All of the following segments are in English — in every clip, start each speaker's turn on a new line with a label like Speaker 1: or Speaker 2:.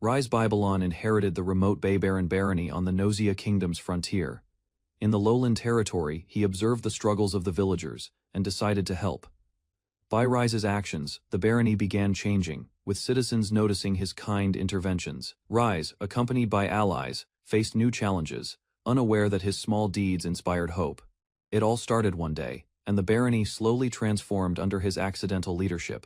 Speaker 1: Rise Babylon inherited the remote Baybarin barony on the Nosea Kingdom's frontier. In the lowland territory, he observed the struggles of the villagers and decided to help. By Rise's actions, the barony began changing, with citizens noticing his kind interventions. Rise, accompanied by allies, faced new challenges, unaware that his small deeds inspired hope. It all started one day, and the barony slowly transformed under his accidental leadership.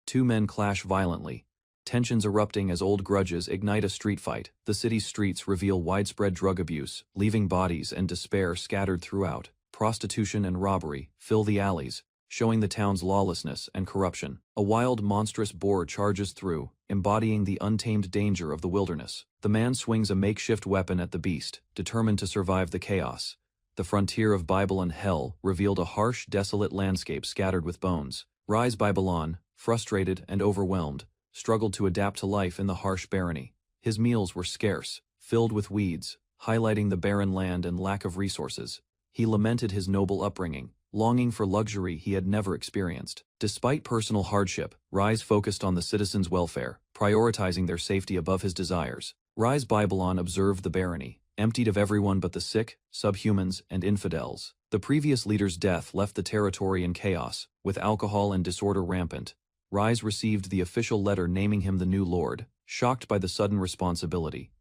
Speaker 1: Two men clash violently, tensions erupting as old grudges ignite a street fight. The city's streets reveal widespread drug abuse, leaving bodies and despair scattered throughout. Prostitution and robbery fill the alleys, showing the town's lawlessness and corruption. A wild, monstrous boar charges through, embodying the untamed danger of the wilderness. The man swings a makeshift weapon at the beast, determined to survive the chaos. The frontier of Babylon Hell revealed a harsh, desolate landscape scattered with bones. Rise Babylon, frustrated and overwhelmed, struggled to adapt to life in the harsh barony. His meals were scarce, filled with weeds, highlighting the barren land and lack of resources. He lamented his noble upbringing, longing for luxury he had never experienced. Despite personal hardship, Rise focused on the citizens' welfare, prioritizing their safety above his desires. Rise Babylon observed the barony, emptied of everyone but the sick, subhumans, and infidels. The previous leader's death left the territory in chaos, with alcohol and disorder rampant. Rise received the official letter naming him the new lord, shocked by the sudden responsibility.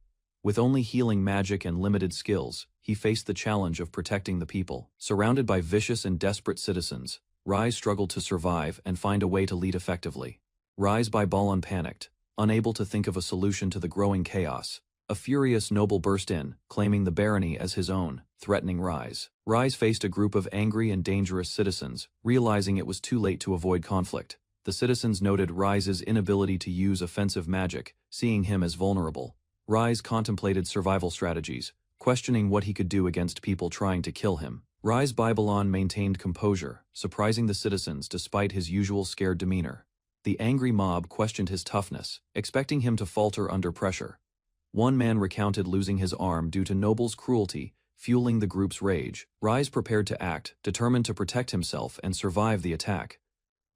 Speaker 1: With only healing magic and limited skills, he faced the challenge of protecting the people. Surrounded by vicious and desperate citizens, Rise struggled to survive and find a way to lead effectively. Rise Babylon panicked, unable to think of a solution to the growing chaos. A furious noble burst in, claiming the barony as his own, threatening Rise. Rise faced a group of angry and dangerous citizens, realizing it was too late to avoid conflict. The citizens noted Rise's inability to use offensive magic, seeing him as vulnerable. Rise contemplated survival strategies, questioning what he could do against people trying to kill him. Rise Babylon maintained composure, surprising the citizens despite his usual scared demeanor. The angry mob questioned his toughness, expecting him to falter under pressure. One man recounted losing his arm due to nobles' cruelty, fueling the group's rage. Rise prepared to act, determined to protect himself and survive the attack.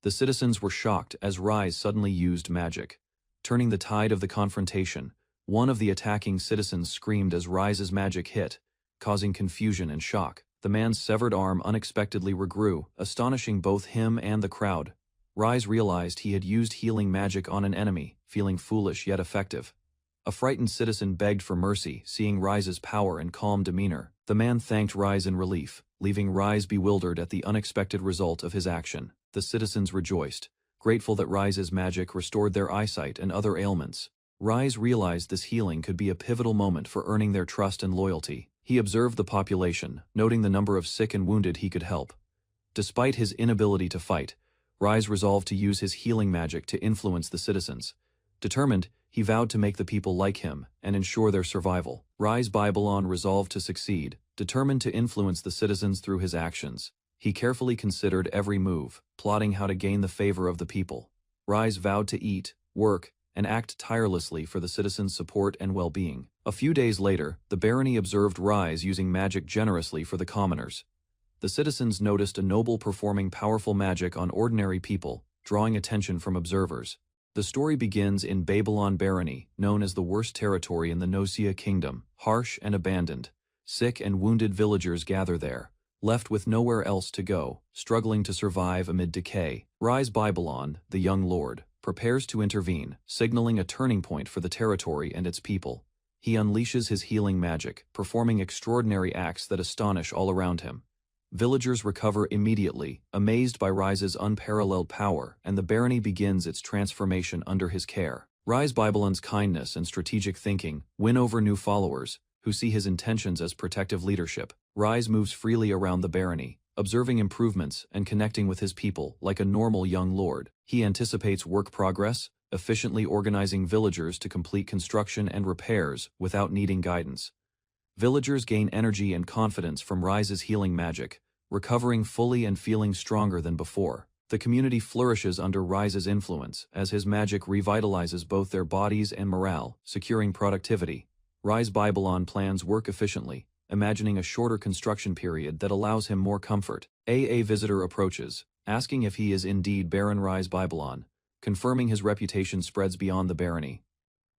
Speaker 1: The citizens were shocked as Rise suddenly used magic, turning the tide of the confrontation. One of the attacking citizens screamed as Rise's magic hit, causing confusion and shock. The man's severed arm unexpectedly regrew, astonishing both him and the crowd. Rise realized he had used healing magic on an enemy, feeling foolish yet effective. A frightened citizen begged for mercy, seeing Rise's power and calm demeanor. The man thanked Rise in relief, leaving Rise bewildered at the unexpected result of his action. The citizens rejoiced, grateful that Rise's magic restored their eyesight and other ailments. Rise realized this healing could be a pivotal moment for earning their trust and loyalty. He observed the population, noting the number of sick and wounded he could help. Despite his inability to fight, Rise resolved to use his healing magic to influence the citizens. Determined, he vowed to make the people like him and ensure their survival. Rise Babylon resolved to succeed, determined to influence the citizens through his actions. He carefully considered every move, plotting how to gain the favor of the people. Rise vowed to eat, work, and act tirelessly for the citizens' support and well-being. A few days later, the barony observed Rise using magic generously for the commoners. The citizens noticed a noble performing powerful magic on ordinary people, drawing attention from observers. The story begins in Babylon Barony, known as the worst territory in the Nosea Kingdom. Harsh and abandoned, sick and wounded villagers gather there, left with nowhere else to go, struggling to survive amid decay. Rise Babylon, the young lord, prepares to intervene, signaling a turning point for the territory and its people. He unleashes his healing magic, performing extraordinary acts that astonish all around him. Villagers recover immediately, amazed by Rise's unparalleled power, and the barony begins its transformation under his care. Rise Babylon's kindness and strategic thinking win over new followers, who see his intentions as protective leadership. Rise moves freely around the barony, observing improvements and connecting with his people like a normal young lord. He anticipates work progress, efficiently organizing villagers to complete construction and repairs without needing guidance. Villagers gain energy and confidence from Rise's healing magic, recovering fully and feeling stronger than before. The community flourishes under Rise's influence as his magic revitalizes both their bodies and morale, securing productivity. Rise Babylon plans work efficiently, imagining a shorter construction period that allows him more comfort. A visitor approaches, asking if he is indeed Baron Rise Babylon, confirming his reputation spreads beyond the barony.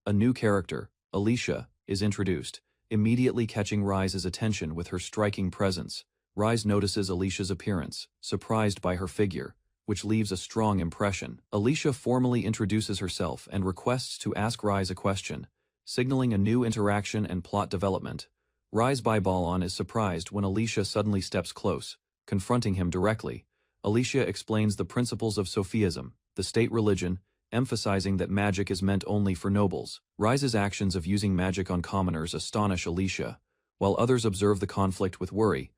Speaker 1: A new character, Alicia, is introduced, immediately catching Rise's attention with her striking presence. Rise notices Alicia's appearance, surprised by her figure, which leaves a strong impression. Alicia formally introduces herself and requests to ask Rise a question, signaling a new interaction and plot development. Rise Ballon is surprised when Alicia suddenly steps close, confronting him directly. Alicia explains the principles of Sophism, the state religion, emphasizing that magic is meant only for nobles. Rise's actions of using magic on commoners astonish Alicia, while others observe the conflict with worry.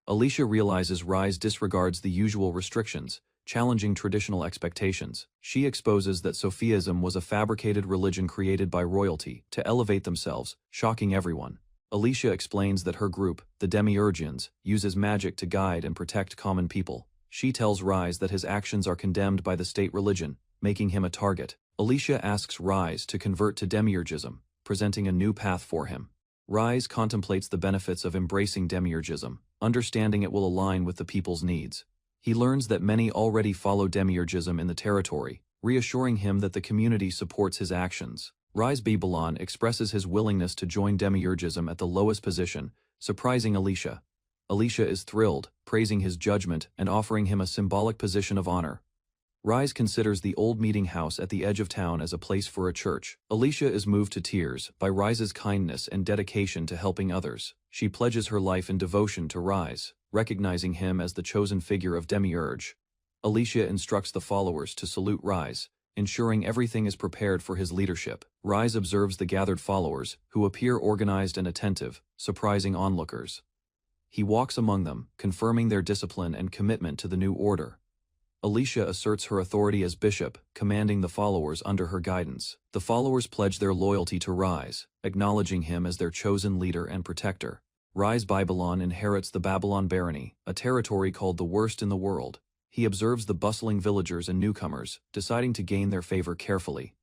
Speaker 1: Alicia realizes Rise disregards the usual restrictions, challenging traditional expectations. She exposes that Sophism was a fabricated religion created by royalty to elevate themselves, shocking everyone. Alicia explains that her group, the Demiurgians, uses magic to guide and protect common people. She tells Rise that his actions are condemned by the state religion, making him a target. Alicia asks Rise to convert to Demiurgism, presenting a new path for him. Rise contemplates the benefits of embracing Demiurgism, understanding it will align with the people's needs. He learns that many already follow Demiurgism in the territory, reassuring him that the community supports his actions. Rise Ballon expresses his willingness to join Demiurgism at the lowest position, surprising Alicia. Alicia is thrilled, praising his judgment and offering him a symbolic position of honor. Rise considers the old meeting house at the edge of town as a place for a church. Alicia is moved to tears by Rise's kindness and dedication to helping others. She pledges her life in devotion to Rise, recognizing him as the chosen figure of Demiurge. Alicia instructs the followers to salute Rise, ensuring everything is prepared for his leadership. Rise observes the gathered followers, who appear organized and attentive, surprising onlookers. He walks among them, confirming their discipline and commitment to the new order. Alicia asserts her authority as bishop, commanding the followers under her guidance. The followers pledge their loyalty to Rise, acknowledging him as their chosen leader and protector. Rise Ballon inherits the Babylon barony, a territory called the worst in the world. He observes the bustling villagers and newcomers, deciding to gain their favor carefully.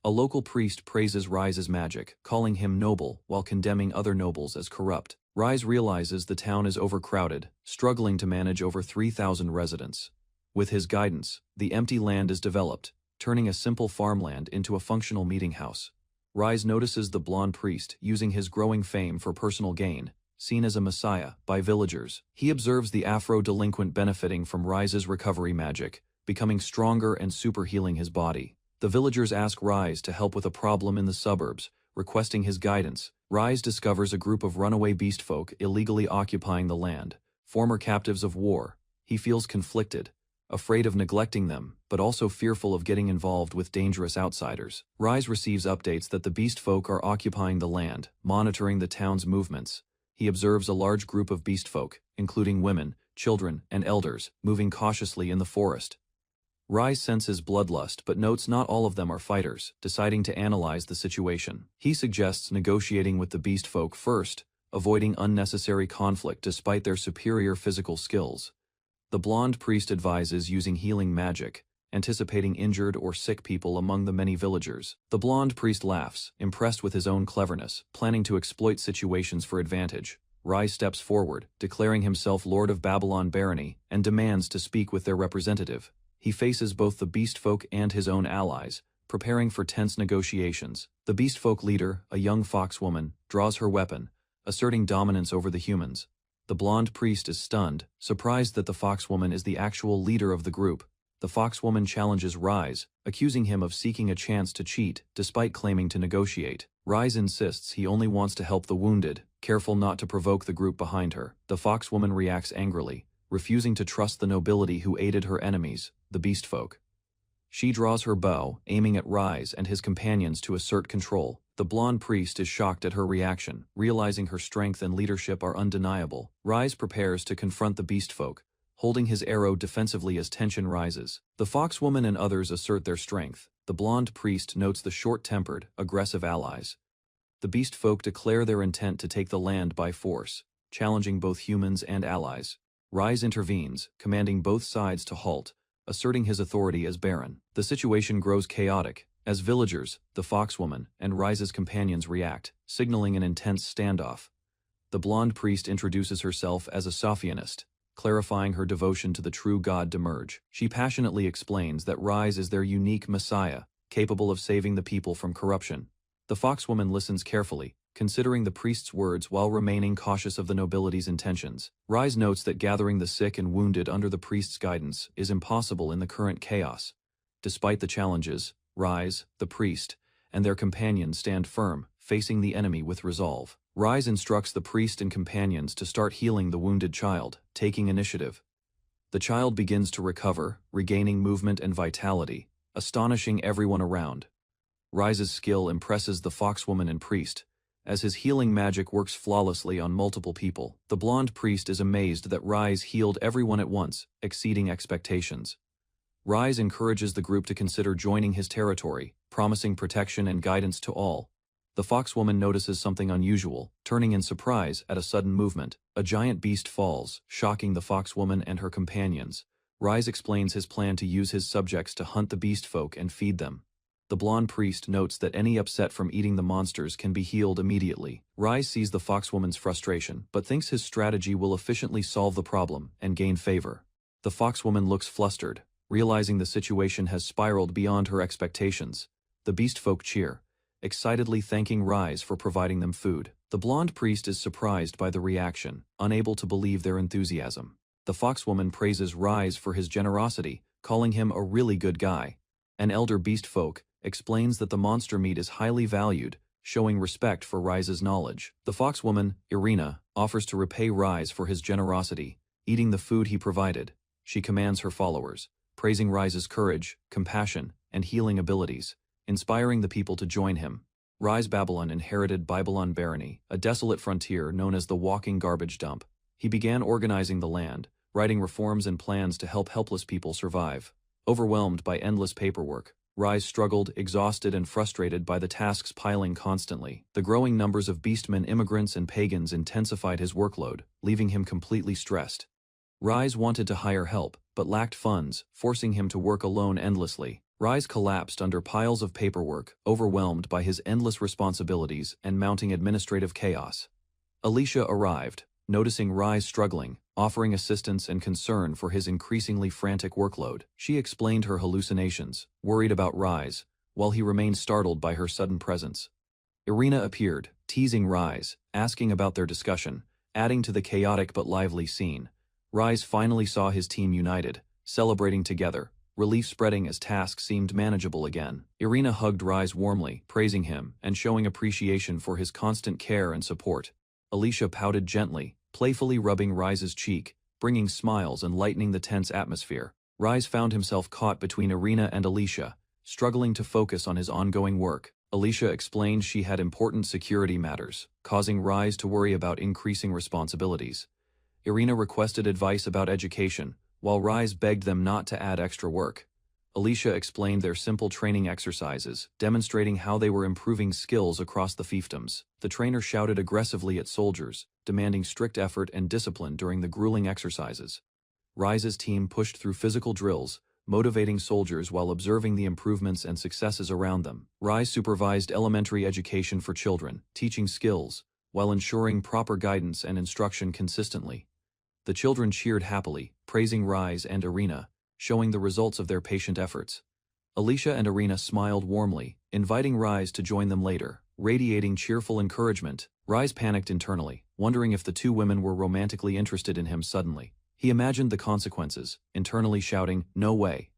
Speaker 1: A local priest praises Rise's magic, calling him noble while condemning other nobles as corrupt. Rise realizes the town is overcrowded, struggling to manage over 3,000 residents. With his guidance, the empty land is developed, turning a simple farmland into a functional meeting house. Rise notices the blonde priest using his growing fame for personal gain, seen as a messiah by villagers. He observes the Afro-delinquent benefiting from Rise's recovery magic, becoming stronger and super-healing his body. The villagers ask Rise to help with a problem in the suburbs, requesting his guidance. Rise discovers a group of runaway beast folk illegally occupying the land, former captives of war. He feels conflicted, afraid of neglecting them, but also fearful of getting involved with dangerous outsiders. Rise receives updates that the beast folk are occupying the land, monitoring the town's movements. He observes a large group of beast folk, including women, children, and elders, moving cautiously in the forest. Rise senses bloodlust but notes not all of them are fighters, deciding to analyze the situation. He suggests negotiating with the beast folk first, avoiding unnecessary conflict despite their superior physical skills. The blonde priest advises using healing magic, anticipating injured or sick people among the many villagers. The blonde priest laughs, impressed with his own cleverness, planning to exploit situations for advantage. Rise steps forward, declaring himself Lord of Babylon Barony, and demands to speak with their representative. He faces both the beast folk and his own allies, preparing for tense negotiations. The beast folk leader, a young fox woman, draws her weapon, asserting dominance over the humans. The blonde priest is stunned, surprised that the foxwoman is the actual leader of the group. The foxwoman challenges Rise, accusing him of seeking a chance to cheat, despite claiming to negotiate. Rise insists he only wants to help the wounded, careful not to provoke the group behind her. The foxwoman reacts angrily, refusing to trust the nobility who aided her enemies, the beast folk. She draws her bow, aiming at Rise and his companions to assert control. The blonde priest is shocked at her reaction, realizing her strength and leadership are undeniable. Rise prepares to confront the beast folk, holding his arrow defensively as tension rises. The foxwoman and others assert their strength. The blonde priest notes the short-tempered, aggressive allies. The beast folk declare their intent to take the land by force, challenging both humans and allies. Rise intervenes, commanding both sides to halt, asserting his authority as Baron. The situation grows chaotic, as villagers, the foxwoman, and Rise's companions react, signaling an intense standoff. The blonde priest introduces herself as a Sophianist, clarifying her devotion to the true god Demiurge. She passionately explains that Rise is their unique messiah, capable of saving the people from corruption. The foxwoman listens carefully, considering the priest's words while remaining cautious of the nobility's intentions. Rise notes that gathering the sick and wounded under the priest's guidance is impossible in the current chaos. Despite the challenges, Rise, the priest, and their companions stand firm, facing the enemy with resolve. Rise instructs the priest and companions to start healing the wounded child, taking initiative. The child begins to recover, regaining movement and vitality, astonishing everyone around. Rise's skill impresses the foxwoman and priest, as his healing magic works flawlessly on multiple people. The blonde priest is amazed that Rise healed everyone at once, exceeding expectations. Rise encourages the group to consider joining his territory, promising protection and guidance to all. The foxwoman notices something unusual, turning in surprise at a sudden movement. A giant beast falls, shocking the foxwoman and her companions. Rise explains his plan to use his subjects to hunt the beast folk and feed them. The blonde priest notes that any upset from eating the monsters can be healed immediately. Rise sees the foxwoman's frustration, but thinks his strategy will efficiently solve the problem and gain favor. The foxwoman looks flustered, realizing the situation has spiraled beyond her expectations. The beast folk cheer, excitedly thanking Rise for providing them food. The blonde priest is surprised by the reaction, unable to believe their enthusiasm. The foxwoman praises Rise for his generosity, calling him a really good guy. An elder beast folk explains that the monster meat is highly valued, showing respect for Rise's knowledge. The foxwoman, Irina, offers to repay Rise for his generosity, eating the food he provided. She commands her followers, praising Rise's courage, compassion, and healing abilities, inspiring the people to join him. Rise Babylon inherited Babylon Barony, a desolate frontier known as the walking garbage dump. He began organizing the land, writing reforms and plans to help helpless people survive. Overwhelmed by endless paperwork, Rise struggled, exhausted and frustrated by the tasks piling constantly. The growing numbers of beastmen, immigrants, and pagans intensified his workload, leaving him completely stressed. Rise wanted to hire help, but lacked funds, forcing him to work alone endlessly. Rise collapsed under piles of paperwork, overwhelmed by his endless responsibilities and mounting administrative chaos. Alicia arrived, noticing Rise struggling, offering assistance and concern for his increasingly frantic workload. She explained her hallucinations, worried about Rise, while he remained startled by her sudden presence. Irina appeared, teasing Rise, asking about their discussion, adding to the chaotic but lively scene. Rise finally saw his team united, celebrating together, relief spreading as tasks seemed manageable again. Irina hugged Rise warmly, praising him and showing appreciation for his constant care and support. Alicia pouted gently, playfully rubbing Rise's cheek, bringing smiles and lightening the tense atmosphere. Rise found himself caught between Irina and Alicia, struggling to focus on his ongoing work. Alicia explained she had important security matters, causing Rise to worry about increasing responsibilities. Irina requested advice about education, while Rise begged them not to add extra work. Alicia explained their simple training exercises, demonstrating how they were improving skills across the fiefdoms. The trainer shouted aggressively at soldiers, demanding strict effort and discipline during the grueling exercises. Rise's team pushed through physical drills, motivating soldiers while observing the improvements and successes around them. Rise supervised elementary education for children, teaching skills, while ensuring proper guidance and instruction consistently. The children cheered happily, praising Rise and Irina, showing the results of their patient efforts. Alicia and Irina smiled warmly, inviting Rise to join them later, radiating cheerful encouragement. Rise panicked internally, wondering if the two women were romantically interested in him suddenly. He imagined the consequences, internally shouting, "No way."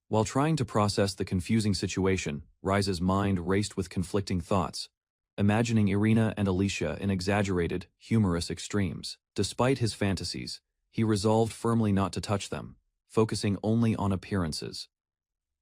Speaker 1: While trying to process the confusing situation, Rise's mind raced with conflicting thoughts, imagining Irina and Alicia in exaggerated, humorous extremes. Despite his fantasies, he resolved firmly not to touch them, focusing only on appearances.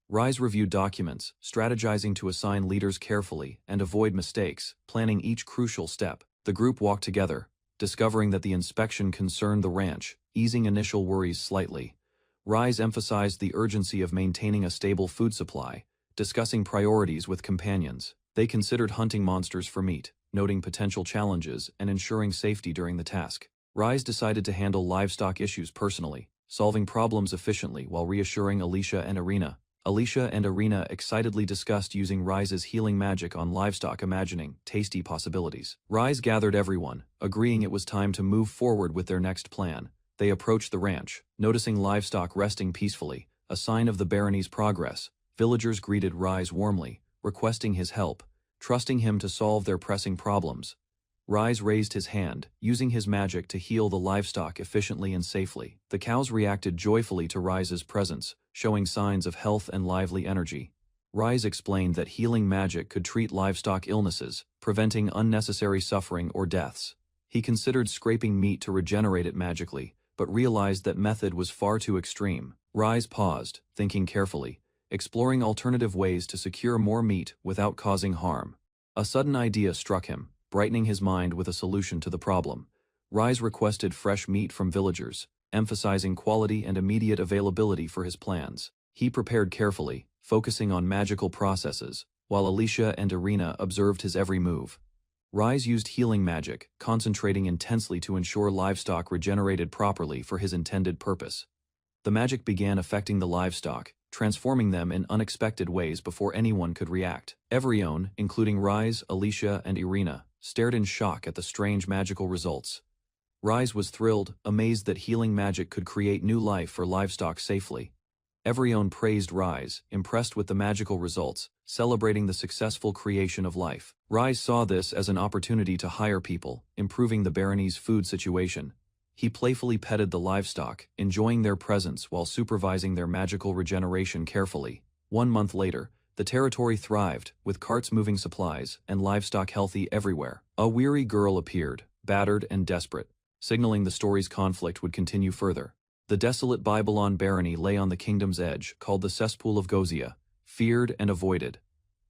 Speaker 1: Rise reviewed documents, strategizing to assign leaders carefully and avoid mistakes, planning each crucial step. The group walked together, discovering that the inspection concerned the ranch, easing initial worries slightly. Rise emphasized the urgency of maintaining a stable food supply, discussing priorities with companions. They considered hunting monsters for meat, noting potential challenges and ensuring safety during the task. Rise decided to handle livestock issues personally, solving problems efficiently while reassuring Alicia and Irina. Alicia and Irina excitedly discussed using Rise's healing magic on livestock, imagining tasty possibilities. Rise gathered everyone, agreeing it was time to move forward with their next plan. They approached the ranch, noticing livestock resting peacefully, a sign of the barony's progress. Villagers greeted Rise warmly, requesting his help, trusting him to solve their pressing problems. Rise raised his hand, using his magic to heal the livestock efficiently and safely. The cows reacted joyfully to Rise's presence, showing signs of health and lively energy. Rise explained that healing magic could treat livestock illnesses, preventing unnecessary suffering or deaths. He considered scraping meat to regenerate it magically, but realized that method was far too extreme. Rise paused, thinking carefully, exploring alternative ways to secure more meat without causing harm. A sudden idea struck him, brightening his mind with a solution to the problem. Rise requested fresh meat from villagers, emphasizing quality and immediate availability for his plans. He prepared carefully, focusing on magical processes, while Alicia and Irina observed his every move. Rise used healing magic, concentrating intensely to ensure livestock regenerated properly for his intended purpose. The magic began affecting the livestock, transforming them in unexpected ways before anyone could react. Everyone, including Rise, Alicia, and Irina, stared in shock at the strange magical results. Rise was thrilled, amazed that healing magic could create new life for livestock safely. Everyone praised Rise, impressed with the magical results, celebrating the successful creation of life. Rise saw this as an opportunity to hire people, improving the barony's food situation. He playfully petted the livestock, enjoying their presence while supervising their magical regeneration carefully. 1 month later, the territory thrived, with carts moving supplies and livestock healthy everywhere. A weary girl appeared, battered and desperate, signaling the story's conflict would continue further. The desolate Babylon barony lay on the kingdom's edge, called the Cesspool of Gozia, feared and avoided.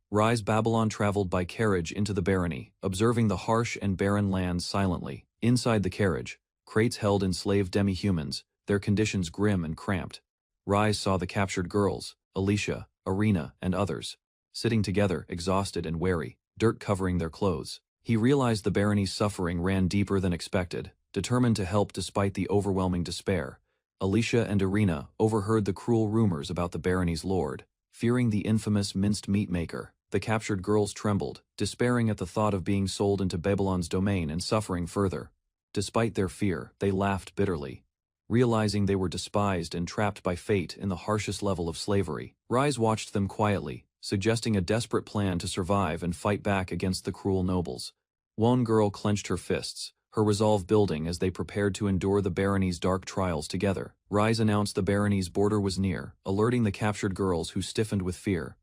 Speaker 1: Rise Babylon traveled by carriage into the barony, observing the harsh and barren lands silently. Inside the carriage, crates held enslaved demi-humans, their conditions grim and cramped. Rise saw the captured girls, Alicia, Irina, and others, sitting together, exhausted and weary, dirt covering their clothes. He realized the barony's suffering ran deeper than expected, determined to help despite the overwhelming despair. Alicia and Irina overheard the cruel rumors about the barony's lord, fearing the infamous minced meat maker. The captured girls trembled, despairing at the thought of being sold into Babylon's domain and suffering further. Despite their fear, they laughed bitterly, realizing they were despised and trapped by fate in the harshest level of slavery. Rise watched them quietly, suggesting a desperate plan to survive and fight back against the cruel nobles. One girl clenched her fists, her resolve building as they prepared to endure the barony's dark trials together. Rise announced the barony's border was near, alerting the captured girls who stiffened with fear.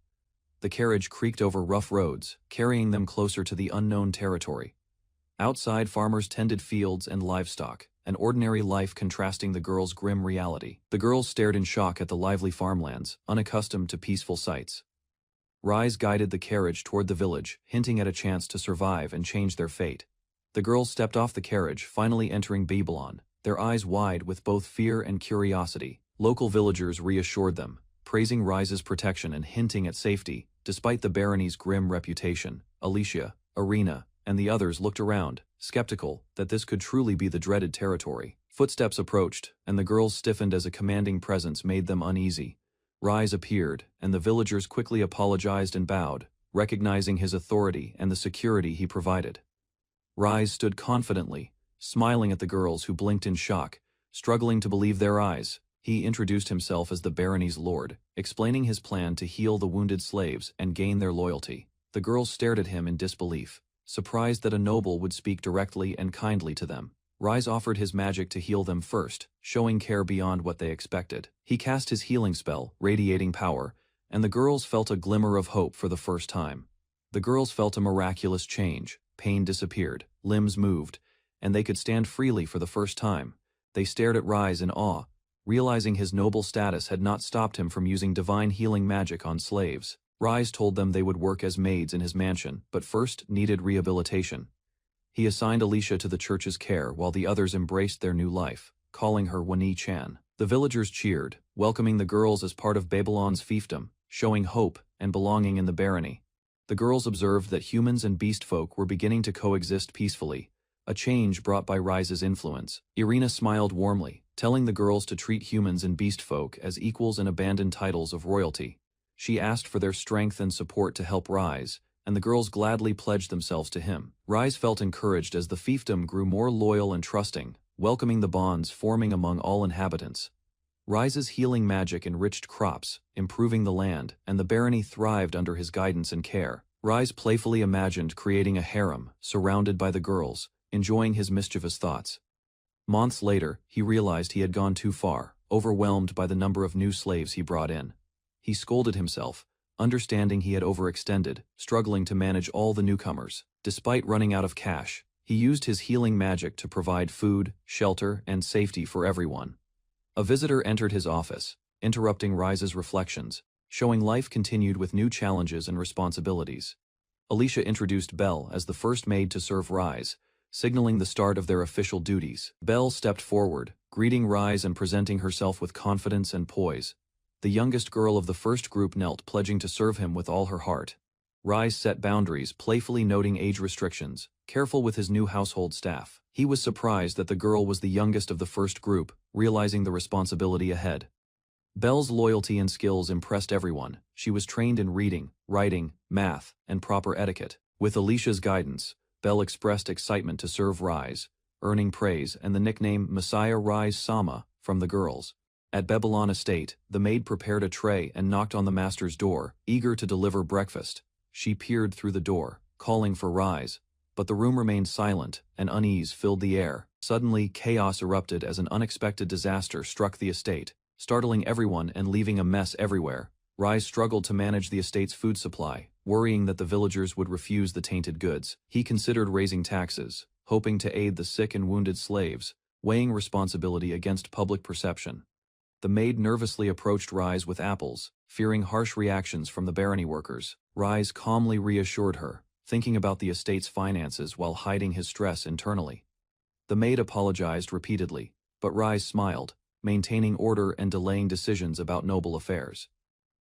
Speaker 1: The carriage creaked over rough roads, carrying them closer to the unknown territory. Outside, farmers tended fields and livestock, an ordinary life contrasting the girls' grim reality. The girls stared in shock at the lively farmlands, unaccustomed to peaceful sights. Rise guided the carriage toward the village, hinting at a chance to survive and change their fate. The girls stepped off the carriage, finally entering Babylon, their eyes wide with both fear and curiosity. Local villagers reassured them, praising Rise's protection and hinting at safety, despite the barony's grim reputation. Alicia, Irina, and the others looked around, skeptical that this could truly be the dreaded territory. Footsteps approached, and the girls stiffened as a commanding presence made them uneasy. Rise appeared, and the villagers quickly apologized and bowed, recognizing his authority and the security he provided. Rise stood confidently, smiling at the girls who blinked in shock, struggling to believe their eyes. He introduced himself as the barony's lord, explaining his plan to heal the wounded slaves and gain their loyalty. The girls stared at him in disbelief, surprised that a noble would speak directly and kindly to them. Rise offered his magic to heal them first, showing care beyond what they expected. He cast his healing spell, radiating power, and the girls felt a glimmer of hope for the first time. The girls felt a miraculous change. Pain disappeared, limbs moved, and they could stand freely for the first time. They stared at Rise in awe, realizing his noble status had not stopped him from using divine healing magic on slaves. Rise told them they would work as maids in his mansion, but first needed rehabilitation. He assigned Alicia to the church's care while the others embraced their new life, calling her Wani-chan. The villagers cheered, welcoming the girls as part of Babylon's fiefdom, showing hope and belonging in the barony. The girls observed that humans and beast folk were beginning to coexist peacefully, a change brought by Rise's influence. Irina smiled warmly, telling the girls to treat humans and beast folk as equals and abandon titles of royalty. She asked for their strength and support to help Rise, and the girls gladly pledged themselves to him. Rise felt encouraged as the fiefdom grew more loyal and trusting, welcoming the bonds forming among all inhabitants. Rise's healing magic enriched crops, improving the land, and the barony thrived under his guidance and care. Rise playfully imagined creating a harem, surrounded by the girls, enjoying his mischievous thoughts. Months later, he realized he had gone too far, overwhelmed by the number of new slaves he brought in. He scolded himself, understanding he had overextended, struggling to manage all the newcomers. Despite running out of cash, he used his healing magic to provide food, shelter, and safety for everyone. A visitor entered his office, interrupting Rise's reflections, showing life continued with new challenges and responsibilities. Alicia introduced Belle as the first maid to serve Rise, signaling the start of their official duties. Belle stepped forward, greeting Rise and presenting herself with confidence and poise. The youngest girl of the first group knelt, pledging to serve him with all her heart. Rise set boundaries, playfully noting age restrictions, careful with his new household staff. He was surprised that the girl was the youngest of the first group, realizing the responsibility ahead. Belle's loyalty and skills impressed everyone. She was trained in reading, writing, math, and proper etiquette. With Alicia's guidance, Belle expressed excitement to serve Rise, earning praise and the nickname Messiah Rise Sama from the girls. At Babylon Estate, the maid prepared a tray and knocked on the master's door, eager to deliver breakfast. She peered through the door, calling for Rise, but the room remained silent, and unease filled the air. Suddenly, chaos erupted as an unexpected disaster struck the estate, startling everyone and leaving a mess everywhere. Rise struggled to manage the estate's food supply, worrying that the villagers would refuse the tainted goods. He considered raising taxes, hoping to aid the sick and wounded slaves, weighing responsibility against public perception. The maid nervously approached Rise with apples, fearing harsh reactions from the barony workers. Rise calmly reassured her, thinking about the estate's finances while hiding his stress internally. The maid apologized repeatedly, but Rise smiled, maintaining order and delaying decisions about noble affairs.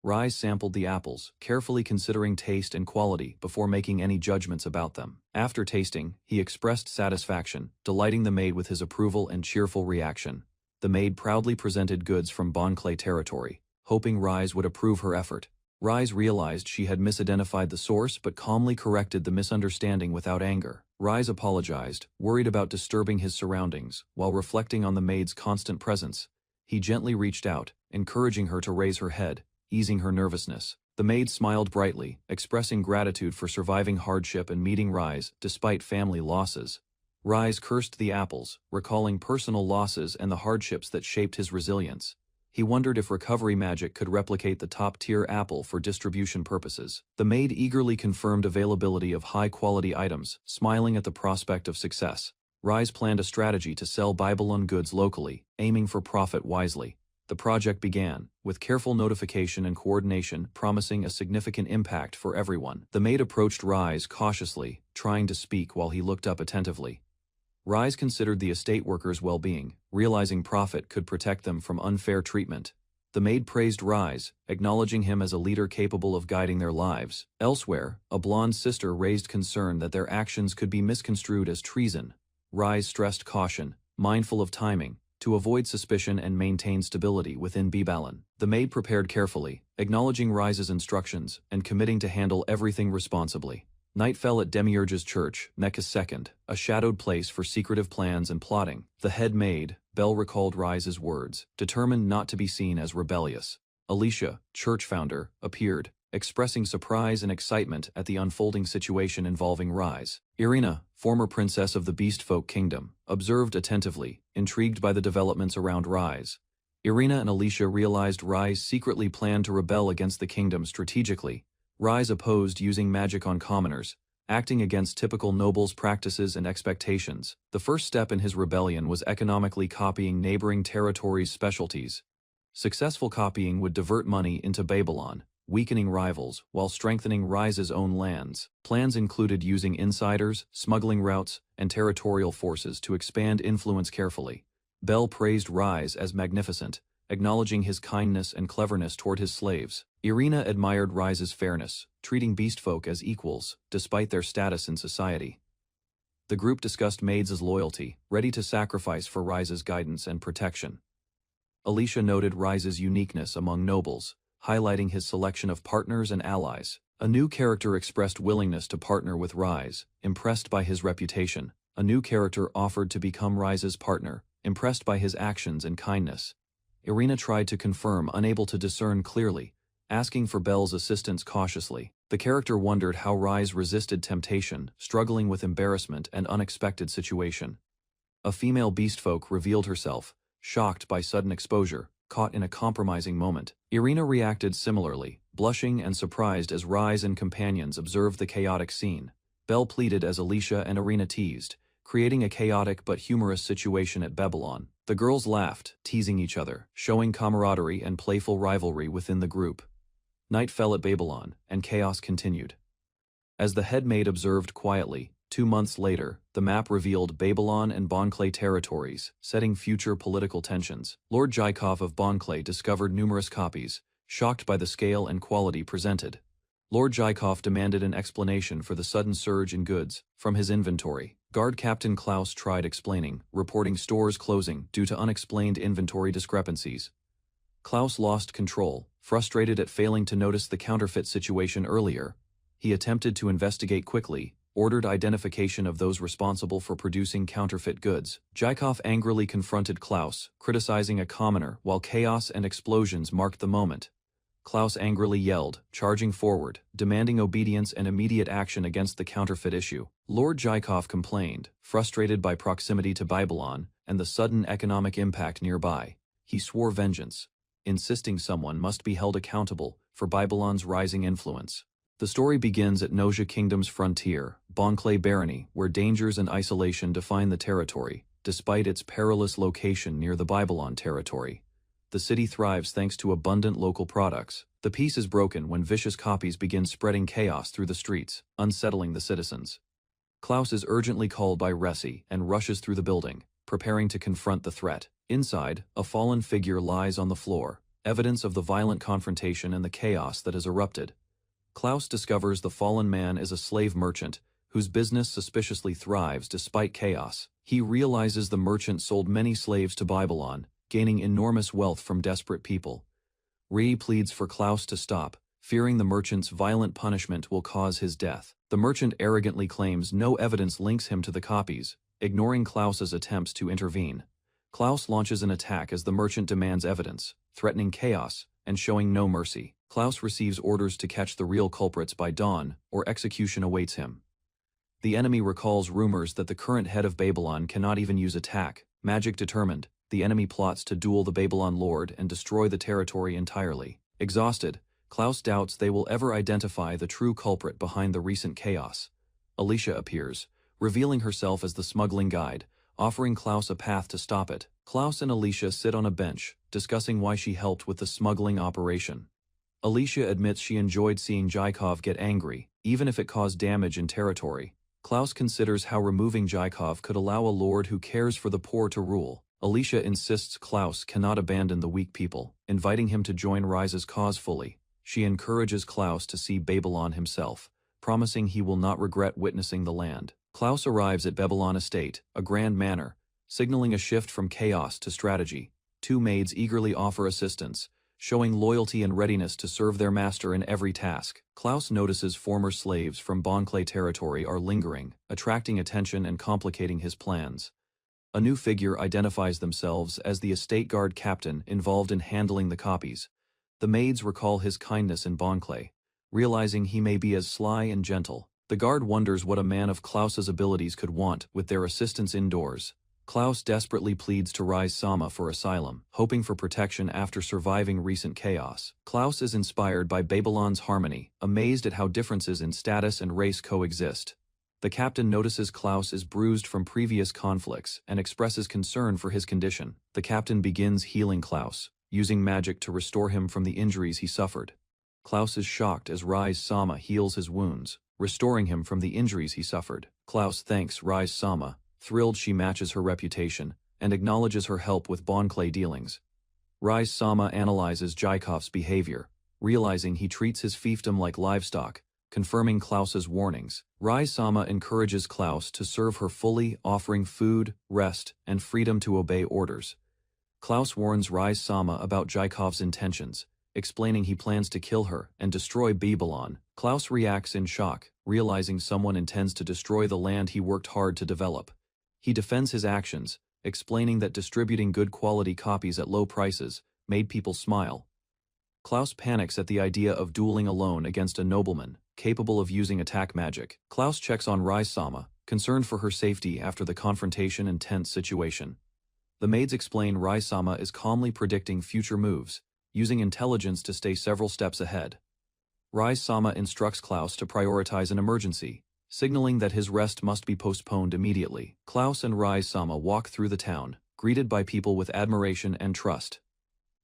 Speaker 1: Rise sampled the apples, carefully considering taste and quality before making any judgments about them. After tasting, he expressed satisfaction, delighting the maid with his approval and cheerful reaction. The maid proudly presented goods from Bonclay territory, hoping Rise would approve her effort. Rise realized she had misidentified the source but calmly corrected the misunderstanding without anger. Rise apologized, worried about disturbing his surroundings. While reflecting on the maid's constant presence, he gently reached out, encouraging her to raise her head, easing her nervousness. The maid smiled brightly, expressing gratitude for surviving hardship and meeting Rise despite family losses. Rise cursed the apples, recalling personal losses and the hardships that shaped his resilience. He wondered if recovery magic could replicate the top-tier apple for distribution purposes. The maid eagerly confirmed availability of high-quality items, smiling at the prospect of success. Rise planned a strategy to sell Babylon goods locally, aiming for profit wisely. The project began, with careful notification and coordination promising a significant impact for everyone. The maid approached Rise cautiously, trying to speak while he looked up attentively. Rise considered the estate workers' well-being, realizing profit could protect them from unfair treatment. The maid praised Rise, acknowledging him as a leader capable of guiding their lives. Elsewhere, a blonde sister raised concern that their actions could be misconstrued as treason. Rise stressed caution, mindful of timing, to avoid suspicion and maintain stability within Babylon. The maid prepared carefully, acknowledging Rise's instructions and committing to handle everything responsibly. Night fell at Demiurge's church, Mecca's II, a shadowed place for secretive plans and plotting. The head maid, Belle, recalled Rise's words, determined not to be seen as rebellious. Alicia, church founder, appeared, expressing surprise and excitement at the unfolding situation involving Rise. Irina, former princess of the Beastfolk Kingdom, observed attentively, intrigued by the developments around Rise. Irina and Alicia realized Rise secretly planned to rebel against the kingdom strategically. Rise opposed using magic on commoners, acting against typical nobles' practices and expectations. The first step in his rebellion was economically copying neighboring territories' specialties. Successful copying would divert money into Babylon, weakening rivals while strengthening Rise's own lands. Plans included using insiders, smuggling routes, and territorial forces to expand influence carefully. Belle praised Rise as magnificent, acknowledging his kindness and cleverness toward his slaves. Irina admired Rise's fairness, treating beastfolk as equals, despite their status in society. The group discussed maids' loyalty, ready to sacrifice for Rise's guidance and protection. Alicia noted Rise's uniqueness among nobles, highlighting his selection of partners and allies. A new character expressed willingness to partner with Rise, impressed by his reputation. A new character offered to become Rise's partner, impressed by his actions and kindness. Irina tried to confirm, unable to discern clearly, asking for Belle's assistance cautiously. The character wondered how Rise resisted temptation, struggling with embarrassment and unexpected situation. A female beastfolk revealed herself, shocked by sudden exposure, caught in a compromising moment. Irina reacted similarly, blushing and surprised as Rise and companions observed the chaotic scene. Belle pleaded as Alicia and Irina teased, creating a chaotic but humorous situation at Babylon. The girls laughed, teasing each other, showing camaraderie and playful rivalry within the group. Night fell at Babylon, and chaos continued. As the head maid observed quietly, 2 months later, the map revealed Babylon and Bonclay territories, setting future political tensions. Lord Jaikov of Bonclay discovered numerous copies, shocked by the scale and quality presented. Lord Jaikov demanded an explanation for the sudden surge in goods from his inventory. Guard Captain Klaus tried explaining, reporting stores closing due to unexplained inventory discrepancies. Klaus lost control, frustrated at failing to notice the counterfeit situation earlier. He attempted to investigate quickly, ordered identification of those responsible for producing counterfeit goods. Jaikov angrily confronted Klaus, criticizing a commoner while chaos and explosions marked the moment. Klaus angrily yelled, charging forward, demanding obedience and immediate action against the counterfeit issue. Lord Jaikov complained, frustrated by proximity to Babylon and the sudden economic impact nearby. He swore vengeance, insisting someone must be held accountable for Babylon's rising influence. The story begins at Noja Kingdom's frontier, Bonclay Barony, where dangers and isolation define the territory, despite its perilous location near the Babylon territory. The city thrives thanks to abundant local products. The peace is broken when vicious copies begin spreading chaos through the streets, unsettling the citizens. Klaus is urgently called by Resi and rushes through the building, preparing to confront the threat. Inside, a fallen figure lies on the floor, evidence of the violent confrontation and the chaos that has erupted. Klaus discovers the fallen man is a slave merchant, whose business suspiciously thrives despite chaos. He realizes the merchant sold many slaves to Babylon, gaining enormous wealth from desperate people. Ree pleads for Klaus to stop, fearing the merchant's violent punishment will cause his death. The merchant arrogantly claims no evidence links him to the copies, ignoring Klaus's attempts to intervene. Klaus launches an attack as the merchant demands evidence, threatening chaos and showing no mercy. Klaus receives orders to catch the real culprits by dawn, or execution awaits him. The enemy recalls rumors that the current head of Babylon cannot even use attack. Magic determined, the enemy plots to duel the Babylon Lord and destroy the territory entirely. Exhausted, Klaus doubts they will ever identify the true culprit behind the recent chaos. Alicia appears, revealing herself as the smuggling guide, offering Klaus a path to stop it. Klaus and Alicia sit on a bench, discussing why she helped with the smuggling operation. Alicia admits she enjoyed seeing Jaikov get angry, even if it caused damage in territory. Klaus considers how removing Jaikov could allow a lord who cares for the poor to rule. Alicia insists Klaus cannot abandon the weak people, inviting him to join Rise's cause fully. She encourages Klaus to see Babylon himself, promising he will not regret witnessing the land. Klaus arrives at Babylon Estate, a grand manor, signaling a shift from chaos to strategy. Two maids eagerly offer assistance, showing loyalty and readiness to serve their master in every task. Klaus notices former slaves from Bonclay territory are lingering, attracting attention and complicating his plans. A new figure identifies themselves as the estate guard captain involved in handling the copies. The maids recall his kindness in Bonclay, realizing he may be as sly and gentle. The guard wonders what a man of Klaus's abilities could want with their assistance indoors. Klaus desperately pleads to Rise Sama for asylum, hoping for protection after surviving recent chaos. Klaus is inspired by Babylon's harmony, amazed at how differences in status and race coexist. The captain notices Klaus is bruised from previous conflicts and expresses concern for his condition. The captain begins healing Klaus, using magic to restore him from the injuries he suffered. Klaus is shocked as Rise Sama heals his wounds, restoring him from the injuries he suffered. Klaus thanks Rise Sama, thrilled she matches her reputation, and acknowledges her help with Bonclay dealings. Rise Sama analyzes Jaikov's behavior, realizing he treats his fiefdom like livestock, confirming Klaus's warnings. Rise Sama encourages Klaus to serve her fully, offering food, rest, and freedom to obey orders. Klaus warns Rise Sama about Jaikov's intentions, explaining he plans to kill her and destroy Babylon. Klaus reacts in shock, realizing someone intends to destroy the land he worked hard to develop. He defends his actions, explaining that distributing good quality copies at low prices made people smile. Klaus panics at the idea of dueling alone against a nobleman, capable of using attack magic. Klaus checks on Rise-sama, concerned for her safety after the confrontation and tense situation. The maids explain Rise-sama is calmly predicting future moves, using intelligence to stay several steps ahead. Rise-sama instructs Klaus to prioritize an emergency, signaling that his rest must be postponed immediately. Klaus and Rise-sama walk through the town, greeted by people with admiration and trust.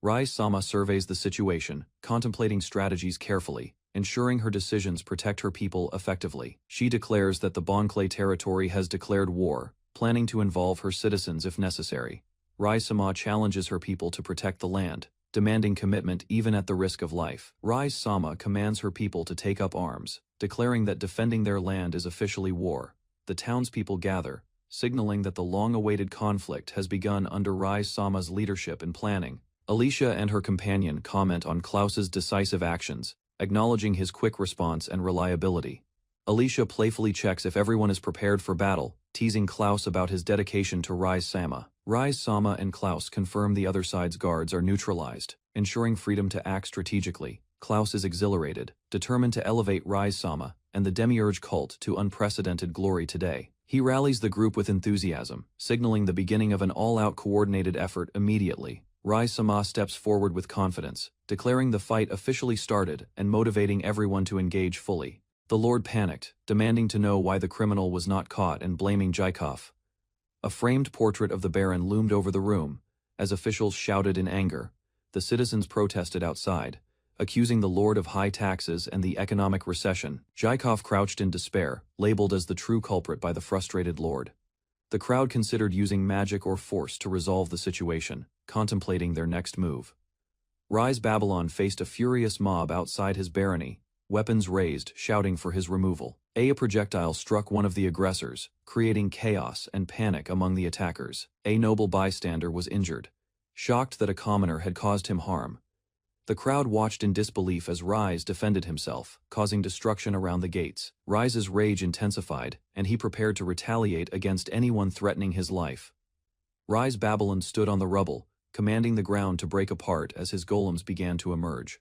Speaker 1: Rise-sama surveys the situation, contemplating strategies carefully, ensuring her decisions protect her people effectively. She declares that the Bonclay territory has declared war, planning to involve her citizens if necessary. Rise-sama challenges her people to protect the land, demanding commitment even at the risk of life. Rise-sama commands her people to take up arms, declaring that defending their land is officially war. The townspeople gather, signaling that the long-awaited conflict has begun under Rise-sama's leadership and planning. Alicia and her companion comment on Klaus's decisive actions, acknowledging his quick response and reliability. Alicia playfully checks if everyone is prepared for battle, teasing Klaus about his dedication to Rise-sama. Rise-sama and Klaus confirm the other side's guards are neutralized, ensuring freedom to act strategically. Klaus is exhilarated, determined to elevate Rise-sama and the Demiurge cult to unprecedented glory today. He rallies the group with enthusiasm, signaling the beginning of an all-out coordinated effort immediately. Rise-sama steps forward with confidence, declaring the fight officially started and motivating everyone to engage fully. The Lord panicked, demanding to know why the criminal was not caught and blaming Jaikov. A framed portrait of the Baron loomed over the room. As officials shouted in anger, the citizens protested outside, accusing the Lord of high taxes and the economic recession. Jaikov crouched in despair, labeled as the true culprit by the frustrated Lord. The crowd considered using magic or force to resolve the situation, contemplating their next move. Rise Babylon faced a furious mob outside his barony, weapons raised, shouting for his removal. A projectile struck one of the aggressors, creating chaos and panic among the attackers. A noble bystander was injured, shocked that a commoner had caused him harm. The crowd watched in disbelief as Rise defended himself, causing destruction around the gates. Rise's rage intensified, and he prepared to retaliate against anyone threatening his life. Rise Babylon stood on the rubble, commanding the ground to break apart as his golems began to emerge.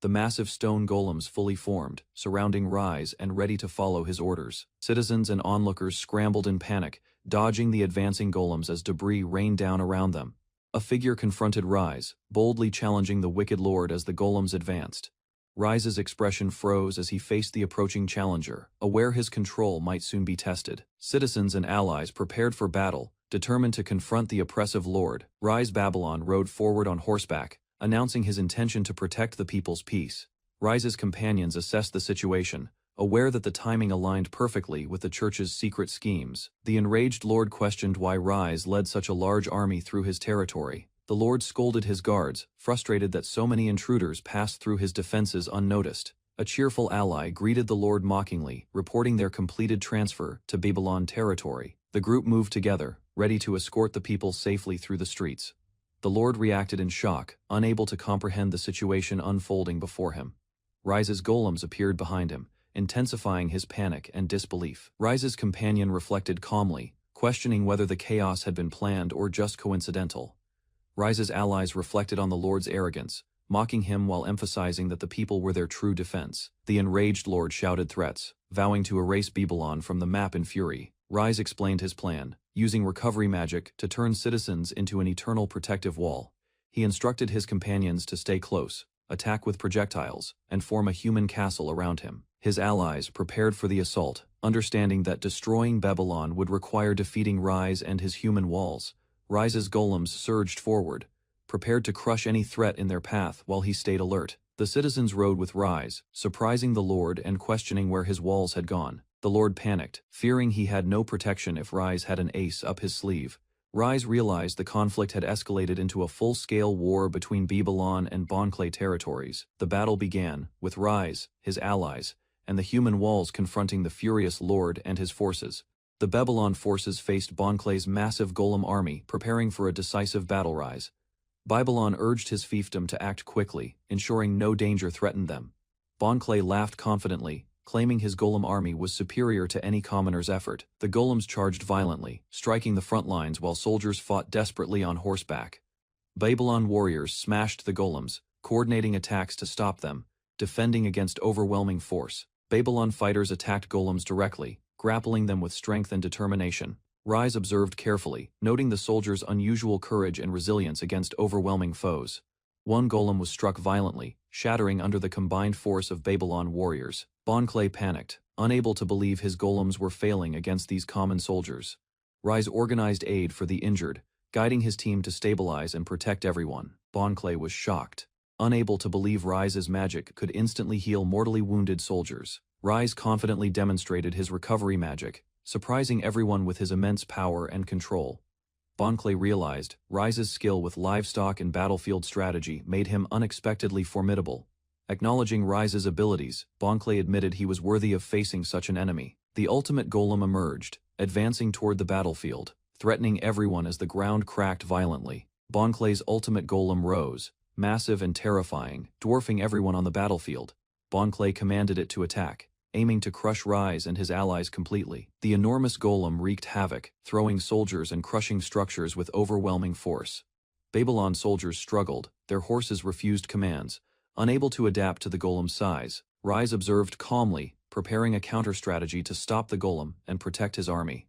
Speaker 1: The massive stone golems fully formed, surrounding Rise and ready to follow his orders. Citizens and onlookers scrambled in panic, dodging the advancing golems as debris rained down around them. A figure confronted Rise, boldly challenging the wicked lord as the golems advanced. Rise's expression froze as he faced the approaching challenger, aware his control might soon be tested. Citizens and allies prepared for battle, determined to confront the oppressive lord. Rise Babylon rode forward on horseback, announcing his intention to protect the people's peace. Rise's companions assessed the situation, aware that the timing aligned perfectly with the church's secret schemes. The enraged lord questioned why Rise led such a large army through his territory. The lord scolded his guards, frustrated that so many intruders passed through his defenses unnoticed. A cheerful ally greeted the lord mockingly, reporting their completed transfer to Babylon territory. The group moved together, ready to escort the people safely through the streets. The lord reacted in shock, unable to comprehend the situation unfolding before him. Rise's golems appeared behind him, intensifying his panic and disbelief. Rise's companion reflected calmly, questioning whether the chaos had been planned or just coincidental. Rise's allies reflected on the lord's arrogance, mocking him while emphasizing that the people were their true defense. The enraged lord shouted threats, vowing to erase Babylon from the map in fury. Rise explained his plan, using recovery magic to turn citizens into an eternal protective wall. He instructed his companions to stay close, attack with projectiles, and form a human castle around him. His allies prepared for the assault, understanding that destroying Babylon would require defeating Rise and his human walls. Rise's golems surged forward, prepared to crush any threat in their path while he stayed alert. The citizens rode with Rise, surprising the lord and questioning where his walls had gone. The lord panicked, fearing he had no protection if Rise had an ace up his sleeve. Rise realized the conflict had escalated into a full-scale war between Babylon and Bonclay territories. The battle began, with Rise, his allies, and the human walls confronting the furious lord and his forces. The Babylon forces faced Bonclay's massive golem army, preparing for a decisive battle. Rise Babylon urged his fiefdom to act quickly, ensuring no danger threatened them. Bonclay laughed confidently, claiming his golem army was superior to any commoner's effort. The golems charged violently, striking the front lines while soldiers fought desperately on horseback. Babylon warriors smashed the golems, coordinating attacks to stop them, defending against overwhelming force. Babylon fighters attacked golems directly, grappling them with strength and determination. Rise observed carefully, noting the soldiers' unusual courage and resilience against overwhelming foes. One golem was struck violently, shattering under the combined force of Babylon warriors. Bon Clay panicked, unable to believe his golems were failing against these common soldiers. Rise organized aid for the injured, guiding his team to stabilize and protect everyone. Bon Clay was shocked, unable to believe Rise's magic could instantly heal mortally wounded soldiers. Rise confidently demonstrated his recovery magic, surprising everyone with his immense power and control. Bon Clay realized Rise's skill with livestock and battlefield strategy made him unexpectedly formidable. Acknowledging Rise's abilities, Bon Clay admitted he was worthy of facing such an enemy. The ultimate golem emerged, advancing toward the battlefield, threatening everyone as the ground cracked violently. Bon Clay's ultimate golem rose, massive and terrifying, dwarfing everyone on the battlefield. Bon Clay commanded it to attack, aiming to crush Rise and his allies completely. The enormous golem wreaked havoc, throwing soldiers and crushing structures with overwhelming force. Babylon soldiers struggled, their horses refused commands, unable to adapt to the golem's size. Rise observed calmly, preparing a counter-strategy to stop the golem and protect his army.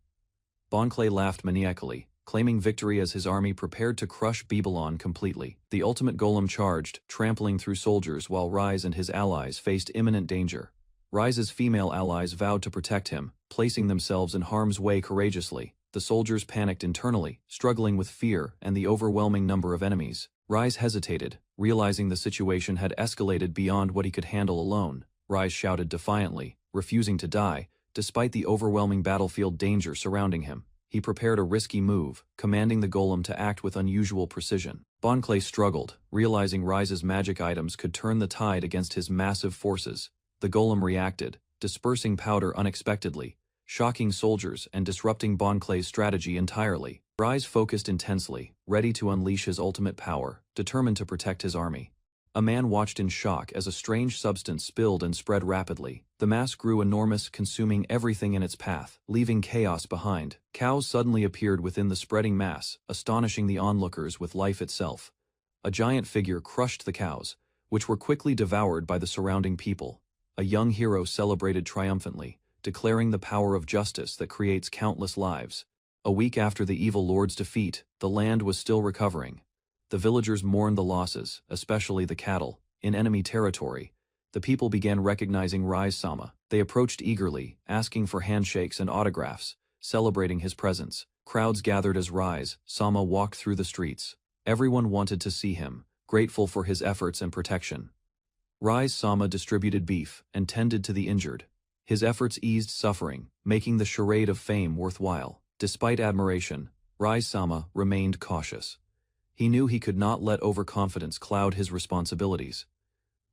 Speaker 1: Bon Clay laughed maniacally, claiming victory as his army prepared to crush Babylon completely. The ultimate golem charged, trampling through soldiers while Rise and his allies faced imminent danger. Rise's female allies vowed to protect him, placing themselves in harm's way courageously. The soldiers panicked internally, struggling with fear and the overwhelming number of enemies. Rise hesitated, realizing the situation had escalated beyond what he could handle alone. Rise shouted defiantly, refusing to die, despite the overwhelming battlefield danger surrounding him. He prepared a risky move, commanding the golem to act with unusual precision. Bon Clay struggled, realizing Rise's magic items could turn the tide against his massive forces. The golem reacted, dispersing powder unexpectedly, shocking soldiers and disrupting Bon Clay's strategy entirely. Rise focused intensely, ready to unleash his ultimate power, determined to protect his army. A man watched in shock as a strange substance spilled and spread rapidly. The mass grew enormous, consuming everything in its path, leaving chaos behind. Cows suddenly appeared within the spreading mass, astonishing the onlookers with life itself. A giant figure crushed the cows, which were quickly devoured by the surrounding people. A young hero celebrated triumphantly, declaring the power of justice that creates countless lives. A week after the evil lord's defeat, the land was still recovering. The villagers mourned the losses, especially the cattle. In enemy territory, the people began recognizing Rise-sama. They approached eagerly, asking for handshakes and autographs, celebrating his presence. Crowds gathered as Rise-sama walked through the streets. Everyone wanted to see him, grateful for his efforts and protection. Rise-sama distributed beef and tended to the injured. His efforts eased suffering, making the charade of fame worthwhile. Despite admiration, Rise-sama remained cautious. He knew he could not let overconfidence cloud his responsibilities.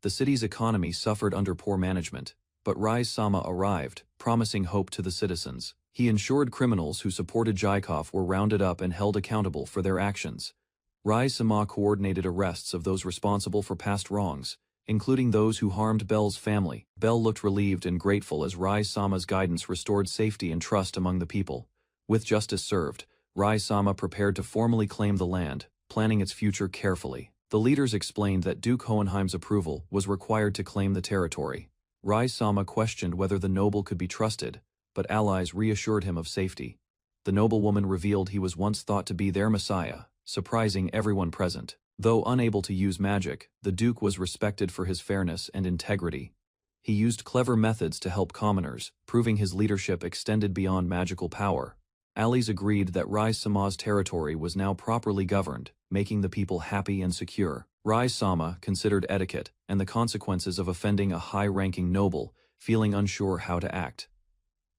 Speaker 1: The city's economy suffered under poor management, but Rise-sama arrived, promising hope to the citizens. He ensured criminals who supported Jaikov were rounded up and held accountable for their actions. Rise-sama coordinated arrests of those responsible for past wrongs, including those who harmed Belle's family. Belle looked relieved and grateful as Rise-sama's guidance restored safety and trust among the people. With justice served, Rise-sama prepared to formally claim the land, planning its future carefully. The leaders explained that Duke Hohenheim's approval was required to claim the territory. Rise-sama questioned whether the noble could be trusted, but allies reassured him of safety. The noblewoman revealed he was once thought to be their messiah, surprising everyone present. Though unable to use magic, the Duke was respected for his fairness and integrity. He used clever methods to help commoners, proving his leadership extended beyond magical power. Allies agreed that Rise-sama's territory was now properly governed, making the people happy and secure. Rise-sama considered etiquette and the consequences of offending a high-ranking noble, feeling unsure how to act.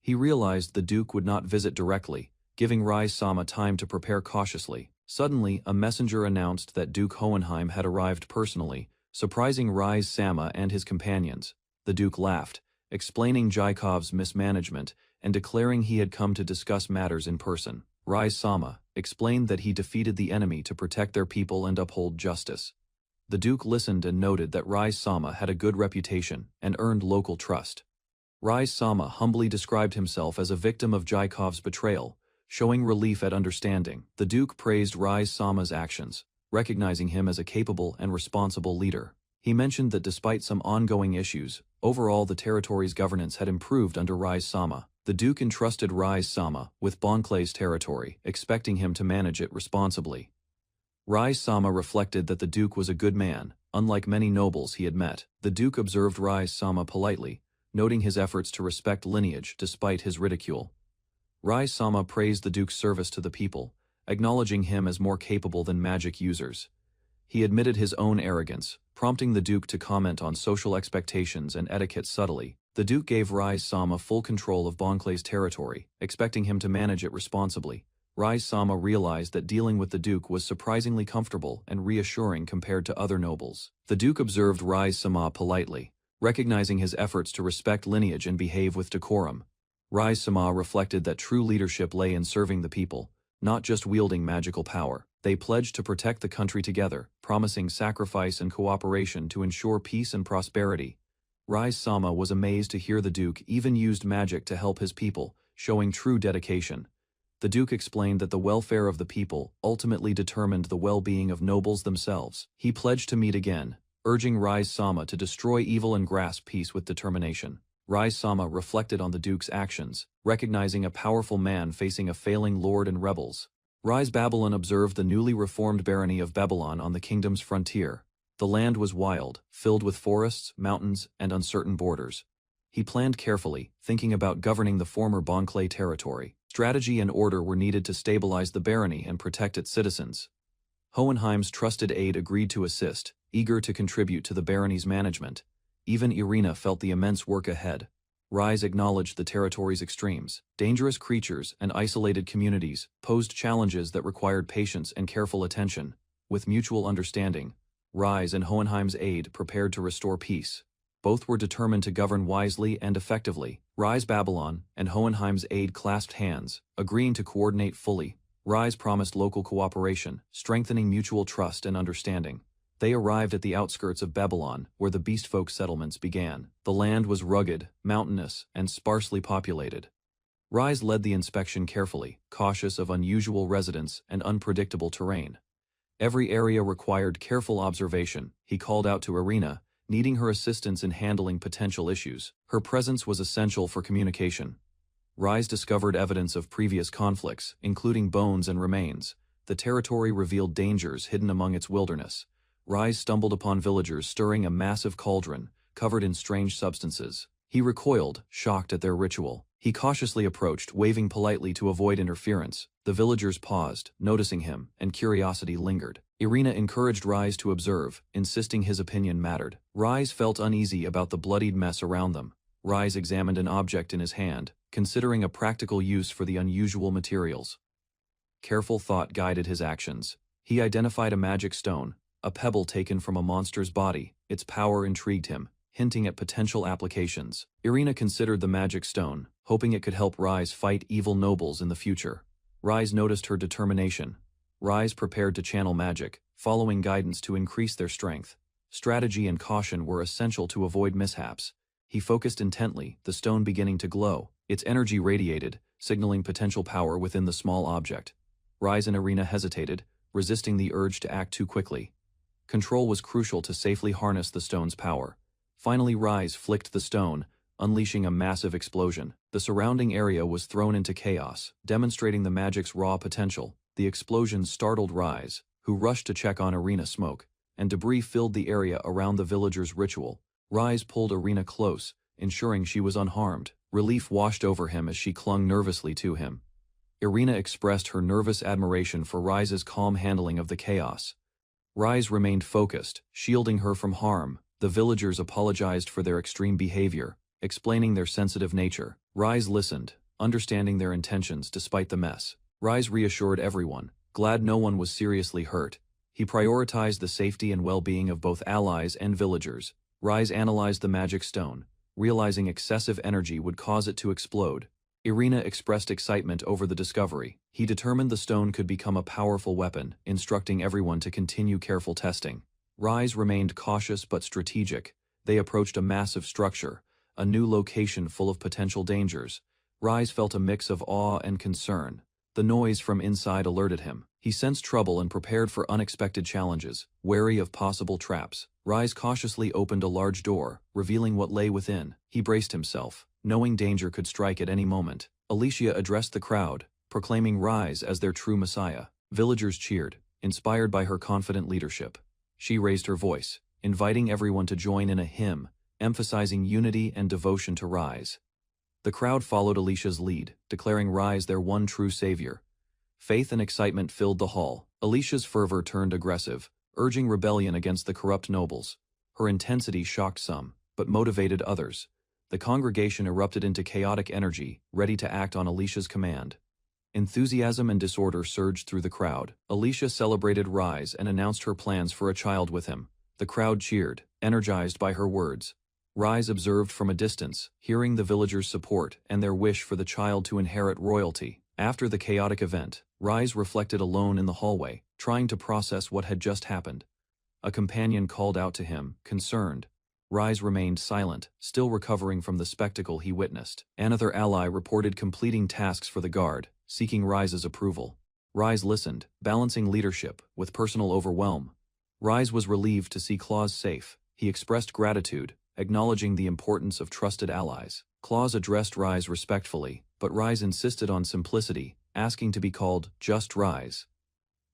Speaker 1: He realized the Duke would not visit directly, giving Rise-sama time to prepare cautiously. Suddenly, a messenger announced that Duke Hohenheim had arrived personally, surprising Rise-sama and his companions. The Duke laughed, explaining Jaikov's mismanagement and declaring he had come to discuss matters in person. Rise-sama explained that he defeated the enemy to protect their people and uphold justice. The Duke listened and noted that Rise-sama had a good reputation and earned local trust. Rise-sama humbly described himself as a victim of Jaikov's betrayal, showing relief at understanding. The Duke praised Rise-sama's actions, recognizing him as a capable and responsible leader. He mentioned that despite some ongoing issues, overall the territory's governance had improved under Rise-sama. The Duke entrusted Rise-sama with Bonclay's territory, expecting him to manage it responsibly. Rise-sama reflected that the Duke was a good man, unlike many nobles he had met. The Duke observed Rise-sama politely, noting his efforts to respect lineage despite his ridicule. Rise-sama praised the Duke's service to the people, acknowledging him as more capable than magic users. He admitted his own arrogance, prompting the Duke to comment on social expectations and etiquette subtly. The Duke gave Rise-sama full control of Bonclay's territory, expecting him to manage it responsibly. Rise-sama realized that dealing with the Duke was surprisingly comfortable and reassuring compared to other nobles. The Duke observed Rise-sama politely, recognizing his efforts to respect lineage and behave with decorum. Rise-sama reflected that true leadership lay in serving the people, not just wielding magical power. They pledged to protect the country together, promising sacrifice and cooperation to ensure peace and prosperity. Rise-sama was amazed to hear the Duke even used magic to help his people, showing true dedication. The Duke explained that the welfare of the people ultimately determined the well-being of nobles themselves. He pledged to meet again, urging Rise-sama to destroy evil and grasp peace with determination. Rise-sama reflected on the Duke's actions, recognizing a powerful man facing a failing lord and rebels. Rise-Babylon observed the newly reformed barony of Babylon on the kingdom's frontier. The land was wild, filled with forests, mountains, and uncertain borders. He planned carefully, thinking about governing the former Bonclay territory. Strategy and order were needed to stabilize the barony and protect its citizens. Hohenheim's trusted aide agreed to assist, eager to contribute to the barony's management. Even Irina felt the immense work ahead. Rise acknowledged the territory's extremes. Dangerous creatures and isolated communities posed challenges that required patience and careful attention. With mutual understanding, Rise and Hohenheim's aide prepared to restore peace. Both were determined to govern wisely and effectively. Rise Babylon and Hohenheim's aide clasped hands, agreeing to coordinate fully. Rise promised local cooperation, strengthening mutual trust and understanding. They arrived at the outskirts of Babylon, where the beastfolk settlements began. The land was rugged, mountainous, and sparsely populated. Rise led the inspection carefully, cautious of unusual residents and unpredictable terrain. Every area required careful observation. He called out to Irina, needing her assistance in handling potential issues. Her presence was essential for communication. Rise discovered evidence of previous conflicts, including bones and remains. The territory revealed dangers hidden among its wilderness. Rise stumbled upon villagers stirring a massive cauldron, covered in strange substances. He recoiled, shocked at their ritual. He cautiously approached, waving politely to avoid interference. The villagers paused, noticing him, and curiosity lingered. Irina encouraged Rise to observe, insisting his opinion mattered. Rise felt uneasy about the bloodied mess around them. Rise examined an object in his hand, considering a practical use for the unusual materials. Careful thought guided his actions. He identified a magic stone, a pebble taken from a monster's body. Its power intrigued him, hinting at potential applications. Irina considered the magic stone, hoping it could help Rise fight evil nobles in the future. Rise noticed her determination. Rise prepared to channel magic, following guidance to increase their strength. Strategy and caution were essential to avoid mishaps. He focused intently, the stone beginning to glow. Its energy radiated, signaling potential power within the small object. Rise and Irina hesitated, resisting the urge to act too quickly. Control was crucial to safely harness the stone's power. Finally, Rise flicked the stone, unleashing a massive explosion. The surrounding area was thrown into chaos, demonstrating the magic's raw potential. The explosion startled Rise, who rushed to check on Irina. Smoke and debris filled the area around the villagers' ritual. Rise pulled Irina close, ensuring she was unharmed. Relief washed over him as she clung nervously to him. Irina expressed her nervous admiration for Rise's calm handling of the chaos. Rise remained focused, shielding her from harm. The villagers apologized for their extreme behavior, explaining their sensitive nature. Rise listened, understanding their intentions despite the mess. Rise reassured everyone, glad no one was seriously hurt. He prioritized the safety and well-being of both allies and villagers. Rise analyzed the magic stone, realizing excessive energy would cause it to explode. Irina expressed excitement over the discovery. He determined the stone could become a powerful weapon, instructing everyone to continue careful testing. Rise remained cautious but strategic. They approached a massive structure, a new location full of potential dangers. Rise felt a mix of awe and concern. The noise from inside alerted him. He sensed trouble and prepared for unexpected challenges, wary of possible traps. Rise cautiously opened a large door, revealing what lay within. He braced himself, knowing danger could strike at any moment. Alicia addressed the crowd, proclaiming Rise as their true messiah. Villagers cheered, inspired by her confident leadership. She raised her voice, inviting everyone to join in a hymn, emphasizing unity and devotion to Rise. The crowd followed Alicia's lead, declaring Rise their one true savior. Faith and excitement filled the hall. Alicia's fervor turned aggressive, urging rebellion against the corrupt nobles. Her intensity shocked some, but motivated others. The congregation erupted into chaotic energy, ready to act on Alicia's command. Enthusiasm and disorder surged through the crowd. Alicia celebrated Rise and announced her plans for a child with him. The crowd cheered, energized by her words. Rise observed from a distance, hearing the villagers' support and their wish for the child to inherit royalty. After the chaotic event, Rise reflected alone in the hallway, trying to process what had just happened. A companion called out to him, concerned. Rise remained silent, still recovering from the spectacle he witnessed. Another ally reported completing tasks for the guard, seeking Rise's approval. Rise listened, balancing leadership with personal overwhelm. Rise was relieved to see Claus safe. He expressed gratitude, acknowledging the importance of trusted allies. Claus addressed Rise respectfully, but Rise insisted on simplicity, asking to be called just Rise.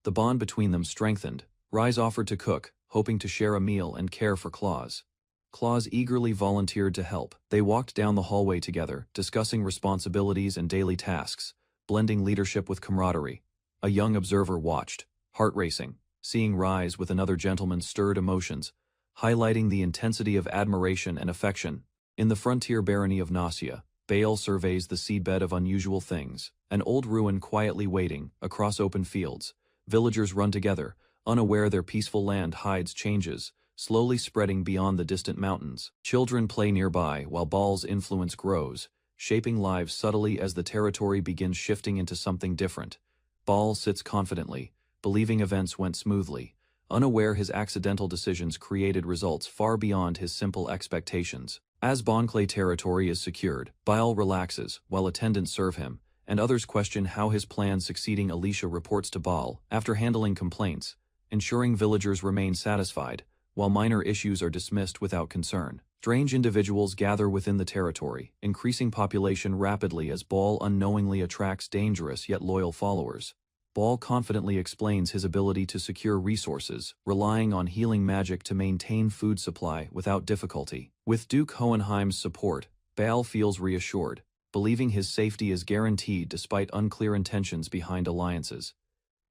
Speaker 1: The bond between them strengthened. Rise offered to cook, hoping to share a meal and care for Claus. Claus eagerly volunteered to help. They walked down the hallway together, discussing responsibilities and daily tasks, blending leadership with camaraderie. A young observer watched, heart racing. Seeing Rise with another gentleman stirred emotions, highlighting the intensity of admiration and affection. In the frontier barony of Nausea, Baal surveys the seedbed of unusual things. An old ruin quietly waiting, across open fields. Villagers run together, unaware their peaceful land hides changes, slowly spreading beyond the distant mountains. Children play nearby while Baal's influence grows, shaping lives subtly as the territory begins shifting into something different. Baal sits confidently, believing events went smoothly, unaware his accidental decisions created results far beyond his simple expectations. As Bonclay territory is secured, Baal relaxes while attendants serve him, and others question how his plan succeeding. Alicia reports to Baal after handling complaints, ensuring villagers remain satisfied, while minor issues are dismissed without concern. Strange individuals gather within the territory, increasing population rapidly as Baal unknowingly attracts dangerous yet loyal followers. Baal confidently explains his ability to secure resources, relying on healing magic to maintain food supply without difficulty. With Duke Hohenheim's support, Baal feels reassured, believing his safety is guaranteed despite unclear intentions behind alliances.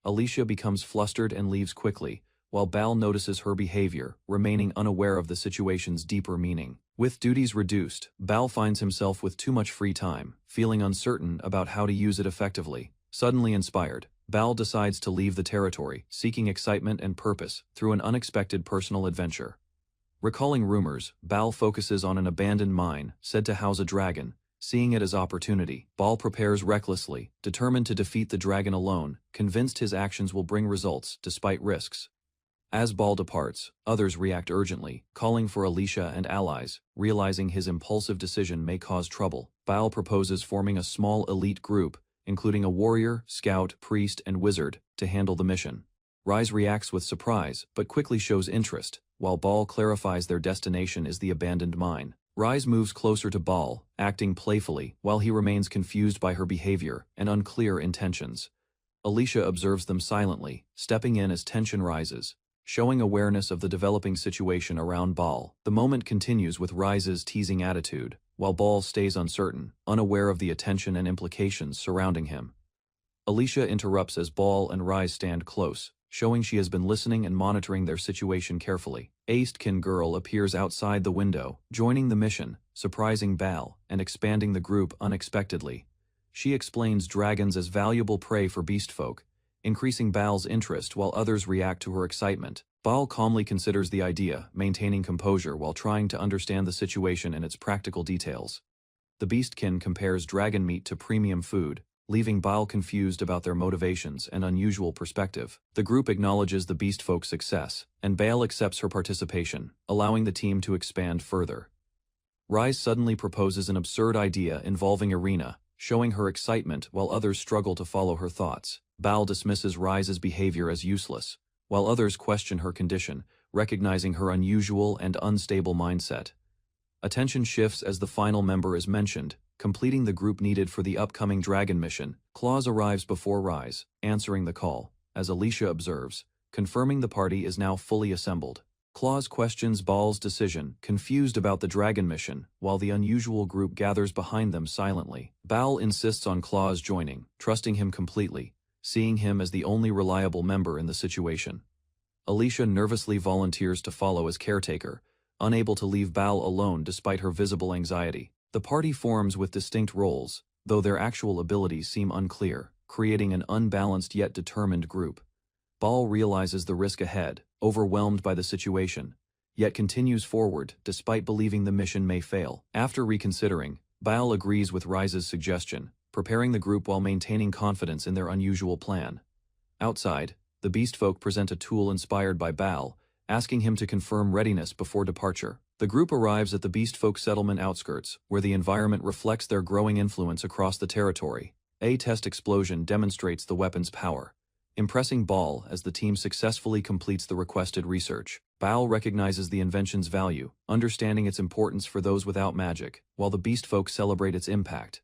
Speaker 1: Alicia becomes flustered and leaves quickly, while Baal notices her behavior, remaining unaware of the situation's deeper meaning. With duties reduced, Baal finds himself with too much free time, feeling uncertain about how to use it effectively. Suddenly inspired, Baal decides to leave the territory, seeking excitement and purpose through an unexpected personal adventure. Recalling rumors, Baal focuses on an abandoned mine, said to house a dragon. Seeing it as opportunity, Baal prepares recklessly, determined to defeat the dragon alone, convinced his actions will bring results despite risks. As Baal departs, others react urgently, calling for Alicia and allies. Realizing his impulsive decision may cause trouble, Baal proposes forming a small elite group, including a warrior, scout, priest, and wizard, to handle the mission. Rise reacts with surprise, but quickly shows interest, while Baal clarifies their destination is the abandoned mine. Rise moves closer to Baal, acting playfully, while he remains confused by her behavior and unclear intentions. Alicia observes them silently, stepping in as tension rises, showing awareness of the developing situation around Baal. The moment continues with Rise's teasing attitude, while Baal stays uncertain, unaware of the attention and implications surrounding him. Alicia interrupts as Baal and Rise stand close, showing she has been listening and monitoring their situation carefully. Aistkin girl appears outside the window, joining the mission, surprising Baal and expanding the group unexpectedly. She explains dragons as valuable prey for beastfolk, increasing Baal's interest while others react to her excitement. Baal calmly considers the idea, maintaining composure while trying to understand the situation and its practical details. The beastkin compares dragon meat to premium food, leaving Baal confused about their motivations and unusual perspective. The group acknowledges the beastfolk's success, and Baal accepts her participation, allowing the team to expand further. Rise suddenly proposes an absurd idea involving Irina, showing her excitement while others struggle to follow her thoughts. Bal dismisses Rise's behavior as useless, while others question her condition, recognizing her unusual and unstable mindset. Attention shifts as the final member is mentioned, completing the group needed for the upcoming dragon mission. Claus arrives before Rise, answering the call, as Alicia observes, confirming the party is now fully assembled. Claus questions Bal's decision, confused about the dragon mission, while the unusual group gathers behind them silently. Bal insists on Claus joining, trusting him completely, seeing him as the only reliable member in the situation. Alicia nervously volunteers to follow as caretaker, unable to leave Bal alone despite her visible anxiety. The party forms with distinct roles, though their actual abilities seem unclear, creating an unbalanced yet determined group. Bal realizes the risk ahead, overwhelmed by the situation, yet continues forward despite believing the mission may fail. After reconsidering, Bal agrees with Rise's suggestion, preparing the group while maintaining confidence in their unusual plan. Outside, the Beastfolk present a tool inspired by Bal, asking him to confirm readiness before departure. The group arrives at the Beastfolk settlement outskirts, where the environment reflects their growing influence across the territory. A test explosion demonstrates the weapon's power, impressing Bal as the team successfully completes the requested research. Bal recognizes the invention's value, understanding its importance for those without magic, while the Beastfolk celebrate its impact.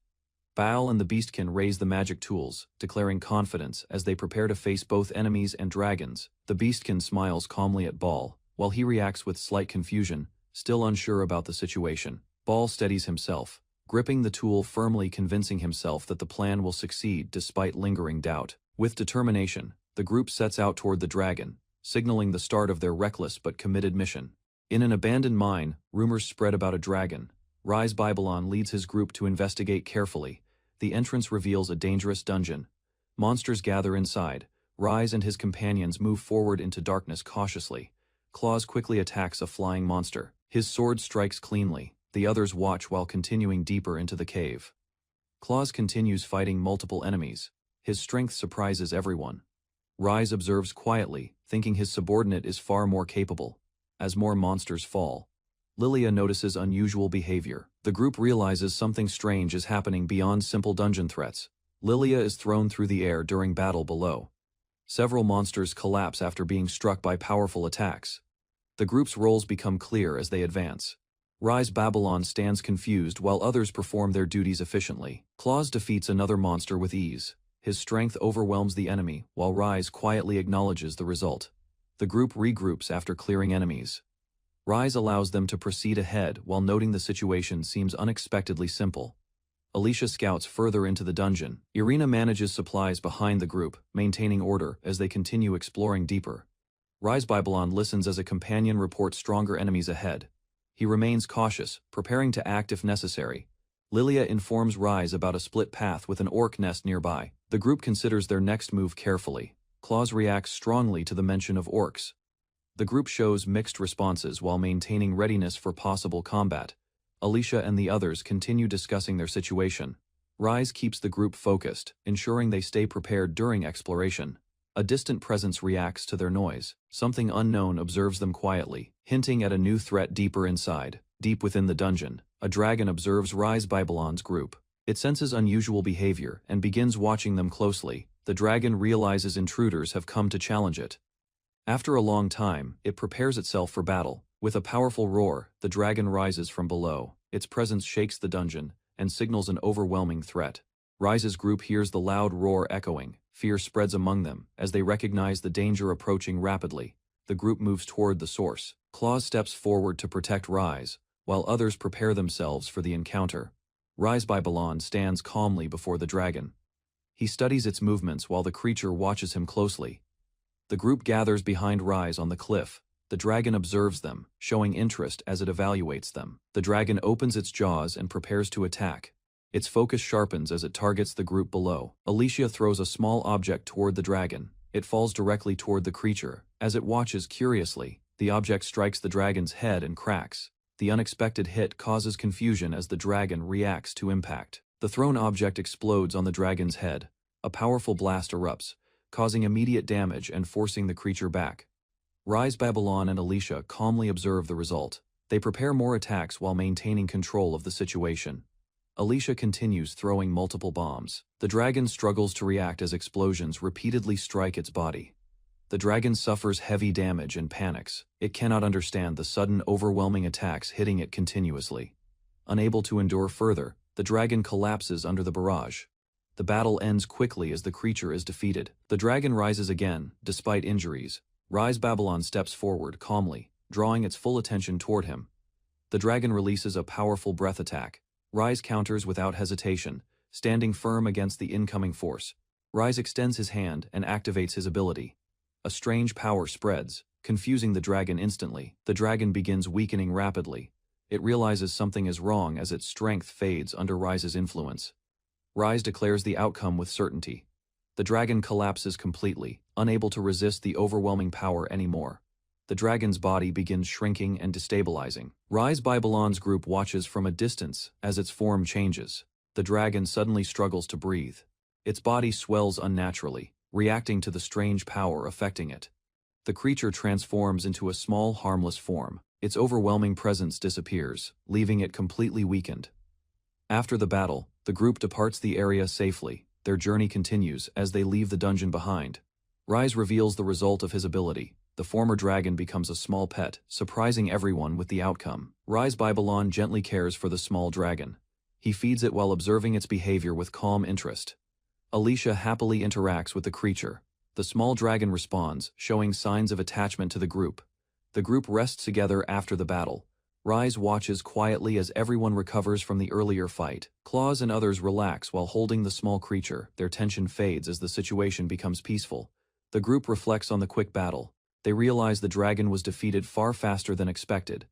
Speaker 1: Bal and the Beastkin raise the magic tools, declaring confidence as they prepare to face both enemies and dragons. The Beastkin smiles calmly at Bal, while he reacts with slight confusion, still unsure about the situation. Bal steadies himself, gripping the tool firmly, convincing himself that the plan will succeed despite lingering doubt. With determination, the group sets out toward the dragon, signaling the start of their reckless but committed mission. In an abandoned mine, rumors spread about a dragon. Rise Babylon leads his group to investigate carefully. The entrance reveals a dangerous dungeon. Monsters gather inside. Rise and his companions move forward into darkness cautiously. Claus quickly attacks a flying monster. His sword strikes cleanly. The others watch while continuing deeper into the cave. Claus continues fighting multiple enemies. His strength surprises everyone. Rise observes quietly, thinking his subordinate is far more capable. As more monsters fall, Lilia notices unusual behavior. The group realizes something strange is happening beyond simple dungeon threats. Lilia is thrown through the air during battle below. Several monsters collapse after being struck by powerful attacks. The group's roles become clear as they advance. Rise Babylon stands confused while others perform their duties efficiently. Claus defeats another monster with ease. His strength overwhelms the enemy, while Rise quietly acknowledges the result. The group regroups after clearing enemies. Rise allows them to proceed ahead while noting the situation seems unexpectedly simple. Alicia scouts further into the dungeon. Irina manages supplies behind the group, maintaining order as they continue exploring deeper. Rise Babylon listens as a companion reports stronger enemies ahead. He remains cautious, preparing to act if necessary. Lilia informs Rise about a split path with an orc nest nearby. The group considers their next move carefully. Claus reacts strongly to the mention of orcs. The group shows mixed responses while maintaining readiness for possible combat. Alicia and the others continue discussing their situation. Rise keeps the group focused, ensuring they stay prepared during exploration. A distant presence reacts to their noise. Something unknown observes them quietly, hinting at a new threat deeper inside. Deep within the dungeon, a dragon observes Rise Babylon's group. It senses unusual behavior and begins watching them closely. The dragon realizes intruders have come to challenge it. After a long time, it prepares itself for battle. With a powerful roar, the dragon rises from below. Its presence shakes the dungeon and signals an overwhelming threat. Rise's group hears the loud roar echoing. Fear spreads among them as they recognize the danger approaching rapidly. The group moves toward the source. Claus steps forward to protect Rise, while others prepare themselves for the encounter. Rise Babylon stands calmly before the dragon. He studies its movements while the creature watches him closely. The group gathers behind Rise on the cliff. The dragon observes them, showing interest as it evaluates them. The dragon opens its jaws and prepares to attack. Its focus sharpens as it targets the group below. Alicia throws a small object toward the dragon. It falls directly toward the creature. As it watches curiously, the object strikes the dragon's head and cracks. The unexpected hit causes confusion as the dragon reacts to impact. The thrown object explodes on the dragon's head. A powerful blast erupts, causing immediate damage and forcing the creature back. Rise Babylon and Alicia calmly observe the result. They prepare more attacks while maintaining control of the situation. Alicia continues throwing multiple bombs. The dragon struggles to react as explosions repeatedly strike its body. The dragon suffers heavy damage and panics. It cannot understand the sudden overwhelming attacks hitting it continuously. Unable to endure further, the dragon collapses under the barrage. The battle ends quickly as the creature is defeated. The dragon rises again, despite injuries. Rise Babylon steps forward calmly, drawing its full attention toward him. The dragon releases a powerful breath attack. Rise counters without hesitation, standing firm against the incoming force. Rise extends his hand and activates his ability. A strange power spreads, confusing the dragon instantly. The dragon begins weakening rapidly. It realizes something is wrong as its strength fades under Rise's influence. Rise declares the outcome with certainty. The dragon collapses completely, unable to resist the overwhelming power anymore. The dragon's body begins shrinking and destabilizing. Rise Babylon's group watches from a distance as its form changes. The dragon suddenly struggles to breathe. Its body swells unnaturally, reacting to the strange power affecting it. The creature transforms into a small, harmless form. Its overwhelming presence disappears, leaving it completely weakened. After the battle, the group departs the area safely. Their journey continues as they leave the dungeon behind. Rise reveals the result of his ability. The former dragon becomes a small pet, surprising everyone with the outcome. Rise Babylon gently cares for the small dragon. He feeds it while observing its behavior with calm interest. Alicia happily interacts with the creature. The small dragon responds, showing signs of attachment to the group. The group rests together after the battle. Rise watches quietly as everyone recovers from the earlier fight. Claws and others relax while holding the small creature. Their tension fades as the situation becomes peaceful. The group reflects on the quick battle. They realize the dragon was defeated far faster than expected.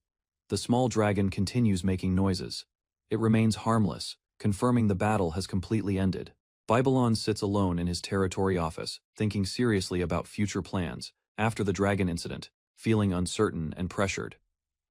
Speaker 1: The small dragon continues making noises. It remains harmless, confirming the battle has completely ended. Babylon sits alone in his territory office, thinking seriously about future plans. After the dragon incident, feeling uncertain and pressured.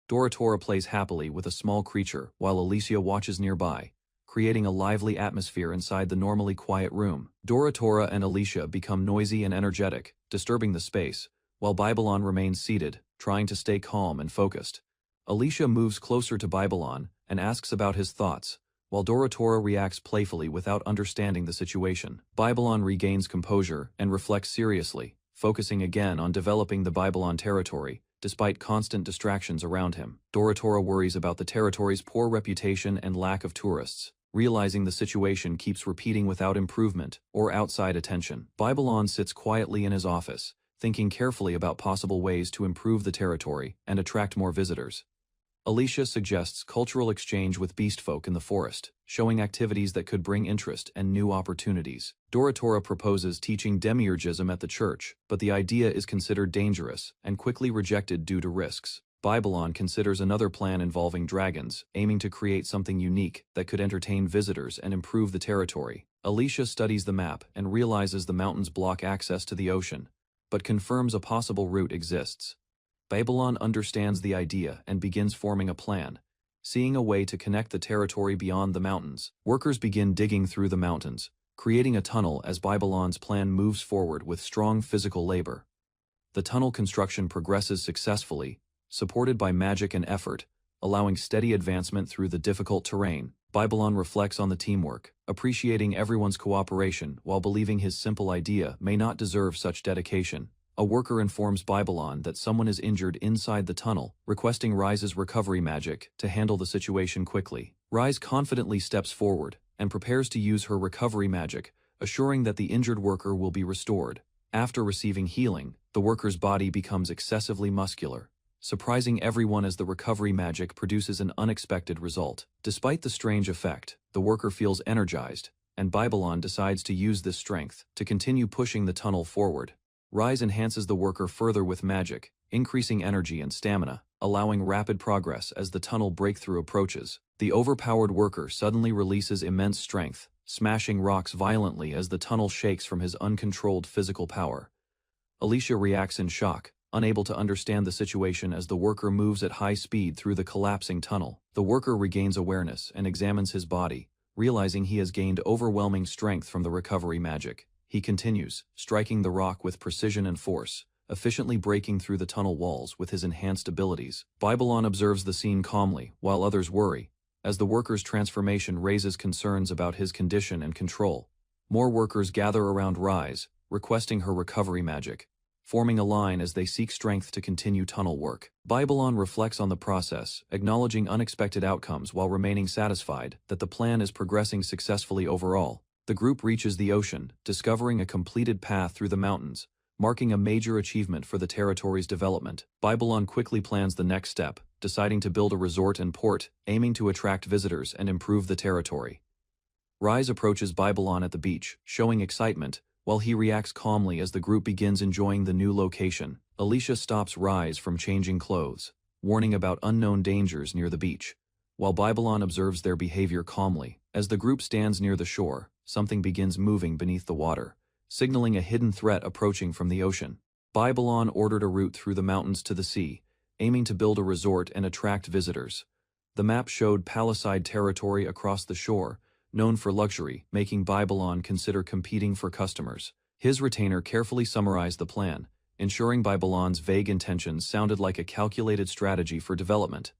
Speaker 1: Dorotora plays happily with a small creature while Alicia watches nearby, creating a lively atmosphere inside the normally quiet room. Dorotora and Alicia become noisy and energetic, disturbing the space, while Babylon remains seated, trying to stay calm and focused. Alicia moves closer to Babylon and asks about his thoughts, while Dorotora reacts playfully without understanding the situation. Babylon regains composure and reflects seriously, focusing again on developing the Babylon territory, despite constant distractions around him. Dorotora worries about the territory's poor reputation and lack of tourists, realizing the situation keeps repeating without improvement or outside attention. Babylon sits quietly in his office, thinking carefully about possible ways to improve the territory and attract more visitors. Alicia suggests cultural exchange with beastfolk in the forest, showing activities that could bring interest and new opportunities. Dorotora proposes teaching demiurgism at the church, but the idea is considered dangerous and quickly rejected due to risks. Babylon considers another plan involving dragons, aiming to create something unique that could entertain visitors and improve the territory. Alicia studies the map and realizes the mountains block access to the ocean, but confirms a possible route exists. Babylon understands the idea and begins forming a plan, seeing a way to connect the territory beyond the mountains. Workers begin digging through the mountains, creating a tunnel as Babylon's plan moves forward with strong physical labor. The tunnel construction progresses successfully, supported by magic and effort, allowing steady advancement through the difficult terrain. Babylon reflects on the teamwork, appreciating everyone's cooperation while believing his simple idea may not deserve such dedication. A worker informs Babylon that someone is injured inside the tunnel, requesting Rise's recovery magic to handle the situation quickly. Rise confidently steps forward and prepares to use her recovery magic, assuring that the injured worker will be restored. After receiving healing, the worker's body becomes excessively muscular, surprising everyone as the recovery magic produces an unexpected result. Despite the strange effect, the worker feels energized, and Babylon decides to use this strength to continue pushing the tunnel forward. Rise enhances the worker further with magic, increasing energy and stamina, allowing rapid progress as the tunnel breakthrough approaches. The overpowered worker suddenly releases immense strength, smashing rocks violently as the tunnel shakes from his uncontrolled physical power. Alicia reacts in shock, unable to understand the situation as the worker moves at high speed through the collapsing tunnel. The worker regains awareness and examines his body, realizing he has gained overwhelming strength from the recovery magic. He continues, striking the rock with precision and force, efficiently breaking through the tunnel walls with his enhanced abilities. Babylon observes the scene calmly, while others worry, as the worker's transformation raises concerns about his condition and control. More workers gather around Rise, requesting her recovery magic, forming a line as they seek strength to continue tunnel work. Babylon reflects on the process, acknowledging unexpected outcomes while remaining satisfied that the plan is progressing successfully overall. The group reaches the ocean, discovering a completed path through the mountains, marking a major achievement for the territory's development. Babylon quickly plans the next step, deciding to build a resort and port, aiming to attract visitors and improve the territory. Rise approaches Babylon at the beach, showing excitement, while he reacts calmly as the group begins enjoying the new location. Alicia stops Rise from changing clothes, warning about unknown dangers near the beach, while Babylon observes their behavior calmly. As the group stands near the shore, something begins moving beneath the water, signaling a hidden threat approaching from the ocean. Babylon ordered a route through the mountains to the sea, aiming to build a resort and attract visitors. The map showed Palisade territory across the shore, known for luxury, making Babylon consider competing for customers. His retainer carefully summarized the plan, ensuring Babylon's vague intentions sounded like a calculated strategy for development.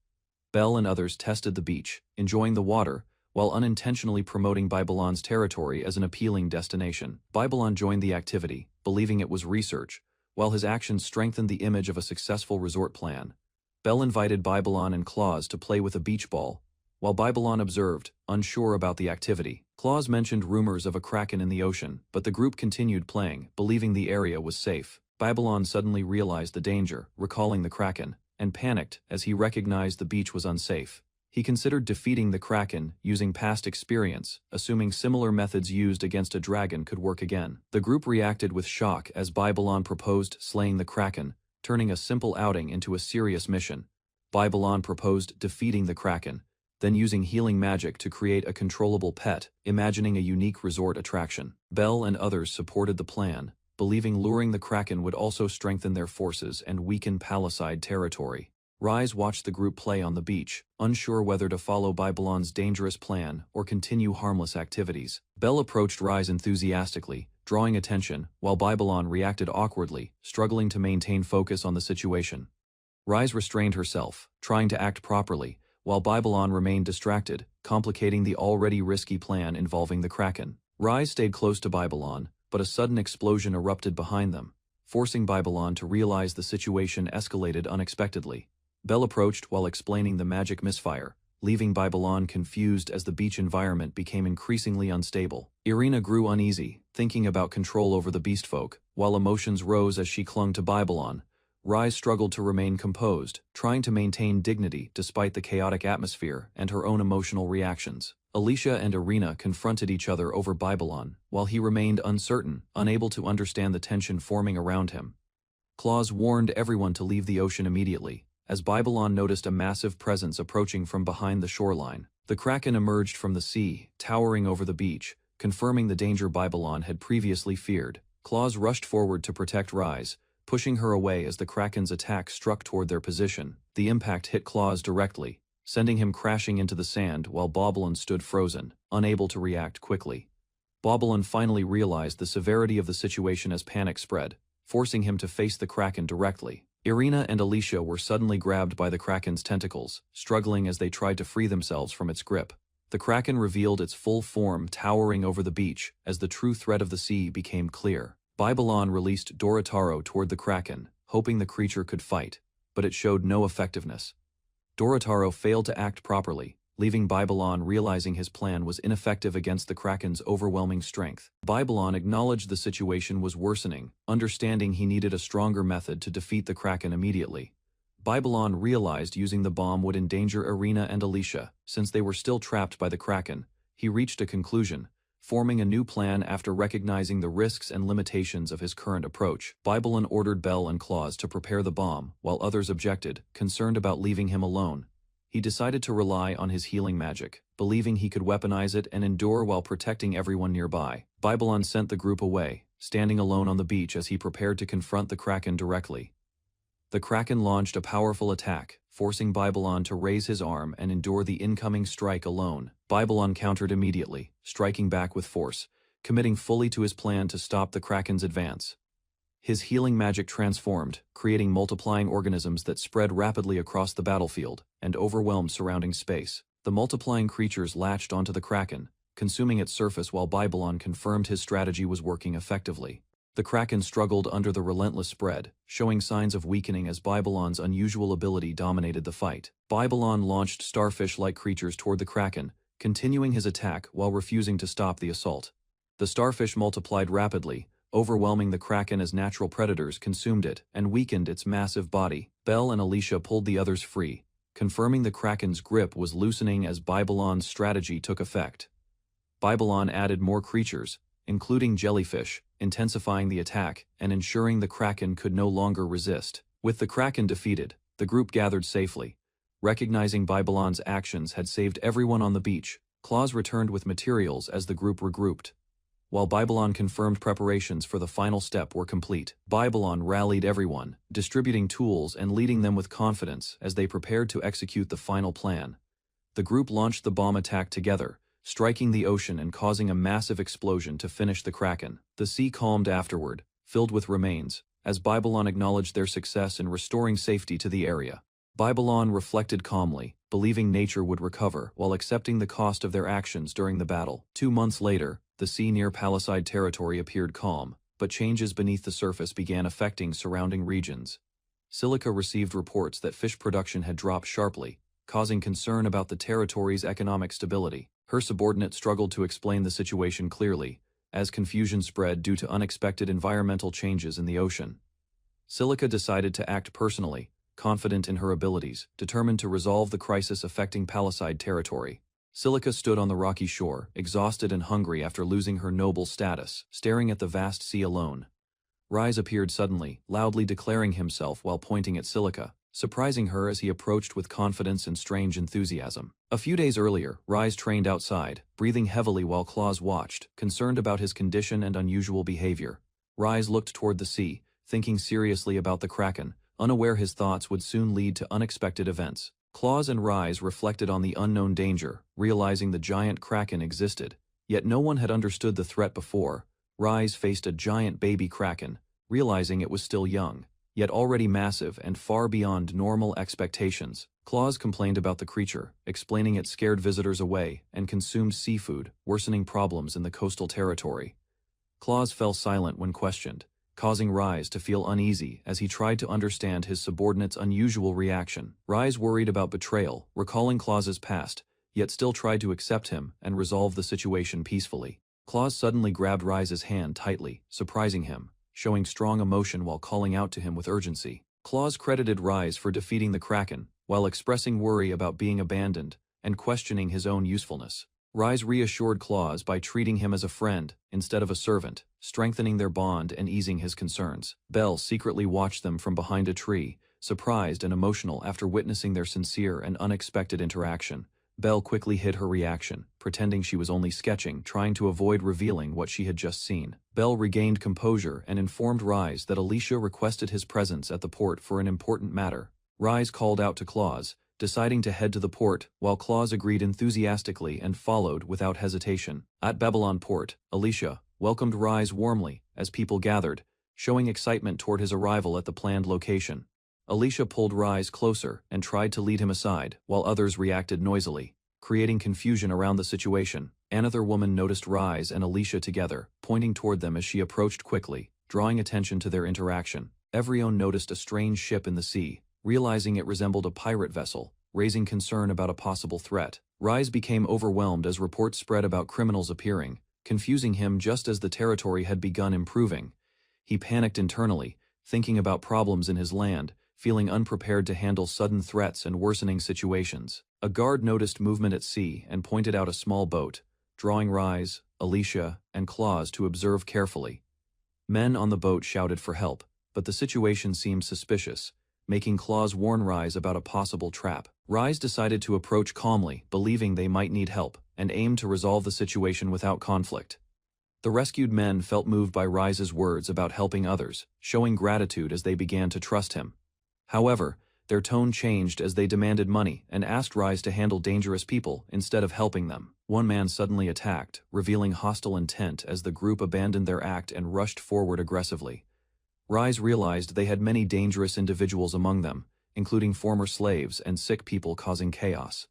Speaker 1: Belle and others tested the beach, enjoying the water, while unintentionally promoting Babylon's territory as an appealing destination. Babylon joined the activity, believing it was research, while his actions strengthened the image of a successful resort plan. Belle invited Babylon and Claus to play with a beach ball, while Babylon observed, unsure about the activity. Claus mentioned rumors of a kraken in the ocean, but the group continued playing, believing the area was safe. Babylon suddenly realized the danger, recalling the kraken, and panicked as he recognized the beach was unsafe. He considered defeating the kraken using past experience, assuming similar methods used against a dragon could work again. The group reacted with shock as Babylon proposed slaying the kraken, turning a simple outing into a serious mission. Babylon proposed defeating the kraken, then using healing magic to create a controllable pet, imagining a unique resort attraction. Belle and others supported the plan, believing luring the kraken would also strengthen their forces and weaken Palisade territory. Rise watched the group play on the beach, unsure whether to follow Babylon's dangerous plan or continue harmless activities. Belle approached Rise enthusiastically, drawing attention, while Babylon reacted awkwardly, struggling to maintain focus on the situation. Rise restrained herself, trying to act properly, while Babylon remained distracted, complicating the already risky plan involving the kraken. Rise stayed close to Babylon, but a sudden explosion erupted behind them, forcing Babylon to realize the situation escalated unexpectedly. Belle approached while explaining the magic misfire, leaving Babylon confused as the beach environment became increasingly unstable. Irina grew uneasy, thinking about control over the beastfolk, while emotions rose as she clung to Babylon. Rise struggled to remain composed, trying to maintain dignity despite the chaotic atmosphere and her own emotional reactions. Alicia and Irina confronted each other over Babylon, while he remained uncertain, unable to understand the tension forming around him. Claus warned everyone to leave the ocean immediately, as Babylon noticed a massive presence approaching from behind the shoreline. The kraken emerged from the sea, towering over the beach, confirming the danger Babylon had previously feared. Claus rushed forward to protect Rise, pushing her away as the kraken's attack struck toward their position. The impact hit Claus directly, sending him crashing into the sand while Babylon stood frozen, unable to react quickly. Babylon finally realized the severity of the situation as panic spread, forcing him to face the kraken directly. Irina and Alicia were suddenly grabbed by the kraken's tentacles, struggling as they tried to free themselves from its grip. The kraken revealed its full form, towering over the beach as the true threat of the sea became clear. Babylon released Dorotaro toward the kraken, hoping the creature could fight, but it showed no effectiveness. Dorotaro failed to act properly, leaving Babylon realizing his plan was ineffective against the kraken's overwhelming strength. Babylon acknowledged the situation was worsening, understanding he needed a stronger method to defeat the kraken immediately. Babylon realized using the bomb would endanger Irina and Alicia, since they were still trapped by the kraken. He reached a conclusion, forming a new plan after recognizing the risks and limitations of his current approach. Babylon ordered Belle and Claus to prepare the bomb, while others objected, concerned about leaving him alone. He decided to rely on his healing magic, believing he could weaponize it and endure while protecting everyone nearby. Babylon sent the group away, standing alone on the beach as he prepared to confront the kraken directly. The kraken launched a powerful attack, forcing Babylon to raise his arm and endure the incoming strike alone. Babylon countered immediately, striking back with force, committing fully to his plan to stop the kraken's advance. His healing magic transformed, creating multiplying organisms that spread rapidly across the battlefield and overwhelmed surrounding space. The multiplying creatures latched onto the kraken, consuming its surface while Babylon confirmed his strategy was working effectively. The kraken struggled under the relentless spread, showing signs of weakening as Babylon's unusual ability dominated the fight. Babylon launched starfish-like creatures toward the kraken, continuing his attack while refusing to stop the assault. The starfish multiplied rapidly, overwhelming the kraken as natural predators consumed it and weakened its massive body. Belle and Alicia pulled the others free, confirming the kraken's grip was loosening as Babylon's strategy took effect. Babylon added more creatures, including jellyfish, intensifying the attack and ensuring the kraken could no longer resist. With the kraken defeated, the group gathered safely. Recognizing Babylon's actions had saved everyone on the beach, Claus returned with materials as the group regrouped. While Babylon confirmed preparations for the final step were complete, Babylon rallied everyone, distributing tools and leading them with confidence as they prepared to execute the final plan. The group launched the bomb attack together, striking the ocean and causing a massive explosion to finish the kraken. The sea calmed afterward, filled with remains, as Babylon acknowledged their success in restoring safety to the area. Babylon reflected calmly, believing nature would recover while accepting the cost of their actions during the battle. 2 months later, the sea near Palisade territory appeared calm, but changes beneath the surface began affecting surrounding regions. Silica received reports that fish production had dropped sharply, causing concern about the territory's economic stability. Her subordinate struggled to explain the situation clearly, as confusion spread due to unexpected environmental changes in the ocean. Silica decided to act personally, confident in her abilities, determined to resolve the crisis affecting Palisade territory. Silica stood on the rocky shore, exhausted and hungry after losing her noble status, staring at the vast sea alone. Rise appeared suddenly, loudly declaring himself while pointing at Silica, surprising her as he approached with confidence and strange enthusiasm. A few days earlier, Rise trained outside, breathing heavily while Claus watched, concerned about his condition and unusual behavior. Rise looked toward the sea, thinking seriously about the kraken, unaware his thoughts would soon lead to unexpected events. Claus and Rise reflected on the unknown danger, realizing the giant kraken existed, yet no one had understood the threat before. Rise faced a giant baby kraken, realizing it was still young, yet already massive and far beyond normal expectations. Claus complained about the creature, explaining it scared visitors away and consumed seafood, worsening problems in the coastal territory. Claus fell silent when questioned, causing Rise to feel uneasy as he tried to understand his subordinate's unusual reaction. Rise worried about betrayal, recalling Claus's past, yet still tried to accept him and resolve the situation peacefully. Claus suddenly grabbed Rise's hand tightly, surprising him, showing strong emotion while calling out to him with urgency. Claus credited Rise for defeating the kraken, while expressing worry about being abandoned and questioning his own usefulness. Rise reassured Claus by treating him as a friend instead of a servant, strengthening their bond and easing his concerns. Belle secretly watched them from behind a tree, surprised and emotional after witnessing their sincere and unexpected interaction. Belle quickly hid her reaction, pretending she was only sketching, trying to avoid revealing what she had just seen. Belle regained composure and informed Rise that Alicia requested his presence at the port for an important matter. Rise called out to Claus, deciding to head to the port, while Claus agreed enthusiastically and followed without hesitation. At Babylon Port, Alicia welcomed Rise warmly as people gathered, showing excitement toward his arrival at the planned location. Alicia pulled Rise closer and tried to lead him aside, while others reacted noisily, creating confusion around the situation. Another woman noticed Rise and Alicia together, pointing toward them as she approached quickly, drawing attention to their interaction. Everyone noticed a strange ship in the sea, realizing it resembled a pirate vessel, raising concern about a possible threat. Rise became overwhelmed as reports spread about criminals appearing, confusing him just as the territory had begun improving. He panicked internally, thinking about problems in his land, feeling unprepared to handle sudden threats and worsening situations. A guard noticed movement at sea and pointed out a small boat, drawing Rise, Alicia, and Claus to observe carefully. Men on the boat shouted for help, but the situation seemed suspicious, making Claus warn Rise about a possible trap. Rise decided to approach calmly, believing they might need help, and aimed to resolve the situation without conflict. The rescued men felt moved by Rise's words about helping others, showing gratitude as they began to trust him. However, their tone changed as they demanded money and asked Rise to handle dangerous people instead of helping them. One man suddenly attacked, revealing hostile intent as the group abandoned their act and rushed forward aggressively. Rise realized they had many dangerous individuals among them, including former slaves and sick people causing chaos.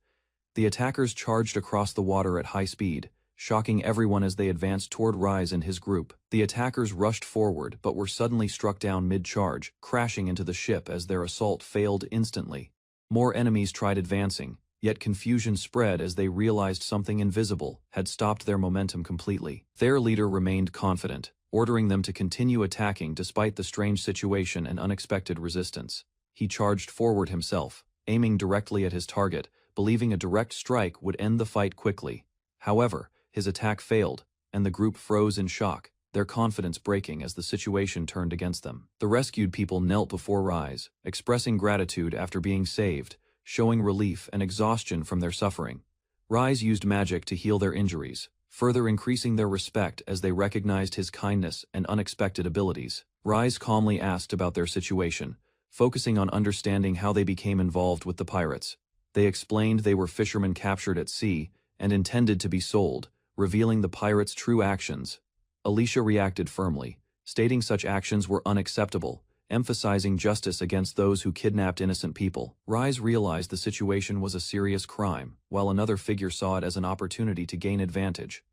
Speaker 1: The attackers charged across the water at high speed, shocking everyone as they advanced toward Rise and his group. The attackers rushed forward but were suddenly struck down mid-charge, crashing into the ship as their assault failed instantly. More enemies tried advancing, yet confusion spread as they realized something invisible had stopped their momentum completely. Their leader remained confident, ordering them to continue attacking despite the strange situation and unexpected resistance. He charged forward himself, aiming directly at his target, believing a direct strike would end the fight quickly. However, his attack failed, and the group froze in shock, their confidence breaking as the situation turned against them. The rescued people knelt before Rise, expressing gratitude after being saved, showing relief and exhaustion from their suffering. Rise used magic to heal their injuries, further increasing their respect as they recognized his kindness and unexpected abilities. Rise calmly asked about their situation, focusing on understanding how they became involved with the pirates. They explained they were fishermen captured at sea and intended to be sold, revealing the pirates' true actions. Alicia reacted firmly, stating such actions were unacceptable, emphasizing justice against those who kidnapped innocent people. Rise realized the situation was a serious crime, while another figure saw it as an opportunity to gain advantage.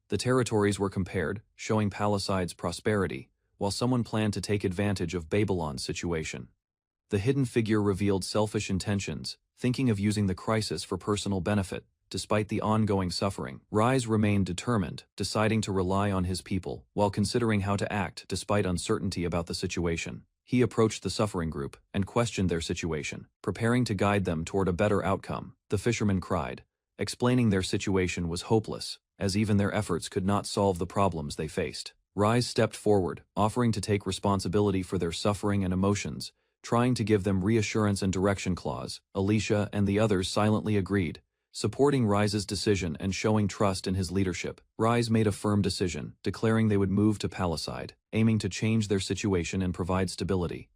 Speaker 1: The territories were compared, showing Palicide's prosperity, while someone planned to take advantage of Babylon's situation. The hidden figure revealed selfish intentions, thinking of using the crisis for personal benefit. Despite the ongoing suffering, Rise remained determined, deciding to rely on his people, while considering how to act despite uncertainty about the situation. He approached the suffering group and questioned their situation, preparing to guide them toward a better outcome. The fishermen cried, explaining their situation was hopeless, as even their efforts could not solve the problems they faced. Rise stepped forward, offering to take responsibility for their suffering and emotions, trying to give them reassurance and direction. Alicia and the others silently agreed, supporting Rise's decision and showing trust in his leadership. Rise made a firm decision, declaring they would move to Palicide, aiming to change their situation and provide stability.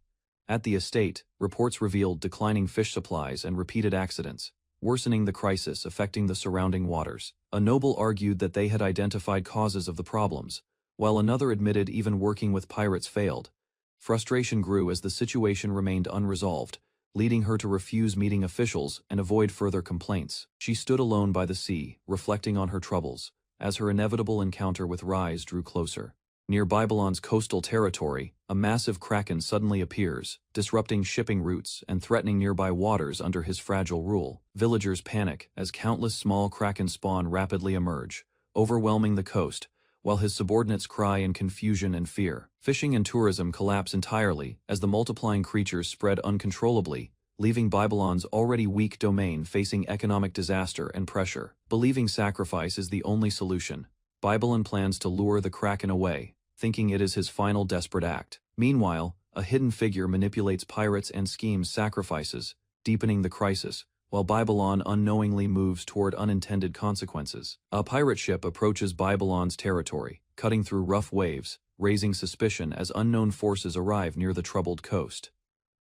Speaker 1: At the estate, reports revealed declining fish supplies and repeated accidents, worsening the crisis affecting the surrounding waters. A noble argued that they had identified causes of the problems, while another admitted even working with pirates failed. Frustration grew as the situation remained unresolved, leading her to refuse meeting officials and avoid further complaints. She stood alone by the sea, reflecting on her troubles, as her inevitable encounter with Rise drew closer. Near Babylon's coastal territory, a massive kraken suddenly appears, disrupting shipping routes and threatening nearby waters under his fragile rule. Villagers panic as countless small kraken spawn rapidly emerge, overwhelming the coast, while his subordinates cry in confusion and fear. Fishing and tourism collapse entirely as the multiplying creatures spread uncontrollably, leaving Babylon's already weak domain facing economic disaster and pressure. Believing sacrifice is the only solution, Babylon plans to lure the Kraken away, thinking it is his final desperate act. Meanwhile, a hidden figure manipulates pirates and schemes sacrifices, deepening the crisis, while Babylon unknowingly moves toward unintended consequences. A pirate ship approaches Babylon's territory, cutting through rough waves, raising suspicion as unknown forces arrive near the troubled coast.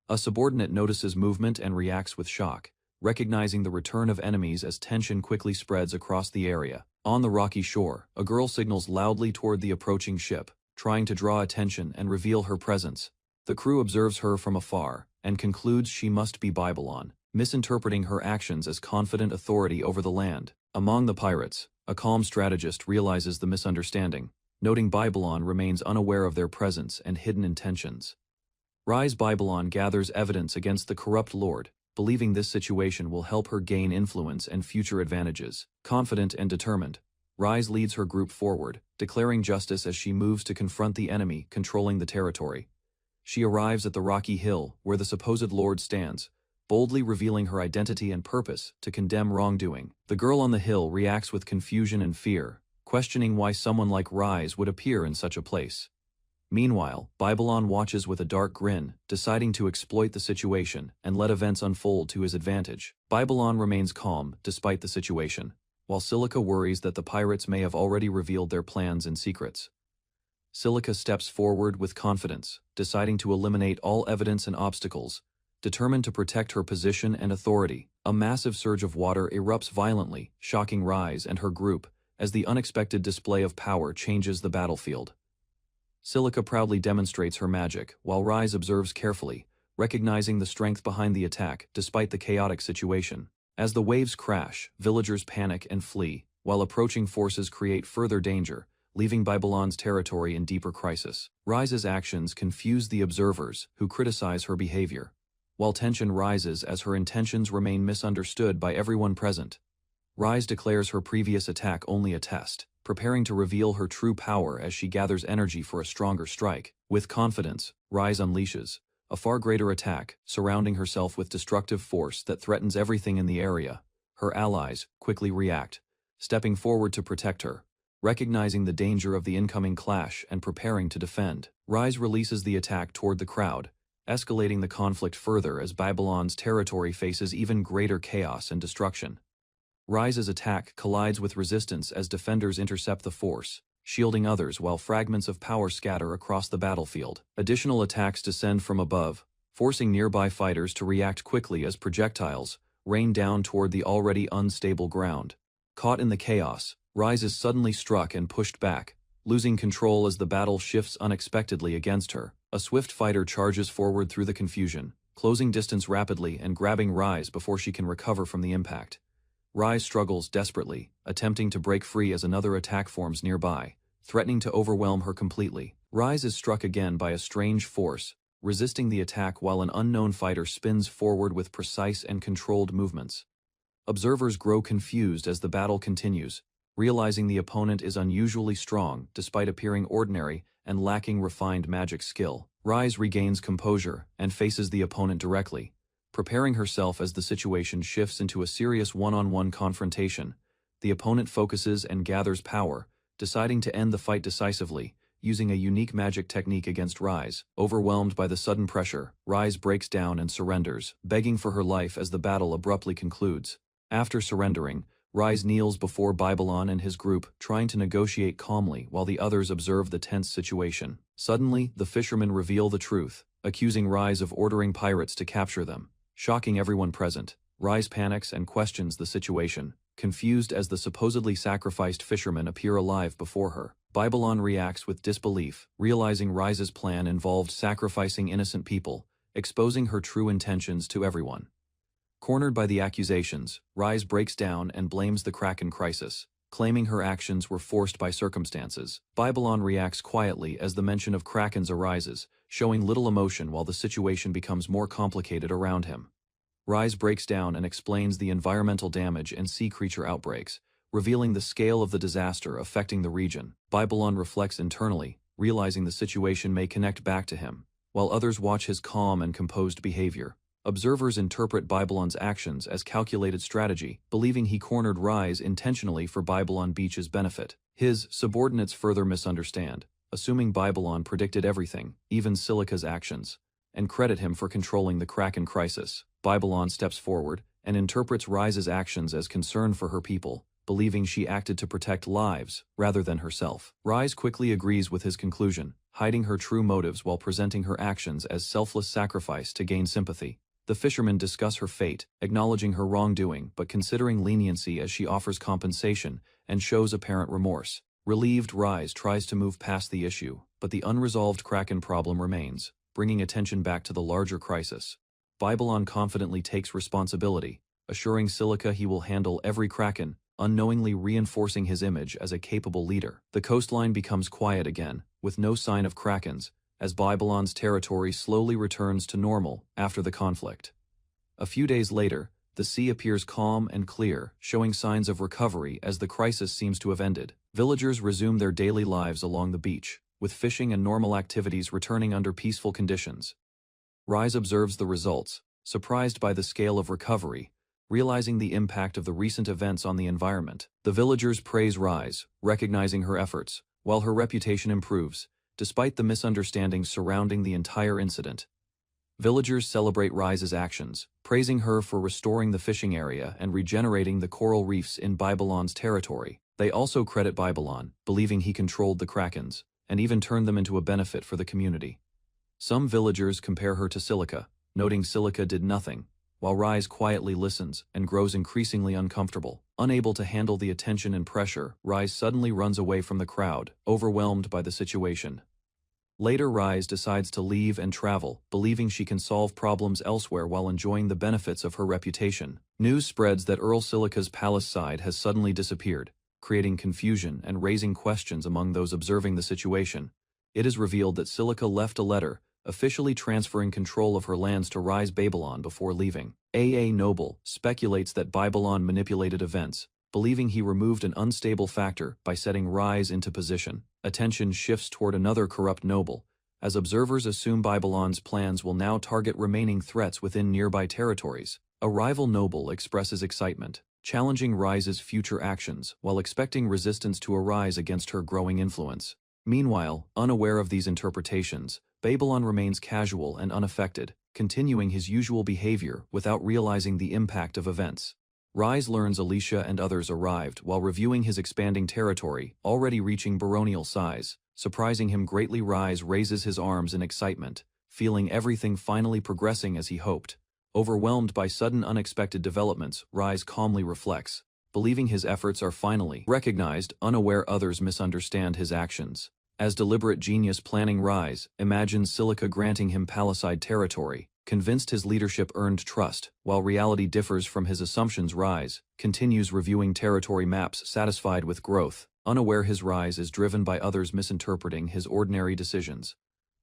Speaker 1: A subordinate notices movement and reacts with shock, recognizing the return of enemies as tension quickly spreads across the area. On the rocky shore, a girl signals loudly toward the approaching ship, trying to draw attention and reveal her presence. The crew observes her from afar and concludes she must be Babylon, misinterpreting her actions as confident authority over the land. Among the pirates, a calm strategist realizes the misunderstanding, noting Babylon remains unaware of their presence and hidden intentions. Rise Babylon gathers evidence against the corrupt lord, believing this situation will help her gain influence and future advantages. Confident and determined, Rise leads her group forward, declaring justice as she moves to confront the enemy controlling the territory. She arrives at the rocky hill where the supposed lord stands, boldly revealing her identity and purpose to condemn wrongdoing. The girl on the hill reacts with confusion and fear, questioning why someone like Rise would appear in such a place. Meanwhile, Babylon watches with a dark grin, deciding to exploit the situation and let events unfold to his advantage. Babylon remains calm despite the situation, while Silica worries that the pirates may have already revealed their plans and secrets. Silica steps forward with confidence, deciding to eliminate all evidence and obstacles, determined to protect her position and authority. A massive surge of water erupts violently, shocking Rise and her group, as the unexpected display of power changes the battlefield. Silica proudly demonstrates her magic, while Rise observes carefully, recognizing the strength behind the attack despite the chaotic situation. As the waves crash, villagers panic and flee, while approaching forces create further danger, leaving Babylon's territory in deeper crisis. Rise's actions confuse the observers, who criticize her behavior, while tension rises as her intentions remain misunderstood by everyone present. Rise declares her previous attack only a test, preparing to reveal her true power as she gathers energy for a stronger strike. With confidence, Rise unleashes a far greater attack, surrounding herself with destructive force that threatens everything in the area. Her allies quickly react, stepping forward to protect her, recognizing the danger of the incoming clash and preparing to defend. Rise releases the attack toward the crowd, escalating the conflict further as Babylon's territory faces even greater chaos and destruction. Rise's attack collides with resistance as defenders intercept the force, shielding others while fragments of power scatter across the battlefield. Additional attacks descend from above, forcing nearby fighters to react quickly as projectiles rain down toward the already unstable ground. Caught in the chaos, Rise is suddenly struck and pushed back, losing control as the battle shifts unexpectedly against her. A swift fighter charges forward through the confusion, closing distance rapidly and grabbing Rise before she can recover from the impact. Rise struggles desperately, attempting to break free as another attack forms nearby, threatening to overwhelm her completely. Rise is struck again by a strange force, resisting the attack while an unknown fighter spins forward with precise and controlled movements. Observers grow confused as the battle continues, realizing the opponent is unusually strong despite appearing ordinary and lacking refined magic skill. Rise regains composure and faces the opponent directly, preparing herself as the situation shifts into a serious one-on-one confrontation. The opponent focuses and gathers power, deciding to end the fight decisively, using a unique magic technique against Rise. Overwhelmed by the sudden pressure, Rise breaks down and surrenders, begging for her life as the battle abruptly concludes. After surrendering, Rise kneels before Babylon and his group, trying to negotiate calmly while the others observe the tense situation. Suddenly, the fishermen reveal the truth, accusing Rise of ordering pirates to capture them. Shocking everyone present, Rise panics and questions the situation, confused as the supposedly sacrificed fishermen appear alive before her. Babylon reacts with disbelief, realizing Rise's plan involved sacrificing innocent people, exposing her true intentions to everyone. Cornered by the accusations, Rise breaks down and blames the Kraken crisis, claiming her actions were forced by circumstances. Babylon reacts quietly as the mention of Krakens arises, showing little emotion while the situation becomes more complicated around him. Rise breaks down and explains the environmental damage and sea creature outbreaks, revealing the scale of the disaster affecting the region. Babylon reflects internally, realizing the situation may connect back to him, while others watch his calm and composed behavior. Observers interpret Babylon's actions as calculated strategy, believing he cornered Rise intentionally for Babylon Beach's benefit. His subordinates further misunderstand, assuming Babylon predicted everything, even Silica's actions, and credit him for controlling the Kraken crisis. Babylon steps forward and interprets Rise's actions as concern for her people, believing she acted to protect lives rather than herself. Rise quickly agrees with his conclusion, hiding her true motives while presenting her actions as selfless sacrifice to gain sympathy. The fishermen discuss her fate, acknowledging her wrongdoing but considering leniency as she offers compensation and shows apparent remorse. Relieved, Rise tries to move past the issue, but the unresolved Kraken problem remains, bringing attention back to the larger crisis. Babylon confidently takes responsibility, assuring Silica he will handle every Kraken, unknowingly reinforcing his image as a capable leader. The coastline becomes quiet again, with no sign of Krakens, as Babylon's territory slowly returns to normal after the conflict. A few days later, the sea appears calm and clear, showing signs of recovery as the crisis seems to have ended. Villagers resume their daily lives along the beach, with fishing and normal activities returning under peaceful conditions. Rise observes the results, surprised by the scale of recovery, realizing the impact of the recent events on the environment. The villagers praise Rise, recognizing her efforts, while her reputation improves, despite the misunderstandings surrounding the entire incident. Villagers celebrate Rise's actions, praising her for restoring the fishing area and regenerating the coral reefs in Babylon's territory. They also credit Babylon, believing he controlled the Krakens, and even turned them into a benefit for the community. Some villagers compare her to Silica, noting Silica did nothing, while Rise quietly listens and grows increasingly uncomfortable. Unable to handle the attention and pressure, Rise suddenly runs away from the crowd, overwhelmed by the situation. Later Rise decides to leave and travel, believing she can solve problems elsewhere while enjoying the benefits of her reputation. News spreads that Earl Silica's palace side has suddenly disappeared, creating confusion and raising questions among those observing the situation. It is revealed that Silica left a letter, officially transferring control of her lands to Rise Babylon before leaving. A. Noble speculates that Babylon manipulated events, believing he removed an unstable factor by setting Rise into position. Attention shifts toward another corrupt noble, as observers assume Babylon's plans will now target remaining threats within nearby territories. A rival noble expresses excitement, challenging Rise's future actions while expecting resistance to arise against her growing influence. Meanwhile, unaware of these interpretations, Babylon remains casual and unaffected, continuing his usual behavior without realizing the impact of events. Rise learns Alicia and others arrived while reviewing his expanding territory, already reaching baronial size. Surprising him greatly, Rise raises his arms in excitement, feeling everything finally progressing as he hoped. Overwhelmed by sudden unexpected developments, Rise calmly reflects, believing his efforts are finally recognized, unaware others misunderstand his actions. As deliberate genius planning, Rise imagines Silica granting him palisade territory, convinced his leadership earned trust. While reality differs from his assumptions, Rise continues reviewing territory maps, satisfied with growth, unaware his rise is driven by others misinterpreting his ordinary decisions.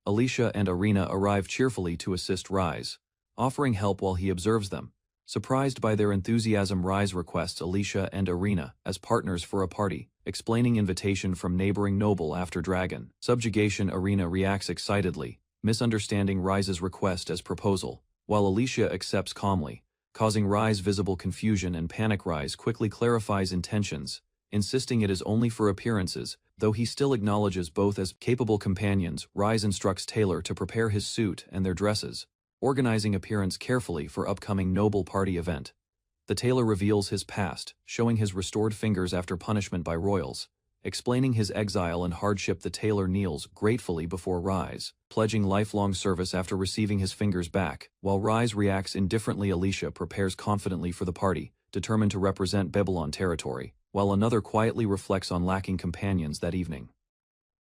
Speaker 1: Alicia and Irina arrive cheerfully to assist Rise, offering help while he observes them. Surprised by their enthusiasm, Rise requests Alicia and Irina as partners for a party, explaining invitation from neighboring noble after dragon subjugation. Irina reacts excitedly, misunderstanding Rise's request as proposal, while Alicia accepts calmly, causing Rise visible confusion and panic. Rise quickly clarifies intentions, insisting it is only for appearances, though he still acknowledges both as capable companions. Rise instructs Taylor to prepare his suit and their dresses, organizing appearance carefully for upcoming noble party event. The tailor reveals his past, showing his restored fingers after punishment by royals. Explaining his exile and hardship, the tailor kneels gratefully before Rise, pledging lifelong service after receiving his fingers back. While Rise reacts indifferently, Alicia prepares confidently for the party, determined to represent Babylon territory, while another quietly reflects on lacking companions that evening.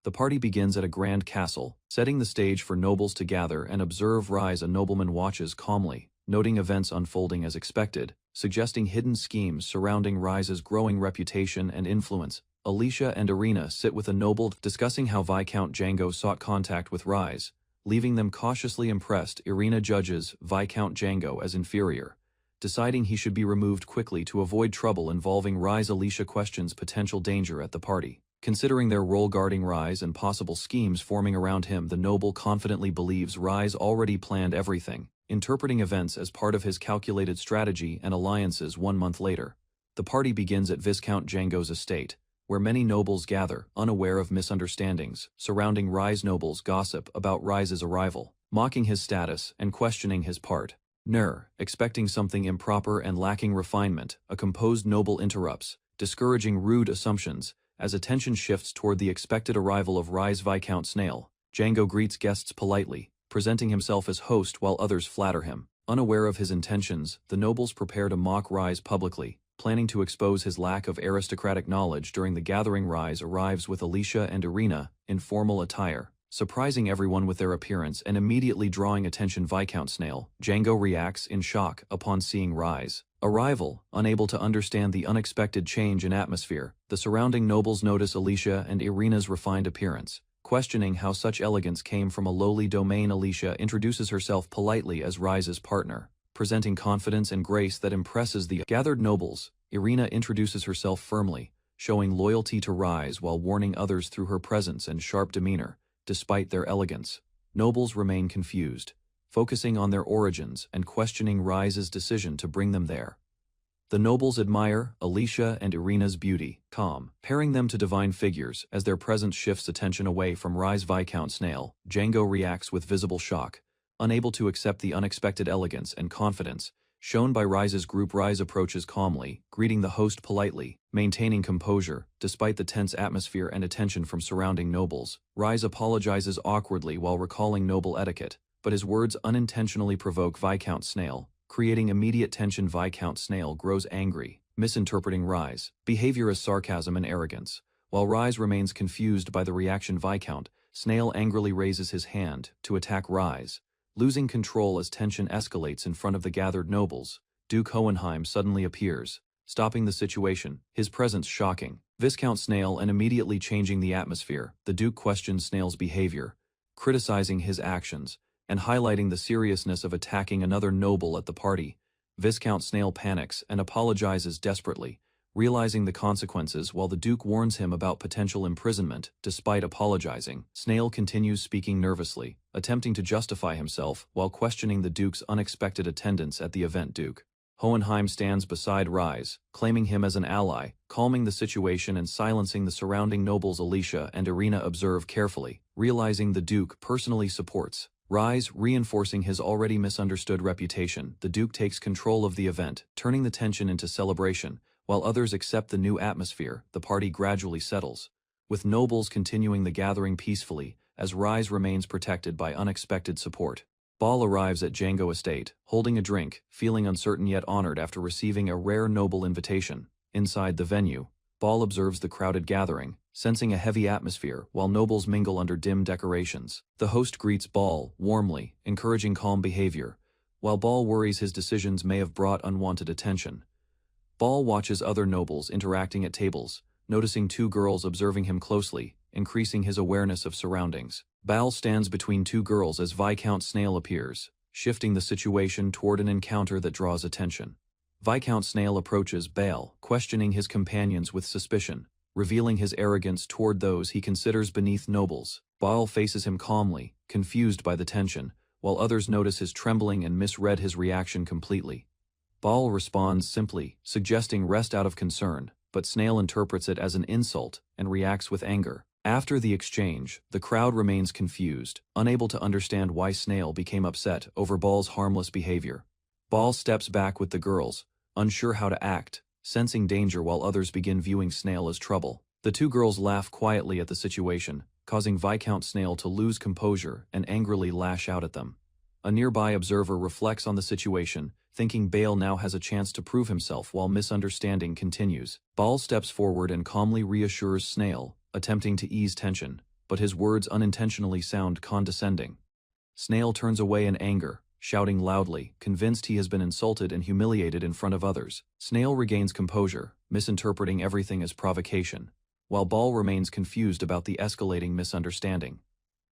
Speaker 1: The party begins at a grand castle, setting the stage for nobles to gather and observe Rise. A nobleman watches calmly, noting events unfolding as expected, suggesting hidden schemes surrounding Rise's growing reputation and influence. Alicia and Irina sit with a noble, discussing how Viscount Django sought contact with Rise, leaving them cautiously impressed. Irina judges Viscount Django as inferior, deciding he should be removed quickly to avoid trouble involving Rise. Alicia questions potential danger at the party. Considering their role guarding Rise and possible schemes forming around him, the noble confidently believes Rise already planned everything, interpreting events as part of his calculated strategy and alliances. 1 month later, the party begins at Viscount Django's estate, where many nobles gather, unaware of misunderstandings surrounding Rise. Nobles gossip about Rise's arrival, mocking his status and questioning his part. Expecting something improper and lacking refinement, a composed noble interrupts, discouraging rude assumptions. As attention shifts toward the expected arrival of Rise Viscount Snail, Django greets guests politely, presenting himself as host while others flatter him. Unaware of his intentions, the nobles prepare to mock Rise publicly, planning to expose his lack of aristocratic knowledge. During the gathering, Rise arrives with Alicia and Irina in formal attire, surprising everyone with their appearance and immediately drawing attention. Viscount Snail, Django reacts in shock upon seeing Rise arrival, unable to understand the unexpected change in atmosphere. The surrounding nobles notice Alicia and Irina's refined appearance, questioning how such elegance came from a lowly domain. Alicia introduces herself politely as Rise's partner, presenting confidence and grace that impresses the gathered nobles. Irina introduces herself firmly, showing loyalty to Rise while warning others through her presence and sharp demeanor. Despite their elegance, nobles remain confused, focusing on their origins and questioning Rise's decision to bring them there. The nobles admire Alicia and Irina's beauty, pairing them to divine figures. As their presence shifts attention away from Rise Viscount Snail, Django reacts with visible shock, unable to accept the unexpected elegance and confidence shown by Rise's group. Rise approaches calmly, greeting the host politely, maintaining composure despite the tense atmosphere and attention from surrounding nobles. Rise apologizes awkwardly while recalling noble etiquette, but his words unintentionally provoke Viscount Snail, creating immediate tension. Viscount Snail grows angry, misinterpreting Rise behavior as sarcasm and arrogance. While Rise remains confused by the reaction, Viscount Snail angrily raises his hand to attack Rise. Losing control as tension escalates in front of the gathered nobles, Duke Hohenheim suddenly appears, stopping the situation, his presence shocking Viscount Snail and immediately changing the atmosphere. The Duke questions Snail's behavior, criticizing his actions, and highlighting the seriousness of attacking another noble at the party. Viscount Snail panics and apologizes desperately, realizing the consequences while the Duke warns him about potential imprisonment. Despite apologizing, Snail continues speaking nervously, attempting to justify himself while questioning the Duke's unexpected attendance at the event. Duke Hohenheim stands beside Rise, claiming him as an ally, calming the situation and silencing the surrounding nobles. Alicia and Irina observe carefully, realizing the Duke personally supports Rise, reinforcing his already misunderstood reputation. The Duke takes control of the event, turning the tension into celebration. While others accept the new atmosphere, the party gradually settles, with nobles continuing the gathering peacefully, as Rise remains protected by unexpected support. Ball arrives at Django Estate, holding a drink, feeling uncertain yet honored after receiving a rare noble invitation. Inside the venue, Ball observes the crowded gathering, sensing a heavy atmosphere while nobles mingle under dim decorations. The host greets Ball warmly, encouraging calm behavior, while Ball worries his decisions may have brought unwanted attention. Ball watches other nobles interacting at tables, noticing two girls observing him closely, increasing his awareness of surroundings. Ball stands between two girls as Viscount Snail appears, shifting the situation toward an encounter that draws attention. Viscount Snail approaches Ball, questioning his companions with suspicion, revealing his arrogance toward those he considers beneath nobles. Ball faces him calmly, confused by the tension, while others notice his trembling and misread his reaction completely. Ball responds simply, suggesting rest out of concern, but Snail interprets it as an insult and reacts with anger. After the exchange, the crowd remains confused, unable to understand why Snail became upset over Ball's harmless behavior. Ball steps back with the girls, unsure how to act, sensing danger while others begin viewing Snail as trouble. The two girls laugh quietly at the situation, causing Viscount Snail to lose composure and angrily lash out at them. A nearby observer reflects on the situation, thinking Bale now has a chance to prove himself while misunderstanding continues. Ball steps forward and calmly reassures Snail, attempting to ease tension, but his words unintentionally sound condescending. Snail turns away in anger, shouting loudly, convinced he has been insulted and humiliated in front of others. Snail regains composure, misinterpreting everything as provocation, while Ball remains confused about the escalating misunderstanding.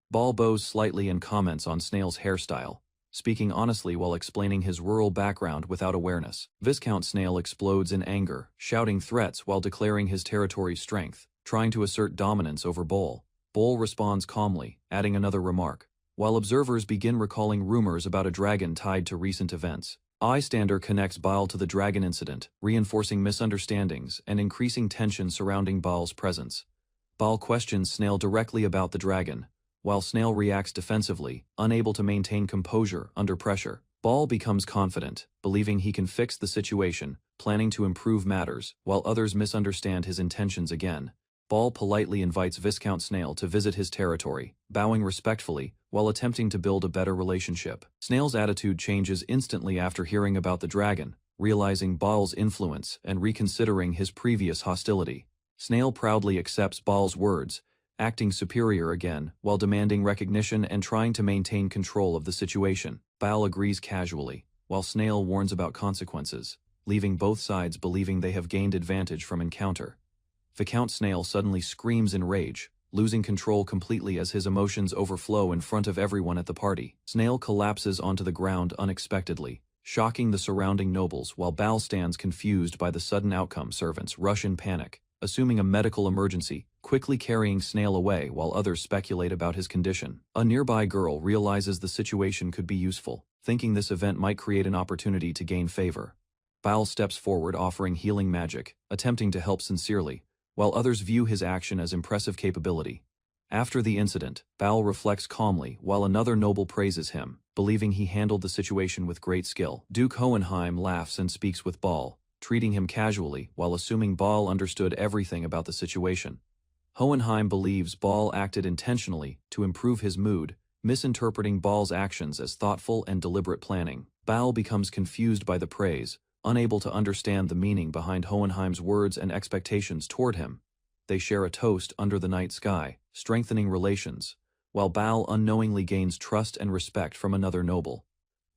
Speaker 1: Ball bows slightly and comments on Snail's hairstyle, speaking honestly while explaining his rural background without awareness. Viscount Snail explodes in anger, shouting threats while declaring his territory's strength, trying to assert dominance over Ball. Ball responds calmly, adding another remark, while observers begin recalling rumors about a dragon tied to recent events. Eyestander connects Ball to the dragon incident, reinforcing misunderstandings and increasing tension surrounding Ball's presence. Ball questions Snail directly about the dragon, while Snail reacts defensively, unable to maintain composure under pressure. Ball becomes confident, believing he can fix the situation, planning to improve matters, while others misunderstand his intentions again. Ball politely invites Viscount Snail to visit his territory, bowing respectfully, while attempting to build a better relationship. Snail's attitude changes instantly after hearing about the dragon, realizing Ball's influence and reconsidering his previous hostility. Snail proudly accepts Ball's words, acting superior again, while demanding recognition and trying to maintain control of the situation. Ball agrees casually, while Snail warns about consequences, leaving both sides believing they have gained advantage from encounter. Viscount Snail suddenly screams in rage, losing control completely as his emotions overflow in front of everyone at the party. Snail collapses onto the ground unexpectedly, shocking the surrounding nobles while Ball stands confused by the sudden outcome. Servants rush in panic, assuming a medical emergency, quickly carrying Snail away while others speculate about his condition. A nearby girl realizes the situation could be useful, thinking this event might create an opportunity to gain favor. Ball steps forward offering healing magic, attempting to help sincerely, while others view his action as impressive capability. After the incident, Ball reflects calmly while another noble praises him, believing he handled the situation with great skill. Duke Hohenheim laughs and speaks with Ball, treating him casually while assuming Ball understood everything about the situation. Hohenheim believes Ball acted intentionally to improve his mood, misinterpreting Ball's actions as thoughtful and deliberate planning. Ball becomes confused by the praise, unable to understand the meaning behind Hohenheim's words and expectations toward him. They share a toast under the night sky, strengthening relations, while Baal unknowingly gains trust and respect from another noble.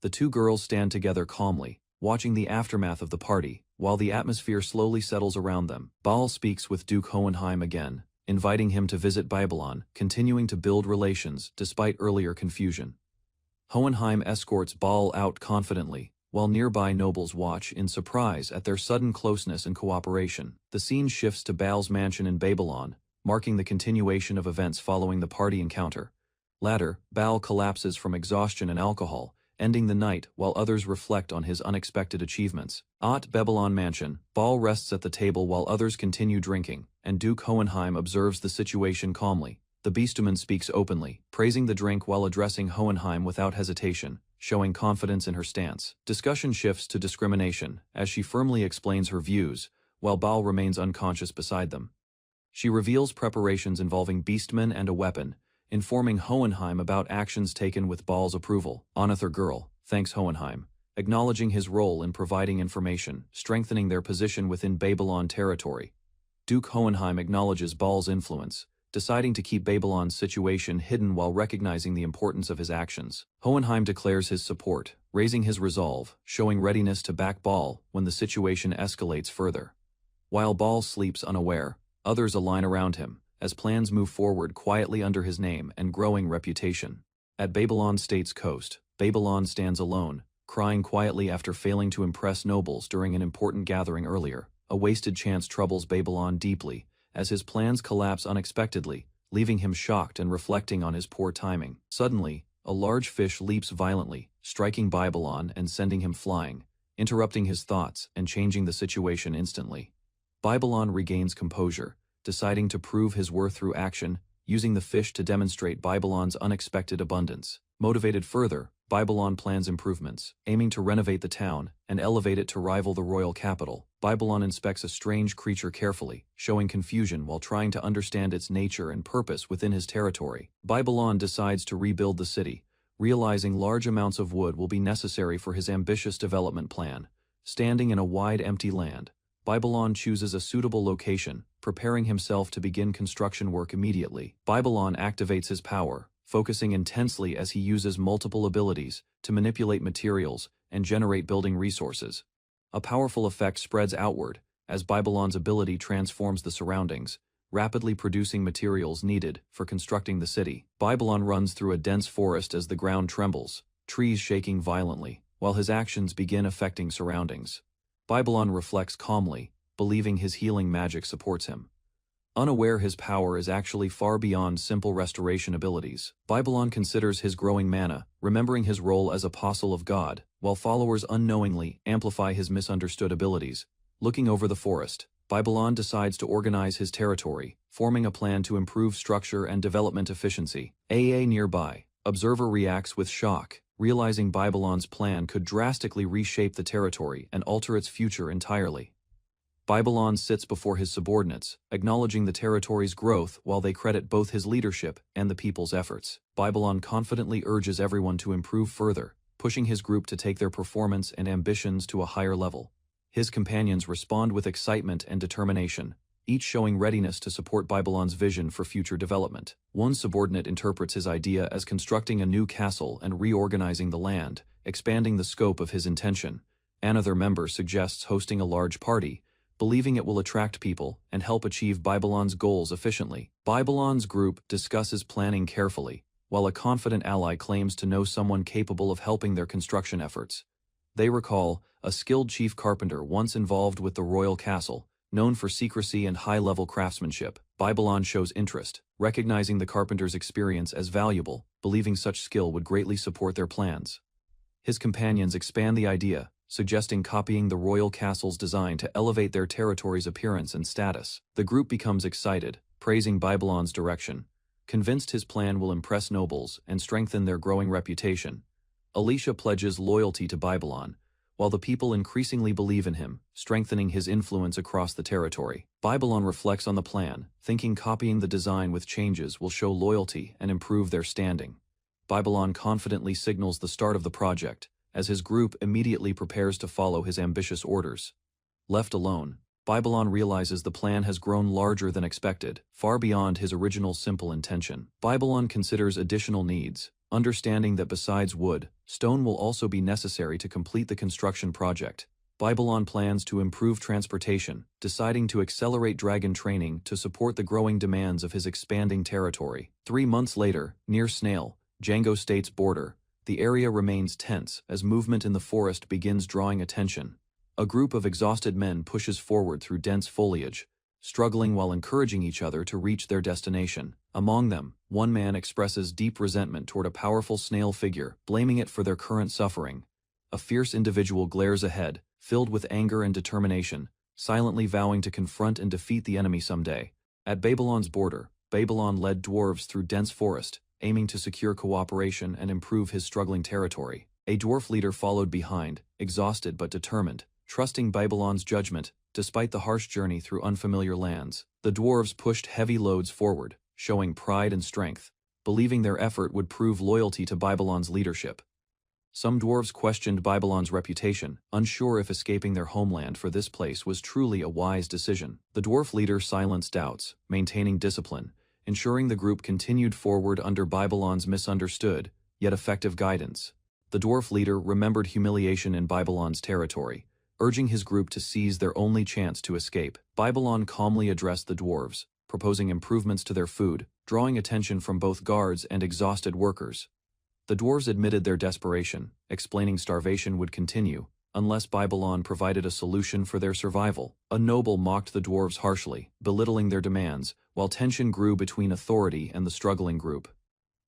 Speaker 1: The two girls stand together calmly, watching the aftermath of the party, while the atmosphere slowly settles around them. Baal speaks with Duke Hohenheim again, inviting him to visit Babylon, continuing to build relations despite earlier confusion. Hohenheim escorts Baal out confidently, while nearby nobles watch in surprise at their sudden closeness and cooperation. The scene shifts to Baal's mansion in Babylon, marking the continuation of events following the party encounter. Later, Baal collapses from exhaustion and alcohol, ending the night while others reflect on his unexpected achievements. At Babylon Mansion, Baal rests at the table while others continue drinking, and Duke Hohenheim observes the situation calmly. The beastman speaks openly, praising the drink while addressing Hohenheim without hesitation, showing confidence in her stance. Discussion shifts to discrimination, as she firmly explains her views, while Baal remains unconscious beside them. She reveals preparations involving beastmen and a weapon, informing Hohenheim about actions taken with Baal's approval. Another girl thanks Hohenheim, acknowledging his role in providing information, strengthening their position within Babylon territory. Duke Hohenheim acknowledges Baal's influence, deciding to keep Babylon's situation hidden while recognizing the importance of his actions. Hohenheim declares his support, raising his resolve, showing readiness to back Baal when the situation escalates further. While Baal sleeps unaware, others align around him, as plans move forward quietly under his name and growing reputation. At Babylon State's coast, Babylon stands alone, crying quietly after failing to impress nobles during an important gathering earlier. A wasted chance troubles Babylon deeply, as his plans collapse unexpectedly, leaving him shocked and reflecting on his poor timing. Suddenly, a large fish leaps violently, striking Babylon and sending him flying, interrupting his thoughts and changing the situation instantly. Babylon regains composure, deciding to prove his worth through action, using the fish to demonstrate Babylon's unexpected abundance. Motivated further, Babylon plans improvements, aiming to renovate the town and elevate it to rival the royal capital. Babylon inspects a strange creature carefully, showing confusion while trying to understand its nature and purpose within his territory. Babylon decides to rebuild the city, realizing large amounts of wood will be necessary for his ambitious development plan. Standing in a wide empty land, Babylon chooses a suitable location, preparing himself to begin construction work immediately. Babylon activates his power, focusing intensely as he uses multiple abilities to manipulate materials and generate building resources. A powerful effect spreads outward, as Babylon's ability transforms the surroundings, rapidly producing materials needed for constructing the city. Babylon runs through a dense forest as the ground trembles, trees shaking violently, while his actions begin affecting surroundings. Babylon reflects calmly, believing his healing magic supports him. Unaware his power is actually far beyond simple restoration abilities. Babylon considers his growing mana, remembering his role as apostle of God, while followers unknowingly amplify his misunderstood abilities. Looking over the forest, Babylon decides to organize his territory, forming a plan to improve structure and development efficiency. Nearby, observer reacts with shock, realizing Babylon's plan could drastically reshape the territory and alter its future entirely. Babylon sits before his subordinates, acknowledging the territory's growth while they credit both his leadership and the people's efforts. Babylon confidently urges everyone to improve further, pushing his group to take their performance and ambitions to a higher level. His companions respond with excitement and determination, each showing readiness to support Babylon's vision for future development. One subordinate interprets his idea as constructing a new castle and reorganizing the land, expanding the scope of his intention. Another member suggests hosting a large party, believing it will attract people and help achieve Babylon's goals efficiently. Babylon's group discusses planning carefully, while a confident ally claims to know someone capable of helping their construction efforts. They recall a skilled chief carpenter once involved with the royal castle, known for secrecy and high-level craftsmanship. Babylon shows interest, recognizing the carpenter's experience as valuable, believing such skill would greatly support their plans. His companions expand the idea, suggesting copying the royal castle's design to elevate their territory's appearance and status. The group becomes excited, praising Babylon's direction, convinced his plan will impress nobles and strengthen their growing reputation. Alicia pledges loyalty to Babylon, while the people increasingly believe in him, strengthening his influence across the territory. Babylon reflects on the plan, thinking copying the design with changes will show loyalty and improve their standing. Babylon confidently signals the start of the project, as his group immediately prepares to follow his ambitious orders. Left alone, Babylon realizes the plan has grown larger than expected, far beyond his original simple intention. Babylon considers additional needs, understanding that besides wood, stone will also be necessary to complete the construction project. Babylon plans to improve transportation, deciding to accelerate dragon training to support the growing demands of his expanding territory. 3 months later, near Snail, Django State's border, the area remains tense as movement in the forest begins drawing attention. A group of exhausted men pushes forward through dense foliage, struggling while encouraging each other to reach their destination. Among them, one man expresses deep resentment toward a powerful snail figure, blaming it for their current suffering. A fierce individual glares ahead, filled with anger and determination, silently vowing to confront and defeat the enemy someday. At Babylon's border, Babylon led dwarves through dense forest, aiming to secure cooperation and improve his struggling territory. A dwarf leader followed behind, exhausted but determined, trusting Babylon's judgment. Despite the harsh journey through unfamiliar lands, the dwarves pushed heavy loads forward, showing pride and strength, believing their effort would prove loyalty to Babylon's leadership. Some dwarves questioned Babylon's reputation, unsure if escaping their homeland for this place was truly a wise decision. The dwarf leader silenced doubts, maintaining discipline, ensuring the group continued forward under Babylon's misunderstood, yet effective guidance. The dwarf leader remembered humiliation in Babylon's territory, urging his group to seize their only chance to escape. Babylon calmly addressed the dwarves, proposing improvements to their food, drawing attention from both guards and exhausted workers. The dwarves admitted their desperation, explaining starvation would continue unless Babylon provided a solution for their survival. A noble mocked the dwarves harshly, belittling their demands, while tension grew between authority and the struggling group.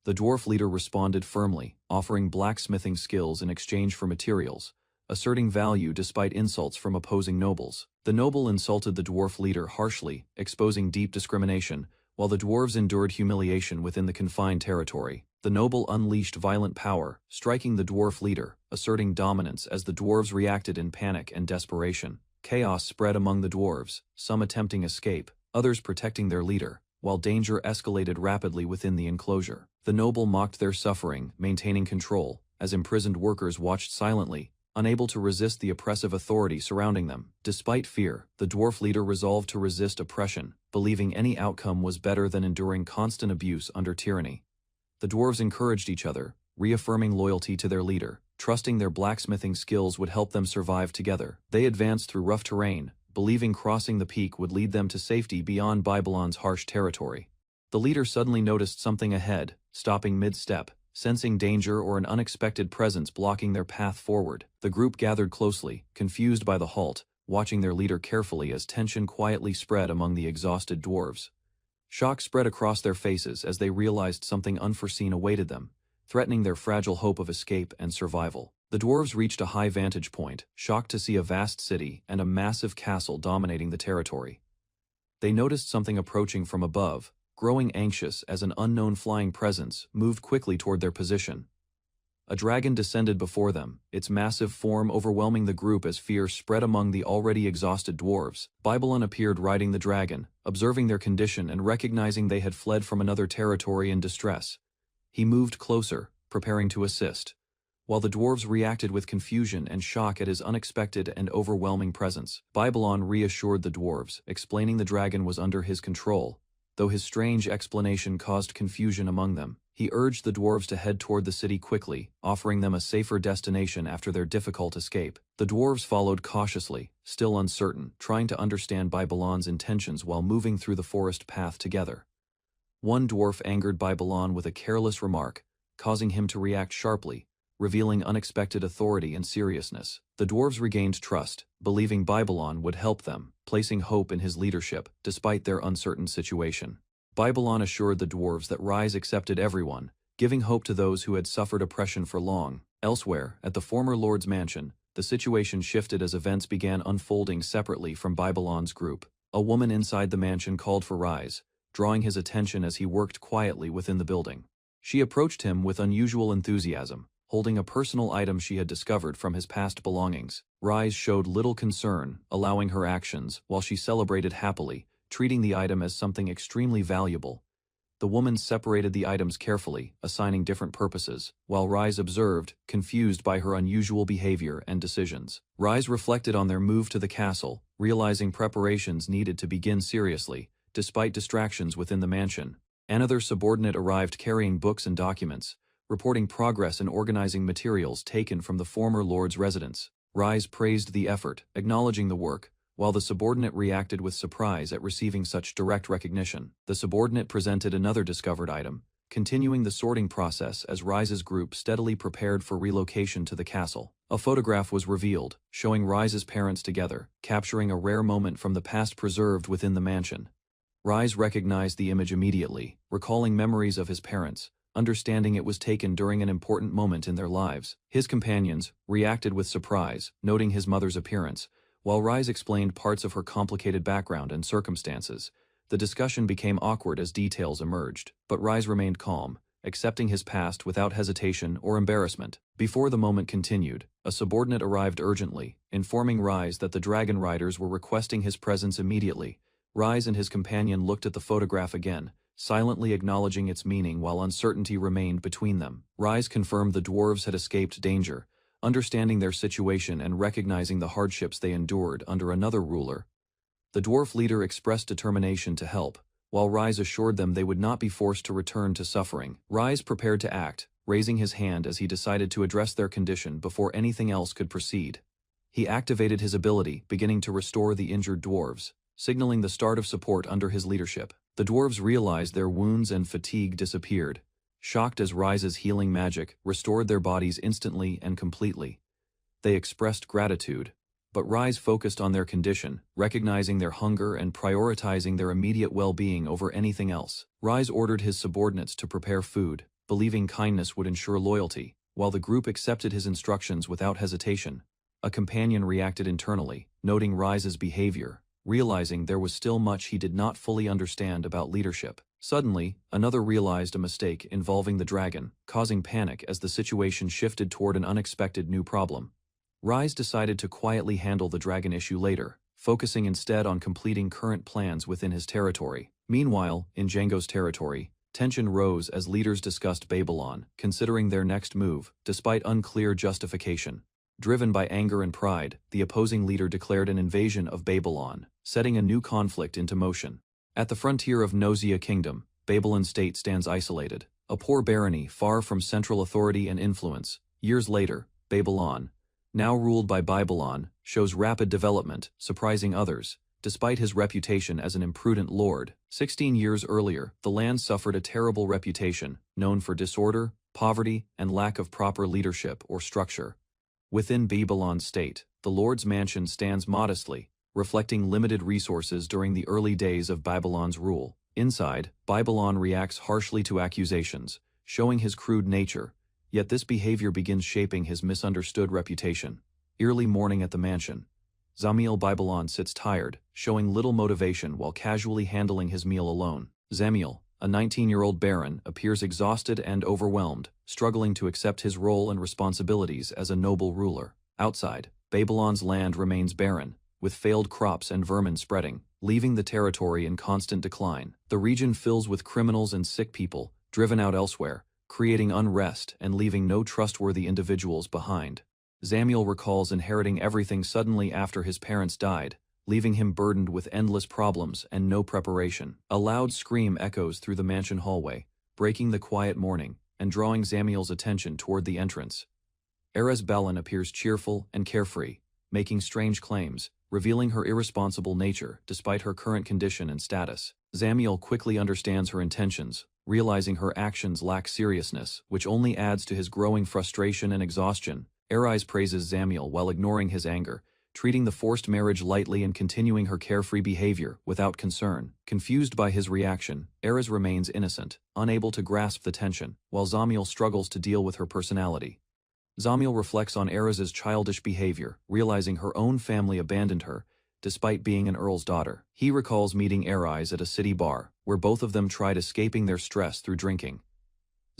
Speaker 1: The dwarf leader responded firmly, offering blacksmithing skills in exchange for materials, asserting value despite insults from opposing nobles. The noble insulted the dwarf leader harshly, exposing deep discrimination, while the dwarves endured humiliation within the confined territory. The noble unleashed violent power, striking the dwarf leader, asserting dominance as the dwarves reacted in panic and desperation. Chaos spread among the dwarves, some attempting escape, others protecting their leader, while danger escalated rapidly within the enclosure. The noble mocked their suffering, maintaining control, as imprisoned workers watched silently, unable to resist the oppressive authority surrounding them. Despite fear, the dwarf leader resolved to resist oppression, believing any outcome was better than enduring constant abuse under tyranny. The dwarves encouraged each other, reaffirming loyalty to their leader, trusting their blacksmithing skills would help them survive together. They advanced through rough terrain, believing crossing the peak would lead them to safety beyond Babylon's harsh territory. The leader suddenly noticed something ahead, stopping mid-step, sensing danger or an unexpected presence blocking their path forward. The group gathered closely, confused by the halt, watching their leader carefully as tension quietly spread among the exhausted dwarves. Shock spread across their faces as they realized something unforeseen awaited them, threatening their fragile hope of escape and survival. The dwarves reached a high vantage point, shocked to see a vast city and a massive castle dominating the territory. They noticed something approaching from above, growing anxious as an unknown flying presence moved quickly toward their position. A dragon descended before them, its massive form overwhelming the group as fear spread among the already exhausted dwarves. Babylon appeared riding the dragon, observing their condition and recognizing they had fled from another territory in distress. He moved closer, preparing to assist, while the dwarves reacted with confusion and shock at his unexpected and overwhelming presence. Babylon reassured the dwarves, explaining the dragon was under his control. Though his strange explanation caused confusion among them, he urged the dwarves to head toward the city quickly, offering them a safer destination after their difficult escape. The dwarves followed cautiously, still uncertain, trying to understand Babylon's intentions while moving through the forest path together. One dwarf angered Babylon with a careless remark, causing him to react sharply, revealing unexpected authority and seriousness. The dwarves regained trust, believing Babylon would help them, placing hope in his leadership despite their uncertain situation. Babylon assured the dwarves that Rise accepted everyone, giving hope to those who had suffered oppression for long. Elsewhere, at the former lord's mansion, the situation shifted as events began unfolding separately from Babylon's group. A woman inside the mansion called for Rise, drawing his attention as he worked quietly within the building. She approached him with unusual enthusiasm, holding a personal item she had discovered from his past belongings. Rise showed little concern, allowing her actions, while she celebrated happily, treating the item as something extremely valuable. The woman separated the items carefully, assigning different purposes, while Rise observed, confused by her unusual behavior and decisions. Rise reflected on their move to the castle, realizing preparations needed to begin seriously, despite distractions within the mansion. Another subordinate arrived carrying books and documents, reporting progress in organizing materials taken from the former lord's residence. Rise praised the effort, acknowledging the work, while the subordinate reacted with surprise at receiving such direct recognition. The subordinate presented another discovered item, continuing the sorting process as Rise's group steadily prepared for relocation to the castle. A photograph was revealed, showing Rise's parents together, capturing a rare moment from the past preserved within the mansion. Rise recognized the image immediately, recalling memories of his parents, understanding it was taken during an important moment in their lives. His companions reacted with surprise, noting his mother's appearance, while Rise explained parts of her complicated background and circumstances. The discussion became awkward as details emerged, but Rise remained calm, accepting his past without hesitation or embarrassment. Before the moment continued, a subordinate arrived urgently, informing Rise that the dragon riders were requesting his presence immediately. Rise and his companion looked at the photograph again, silently acknowledging its meaning while uncertainty remained between them. Rise confirmed the dwarves had escaped danger, understanding their situation and recognizing the hardships they endured under another ruler. The dwarf leader expressed determination to help, while Rise assured them they would not be forced to return to suffering. Rise prepared to act, raising his hand as he decided to address their condition before anything else could proceed. He activated his ability, beginning to restore the injured dwarves, signaling the start of support under his leadership. The dwarves realized their wounds and fatigue disappeared, shocked as Rise's healing magic restored their bodies instantly and completely. They expressed gratitude, but Rise focused on their condition, recognizing their hunger and prioritizing their immediate well-being over anything else. Rise ordered his subordinates to prepare food, believing kindness would ensure loyalty, while the group accepted his instructions without hesitation. A companion reacted internally, noting Rise's behavior, realizing there was still much he did not fully understand about leadership. Suddenly, another realized a mistake involving the dragon, causing panic as the situation shifted toward an unexpected new problem. Rise decided to quietly handle the dragon issue later, focusing instead on completing current plans within his territory. Meanwhile, in Django's territory, tension rose as leaders discussed Babylon, considering their next move, despite unclear justification. Driven by anger and pride, the opposing leader declared an invasion of Babylon, setting a new conflict into motion. At the frontier of Nozia Kingdom, Babylon State stands isolated, a poor barony far from central authority and influence. Years later, Babylon, now ruled by Babylon, shows rapid development, surprising others, despite his reputation as an imprudent lord. 16 years earlier, the land suffered a terrible reputation, known for disorder, poverty, and lack of proper leadership or structure. Within Babylon State, the Lord's mansion stands modestly, reflecting limited resources during the early days of Babylon's rule. Inside, Babylon reacts harshly to accusations, showing his crude nature, yet this behavior begins shaping his misunderstood reputation. Early morning at the mansion. Zamiel Babylon sits tired, showing little motivation while casually handling his meal alone. Zamiel, a 19-year-old baron, appears exhausted and overwhelmed, struggling to accept his role and responsibilities as a noble ruler. Outside, Babylon's land remains barren, with failed crops and vermin spreading, leaving the territory in constant decline. The region fills with criminals and sick people, driven out elsewhere, creating unrest and leaving no trustworthy individuals behind. Zamiel recalls inheriting everything suddenly after his parents died, leaving him burdened with endless problems and no preparation. A loud scream echoes through the mansion hallway, breaking the quiet morning and drawing Zamiel's attention toward the entrance. Erez Balin appears cheerful and carefree, making strange claims, revealing her irresponsible nature despite her current condition and status. Zamiel quickly understands her intentions, realizing her actions lack seriousness, which only adds to his growing frustration and exhaustion. Erez praises Zamiel while ignoring his anger, treating the forced marriage lightly and continuing her carefree behavior without concern. Confused by his reaction, Erez remains innocent, unable to grasp the tension, while Zamiel struggles to deal with her personality. Zamiel reflects on Erez's childish behavior, realizing her own family abandoned her, despite being an earl's daughter. He recalls meeting Erez at a city bar, where both of them tried escaping their stress through drinking.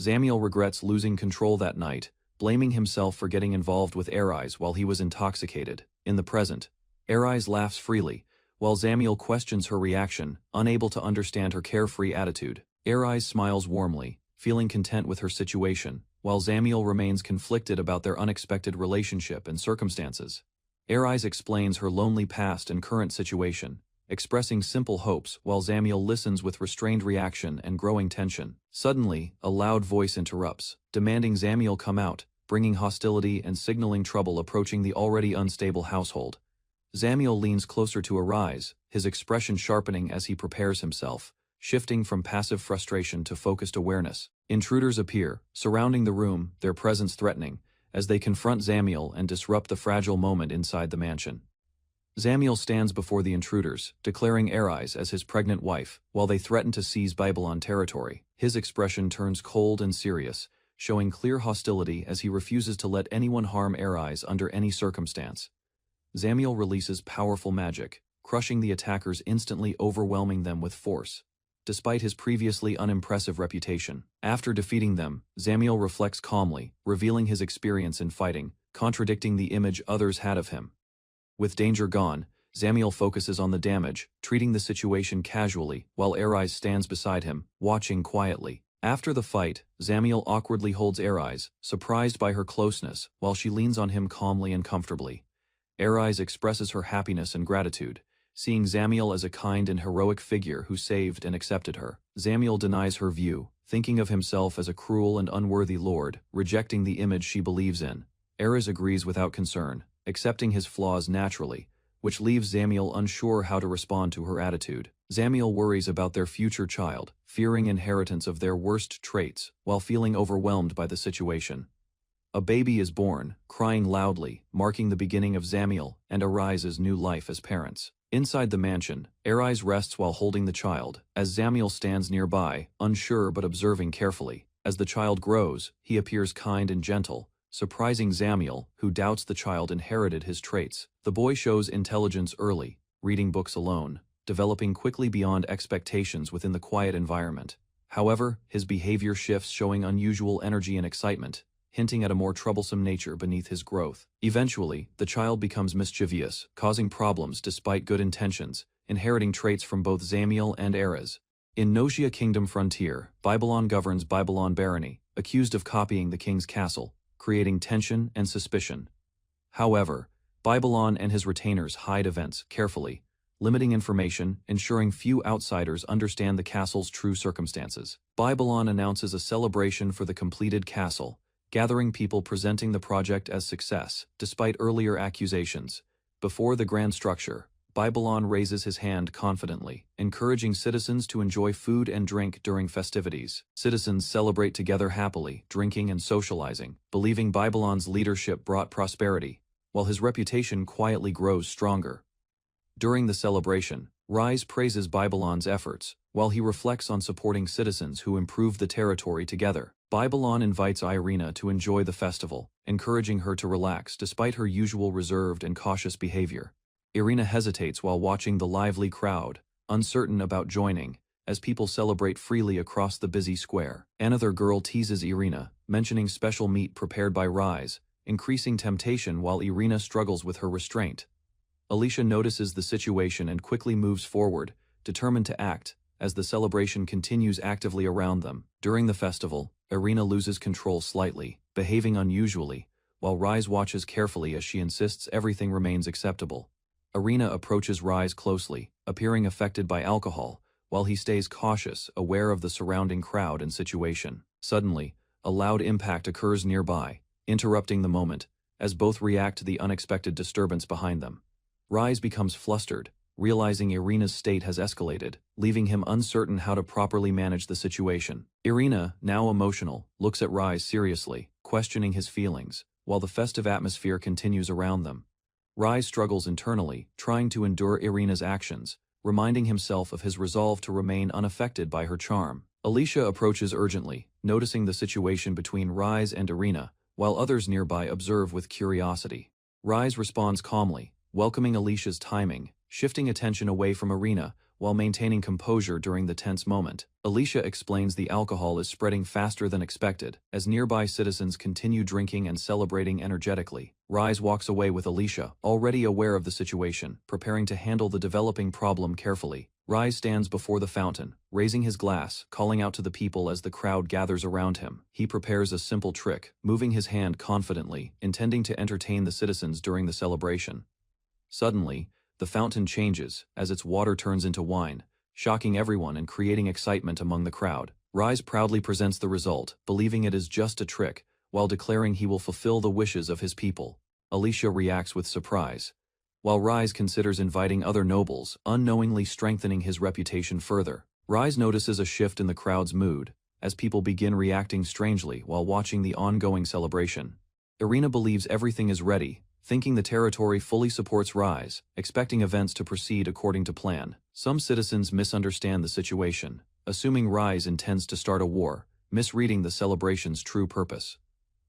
Speaker 1: Zamiel regrets losing control that night, blaming himself for getting involved with Erez while he was intoxicated. In the present, Erez laughs freely, while Zamiel questions her reaction, unable to understand her carefree attitude. Arise smiles warmly, feeling content with her situation, while Zamiel remains conflicted about their unexpected relationship and circumstances. Arise explains her lonely past and current situation, expressing simple hopes while Zamiel listens with restrained reaction and growing tension. Suddenly, a loud voice interrupts, demanding Zamiel come out, bringing hostility and signaling trouble approaching the already unstable household. Zamiel leans closer to Arise, his expression sharpening as he prepares himself, shifting from passive frustration to focused awareness. Intruders appear, surrounding the room, their presence threatening, as they confront Zamiel and disrupt the fragile moment inside the mansion. Zamiel stands before the intruders, declaring Arise as his pregnant wife, while they threaten to seize Babylon territory. His expression turns cold and serious, showing clear hostility as he refuses to let anyone harm Arise under any circumstance. Zamiel releases powerful magic, crushing the attackers, instantly overwhelming them with force, despite his previously unimpressive reputation. After defeating them, Zamiel reflects calmly, revealing his experience in fighting, contradicting the image others had of him. With danger gone, Zamiel focuses on the damage, treating the situation casually, while Arise stands beside him, watching quietly. After the fight, Zamiel awkwardly holds Arise, surprised by her closeness, while she leans on him calmly and comfortably. Arise expresses her happiness and gratitude, seeing Zamiel as a kind and heroic figure who saved and accepted her. Zamiel denies her view, thinking of himself as a cruel and unworthy lord, rejecting the image she believes in. Arise agrees without concern, accepting his flaws naturally, which leaves Zamiel unsure how to respond to her attitude. Zamiel worries about their future child, fearing inheritance of their worst traits, while feeling overwhelmed by the situation. A baby is born, crying loudly, marking the beginning of Zamiel and Arise's new life as parents. Inside the mansion, Arise rests while holding the child, as Zamiel stands nearby, unsure but observing carefully. As the child grows, he appears kind and gentle, surprising Zamiel, who doubts the child inherited his traits. The boy shows intelligence early, reading books alone, developing quickly beyond expectations within the quiet environment. However, his behavior shifts, showing unusual energy and excitement, hinting at a more troublesome nature beneath his growth. Eventually, the child becomes mischievous, causing problems despite good intentions, inheriting traits from both Zamiel and Arise. In Nosia Kingdom Frontier, Babylon governs Babylon Barony, accused of copying the king's castle, creating tension and suspicion. However, Babylon and his retainers hide events carefully, limiting information, ensuring few outsiders understand the castle's true circumstances. Babylon announces a celebration for the completed castle, gathering people presenting the project as success, despite earlier accusations. Before the grand structure, Babylon raises his hand confidently, encouraging citizens to enjoy food and drink during festivities. Citizens celebrate together happily, drinking and socializing, believing Babylon's leadership brought prosperity, while his reputation quietly grows stronger. During the celebration, Rise praises Babylon's efforts, while he reflects on supporting citizens who improve the territory together. Babylon invites Irina to enjoy the festival, encouraging her to relax despite her usual reserved and cautious behavior. Irina hesitates while watching the lively crowd, uncertain about joining, as people celebrate freely across the busy square. Another girl teases Irina, mentioning special meat prepared by Rise, increasing temptation while Irina struggles with her restraint. Alicia notices the situation and quickly moves forward, determined to act, as the celebration continues actively around them. During the festival, Irina loses control slightly, behaving unusually, while Rise watches carefully as she insists everything remains acceptable. Irina approaches Rise closely, appearing affected by alcohol, while he stays cautious, aware of the surrounding crowd and situation. Suddenly, a loud impact occurs nearby, interrupting the moment, as both react to the unexpected disturbance behind them. Rise becomes flustered, realizing Irina's state has escalated, leaving him uncertain how to properly manage the situation. Irina, now emotional, looks at Rise seriously, questioning his feelings, while the festive atmosphere continues around them. Rise struggles internally, trying to endure Irina's actions, reminding himself of his resolve to remain unaffected by her charm. Alicia approaches urgently, noticing the situation between Rise and Irina, while others nearby observe with curiosity. Rise responds calmly, welcoming Alicia's timing, shifting attention away from Irina while maintaining composure during the tense moment. Alicia explains the alcohol is spreading faster than expected, as nearby citizens continue drinking and celebrating energetically. Rise walks away with Alicia, already aware of the situation, preparing to handle the developing problem carefully. Rise stands before the fountain, raising his glass, calling out to the people as the crowd gathers around him. He prepares a simple trick, moving his hand confidently, intending to entertain the citizens during the celebration. Suddenly, the fountain changes, as its water turns into wine, shocking everyone and creating excitement among the crowd. Rise proudly presents the result, believing it is just a trick, while declaring he will fulfill the wishes of his people. Alicia reacts with surprise, while Rise considers inviting other nobles, unknowingly strengthening his reputation further. Rise notices a shift in the crowd's mood, as people begin reacting strangely while watching the ongoing celebration. Irina believes everything is ready, thinking the territory fully supports Rise, expecting events to proceed according to plan. Some citizens misunderstand the situation, assuming Rise intends to start a war, misreading the celebration's true purpose.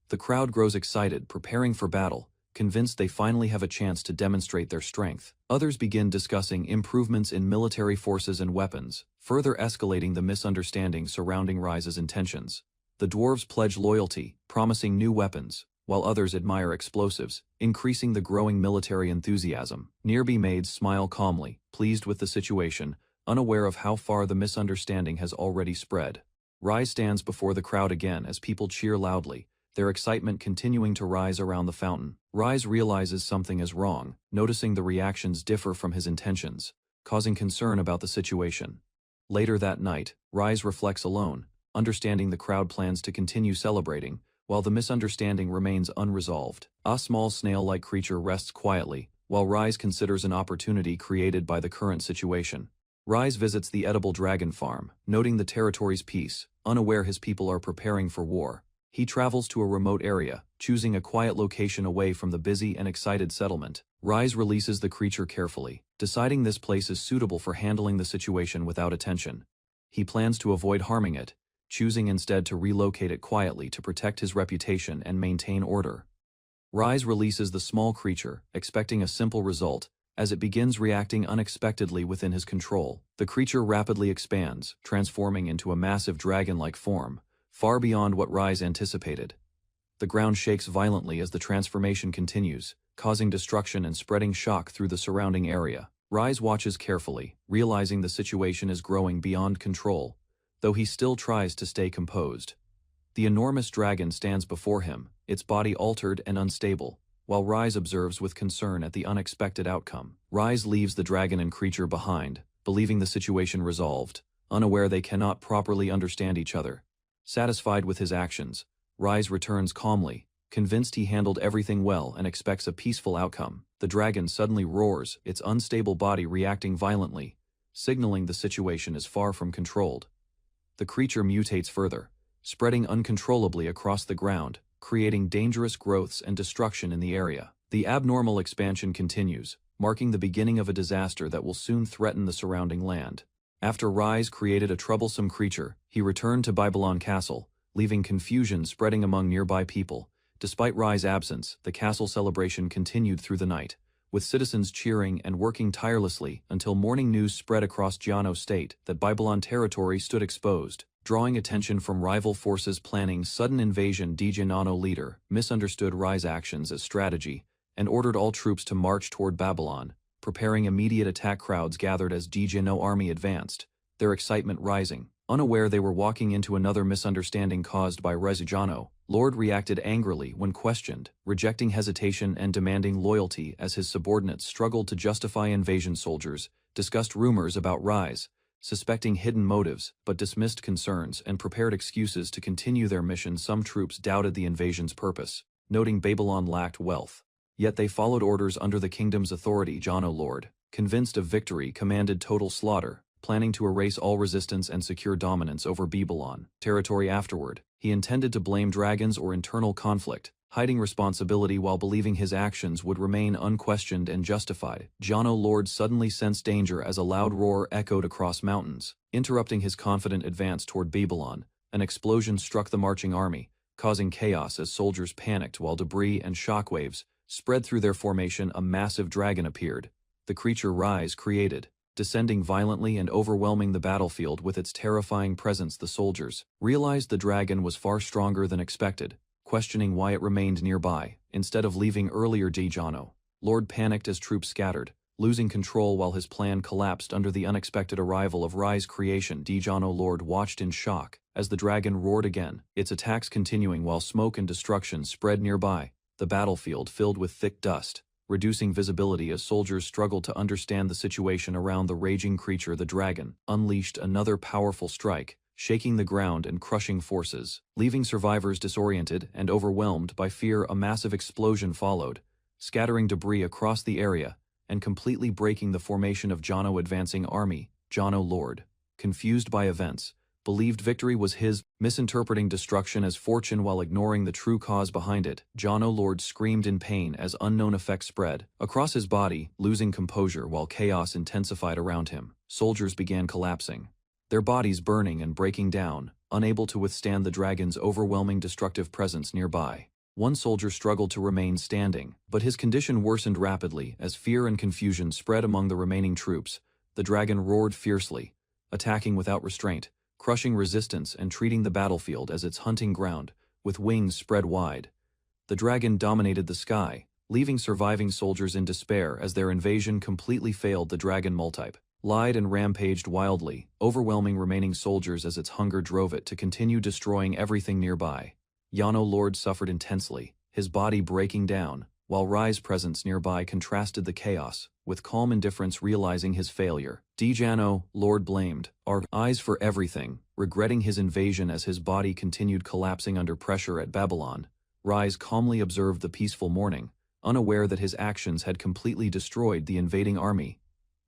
Speaker 1: The crowd grows excited, preparing for battle, convinced they finally have a chance to demonstrate their strength. Others begin discussing improvements in military forces and weapons, further escalating the misunderstanding surrounding Rise's intentions. The dwarves pledge loyalty, promising new weapons, while others admire explosives, increasing the growing military enthusiasm. Nearby maids smile calmly, pleased with the situation, unaware of how far the misunderstanding has already spread. Rise stands before the crowd again as people cheer loudly, their excitement continuing to rise around the fountain. Rise realizes something is wrong, noticing the reactions differ from his intentions, causing concern about the situation. Later that night, Rise reflects alone, understanding the crowd plans to continue celebrating, while the misunderstanding remains unresolved. A small snail-like creature rests quietly, while Rise considers an opportunity created by the current situation. Rise visits the edible dragon farm, noting the territory's peace, unaware his people are preparing for war. He travels to a remote area, choosing a quiet location away from the busy and excited settlement. Rise releases the creature carefully, deciding this place is suitable for handling the situation without attention. He plans to avoid harming it, choosing instead to relocate it quietly to protect his reputation and maintain order. Rise releases the small creature, expecting a simple result, as it begins reacting unexpectedly within his control. The creature rapidly expands, transforming into a massive dragon-like form, far beyond what Rise anticipated. The ground shakes violently as the transformation continues, causing destruction and spreading shock through the surrounding area. Rise watches carefully, realizing the situation is growing beyond control, though he still tries to stay composed. The enormous dragon stands before him, its body altered and unstable, while Rise observes with concern at the unexpected outcome. Rise leaves the dragon and creature behind, believing the situation resolved, unaware they cannot properly understand each other. Satisfied with his actions, Rise returns calmly, convinced he handled everything well and expects a peaceful outcome. The dragon suddenly roars, its unstable body reacting violently, signaling the situation is far from controlled. The creature mutates further, spreading uncontrollably across the ground, creating dangerous growths and destruction in the area. The abnormal expansion continues, marking the beginning of a disaster that will soon threaten the surrounding land. After Rise created a troublesome creature, he returned to Babylon Castle, leaving confusion spreading among nearby people. Despite Rise's absence, the castle celebration continued through the night, with citizens cheering and working tirelessly until morning news spread across Giano State that Babylon territory stood exposed, drawing attention from rival forces planning sudden invasion. Giano leader misunderstood Rise's actions as strategy and ordered all troops to march toward Babylon, preparing immediate attack. Crowds gathered as Giano army advanced, their excitement rising. Unaware they were walking into another misunderstanding caused by Giano, Lord reacted angrily when questioned, rejecting hesitation and demanding loyalty as his subordinates struggled to justify invasion. Soldiers discussed rumors about Rise, suspecting hidden motives, but dismissed concerns and prepared excuses to continue their mission. Some troops doubted the invasion's purpose, noting Babylon lacked wealth. Yet they followed orders under the kingdom's authority. Giano Lord, convinced of victory, commanded total slaughter, planning to erase all resistance and secure dominance over Babylon territory. Afterward, he intended to blame dragons or internal conflict, hiding responsibility while believing his actions would remain unquestioned and justified. Giano Lord suddenly sensed danger as a loud roar echoed across mountains, interrupting his confident advance toward Babylon. An explosion struck the marching army, causing chaos as soldiers panicked while debris and shockwaves spread through their formation. A massive dragon appeared, the creature Rise created, descending violently and overwhelming the battlefield with its terrifying presence. The soldiers realized the dragon was far stronger than expected, questioning why it remained nearby, instead of leaving earlier. Giano Lord panicked as troops scattered, losing control while his plan collapsed under the unexpected arrival of Rai's creation. Dejano Lord watched in shock as the dragon roared again, its attacks continuing while smoke and destruction spread nearby, the battlefield filled with thick dust, reducing visibility as soldiers struggled to understand the situation around the raging creature. The dragon unleashed another powerful strike, shaking the ground and crushing forces, leaving survivors disoriented and overwhelmed by fear. A massive explosion followed, scattering debris across the area and completely breaking the formation of Jano advancing army. Jano Lord, confused by events, believed victory was his, misinterpreting destruction as fortune while ignoring the true cause behind it. Jano Lord screamed in pain as unknown effects spread across his body, losing composure while chaos intensified around him. Soldiers began collapsing, their bodies burning and breaking down, unable to withstand the dragon's overwhelming destructive presence nearby. One soldier struggled to remain standing, but his condition worsened rapidly as fear and confusion spread among the remaining troops. The dragon roared fiercely, attacking without restraint, crushing resistance and treating the battlefield as its hunting ground, with wings spread wide. The dragon dominated the sky, leaving surviving soldiers in despair as their invasion completely failed. The dragon multiple lied and rampaged wildly, overwhelming remaining soldiers as its hunger drove it to continue destroying everything nearby. Jano Lord suffered intensely, his body breaking down, while Rai's presence nearby contrasted the chaos, with calm indifference realizing his failure. Dejano Lord blamed our eyes for everything, regretting his invasion as his body continued collapsing under pressure at Babylon. Rise calmly observed the peaceful morning, unaware that his actions had completely destroyed the invading army.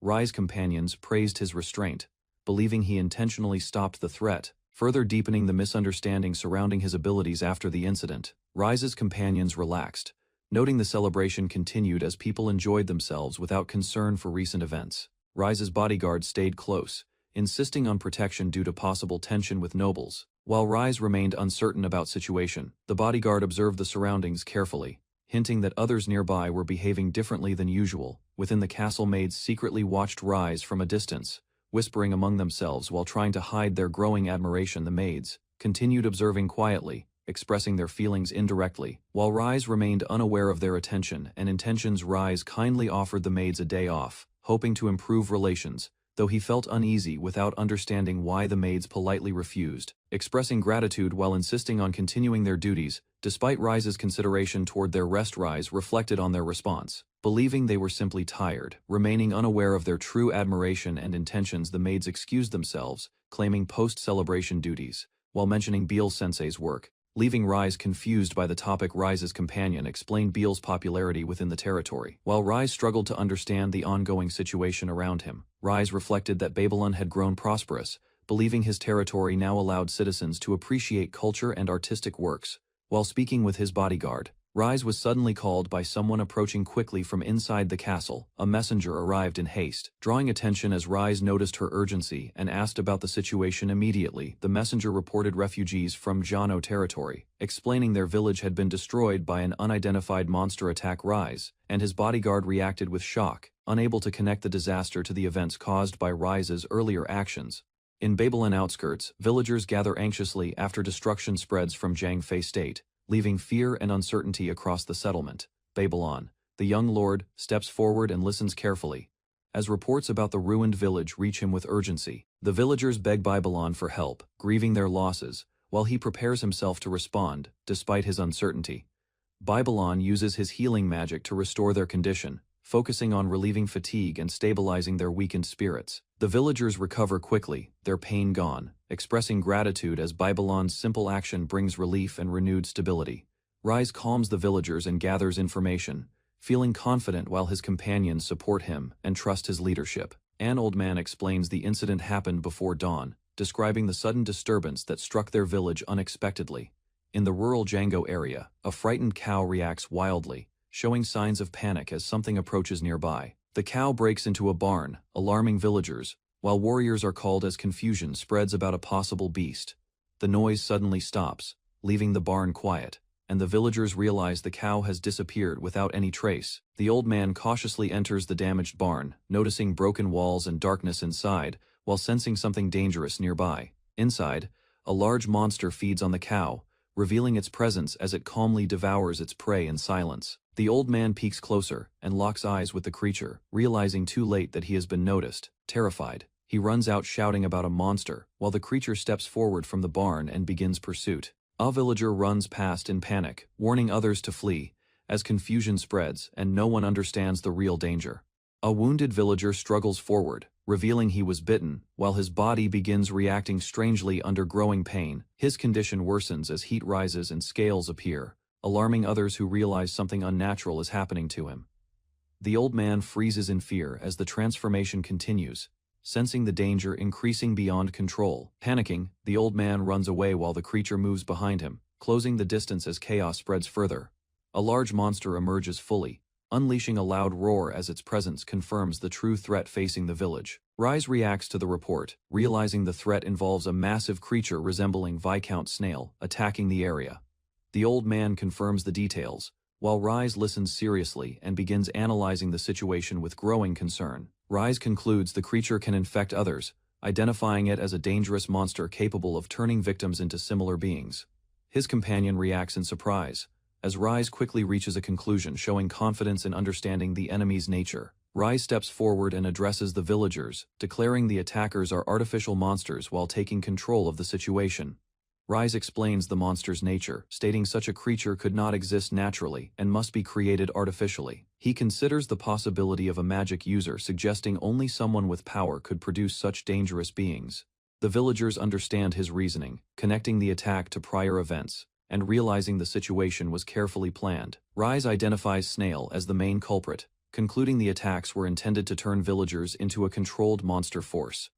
Speaker 1: Rai's companions praised his restraint, believing he intentionally stopped the threat, further deepening the misunderstanding surrounding his abilities after the incident. Rise's companions relaxed, noting the celebration continued as people enjoyed themselves without concern for recent events. Rise's bodyguard stayed close, insisting on protection due to possible tension with nobles. While Rise remained uncertain about situation, the bodyguard observed the surroundings carefully, hinting that others nearby were behaving differently than usual. Within the castle, maids secretly watched Rise from a distance, whispering among themselves while trying to hide their growing admiration. The maids continued observing quietly, expressing their feelings indirectly, while Rise remained unaware of their attention and intentions. Rise kindly offered the maids a day off, hoping to improve relations, though he felt uneasy without understanding why the maids politely refused, expressing gratitude while insisting on continuing their duties. Despite Rise's consideration toward their rest, Rise reflected on their response, believing they were simply tired. Remaining unaware of their true admiration and intentions, the maids excused themselves, claiming post-celebration duties, while mentioning Beal-sensei's work, leaving Rise confused by the topic. Rise's companion explained Beal's popularity within the territory. While Rise struggled to understand the ongoing situation around him, Rise reflected that Babylon had grown prosperous, believing his territory now allowed citizens to appreciate culture and artistic works. While speaking with his bodyguard, Rise was suddenly called by someone approaching quickly from inside the castle. A messenger arrived in haste, drawing attention as Rise noticed her urgency and asked about the situation immediately. The messenger reported refugees from Jano territory, explaining their village had been destroyed by an unidentified monster attack. Rise and his bodyguard reacted with shock, unable to connect the disaster to the events caused by Rise's earlier actions. In Babylon outskirts, villagers gather anxiously after destruction spreads from Jiangfei state, leaving fear and uncertainty across the settlement. Babylon, the young lord, steps forward and listens carefully. As reports about the ruined village reach him with urgency, the villagers beg Babylon for help, grieving their losses, while he prepares himself to respond, despite his uncertainty. Babylon uses his healing magic to restore their condition, focusing on relieving fatigue and stabilizing their weakened spirits. The villagers recover quickly, their pain gone, expressing gratitude as Babylon's simple action brings relief and renewed stability. Rise calms the villagers and gathers information, feeling confident while his companions support him and trust his leadership. An old man explains the incident happened before dawn, describing the sudden disturbance that struck their village unexpectedly. In the rural Django area, a frightened cow reacts wildly, showing signs of panic as something approaches nearby. The cow breaks into a barn, alarming villagers, while warriors are called as confusion spreads about a possible beast. The noise suddenly stops, leaving the barn quiet, and the villagers realize the cow has disappeared without any trace. The old man cautiously enters the damaged barn, noticing broken walls and darkness inside, while sensing something dangerous nearby. Inside, a large monster feeds on the cow, revealing its presence as it calmly devours its prey in silence. The old man peeks closer and locks eyes with the creature, realizing too late that he has been noticed. Terrified, he runs out shouting about a monster, while the creature steps forward from the barn and begins pursuit. A villager runs past in panic, warning others to flee, as confusion spreads and no one understands the real danger. A wounded villager struggles forward, revealing he was bitten, while his body begins reacting strangely under growing pain. His condition worsens as heat rises and scales appear, alarming others who realize something unnatural is happening to him. The old man freezes in fear as the transformation continues, sensing the danger increasing beyond control. Panicking, the old man runs away while the creature moves behind him, closing the distance as chaos spreads further. A large monster emerges fully, unleashing a loud roar as its presence confirms the true threat facing the village. Rise reacts to the report, realizing the threat involves a massive creature resembling Viscount Snail attacking the area. The old man confirms the details, while Rise listens seriously and begins analyzing the situation with growing concern. Rise concludes the creature can infect others, identifying it as a dangerous monster capable of turning victims into similar beings. His companion reacts in surprise, as Rise quickly reaches a conclusion showing confidence in understanding the enemy's nature. Rise steps forward and addresses the villagers, declaring the attackers are artificial monsters while taking control of the situation. Rise explains the monster's nature, stating such a creature could not exist naturally and must be created artificially. He considers the possibility of a magic user, suggesting only someone with power could produce such dangerous beings. The villagers understand his reasoning, connecting the attack to prior events, and realizing the situation was carefully planned. Rise identifies Snail as the main culprit, concluding the attacks were intended to turn villagers into a controlled monster force.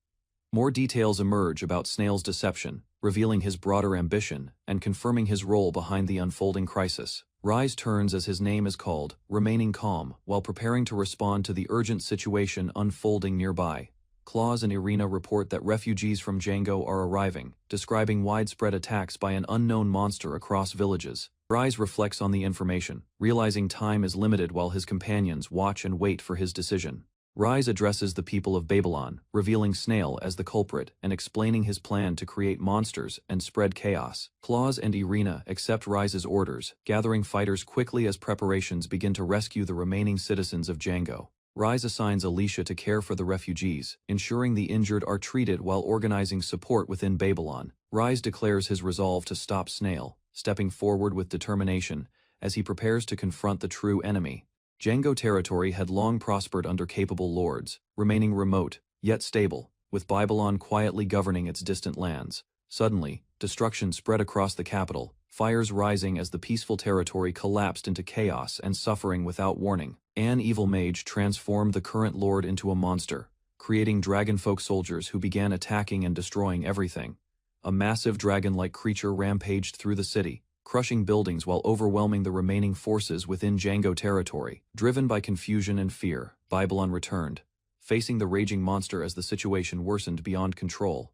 Speaker 1: More details emerge about Snail's deception, revealing his broader ambition and confirming his role behind the unfolding crisis. Rise turns as his name is called, remaining calm while preparing to respond to the urgent situation unfolding nearby. Claus and Irina report that refugees from Django are arriving, describing widespread attacks by an unknown monster across villages. Rise reflects on the information, realizing time is limited while his companions watch and wait for his decision. Rise addresses the people of Babylon, revealing Snail as the culprit and explaining his plan to create monsters and spread chaos. Claus and Irina accept Rise's orders, gathering fighters quickly as preparations begin to rescue the remaining citizens of Django. Rise assigns Alicia to care for the refugees, ensuring the injured are treated while organizing support within Babylon. Rise declares his resolve to stop Snail, stepping forward with determination as he prepares to confront the true enemy. Django territory had long prospered under capable lords, remaining remote, yet stable, with Babylon quietly governing its distant lands. Suddenly, destruction spread across the capital, fires rising as the peaceful territory collapsed into chaos and suffering without warning. An evil mage transformed the current lord into a monster, creating dragonfolk soldiers who began attacking and destroying everything. A massive dragon-like creature rampaged through the city, crushing buildings while overwhelming the remaining forces within Django territory. Driven by confusion and fear, Babylon returned, facing the raging monster as the situation worsened beyond control.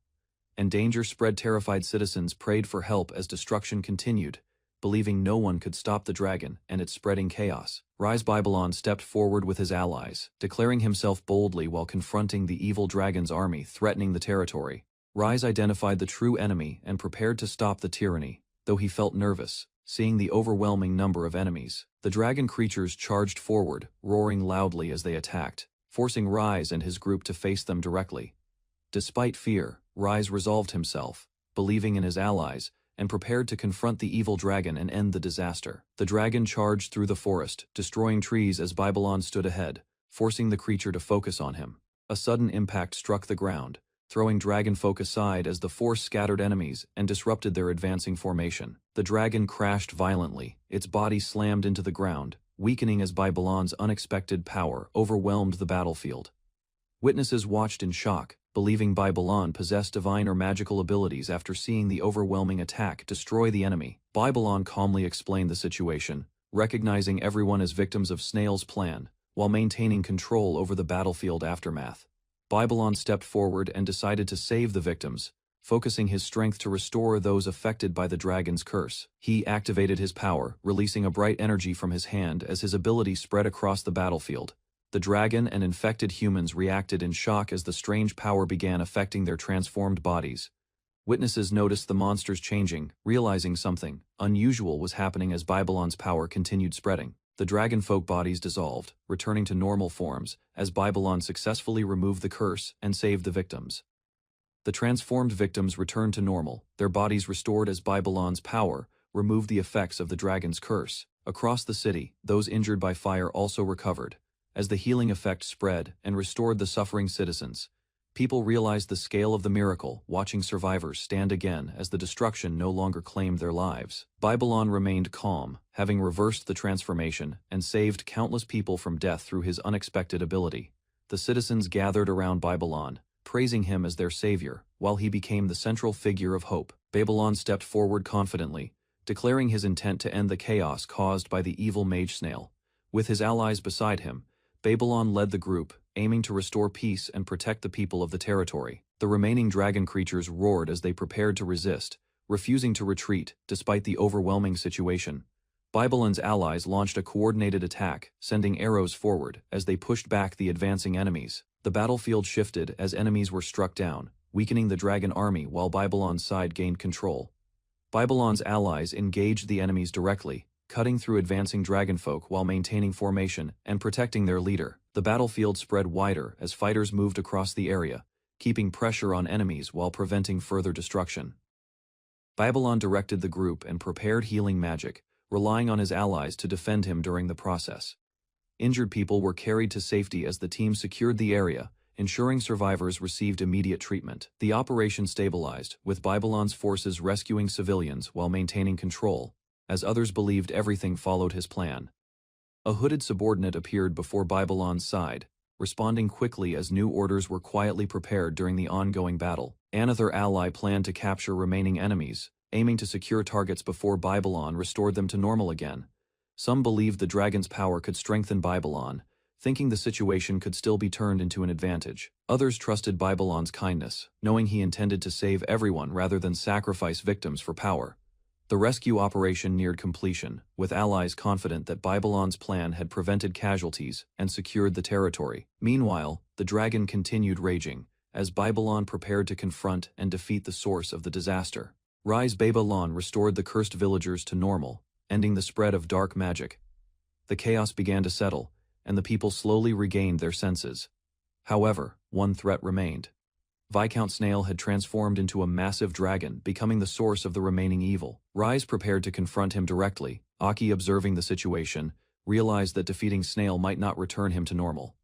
Speaker 1: And danger spread. Terrified citizens prayed for help as destruction continued, believing no one could stop the dragon and its spreading chaos. Rise Babylon stepped forward with his allies, declaring himself boldly while confronting the evil dragon's army threatening the territory. Rise identified the true enemy and prepared to stop the tyranny, though he felt nervous, seeing the overwhelming number of enemies. The dragon creatures charged forward, roaring loudly as they attacked, forcing Rise and his group to face them directly. Despite fear, Rise resolved himself, believing in his allies, and prepared to confront the evil dragon and end the disaster. The dragon charged through the forest, destroying trees as Babylon stood ahead, forcing the creature to focus on him. A sudden impact struck the ground, throwing dragonfolk aside as the force scattered enemies and disrupted their advancing formation. The dragon crashed violently, its body slammed into the ground, weakening as Babylon's unexpected power overwhelmed the battlefield. Witnesses watched in shock, believing Babylon possessed divine or magical abilities after seeing the overwhelming attack destroy the enemy. Babylon calmly explained the situation, recognizing everyone as victims of Snail's plan, while maintaining control over the battlefield aftermath. Babylon stepped forward and decided to save the victims, focusing his strength to restore those affected by the dragon's curse. He activated his power, releasing a bright energy from his hand as his ability spread across the battlefield. The dragon and infected humans reacted in shock as the strange power began affecting their transformed bodies. Witnesses noticed the monsters changing, realizing something unusual was happening as Babylon's power continued spreading. The dragon folk bodies dissolved, returning to normal forms, as Babylon successfully removed the curse and saved the victims. The transformed victims returned to normal, their bodies restored as Babylon's power removed the effects of the dragon's curse. Across the city, those injured by fire also recovered. As the healing effect spread and restored the suffering citizens, people realized the scale of the miracle, watching survivors stand again as the destruction no longer claimed their lives. Babylon remained calm, having reversed the transformation and saved countless people from death through his unexpected ability. The citizens gathered around Babylon, praising him as their savior, while he became the central figure of hope. Babylon stepped forward confidently, declaring his intent to end the chaos caused by the evil mage snail. With his allies beside him, Babylon led the group, aiming to restore peace and protect the people of the territory. The remaining dragon creatures roared as they prepared to resist, refusing to retreat despite the overwhelming situation. Babylon's allies launched a coordinated attack, sending arrows forward as they pushed back the advancing enemies. The battlefield shifted as enemies were struck down, weakening the dragon army while Babylon's side gained control. Babylon's allies engaged the enemies directly, cutting through advancing dragonfolk while maintaining formation and protecting their leader. The battlefield spread wider as fighters moved across the area, keeping pressure on enemies while preventing further destruction. Babylon directed the group and prepared healing magic, relying on his allies to defend him during the process. Injured people were carried to safety as the team secured the area, ensuring survivors received immediate treatment. The operation stabilized, with Babylon's forces rescuing civilians while maintaining control, as others believed everything followed his plan. A hooded subordinate appeared before Babylon's side, responding quickly as new orders were quietly prepared during the ongoing battle. Another ally planned to capture remaining enemies, aiming to secure targets before Babylon restored them to normal again. Some believed the dragon's power could strengthen Babylon, thinking the situation could still be turned into an advantage. Others trusted Babylon's kindness, knowing he intended to save everyone rather than sacrifice victims for power. The rescue operation neared completion, with allies confident that Babylon's plan had prevented casualties and secured the territory. Meanwhile, the dragon continued raging, as Babylon prepared to confront and defeat the source of the disaster. Rise Babylon restored the cursed villagers to normal, ending the spread of dark magic. The chaos began to settle, and the people slowly regained their senses. However, one threat remained. Viscount Snail had transformed into a massive dragon, becoming the source of the remaining evil. Rise prepared to confront him directly. Aki, observing the situation, realized that defeating Snail might not return him to normal.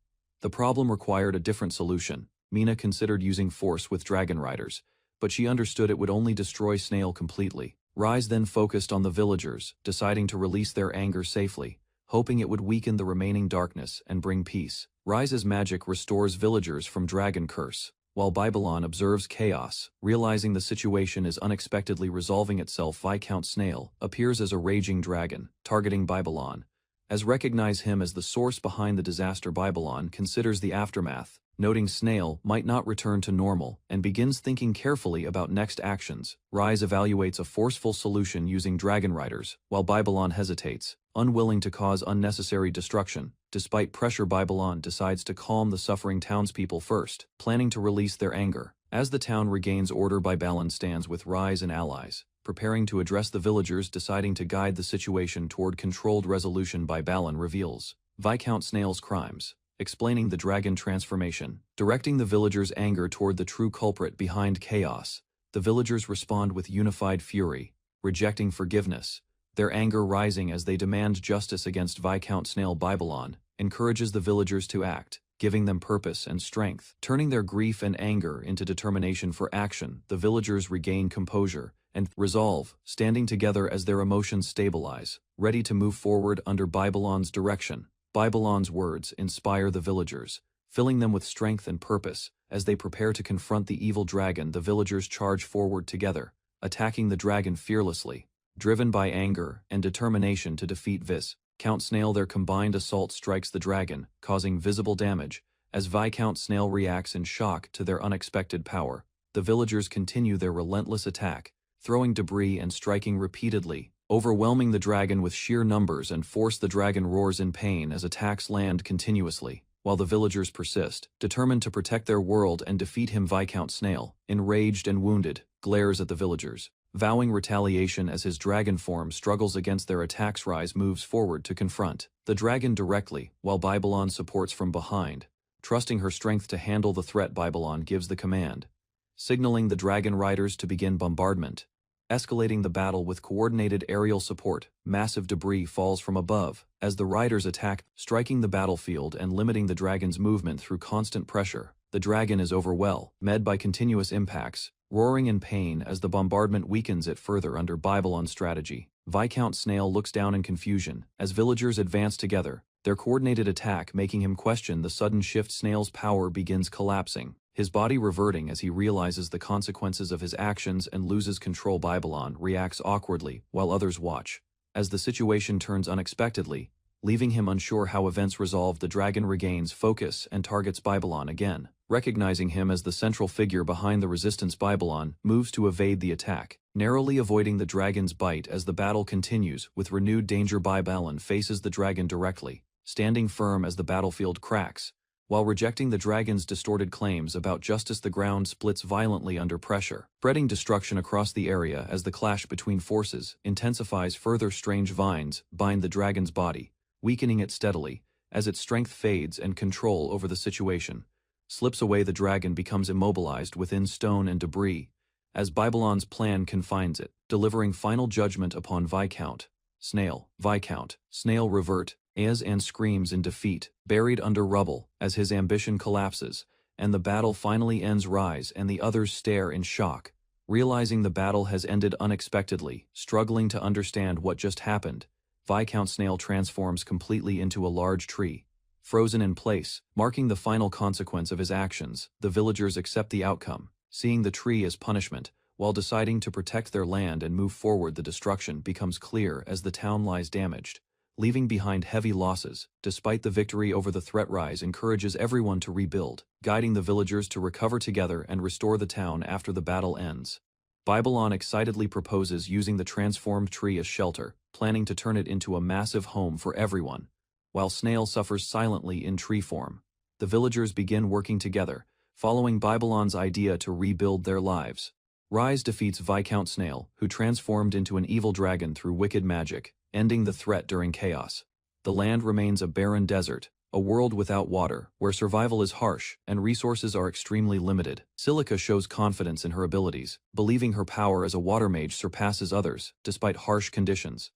Speaker 1: The problem required a different solution. Mina considered using force with dragon riders, but she understood it would only destroy Snail completely. Rise then focused on the villagers, deciding to release their anger safely, hoping it would weaken the remaining darkness and bring peace. Rise's magic restores villagers from dragon curse, while Babylon observes chaos. Realizing the situation is unexpectedly resolving itself, Viscount Snail appears as a raging dragon, targeting Babylon. As recognize him as the source behind the disaster, Babylon considers the aftermath, noting Snail might not return to normal, and begins thinking carefully about next actions. Rise evaluates a forceful solution using dragon riders, while Babylon hesitates, unwilling to cause unnecessary destruction. Despite pressure, Babylon decides to calm the suffering townspeople first, planning to release their anger. As the town regains order, Babylon stands with Rise and allies, preparing to address the villagers, deciding to guide the situation toward controlled resolution. Babylon reveals Viscount Snail's crimes, explaining the dragon transformation, directing the villagers' anger toward the true culprit behind chaos. The villagers respond with unified fury, rejecting forgiveness, their anger rising as they demand justice against Viscount Snail. Babylon encourages the villagers to act, giving them purpose and strength. Turning their grief and anger into determination for action, the villagers regain composure and resolve, standing together as their emotions stabilize, ready to move forward under Babylon's direction. Babylon's words inspire the villagers, filling them with strength and purpose. As they prepare to confront the evil dragon, the villagers charge forward together, attacking the dragon fearlessly. Driven by anger and determination to defeat Viscount Snail, their combined assault strikes the dragon, causing visible damage. As Viscount Snail reacts in shock to their unexpected power, the villagers continue their relentless attack, throwing debris and striking repeatedly, overwhelming the dragon with sheer numbers and force. The dragon roars in pain as attacks land continuously, while the villagers persist, determined to protect their world and defeat him. Viscount Snail, enraged and wounded, glares at the villagers. vowing retaliation as his dragon form struggles against their attacks. Rise moves forward to confront the dragon directly, while Babylon supports from behind. Trusting her strength to handle the threat, Babylon gives the command, signaling the dragon riders to begin bombardment. Escalating the battle with coordinated aerial support, massive debris falls from above as the riders attack, striking the battlefield and limiting the dragon's movement through constant pressure. The dragon is overwhelmed by continuous impacts, roaring in pain as the bombardment weakens it further under Babylon's strategy. Viscount Snail looks down in confusion as villagers advance together, their coordinated attack making him question the sudden shift. Snail's power begins collapsing, his body reverting as he realizes the consequences of his actions and loses control. Babylon reacts awkwardly while others watch, as the situation turns unexpectedly, leaving him unsure how events resolve. The dragon regains focus and targets Babylon again. Recognizing him as the central figure behind the resistance, Babylon moves to evade the attack, narrowly avoiding the dragon's bite. As the battle continues with renewed danger, Babylon faces the dragon directly, standing firm as the battlefield cracks. While rejecting the dragon's distorted claims about justice, the ground splits violently under pressure, spreading destruction across the area as the clash between forces intensifies further. Strange vines bind the dragon's body, weakening it steadily. As its strength fades and control over the situation slips away, the dragon becomes immobilized within stone and debris, as Babylon's plan confines it, delivering final judgment upon Viscount Snail. Viscount Snail revert and screams in defeat, buried under rubble as his ambition collapses, and the battle finally ends. Rise and the others stare in shock, realizing the battle has ended unexpectedly. Struggling to understand what just happened, Viscount Snail transforms completely into a large tree, frozen in place, marking the final consequence of his actions. The villagers accept the outcome, seeing the tree as punishment, while deciding to protect their land and move forward. The destruction becomes clear as the town lies damaged, leaving behind heavy losses. Despite the victory over the threat, Rise encourages everyone to rebuild, guiding the villagers to recover together and restore the town after the battle ends. Babylon excitedly proposes using the transformed tree as shelter, planning to turn it into a massive home for everyone. While Snail suffers silently in tree form, the villagers begin working together, following Babylon's idea to rebuild their lives. Rise defeats Viscount Snail, who transformed into an evil dragon through wicked magic, ending the threat during chaos. The land remains a barren desert, a world without water, where survival is harsh and resources are extremely limited. Silica shows confidence in her abilities, believing her power as a water mage surpasses others, despite harsh conditions.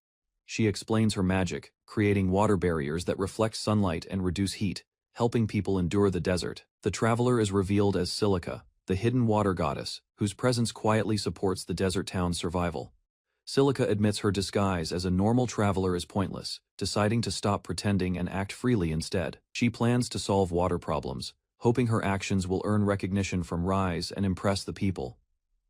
Speaker 1: She explains her magic, creating water barriers that reflect sunlight and reduce heat, helping people endure the desert. The traveler is revealed as Silica, the hidden water goddess, whose presence quietly supports the desert town's survival. Silica admits her disguise as a normal traveler is pointless, deciding to stop pretending and act freely instead. She plans to solve water problems, hoping her actions will earn recognition from Rise and impress the people.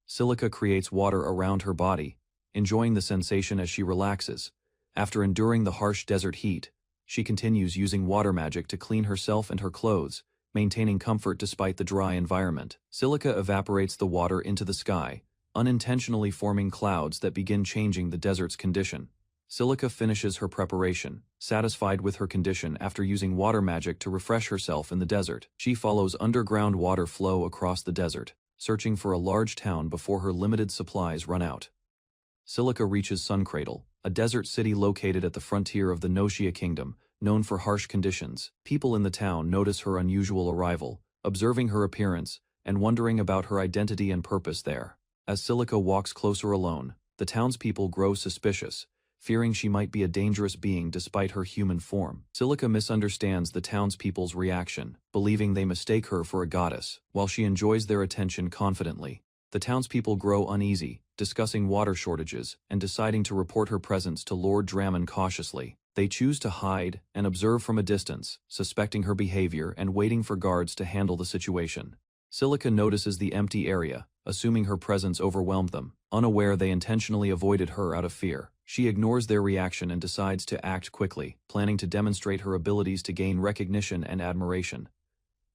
Speaker 1: Silica creates water around her body, enjoying the sensation as she relaxes. After enduring the harsh desert heat, she continues using water magic to clean herself and her clothes, maintaining comfort despite the dry environment. Silica evaporates the water into the sky, unintentionally forming clouds that begin changing the desert's condition. Silica finishes her preparation, satisfied with her condition after using water magic to refresh herself in the desert. She follows underground water flow across the desert, searching for a large town before her limited supplies run out. Silica reaches Suncradle, a desert city located at the frontier of the Noshia Kingdom, known for harsh conditions. People in the town notice her unusual arrival, observing her appearance, and wondering about her identity and purpose there. As Silica walks closer alone, the townspeople grow suspicious, fearing she might be a dangerous being despite her human form. Silica misunderstands the townspeople's reaction, believing they mistake her for a goddess, while she enjoys their attention confidently. The townspeople grow uneasy, discussing water shortages and deciding to report her presence to Lord Dramon cautiously. They choose to hide and observe from a distance, suspecting her behavior and waiting for guards to handle the situation. Silica notices the empty area, assuming her presence overwhelmed them. Unaware they intentionally avoided her out of fear, she ignores their reaction and decides to act quickly, planning to demonstrate her abilities to gain recognition and admiration.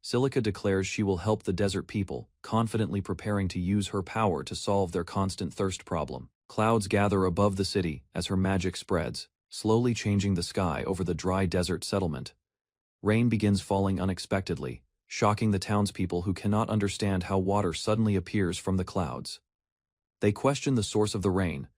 Speaker 1: Silica declares she will help the desert people, confidently preparing to use her power to solve their constant thirst problem. Clouds gather above the city as her magic spreads, slowly changing the sky over the dry desert settlement. Rain begins falling unexpectedly, shocking the townspeople who cannot understand how water suddenly appears from the clouds. They question the source of the rain,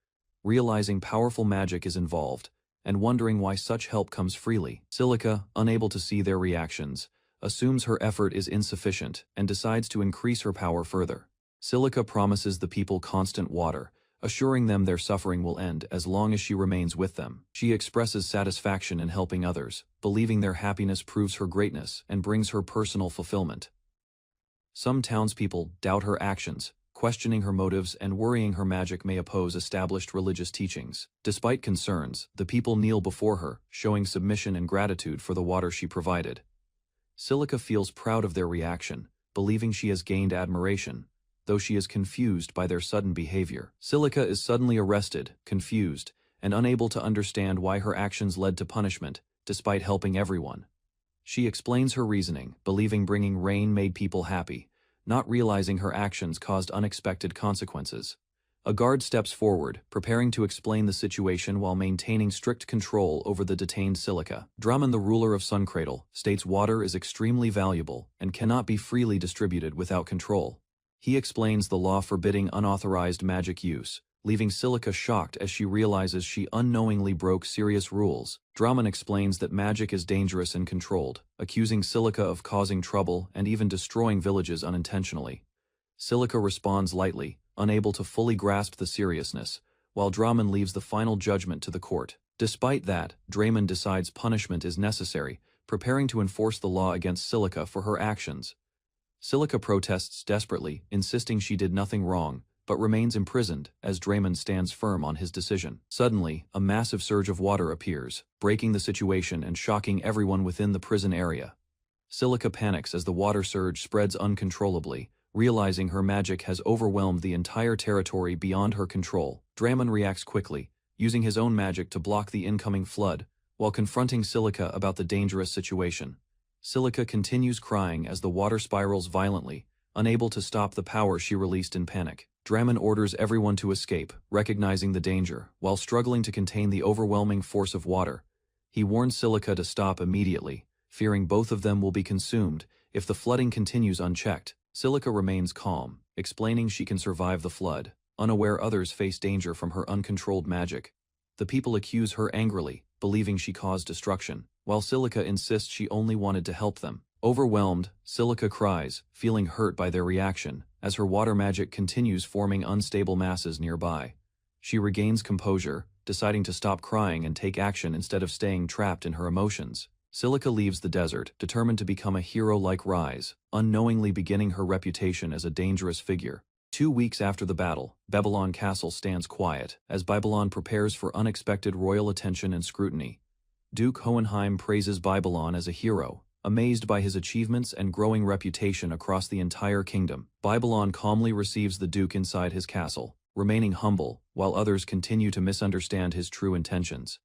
Speaker 1: realizing powerful magic is involved, and wondering why such help comes freely. Silica, unable to see their reactions, assumes her effort is insufficient and decides to increase her power further. Silica promises the people constant water, assuring them their suffering will end as long as she remains with them. She expresses satisfaction in helping others, believing their happiness proves her greatness and brings her personal fulfillment. Some townspeople doubt her actions, questioning her motives and worrying her magic may oppose established religious teachings. Despite concerns, the people kneel before her, showing submission and gratitude for the water she provided. Silica feels proud of their reaction, believing she has gained admiration, though she is confused by their sudden behavior. Silica is suddenly arrested, confused, and unable to understand why her actions led to punishment, despite helping everyone. She explains her reasoning, believing bringing rain made people happy, not realizing her actions caused unexpected consequences. A guard steps forward, preparing to explain the situation while maintaining strict control over the detained Silica. Drummond, the ruler of Suncradle, states water is extremely valuable and cannot be freely distributed without control. He explains the law forbidding unauthorized magic use, leaving Silica shocked as she realizes she unknowingly broke serious rules. Drummond explains that magic is dangerous and controlled, accusing Silica of causing trouble and even destroying villages unintentionally. Silica responds lightly, unable to fully grasp the seriousness, while Drummond leaves the final judgment to the court. Despite that, Draymond decides punishment is necessary, preparing to enforce the law against Silica for her actions. Silica protests desperately, insisting she did nothing wrong, but remains imprisoned as Draymond stands firm on his decision. Suddenly, a massive surge of water appears, breaking the situation and shocking everyone within the prison area. Silica panics as the water surge spreads uncontrollably, realizing her magic has overwhelmed the entire territory beyond her control. Draymond reacts quickly, using his own magic to block the incoming flood, while confronting Silica about the dangerous situation. Silica continues crying as the water spirals violently, unable to stop the power she released in panic. Draymond orders everyone to escape, recognizing the danger, while struggling to contain the overwhelming force of water. He warns Silica to stop immediately, fearing both of them will be consumed if the flooding continues unchecked. Silica remains calm, explaining she can survive the flood, unaware others face danger from her uncontrolled magic. The people accuse her angrily, believing she caused destruction, while Silica insists she only wanted to help them. Overwhelmed, Silica cries, feeling hurt by their reaction, as her water magic continues forming unstable masses nearby. She regains composure, deciding to stop crying and take action instead of staying trapped in her emotions. Silica leaves the desert, determined to become a hero like Rise, unknowingly beginning her reputation as a dangerous figure. 2 weeks after the battle, Babylon Castle stands quiet, as Babylon prepares for unexpected royal attention and scrutiny. Duke Hohenheim praises Babylon as a hero, amazed by his achievements and growing reputation across the entire kingdom. Babylon calmly receives the Duke inside his castle, remaining humble, while others continue to misunderstand his true intentions.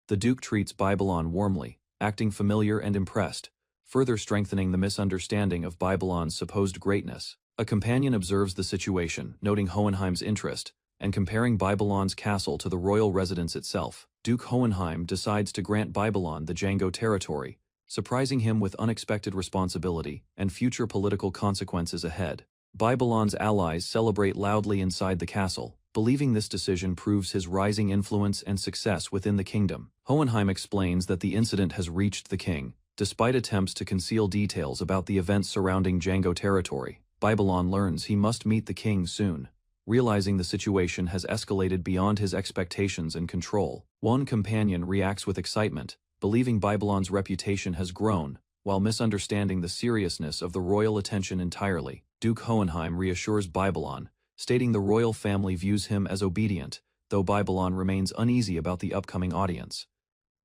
Speaker 1: The Duke treats Babylon warmly, acting familiar and impressed, further strengthening the misunderstanding of Babylon's supposed greatness. A companion observes the situation, noting Hohenheim's interest, and comparing Babylon's castle to the royal residence itself. Duke Hohenheim decides to grant Babylon the Django territory, surprising him with unexpected responsibility and future political consequences ahead. Babylon's allies celebrate loudly inside the castle, believing this decision proves his rising influence and success within the kingdom. Hohenheim explains that the incident has reached the king, despite attempts to conceal details about the events surrounding Django territory. Babylon learns he must meet the king soon, realizing the situation has escalated beyond his expectations and control. One companion reacts with excitement, believing Babylon's reputation has grown, while misunderstanding the seriousness of the royal attention entirely. Duke Hohenheim reassures Babylon, stating the royal family views him as obedient, though Babylon remains uneasy about the upcoming audience.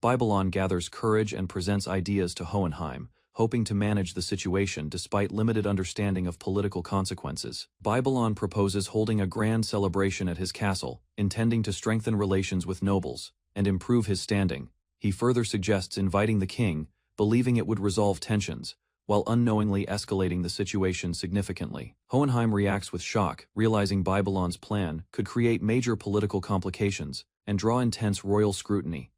Speaker 1: Babylon gathers courage and presents ideas to Hohenheim, hoping to manage the situation despite limited understanding of political consequences. Babylon proposes holding a grand celebration at his castle, intending to strengthen relations with nobles and improve his standing. He further suggests inviting the king, believing it would resolve tensions, while unknowingly escalating the situation significantly. Hohenheim reacts with shock, realizing Babylon's plan could create major political complications and draw intense royal scrutiny.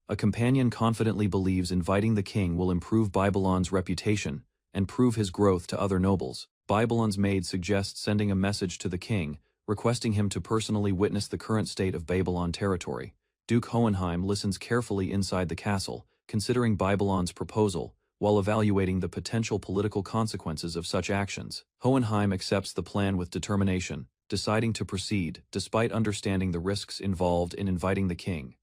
Speaker 1: A companion confidently believes inviting the king will improve Babylon's reputation and prove his growth to other nobles. Babylon's maid suggests sending a message to the king, requesting him to personally witness the current state of Babylon territory. Duke Hohenheim listens carefully inside the castle, considering Babylon's proposal, while evaluating the potential political consequences of such actions. Hohenheim accepts the plan with determination, deciding to proceed despite understanding the risks involved in inviting the king.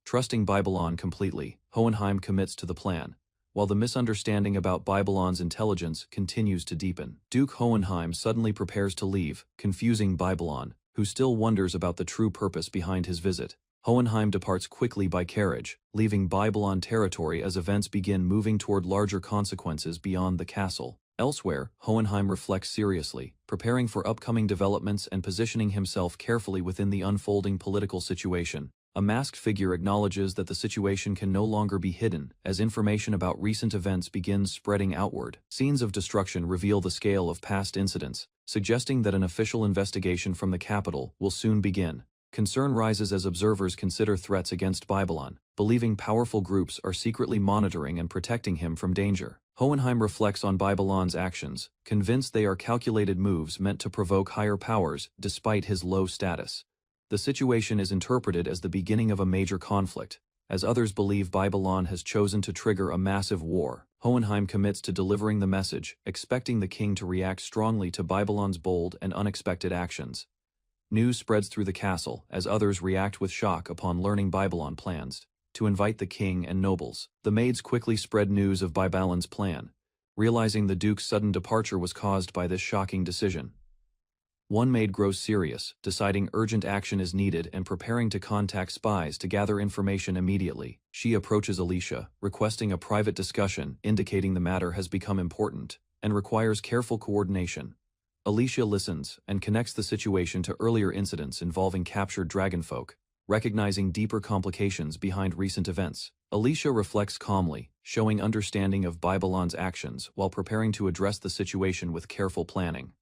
Speaker 1: Trusting Babylon completely, Hohenheim commits to the plan, while the misunderstanding about Babylon's intelligence continues to deepen. Duke Hohenheim suddenly prepares to leave, confusing Babylon, who still wonders about the true purpose behind his visit. Hohenheim departs quickly by carriage, leaving Babylon territory as events begin moving toward larger consequences beyond the castle. Elsewhere, Hohenheim reflects seriously, preparing for upcoming developments and positioning himself carefully within the unfolding political situation. A masked figure acknowledges that the situation can no longer be hidden, as information about recent events begins spreading outward. Scenes of destruction reveal the scale of past incidents, suggesting that an official investigation from the capital will soon begin. Concern rises as observers consider threats against Babylon, believing powerful groups are secretly monitoring and protecting him from danger. Hohenheim reflects on Babylon's actions, convinced they are calculated moves meant to provoke higher powers despite his low status. The situation is interpreted as the beginning of a major conflict, as others believe Babylon has chosen to trigger a massive war. Hohenheim commits to delivering the message, expecting the king to react strongly to Babylon's bold and unexpected actions. News spreads through the castle as others react with shock upon learning Babylon plans to invite the king and nobles. The maids quickly spread news of Babylon's plan, realizing the duke's sudden departure was caused by this shocking decision. One maid grows serious, deciding urgent action is needed and preparing to contact spies to gather information immediately. She approaches Alicia, requesting a private discussion, indicating the matter has become important and requires careful coordination. Alicia listens and connects the situation to earlier incidents involving captured dragonfolk, recognizing deeper complications behind recent events. Alicia reflects calmly, showing understanding of Babylon's actions while preparing to address the situation with careful planning.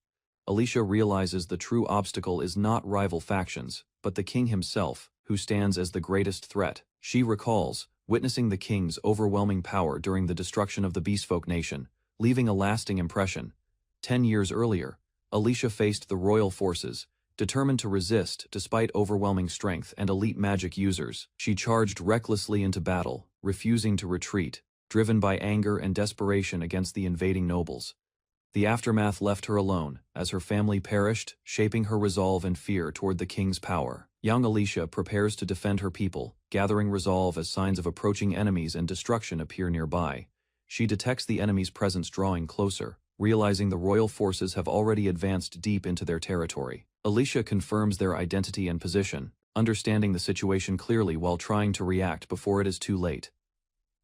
Speaker 1: Alicia realizes the true obstacle is not rival factions, but the king himself, who stands as the greatest threat. She recalls witnessing the king's overwhelming power during the destruction of the Beastfolk nation, leaving a lasting impression. 10 years earlier, Alicia faced the royal forces, determined to resist despite overwhelming strength and elite magic users. She charged recklessly into battle, refusing to retreat, driven by anger and desperation against the invading nobles. The aftermath left her alone, as her family perished, shaping her resolve and fear toward the king's power. Young Alicia prepares to defend her people, gathering resolve as signs of approaching enemies and destruction appear nearby. She detects the enemy's presence drawing closer, realizing the royal forces have already advanced deep into their territory. Alicia confirms their identity and position, understanding the situation clearly while trying to react before it is too late.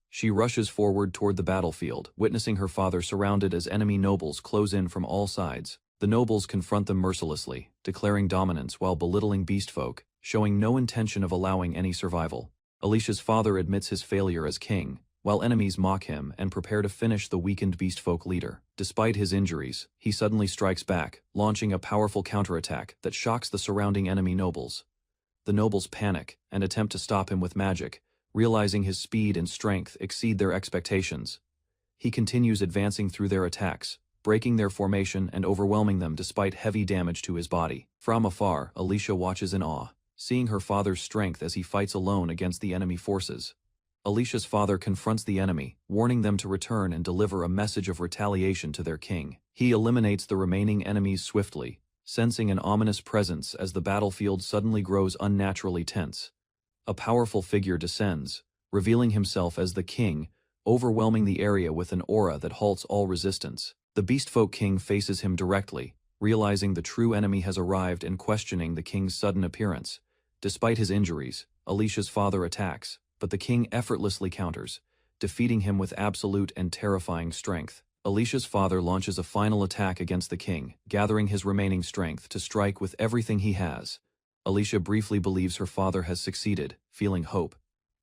Speaker 1: She rushes forward toward the battlefield, witnessing her father surrounded as enemy nobles close in from all sides. The nobles confront them mercilessly, declaring dominance while belittling beastfolk, showing no intention of allowing any survival. Alicia's father admits his failure as king, while enemies mock him and prepare to finish the weakened beastfolk leader. Despite his injuries, he suddenly strikes back, launching a powerful counterattack that shocks the surrounding enemy nobles. The nobles panic and attempt to stop him with magic, realizing his speed and strength exceed their expectations. He continues advancing through their attacks, breaking their formation and overwhelming them despite heavy damage to his body. From afar, Alicia watches in awe, seeing her father's strength as he fights alone against the enemy forces. Alicia's father confronts the enemy, warning them to return and deliver a message of retaliation to their king. He eliminates the remaining enemies swiftly, sensing an ominous presence as the battlefield suddenly grows unnaturally tense. A powerful figure descends, revealing himself as the king, overwhelming the area with an aura that halts all resistance. The Beastfolk king faces him directly, realizing the true enemy has arrived and questioning the king's sudden appearance. Despite his injuries, Alicia's father attacks, but the king effortlessly counters, defeating him with absolute and terrifying strength. Alicia's father launches a final attack against the king, gathering his remaining strength to strike with everything he has. Alicia briefly believes her father has succeeded, feeling hope,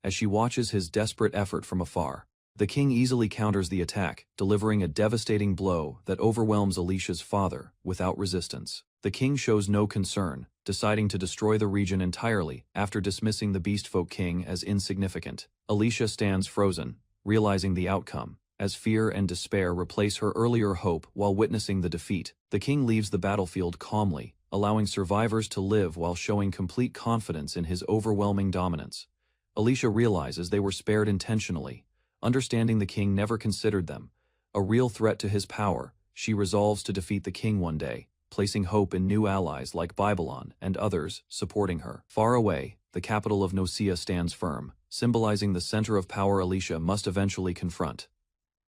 Speaker 1: as she watches his desperate effort from afar. The king easily counters the attack, delivering a devastating blow that overwhelms Alicia's father without resistance. The king shows no concern, deciding to destroy the region entirely after dismissing the Beastfolk king as insignificant. Alicia stands frozen, realizing the outcome, as fear and despair replace her earlier hope while witnessing the defeat. The king leaves the battlefield calmly, allowing survivors to live while showing complete confidence in his overwhelming dominance. Alicia realizes they were spared intentionally. Understanding the king never considered them a real threat to his power, she resolves to defeat the king one day, placing hope in new allies like Babylon and others supporting her. Far away, the capital of Nosea stands firm, symbolizing the center of power Alicia must eventually confront.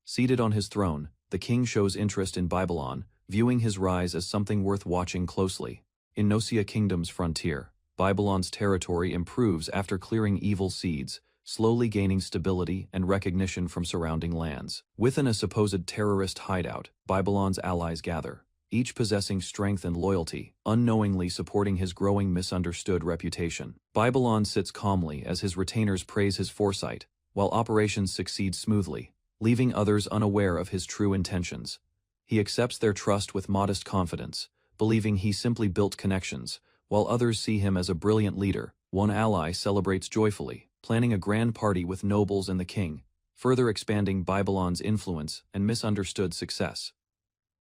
Speaker 1: Seated on his throne, the king shows interest in Babylon, viewing his rise as something worth watching closely. In Nosea Kingdom's frontier, Babylon's territory improves after clearing evil seeds, slowly gaining stability and recognition from surrounding lands. Within a supposed terrorist hideout, Babylon's allies gather, each possessing strength and loyalty, unknowingly supporting his growing misunderstood reputation. Babylon sits calmly as his retainers praise his foresight, while operations succeed smoothly, leaving others unaware of his true intentions. He accepts their trust with modest confidence, believing he simply built connections, while others see him as a brilliant leader. One ally celebrates joyfully, planning a grand party with nobles and the king, further expanding Babylon's influence and misunderstood success.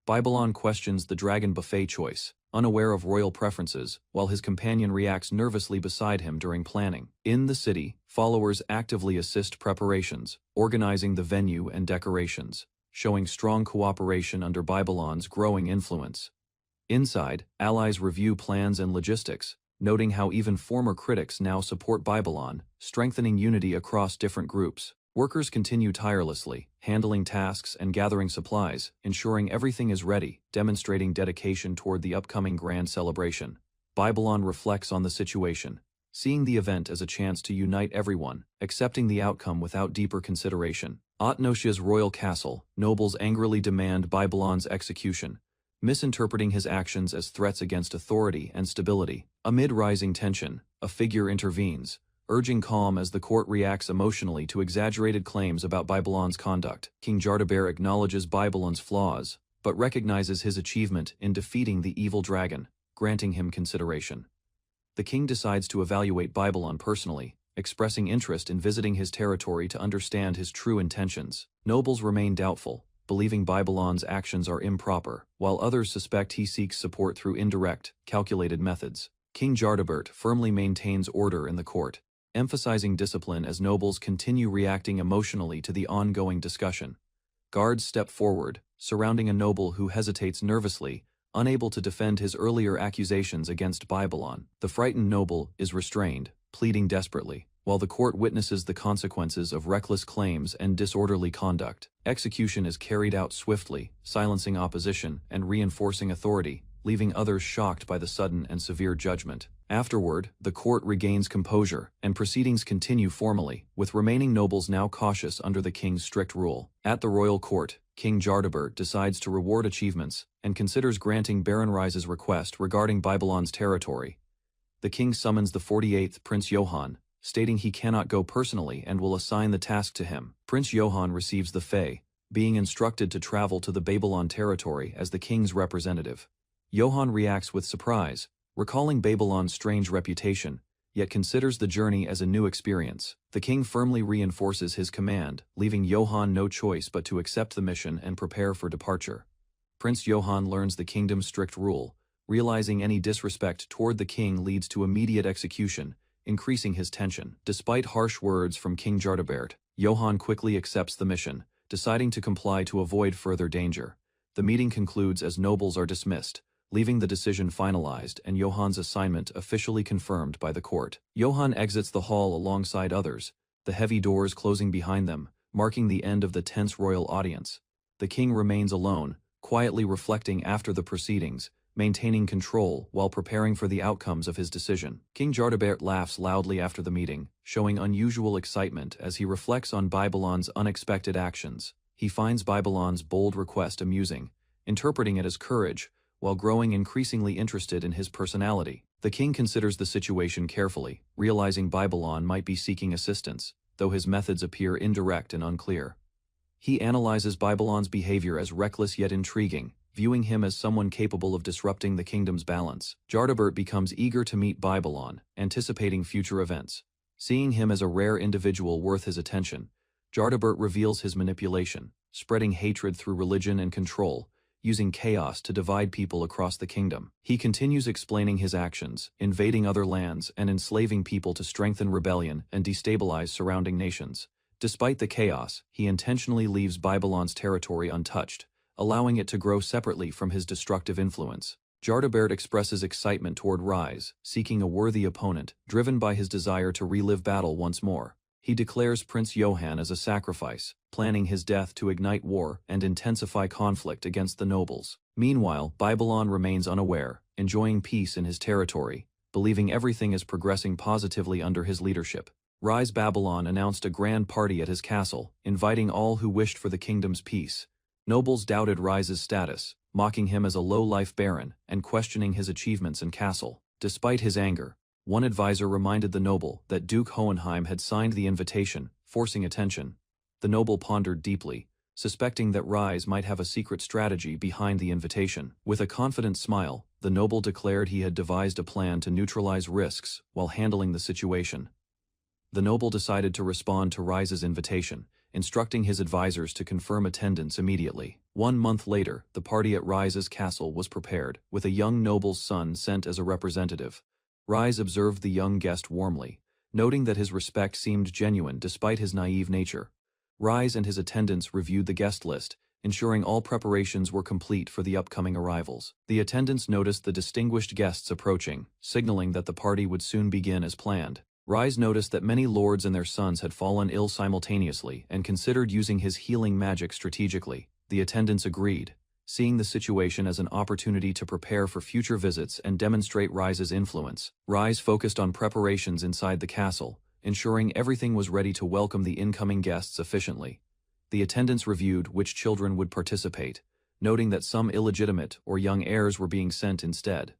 Speaker 1: Babylon questions the dragon buffet choice, unaware of royal preferences, while his companion reacts nervously beside him during planning. In the city, followers actively assist preparations, organizing the venue and decorations, showing strong cooperation under Babylon's growing influence. Inside, allies review plans and logistics, noting how even former critics now support Babylon, strengthening unity across different groups. Workers continue tirelessly, handling tasks and gathering supplies, ensuring everything is ready, demonstrating dedication toward the upcoming grand celebration. Babylon reflects on the situation, seeing the event as a chance to unite everyone, accepting the outcome without deeper consideration. At Nosea's royal castle, nobles angrily demand Babylon's execution, misinterpreting his actions as threats against authority and stability. Amid rising tension, a figure intervenes, urging calm as the court reacts emotionally to exaggerated claims about Babylon's conduct. King Jardaber acknowledges Babylon's flaws, but recognizes his achievement in defeating the evil dragon, granting him consideration. The king decides to evaluate Babylon personally, expressing interest in visiting his territory to understand his true intentions. Nobles remain doubtful, believing Babylon's actions are improper, while others suspect he seeks support through indirect, calculated methods. King Jardabert firmly maintains order in the court, emphasizing discipline as nobles continue reacting emotionally to the ongoing discussion. Guards step forward, surrounding a noble who hesitates nervously, unable to defend his earlier accusations against Babylon. The frightened noble is restrained, pleading desperately, while the court witnesses the consequences of reckless claims and disorderly conduct. Execution is carried out swiftly, silencing opposition and reinforcing authority, leaving others shocked by the sudden and severe judgment. Afterward, the court regains composure, and proceedings continue formally, with remaining nobles now cautious under the king's strict rule. At the royal court, King Jardabert decides to reward achievements, and considers granting Baron Rise's request regarding Babylon's territory. The king summons the 48th Prince Johann, stating he cannot go personally and will assign the task to him. Prince Johann receives the fey, being instructed to travel to the Babylon territory as the king's representative. Johann reacts with surprise, recalling Babylon's strange reputation, yet considers the journey as a new experience. The king firmly reinforces his command, leaving Johann no choice but to accept the mission and prepare for departure. Prince Johann learns the kingdom's strict rule, realizing any disrespect toward the king leads to immediate execution, increasing his tension. Despite harsh words from King Jardabert, Johann quickly accepts the mission, deciding to comply to avoid further danger. The meeting concludes as nobles are dismissed, leaving the decision finalized and Johann's assignment officially confirmed by the court. Johann exits the hall alongside others, the heavy doors closing behind them, marking the end of the tense royal audience. The king remains alone, quietly reflecting after the proceedings, maintaining control while preparing for the outcomes of his decision. King Jardabert laughs loudly after the meeting, showing unusual excitement as he reflects on Babylon's unexpected actions. He finds Babylon's bold request amusing, interpreting it as courage, while growing increasingly interested in his personality. The king considers the situation carefully, realizing Babylon might be seeking assistance, though his methods appear indirect and unclear. He analyzes Babylon's behavior as reckless yet intriguing, viewing him as someone capable of disrupting the kingdom's balance. Jardabert becomes eager to meet Babylon, anticipating future events. Seeing him as a rare individual worth his attention, Jardabert reveals his manipulation, spreading hatred through religion and control, using chaos to divide people across the kingdom. He continues explaining his actions, invading other lands and enslaving people to strengthen rebellion and destabilize surrounding nations. Despite the chaos, he intentionally leaves Babylon's territory untouched, allowing it to grow separately from his destructive influence. Jardabert expresses excitement toward Rise, seeking a worthy opponent, driven by his desire to relive battle once more. He declares Prince Johann as a sacrifice, planning his death to ignite war and intensify conflict against the nobles. Meanwhile, Babylon remains unaware, enjoying peace in his territory, believing everything is progressing positively under his leadership. Rise Babylon announced a grand party at his castle, inviting all who wished for the kingdom's peace. Nobles doubted Rise's status, mocking him as a low-life baron and questioning his achievements in castle. Despite his anger, one advisor reminded the noble that Duke Hohenheim had signed the invitation, forcing attention. The noble pondered deeply, suspecting that Rise might have a secret strategy behind the invitation. With a confident smile, the noble declared he had devised a plan to neutralize risks while handling the situation. The noble decided to respond to Rise's invitation, instructing his advisors to confirm attendance immediately. 1 month later, the party at Rise's castle was prepared, with a young noble's son sent as a representative. Rise observed the young guest warmly, noting that his respect seemed genuine despite his naive nature. Rise and his attendants reviewed the guest list, ensuring all preparations were complete for the upcoming arrivals. The attendants noticed the distinguished guests approaching, signaling that the party would soon begin as planned. Rise noticed that many lords and their sons had fallen ill simultaneously and considered using his healing magic strategically. The attendants agreed, seeing the situation as an opportunity to prepare for future visits and demonstrate Rise's influence. Rise focused on preparations inside the castle, ensuring everything was ready to welcome the incoming guests efficiently. The attendants reviewed which children would participate, noting that some illegitimate or young heirs were being sent instead.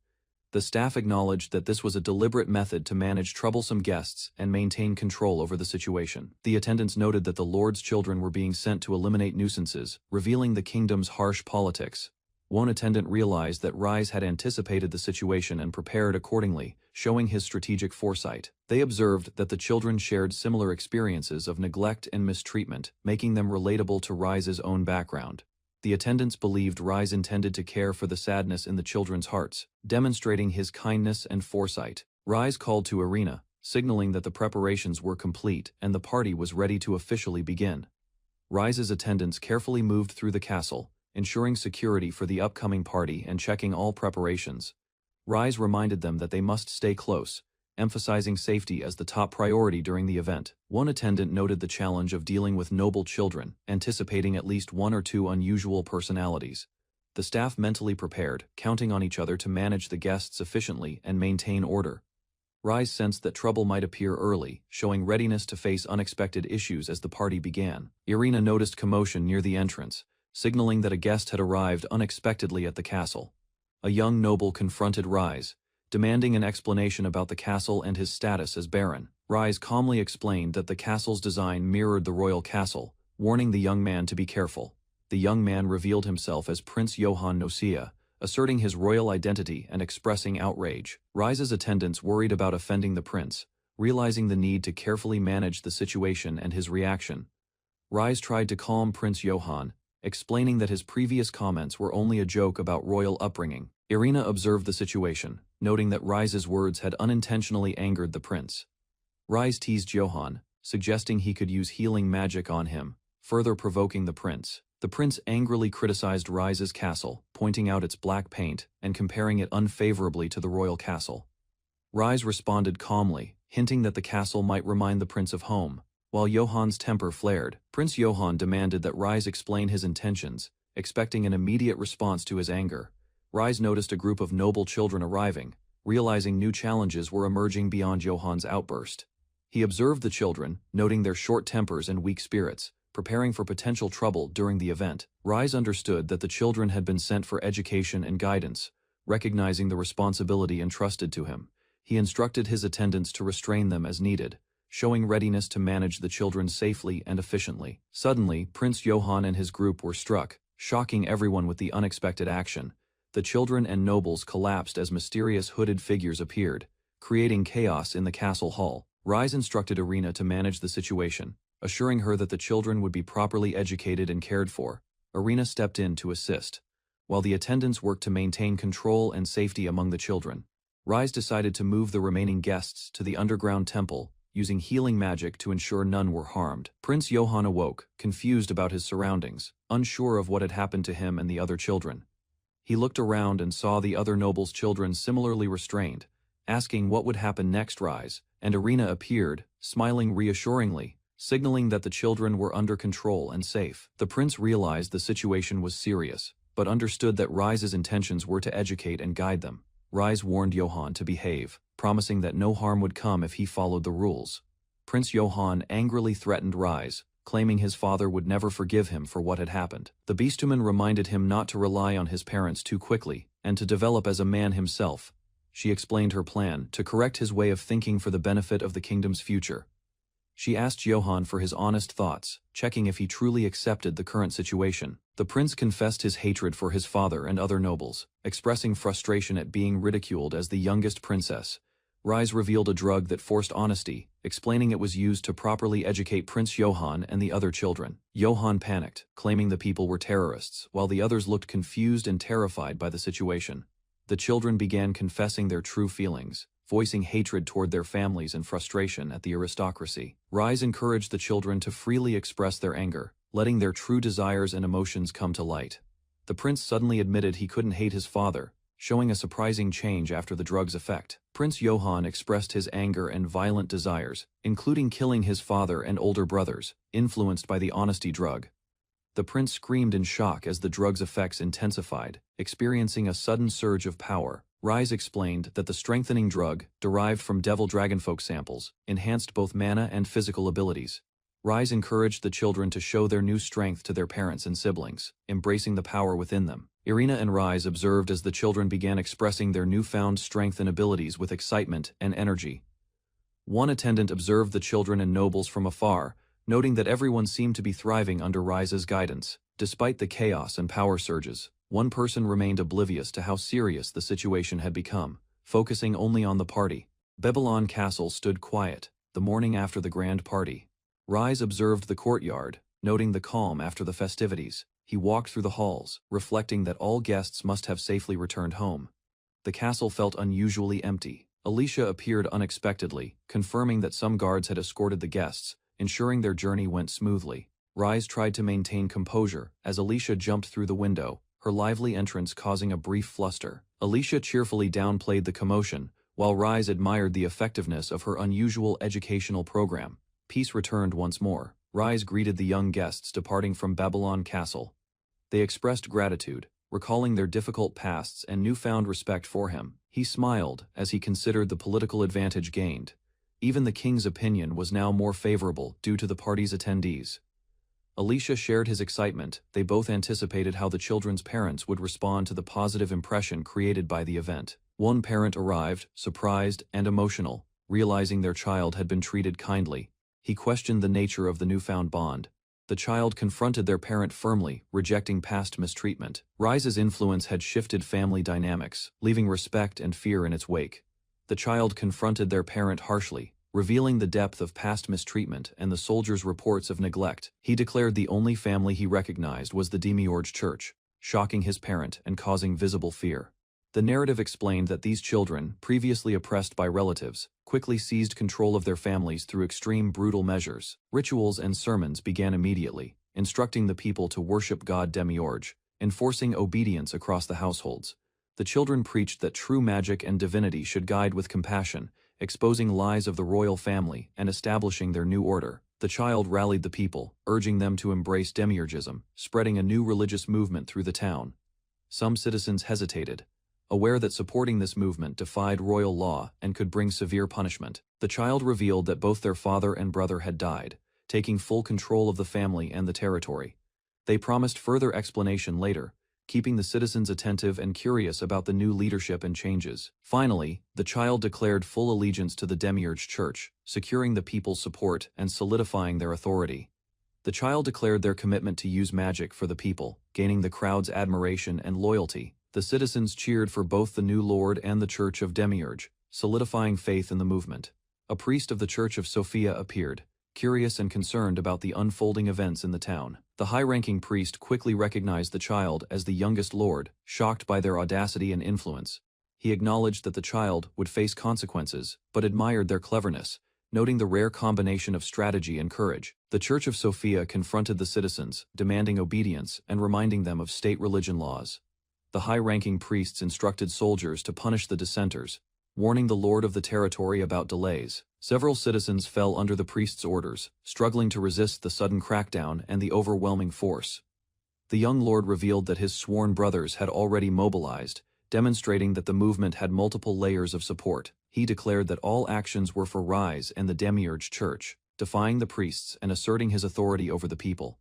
Speaker 1: The staff acknowledged that this was a deliberate method to manage troublesome guests and maintain control over the situation. The attendants noted that the lord's children were being sent to eliminate nuisances, revealing the kingdom's harsh politics. One attendant realized that Rise had anticipated the situation and prepared accordingly, showing his strategic foresight. They observed that the children shared similar experiences of neglect and mistreatment, making them relatable to Rise's own background. The attendants believed Rise intended to care for the sadness in the children's hearts, demonstrating his kindness and foresight. Rise called to Irina, signaling that the preparations were complete and the party was ready to officially begin. Rise's attendants carefully moved through the castle, ensuring security for the upcoming party and checking all preparations. Rise reminded them that they must stay close, emphasizing safety as the top priority during the event. One attendant noted the challenge of dealing with noble children, anticipating at least 1 or 2 unusual personalities. The staff mentally prepared, counting on each other to manage the guests efficiently and maintain order. Rise sensed that trouble might appear early, showing readiness to face unexpected issues as the party began. Irina noticed commotion near the entrance, signaling that a guest had arrived unexpectedly at the castle. A young noble confronted Rise, demanding an explanation about the castle and his status as baron. Rise calmly explained that the castle's design mirrored the royal castle, warning the young man to be careful. The young man revealed himself as Prince Johann Nocia, asserting his royal identity and expressing outrage. Rise's attendants worried about offending the prince, realizing the need to carefully manage the situation and his reaction. Rise tried to calm Prince Johann, explaining that his previous comments were only a joke about royal upbringing. Irina observed the situation, noting that Rise's words had unintentionally angered the prince. Rise teased Johann, suggesting he could use healing magic on him, further provoking the prince. The prince angrily criticized Rise's castle, pointing out its black paint and comparing it unfavorably to the royal castle. Rise responded calmly, hinting that the castle might remind the prince of home. While Johann's temper flared, Prince Johann demanded that Rise explain his intentions, expecting an immediate response to his anger. Rise noticed a group of noble children arriving, realizing new challenges were emerging beyond Johann's outburst. He observed the children, noting their short tempers and weak spirits, preparing for potential trouble during the event. Rise understood that the children had been sent for education and guidance, recognizing the responsibility entrusted to him. He instructed his attendants to restrain them as needed, showing readiness to manage the children safely and efficiently. Suddenly, Prince Johann and his group were struck, shocking everyone with the unexpected action. The children and nobles collapsed as mysterious hooded figures appeared, creating chaos in the castle hall. Rise instructed Irina to manage the situation, assuring her that the children would be properly educated and cared for. Irina stepped in to assist. while the attendants worked to maintain control and safety among the children. Rise decided to move the remaining guests to the underground temple, using healing magic to ensure none were harmed. Prince Johann awoke, confused about his surroundings, unsure of what had happened to him and the other children. He looked around and saw the other nobles' children similarly restrained, asking what would happen next. Rise and Irina appeared, smiling reassuringly, signaling that the children were under control and safe. The prince realized the situation was serious, but understood that Rise's intentions were to educate and guide them. Rise warned Johann to behave, promising that no harm would come if he followed the rules. Prince Johann angrily threatened Rise, claiming his father would never forgive him for what had happened. The beastwoman reminded him not to rely on his parents too quickly, and to develop as a man himself. She explained her plan to correct his way of thinking for the benefit of the kingdom's future. She asked Johann for his honest thoughts, checking if he truly accepted the current situation. The prince confessed his hatred for his father and other nobles, expressing frustration at being ridiculed as the youngest princess. Rise revealed a drug that forced honesty, explaining it was used to properly educate Prince Johann and the other children. Johann panicked, claiming the people were terrorists, while the others looked confused and terrified by the situation. The children began confessing their true feelings, voicing hatred toward their families and frustration at the aristocracy. Rise encouraged the children to freely express their anger, letting their true desires and emotions come to light. The prince suddenly admitted he couldn't hate his father, showing a surprising change after the drug's effect. Prince Johann expressed his anger and violent desires, including killing his father and older brothers, influenced by the honesty drug. The prince screamed in shock as the drug's effects intensified, experiencing a sudden surge of power. Rise explained that the strengthening drug, derived from devil dragonfolk samples, enhanced both mana and physical abilities. Rise encouraged the children to show their new strength to their parents and siblings, embracing the power within them. Irina and Rise observed as the children began expressing their newfound strength and abilities with excitement and energy. One attendant observed the children and nobles from afar, noting that everyone seemed to be thriving under Rise's guidance. Despite the chaos and power surges, one person remained oblivious to how serious the situation had become, focusing only on the party. Babylon Castle stood quiet, the morning after the grand party. Rise observed the courtyard, noting the calm after the festivities. He walked through the halls, reflecting that all guests must have safely returned home. The castle felt unusually empty. Alicia appeared unexpectedly, confirming that some guards had escorted the guests, ensuring their journey went smoothly. Rise tried to maintain composure as Alicia jumped through the window, her lively entrance causing a brief fluster. Alicia cheerfully downplayed the commotion, while Rise admired the effectiveness of her unusual educational program. Peace returned once more. Rise greeted the young guests departing from Babylon Castle. They expressed gratitude, recalling their difficult pasts and newfound respect for him. He smiled as he considered the political advantage gained. Even the king's opinion was now more favorable due to the party's attendees. Alicia shared his excitement. They both anticipated how the children's parents would respond to the positive impression created by the event. One parent arrived, surprised and emotional, realizing their child had been treated kindly. He questioned the nature of the newfound bond. The child confronted their parent firmly, rejecting past mistreatment. Rise's influence had shifted family dynamics, leaving respect and fear in its wake. The child confronted their parent harshly, revealing the depth of past mistreatment and the soldiers' reports of neglect. He declared the only family he recognized was the Demiurge Church, shocking his parent and causing visible fear. The narrative explained that these children, previously oppressed by relatives, quickly seized control of their families through extreme brutal measures. Rituals and sermons began immediately, instructing the people to worship God Demiurge, enforcing obedience across the households. The children preached that true magic and divinity should guide with compassion, exposing lies of the royal family and establishing their new order. The child rallied the people, urging them to embrace demiurgism, spreading a new religious movement through the town. Some citizens hesitated, aware that supporting this movement defied royal law and could bring severe punishment. The child revealed that both their father and brother had died, taking full control of the family and the territory. They promised further explanation later, keeping the citizens attentive and curious about the new leadership and changes. Finally, the child declared full allegiance to the Demiurge Church, securing the people's support and solidifying their authority. The child declared their commitment to use magic for the people, gaining the crowd's admiration and loyalty. The citizens cheered for both the new lord and the Church of Demiurge, solidifying faith in the movement. A priest of the Church of Sophia appeared, curious and concerned about the unfolding events in the town. The high-ranking priest quickly recognized the child as the youngest lord, shocked by their audacity and influence. He acknowledged that the child would face consequences, but admired their cleverness, noting the rare combination of strategy and courage. The Church of Sophia confronted the citizens, demanding obedience and reminding them of state religion laws. The high-ranking priests instructed soldiers to punish the dissenters, warning the lord of the territory about delays. Several citizens fell under the priest's orders, struggling to resist the sudden crackdown and the overwhelming force. The young lord revealed that his sworn brothers had already mobilized, demonstrating that the movement had multiple layers of support. He declared that all actions were for Rise and the Demiurge Church, defying the priests and asserting his authority over the people.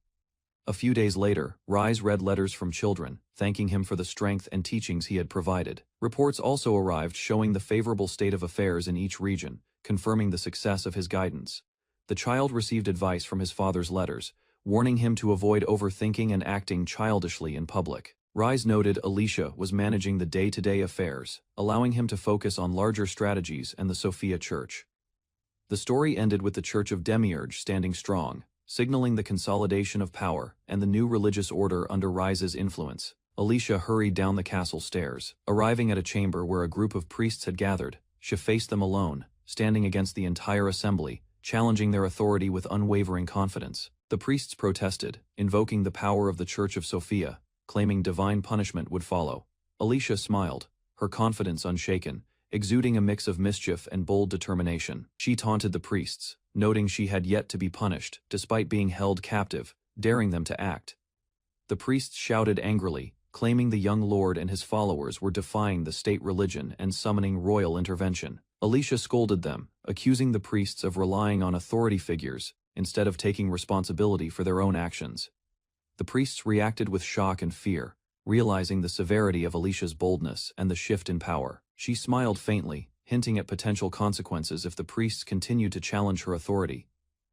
Speaker 1: A few days later, Rise read letters from children, thanking him for the strength and teachings he had provided. Reports also arrived showing the favorable state of affairs in each region, confirming the success of his guidance. The child received advice from his father's letters, warning him to avoid overthinking and acting childishly in public. Rise noted Alicia was managing the day-to-day affairs, allowing him to focus on larger strategies and the Sophia Church. The story ended with the Church of Demiurge standing strong, signaling the consolidation of power and the new religious order under Rise's influence. Alicia hurried down the castle stairs. Arriving at a chamber where a group of priests had gathered, she faced them alone, standing against the entire assembly, challenging their authority with unwavering confidence. The priests protested, invoking the power of the Church of Sophia, claiming divine punishment would follow. Alicia smiled, her confidence unshaken, exuding a mix of mischief and bold determination. She taunted the priests, noting she had yet to be punished, despite being held captive, daring them to act. The priests shouted angrily, claiming the young lord and his followers were defying the state religion and summoning royal intervention. Alicia scolded them, accusing the priests of relying on authority figures instead of taking responsibility for their own actions. The priests reacted with shock and fear, realizing the severity of Alicia's boldness and the shift in power. She smiled faintly, hinting at potential consequences if the priests continued to challenge her authority.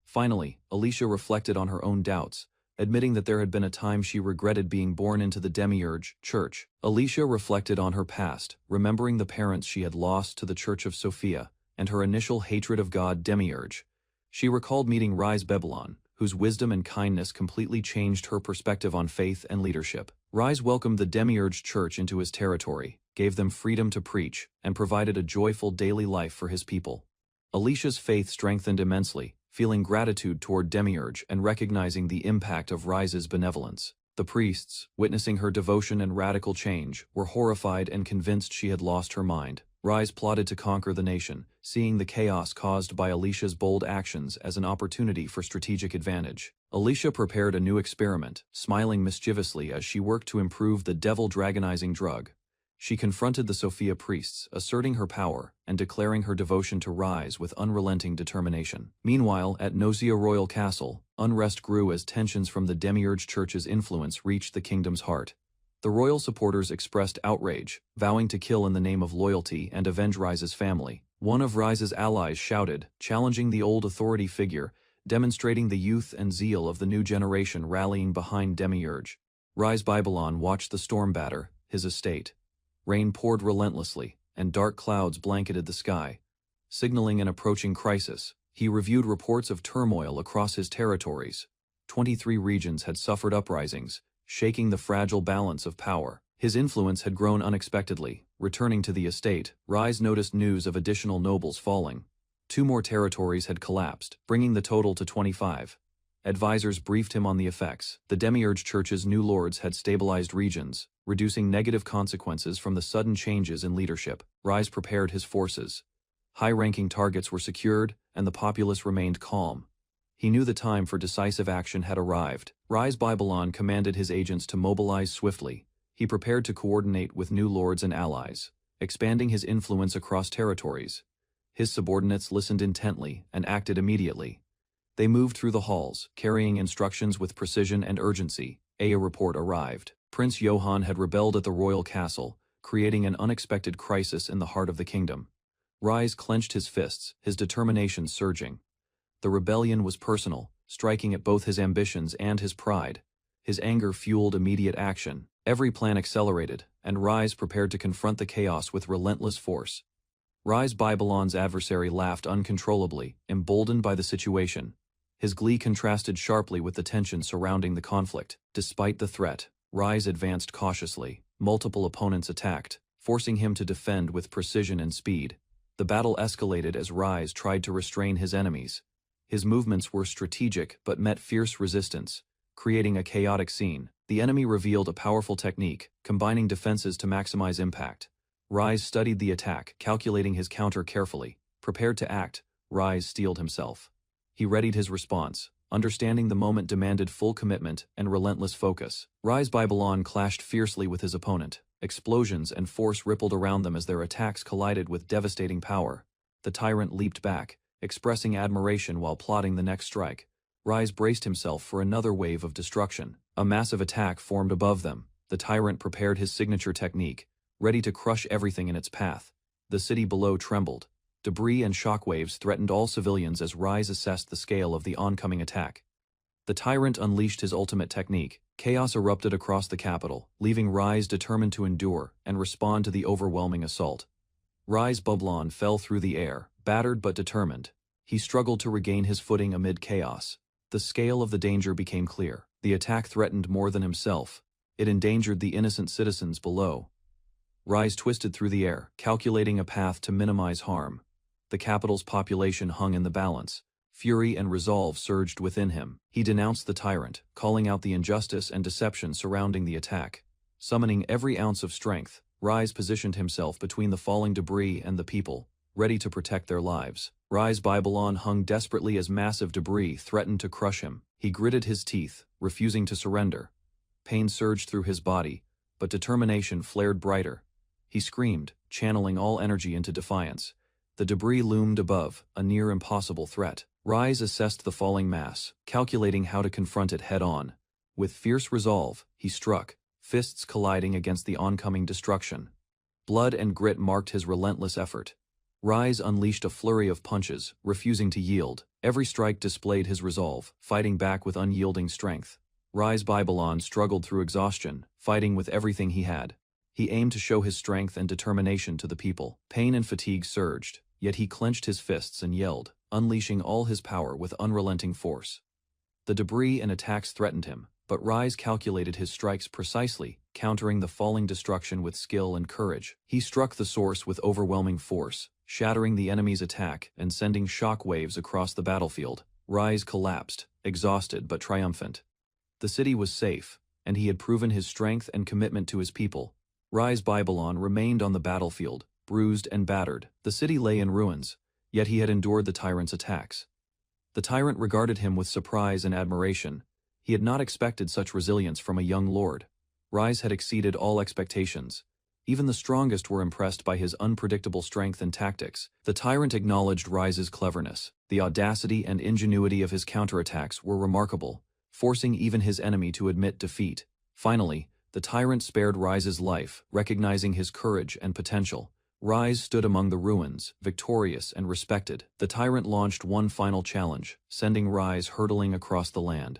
Speaker 1: Finally, Alicia reflected on her own doubts, admitting that there had been a time she regretted being born into the Demiurge Church. Alicia reflected on her past, remembering the parents she had lost to the Church of Sophia and her initial hatred of God Demiurge. She recalled meeting Rise Babylon, whose wisdom and kindness completely changed her perspective on faith and leadership. Rise welcomed the Demiurge Church into his territory, gave them freedom to preach, and provided a joyful daily life for his people. Alicia's faith strengthened immensely, feeling gratitude toward Demiurge and recognizing the impact of Rise's benevolence. The priests, witnessing her devotion and radical change, were horrified and convinced she had lost her mind. Rise plotted to conquer the nation, seeing the chaos caused by Alicia's bold actions as an opportunity for strategic advantage. Alicia prepared a new experiment, smiling mischievously as she worked to improve the devil-dragonizing drug. She confronted the Sophia priests, asserting her power and declaring her devotion to Rise with unrelenting determination. Meanwhile, at Nozia Royal Castle, unrest grew as tensions from the Demiurge Church's influence reached the kingdom's heart. The royal supporters expressed outrage, vowing to kill in the name of loyalty and avenge Rise's family. One of Rise's allies shouted, challenging the old authority figure, demonstrating the youth and zeal of the new generation rallying behind Demiurge. Rise Babylon watched the storm batter his estate. Rain poured relentlessly, and dark clouds blanketed the sky, signaling an approaching crisis. He reviewed reports of turmoil across his territories. 23 regions had suffered uprisings, shaking the fragile balance of power. His influence had grown unexpectedly. Returning to the estate, Rise noticed news of additional nobles falling. 2 more territories had collapsed, bringing the total to 25. Advisors briefed him on the effects. The Demiurge Church's new lords had stabilized regions, reducing negative consequences from the sudden changes in leadership. Rise prepared his forces. High-ranking targets were secured, and the populace remained calm. He knew the time for decisive action had arrived. Rise Babylon commanded his agents to mobilize swiftly. He prepared to coordinate with new lords and allies, expanding his influence across territories. His subordinates listened intently and acted immediately. They moved through the halls, carrying instructions with precision and urgency. A report arrived. Prince Johann had rebelled at the royal castle, creating an unexpected crisis in the heart of the kingdom. Rise clenched his fists, his determination surging. The rebellion was personal, striking at both his ambitions and his pride. His anger fueled immediate action. Every plan accelerated, and Rise prepared to confront the chaos with relentless force. Rise Babylon's adversary laughed uncontrollably, emboldened by the situation. His glee contrasted sharply with the tension surrounding the conflict. Despite the threat, Rise advanced cautiously. Multiple opponents attacked, forcing him to defend with precision and speed. The battle escalated as Rise tried to restrain his enemies. His movements were strategic but met fierce resistance, creating a chaotic scene. The enemy revealed a powerful technique, combining defenses to maximize impact. Rise studied the attack, calculating his counter carefully. Prepared to act, Rise steeled himself. He readied his response, understanding the moment demanded full commitment and relentless focus. Rise Babylon clashed fiercely with his opponent. Explosions and force rippled around them as their attacks collided with devastating power. The tyrant leaped back, expressing admiration while plotting the next strike. Rise braced himself for another wave of destruction. A massive attack formed above them. The tyrant prepared his signature technique, ready to crush everything in its path. The city below trembled. Debris and shockwaves threatened all civilians as Rise assessed the scale of the oncoming attack. The tyrant unleashed his ultimate technique. Chaos erupted across the capital, leaving Rise determined to endure and respond to the overwhelming assault. Rise Babylon fell through the air, battered but determined. He struggled to regain his footing amid chaos. The scale of the danger became clear. The attack threatened more than himself. It endangered the innocent citizens below. Rise twisted through the air, calculating a path to minimize harm. The capital's population hung in the balance. Fury and resolve surged within him. He denounced the tyrant, calling out the injustice and deception surrounding the attack. Summoning every ounce of strength, Rise positioned himself between the falling debris and the people, ready to protect their lives. Rise Babylon hung desperately as massive debris threatened to crush him. He gritted his teeth, refusing to surrender. Pain surged through his body, but determination flared brighter. He screamed, channeling all energy into defiance. The debris loomed above, a near impossible threat. Rise assessed the falling mass, calculating how to confront it head-on. With fierce resolve, he struck, fists colliding against the oncoming destruction. Blood and grit marked his relentless effort. Rise unleashed a flurry of punches, refusing to yield. Every strike displayed his resolve, fighting back with unyielding strength. Rise Babylon struggled through exhaustion, fighting with everything he had. He aimed to show his strength and determination to the people. Pain and fatigue surged, yet he clenched his fists and yelled, unleashing all his power with unrelenting force. The debris and attacks threatened him, but Rise calculated his strikes precisely, countering the falling destruction with skill and courage. He struck the source with overwhelming force, shattering the enemy's attack and sending shock waves across the battlefield. Rise collapsed, exhausted but triumphant. The city was safe, and he had proven his strength and commitment to his people. Rise Babylon remained on the battlefield, bruised and battered. The city lay in ruins, yet he had endured the tyrant's attacks. The tyrant regarded him with surprise and admiration. He had not expected such resilience from a young lord. Rise had exceeded all expectations. Even the strongest were impressed by his unpredictable strength and tactics. The tyrant acknowledged Rise's cleverness. The audacity and ingenuity of his counterattacks were remarkable, forcing even his enemy to admit defeat. Finally, the tyrant spared Rise's life, recognizing his courage and potential. Rise stood among the ruins, victorious and respected. The tyrant launched one final challenge, sending Rise hurtling across the land.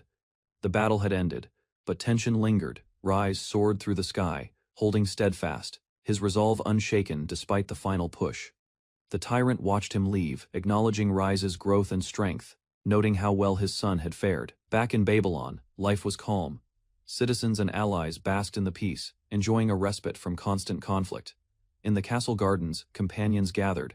Speaker 1: The battle had ended, but tension lingered. Rise soared through the sky, holding steadfast, his resolve unshaken despite the final push. The tyrant watched him leave, acknowledging Rise's growth and strength, noting how well his son had fared. Back in Babylon, life was calm. Citizens and allies basked in the peace, enjoying a respite from constant conflict. In the castle gardens, companions gathered.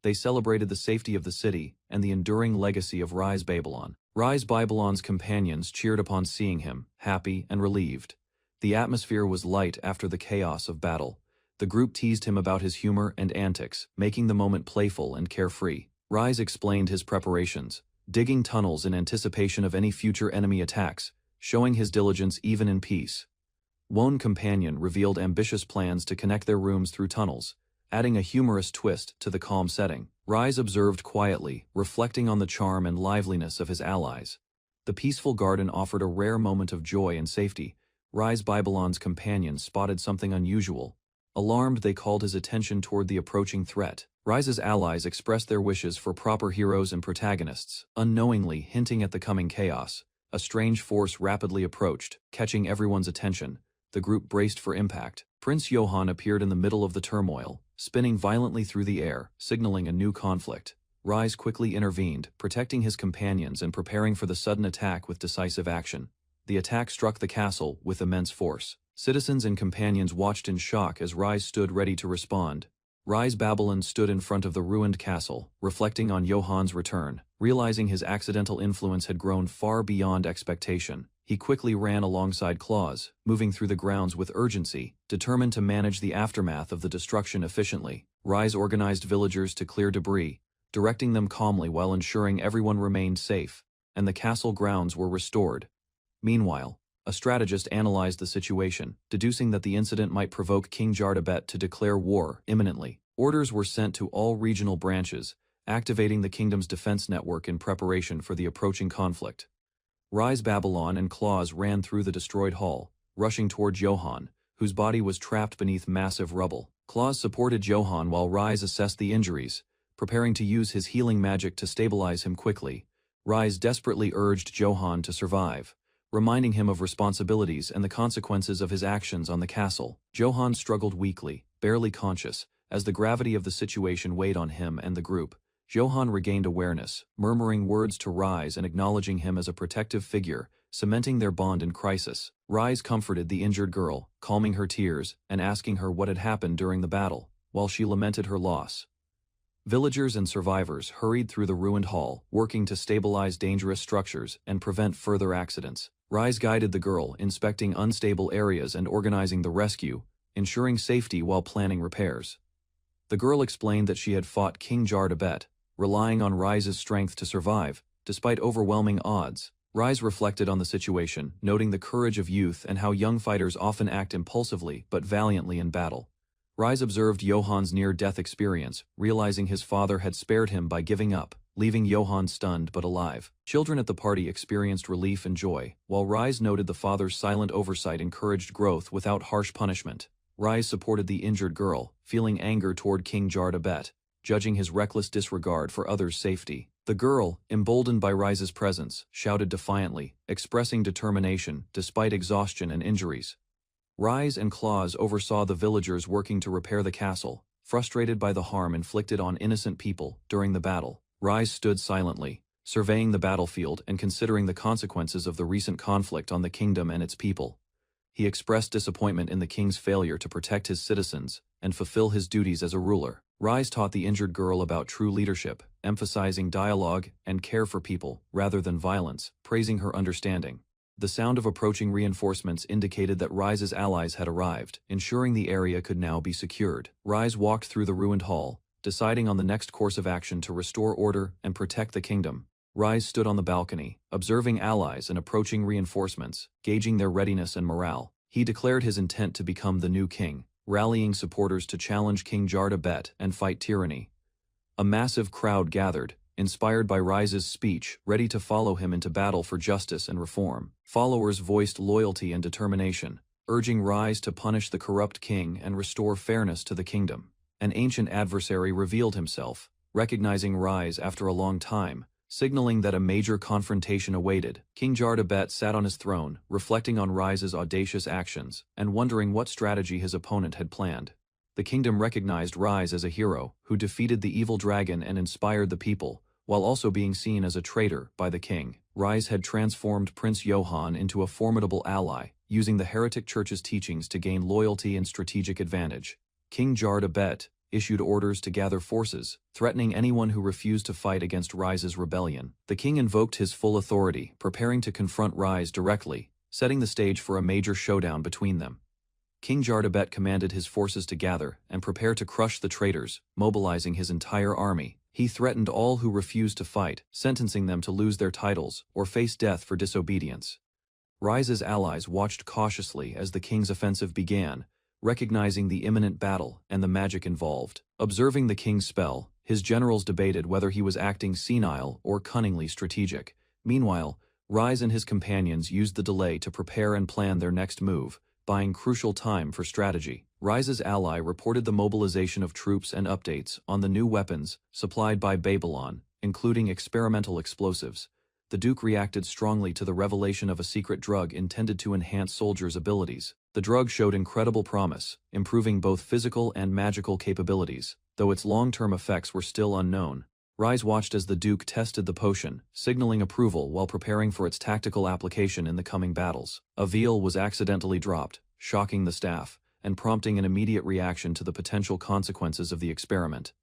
Speaker 1: They celebrated the safety of the city and the enduring legacy of Rise Babylon. Rise Babylon's companions cheered upon seeing him, happy and relieved. The atmosphere was light after the chaos of battle. The group teased him about his humor and antics, making the moment playful and carefree. Rise explained his preparations, digging tunnels in anticipation of any future enemy attacks, showing his diligence even in peace. One companion revealed ambitious plans to connect their rooms through tunnels, adding a humorous twist to the calm setting. Rise observed quietly, reflecting on the charm and liveliness of his allies. The peaceful garden offered a rare moment of joy and safety. Rise Babylon's companions spotted something unusual. Alarmed, they called his attention toward the approaching threat. Rise's allies expressed their wishes for proper heroes and protagonists, unknowingly hinting at the coming chaos. A strange force rapidly approached, catching everyone's attention. The group braced for impact. Prince Johann appeared in the middle of the turmoil, spinning violently through the air, signaling a new conflict. Rise quickly intervened, protecting his companions and preparing for the sudden attack with decisive action. The attack struck the castle with immense force. Citizens and companions watched in shock as Rise stood ready to respond. Rise Babylon stood in front of the ruined castle, reflecting on Johann's return. Realizing his accidental influence had grown far beyond expectation, he quickly ran alongside Claus, moving through the grounds with urgency, determined to manage the aftermath of the destruction efficiently. Rise organized villagers to clear debris, directing them calmly while ensuring everyone remained safe, and the castle grounds were restored. Meanwhile, a strategist analyzed the situation, deducing that the incident might provoke King Jardabet to declare war imminently. Orders were sent to all regional branches, activating the kingdom's defense network in preparation for the approaching conflict. Rise Babylon and Claus ran through the destroyed hall, rushing toward Johann, whose body was trapped beneath massive rubble. Claus supported Johann while Rise assessed the injuries, preparing to use his healing magic to stabilize him quickly. Rise desperately urged Johann to survive, reminding him of responsibilities and the consequences of his actions on the castle. Johann struggled weakly, barely conscious, as the gravity of the situation weighed on him and the group. Johann regained awareness, murmuring words to Rise and acknowledging him as a protective figure, cementing their bond in crisis. Rise comforted the injured girl, calming her tears and asking her what had happened during the battle, while she lamented her loss. Villagers and survivors hurried through the ruined hall, working to stabilize dangerous structures and prevent further accidents. Rise guided the girl, inspecting unstable areas and organizing the rescue, ensuring safety while planning repairs. The girl explained that she had fought King Jardabet, relying on Rise's strength to survive, despite overwhelming odds. Rise reflected on the situation, noting the courage of youth and how young fighters often act impulsively but valiantly in battle. Rise observed Johann's near-death experience, realizing his father had spared him by giving up, leaving Johann stunned but alive. Children at the party experienced relief and joy, while Rise noted the father's silent oversight encouraged growth without harsh punishment. Rise supported the injured girl, feeling anger toward King Jardabet, judging his reckless disregard for others' safety. The girl, emboldened by Rise's presence, shouted defiantly, expressing determination despite exhaustion and injuries. Rise and Claus oversaw the villagers working to repair the castle, frustrated by the harm inflicted on innocent people during the battle. Rise stood silently, surveying the battlefield and considering the consequences of the recent conflict on the kingdom and its people. He expressed disappointment in the king's failure to protect his citizens and fulfill his duties as a ruler. Rise taught the injured girl about true leadership, emphasizing dialogue and care for people rather than violence, praising her understanding. The sound of approaching reinforcements indicated that Rise's allies had arrived, ensuring the area could now be secured. Rise walked through the ruined hall, deciding on the next course of action to restore order and protect the kingdom. Rise stood on the balcony, observing allies and approaching reinforcements, gauging their readiness and morale. He declared his intent to become the new king, rallying supporters to challenge King Jardabet and fight tyranny. A massive crowd gathered, inspired by Rise's speech, ready to follow him into battle for justice and reform. Followers voiced loyalty and determination, urging Rise to punish the corrupt king and restore fairness to the kingdom. An ancient adversary revealed himself, recognizing Rise after a long time, signaling that a major confrontation awaited. King Jardabet sat on his throne, reflecting on Rise's audacious actions and wondering what strategy his opponent had planned. The kingdom recognized Rise as a hero who defeated the evil dragon and inspired the people, while also being seen as a traitor by the king. Rise had transformed Prince Johann into a formidable ally, using the heretic church's teachings to gain loyalty and strategic advantage. King Jardabet issued orders to gather forces, threatening anyone who refused to fight against Rise's rebellion. The king invoked his full authority, preparing to confront Rise directly, setting the stage for a major showdown between them. King Jardabet commanded his forces to gather and prepare to crush the traitors, mobilizing his entire army. He threatened all who refused to fight, sentencing them to lose their titles or face death for disobedience. Rise's allies watched cautiously as the king's offensive began, recognizing the imminent battle and the magic involved. Observing the king's spell, his generals debated whether he was acting senile or cunningly strategic. Meanwhile, Rise and his companions used the delay to prepare and plan their next move, buying crucial time for strategy. Rise's ally reported the mobilization of troops and updates on the new weapons supplied by Babylon, including experimental explosives. The Duke reacted strongly to the revelation of a secret drug intended to enhance soldiers' abilities. The drug showed incredible promise, improving both physical and magical capabilities, though its long-term effects were still unknown. Rise watched as the Duke tested the potion, signaling approval while preparing for its tactical application in the coming battles. A veal was accidentally dropped, shocking the staff, and prompting an immediate reaction to the potential consequences of the experiment.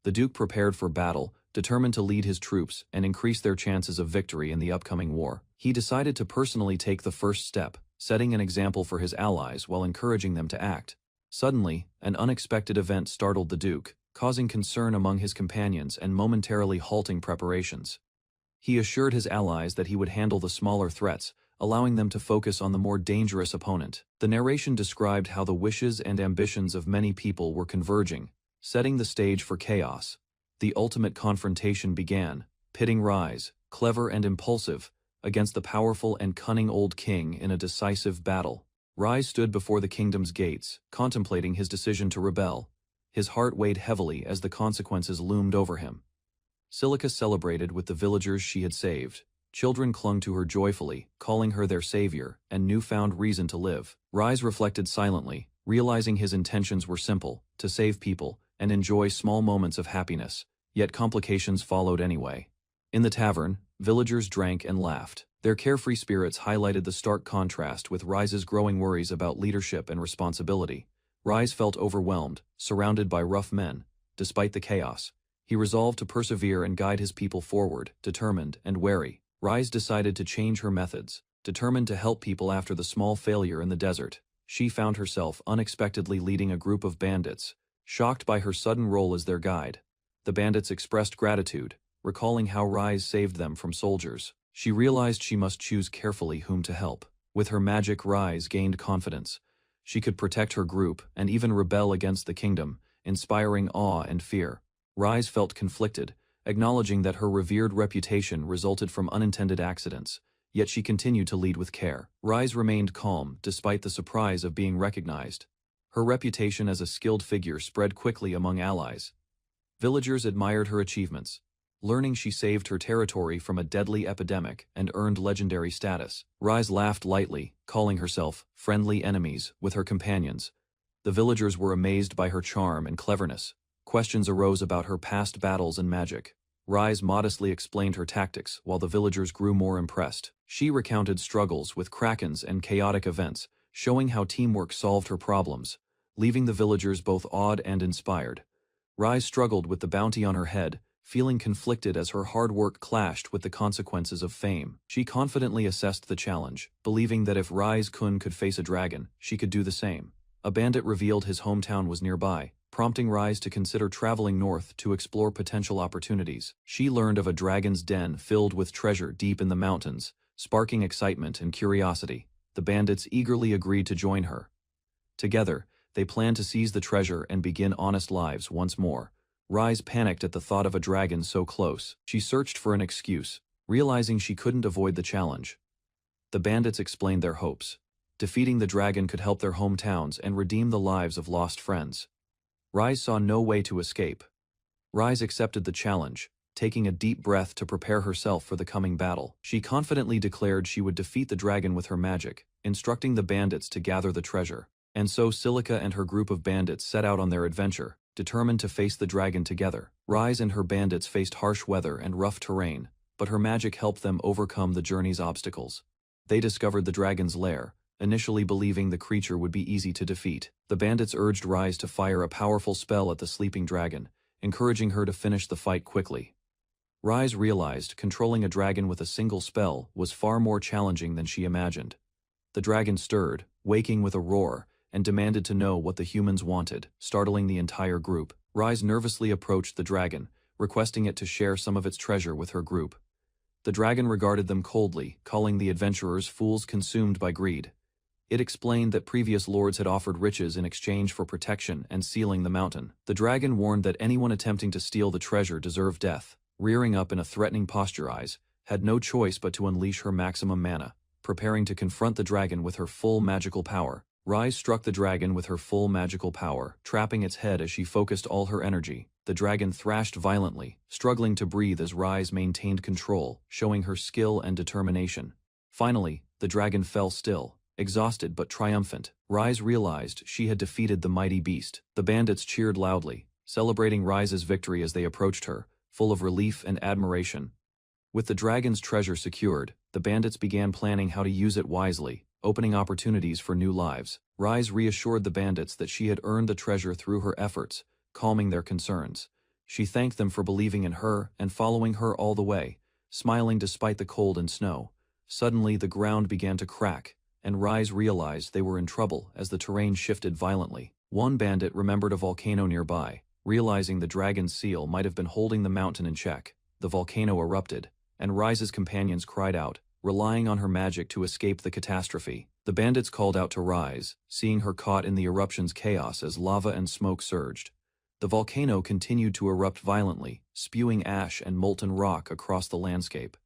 Speaker 1: The Duke prepared for battle, determined to lead his troops and increase their chances of victory in the upcoming war. He decided to personally take the first step, setting an example for his allies while encouraging them to act. Suddenly, an unexpected event startled the Duke, causing concern among his companions and momentarily halting preparations. He assured his allies that he would handle the smaller threats, allowing them to focus on the more dangerous opponent. The narration described how the wishes and ambitions of many people were converging, setting the stage for chaos. The ultimate confrontation began, pitting Rise, clever and impulsive, against the powerful and cunning old king in a decisive battle. Rise stood before the kingdom's gates, contemplating his decision to rebel. His heart weighed heavily as the consequences loomed over him. Silica celebrated with the villagers she had saved. Children clung to her joyfully, calling her their savior and newfound reason to live. Rise reflected silently, realizing his intentions were simple, to save people and enjoy small moments of happiness, yet complications followed anyway. In the tavern, villagers drank and laughed. Their carefree spirits highlighted the stark contrast with Rise's growing worries about leadership and responsibility. Rise felt overwhelmed, surrounded by rough men. Despite the chaos, he resolved to persevere and guide his people forward, determined and wary. Rise decided to change her methods, determined to help people after the small failure in the desert. She found herself unexpectedly leading a group of bandits, shocked by her sudden role as their guide. The bandits expressed gratitude, recalling how Rise saved them from soldiers. She realized she must choose carefully whom to help. With her magic, Rise gained confidence. She could protect her group and even rebel against the kingdom, inspiring awe and fear. Rise felt conflicted, acknowledging that her revered reputation resulted from unintended accidents, yet she continued to lead with care. Rise remained calm despite the surprise of being recognized. Her reputation as a skilled figure spread quickly among allies. Villagers admired her achievements, learning she saved her territory from a deadly epidemic and earned legendary status. Rise laughed lightly, calling herself friendly enemies with her companions. The villagers were amazed by her charm and cleverness. Questions arose about her past battles and magic. Rise modestly explained her tactics while the villagers grew more impressed. She recounted struggles with krakens and chaotic events, showing how teamwork solved her problems, leaving the villagers both awed and inspired. Rise struggled with the bounty on her head, feeling conflicted as her hard work clashed with the consequences of fame. She confidently assessed the challenge, believing that if Rise-kun could face a dragon, she could do the same. A bandit revealed his hometown was nearby, prompting Rise to consider traveling north to explore potential opportunities. She learned of a dragon's den filled with treasure deep in the mountains, sparking excitement and curiosity. The bandits eagerly agreed to join her. Together, they planned to seize the treasure and begin honest lives once more. Rise panicked at the thought of a dragon so close. She searched for an excuse, realizing she couldn't avoid the challenge. The bandits explained their hopes. Defeating the dragon could help their hometowns and redeem the lives of lost friends. Rise saw no way to escape. Rise accepted the challenge, taking a deep breath to prepare herself for the coming battle. She confidently declared she would defeat the dragon with her magic, instructing the bandits to gather the treasure. And so Silica and her group of bandits set out on their adventure, determined to face the dragon together. Rise and her bandits faced harsh weather and rough terrain, but her magic helped them overcome the journey's obstacles. They discovered the dragon's lair, initially believing the creature would be easy to defeat. The bandits urged Rise to fire a powerful spell at the sleeping dragon, encouraging her to finish the fight quickly. Rise realized controlling a dragon with a single spell was far more challenging than she imagined. The dragon stirred, waking with a roar, and demanded to know what the humans wanted, startling the entire group. Rise nervously approached the dragon, requesting it to share some of its treasure with her group. The dragon regarded them coldly, calling the adventurers fools consumed by greed. It explained that previous lords had offered riches in exchange for protection and sealing the mountain. The dragon warned that anyone attempting to steal the treasure deserved death. Rearing up in a threatening posture, Rise had no choice but to unleash her maximum mana, preparing to confront the dragon with her full magical power. Rise struck the dragon with her full magical power, trapping its head as she focused all her energy. The dragon thrashed violently, struggling to breathe as Rise maintained control, showing her skill and determination. Finally, the dragon fell still, exhausted but triumphant. Rise realized she had defeated the mighty beast. The bandits cheered loudly, celebrating Rise's victory as they approached her, full of relief and admiration. With the dragon's treasure secured, the bandits began planning how to use it wisely, opening opportunities for new lives. Rise reassured the bandits that she had earned the treasure through her efforts, calming their concerns. She thanked them for believing in her and following her all the way, smiling despite the cold and snow. Suddenly the ground began to crack, and Rise realized they were in trouble as the terrain shifted violently. One bandit remembered a volcano nearby, realizing the dragon's seal might have been holding the mountain in check. The volcano erupted, and Rise's companions cried out, relying on her magic to escape the catastrophe. The bandits called out to Rise, seeing her caught in the eruption's chaos as lava and smoke surged. The volcano continued to erupt violently, spewing ash and molten rock across the landscape.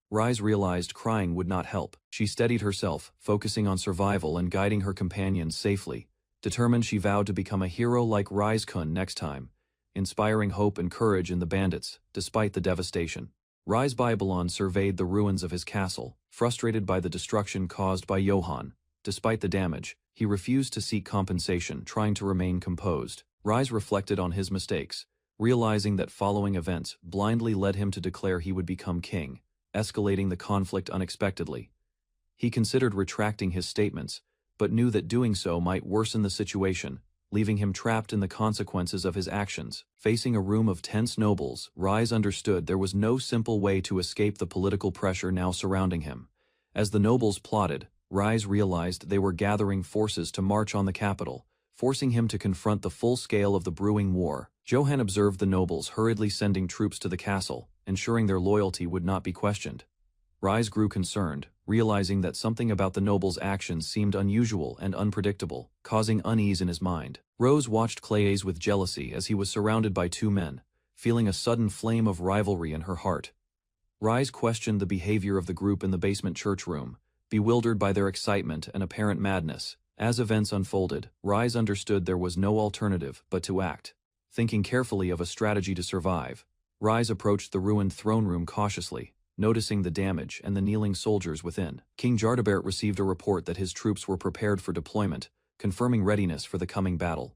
Speaker 1: Rise realized crying would not help. She steadied herself, focusing on survival and guiding her companions safely. Determined, she vowed to become a hero like Rise-kun next time, inspiring hope and courage in the bandits, despite the devastation. Rise Babylon surveyed the ruins of his castle, frustrated by the destruction caused by Johann. Despite the damage, he refused to seek compensation, trying to remain composed. Rise reflected on his mistakes, realizing that following events blindly led him to declare he would become king, escalating the conflict unexpectedly. He considered retracting his statements, but knew that doing so might worsen the situation, leaving him trapped in the consequences of his actions. Facing a room of tense nobles, Rise understood there was no simple way to escape the political pressure now surrounding him. As the nobles plotted, Rise realized they were gathering forces to march on the capital, forcing him to confront the full scale of the brewing war. Johann observed the nobles hurriedly sending troops to the castle, ensuring their loyalty would not be questioned. Rise grew concerned, realizing that something about the nobles' actions seemed unusual and unpredictable, causing unease in his mind. Rose watched Clayes with jealousy as he was surrounded by two men, feeling a sudden flame of rivalry in her heart. Rise questioned the behavior of the group in the basement church room, bewildered by their excitement and apparent madness. As events unfolded, Rise understood there was no alternative but to act. Thinking carefully of a strategy to survive, Rise approached the ruined throne room cautiously, noticing the damage and the kneeling soldiers within. King Jardabert received a report that his troops were prepared for deployment, confirming readiness for the coming battle.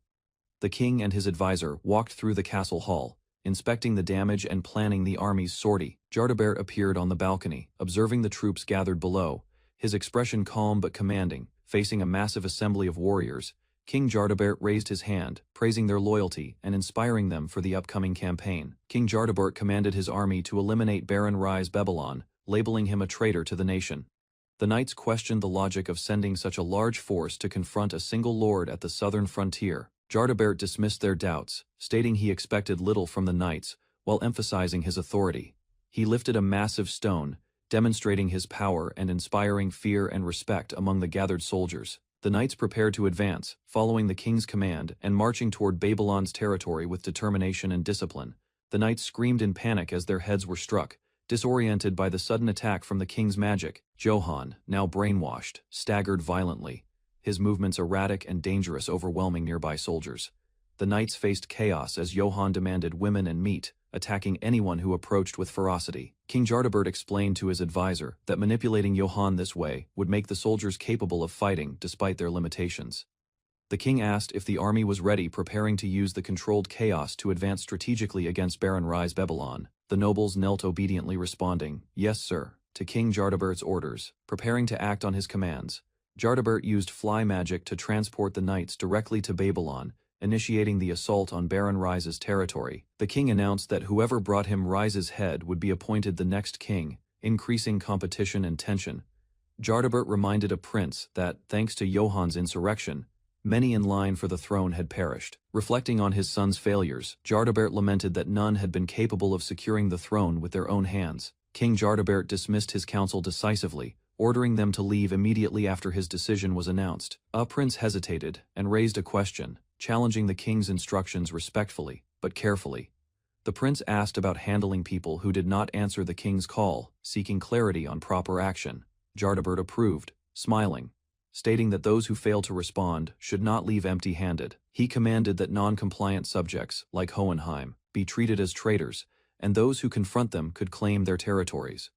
Speaker 1: The king and his advisor walked through the castle hall, inspecting the damage and planning the army's sortie. Jardabert appeared on the balcony, observing the troops gathered below, his expression calm but commanding. Facing a massive assembly of warriors, King Jardabert raised his hand, praising their loyalty and inspiring them for the upcoming campaign. King Jardabert commanded his army to eliminate Baron Rise Babylon, labeling him a traitor to the nation. The knights questioned the logic of sending such a large force to confront a single lord at the southern frontier. Jardabert dismissed their doubts, stating he expected little from the knights, while emphasizing his authority. He lifted a massive stone, demonstrating his power and inspiring fear and respect among the gathered soldiers. The knights prepared to advance, following the king's command and marching toward Babylon's territory with determination and discipline. The knights screamed in panic as their heads were struck, disoriented by the sudden attack from the king's magic. Johann, now brainwashed, staggered violently, his movements erratic and dangerous, overwhelming nearby soldiers. The knights faced chaos as Johann demanded women and meat, attacking anyone who approached with ferocity. King Jardabert explained to his advisor that manipulating Johann this way would make the soldiers capable of fighting despite their limitations. The king asked if the army was ready, preparing to use the controlled chaos to advance strategically against Baron Rise Babylon. The nobles knelt obediently, responding, "Yes, sir," to King Jardabert's orders, preparing to act on his commands. Jardabert used fly magic to transport the knights directly to Babylon, initiating the assault on Baron Rise's territory. The king announced that whoever brought him Rise's head would be appointed the next king, increasing competition and tension. Jardabert reminded a prince that, thanks to Johann's insurrection, many in line for the throne had perished. Reflecting on his son's failures, Jardabert lamented that none had been capable of securing the throne with their own hands. King Jardabert dismissed his council decisively, ordering them to leave immediately after his decision was announced. A prince hesitated and raised a question, challenging the king's instructions respectfully, but carefully. The prince asked about handling people who did not answer the king's call, seeking clarity on proper action. Jardabert approved, smiling, stating that those who fail to respond should not leave empty-handed. He commanded that non-compliant subjects, like Hohenheim, be treated as traitors, and those who confront them could claim their territories.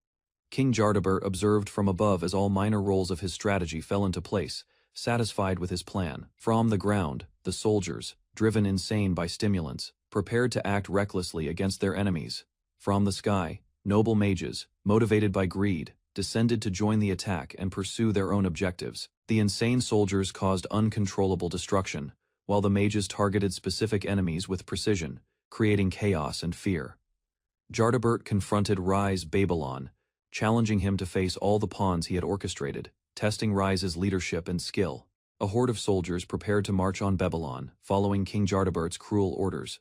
Speaker 1: King Jardabert observed from above as all minor roles of his strategy fell into place, satisfied with his plan. From the ground, the soldiers, driven insane by stimulants, prepared to act recklessly against their enemies. From the sky, noble mages, motivated by greed, descended to join the attack and pursue their own objectives. The insane soldiers caused uncontrollable destruction, while the mages targeted specific enemies with precision, creating chaos and fear. Jardabert confronted Rise Babylon, challenging him to face all the pawns he had orchestrated, testing Rise's leadership and skill. A horde of soldiers prepared to march on Babylon, following King Jardabert's cruel orders.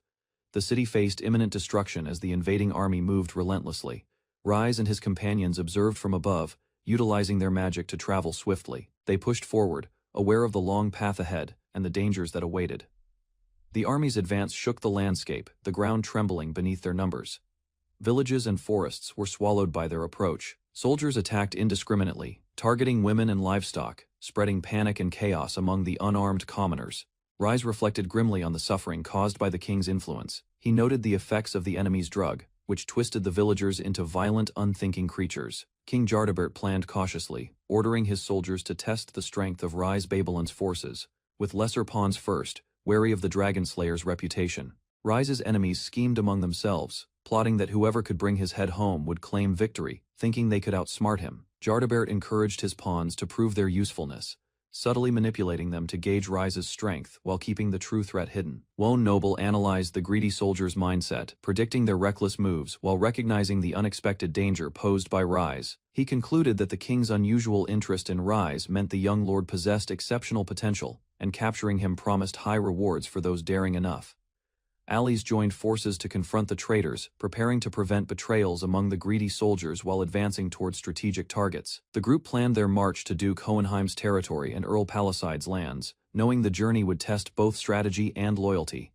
Speaker 1: The city faced imminent destruction as the invading army moved relentlessly. Rise and his companions observed from above, utilizing their magic to travel swiftly. They pushed forward, aware of the long path ahead and the dangers that awaited. The army's advance shook the landscape, the ground trembling beneath their numbers. Villages and forests were swallowed by their approach. Soldiers attacked indiscriminately, targeting women and livestock, spreading panic and chaos among the unarmed commoners. Rise reflected grimly on the suffering caused by the king's influence. He noted the effects of the enemy's drug, which twisted the villagers into violent, unthinking creatures. King Jardabert planned cautiously, ordering his soldiers to test the strength of Rise Babylon's forces, with lesser pawns first, wary of the Dragon Slayer's reputation. Rise's enemies schemed among themselves, plotting that whoever could bring his head home would claim victory, thinking they could outsmart him. Jardabert encouraged his pawns to prove their usefulness, subtly manipulating them to gauge Rise's strength while keeping the true threat hidden. Lone Noble analyzed the greedy soldiers' mindset, predicting their reckless moves while recognizing the unexpected danger posed by Rise. He concluded that the king's unusual interest in Rise meant the young lord possessed exceptional potential, and capturing him promised high rewards for those daring enough. Allies joined forces to confront the traitors, preparing to prevent betrayals among the greedy soldiers while advancing toward strategic targets. The group planned their march to Duke Hohenheim's territory and Earl Palicide's lands, knowing the journey would test both strategy and loyalty.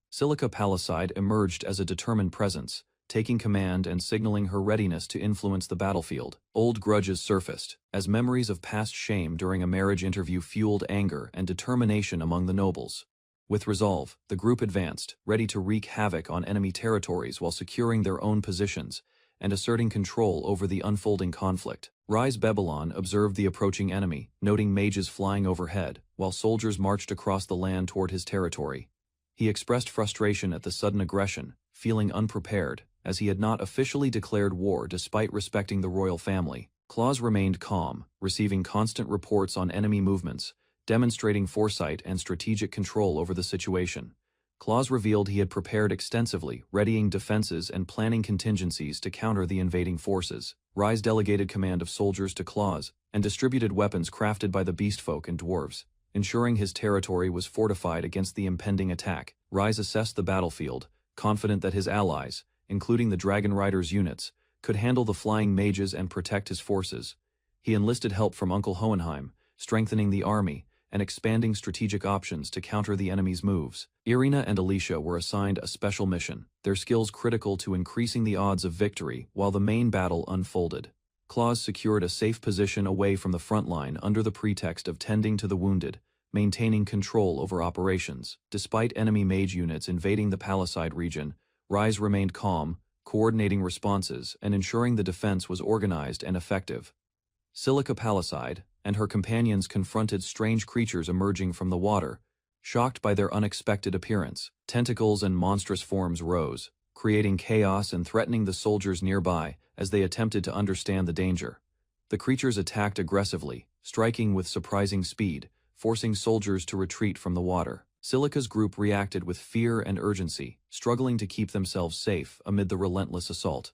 Speaker 1: Silica Palicide emerged as a determined presence, taking command and signaling her readiness to influence the battlefield. Old grudges surfaced, as memories of past shame during a marriage interview fueled anger and determination among the nobles. With resolve, the group advanced, ready to wreak havoc on enemy territories while securing their own positions and asserting control over the unfolding conflict. Rise Babylon observed the approaching enemy, noting mages flying overhead, while soldiers marched across the land toward his territory. He expressed frustration at the sudden aggression, feeling unprepared, as he had not officially declared war despite respecting the royal family. Claus remained calm, receiving constant reports on enemy movements, demonstrating foresight and strategic control over the situation. Claus revealed he had prepared extensively, readying defenses and planning contingencies to counter the invading forces. Rise delegated command of soldiers to Claus and distributed weapons crafted by the beastfolk and dwarves, ensuring his territory was fortified against the impending attack. Rise assessed the battlefield, confident that his allies, including the Dragon Riders' units, could handle the flying mages and protect his forces. He enlisted help from Uncle Hohenheim, strengthening the army and expanding strategic options to counter the enemy's moves. Irina and Alicia were assigned a special mission, their skills critical to increasing the odds of victory while the main battle unfolded. Claus secured a safe position away from the front line under the pretext of tending to the wounded, maintaining control over operations. Despite enemy mage units invading the Palicide region, Rise remained calm, coordinating responses and ensuring the defense was organized and effective. Silica Palicide and her companions confronted strange creatures emerging from the water, shocked by their unexpected appearance. Tentacles and monstrous forms rose, creating chaos and threatening the soldiers nearby as they attempted to understand the danger. The creatures attacked aggressively, striking with surprising speed, forcing soldiers to retreat from the water. Silica's group reacted with fear and urgency, struggling to keep themselves safe amid the relentless assault.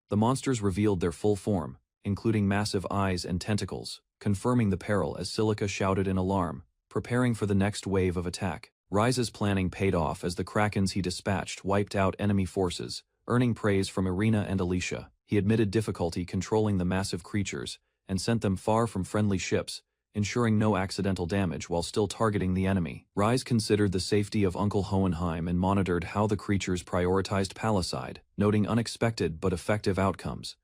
Speaker 1: The monsters revealed their full form, including massive eyes and tentacles, confirming the peril as Silica shouted in alarm, preparing for the next wave of attack. Rise's planning paid off as the krakens he dispatched wiped out enemy forces, earning praise from Irina and Alicia. He admitted difficulty controlling the massive creatures and sent them far from friendly ships, ensuring no accidental damage while still targeting the enemy. Rise considered the safety of Uncle Hohenheim and monitored how the creatures prioritized Palicide, noting unexpected but effective outcomes.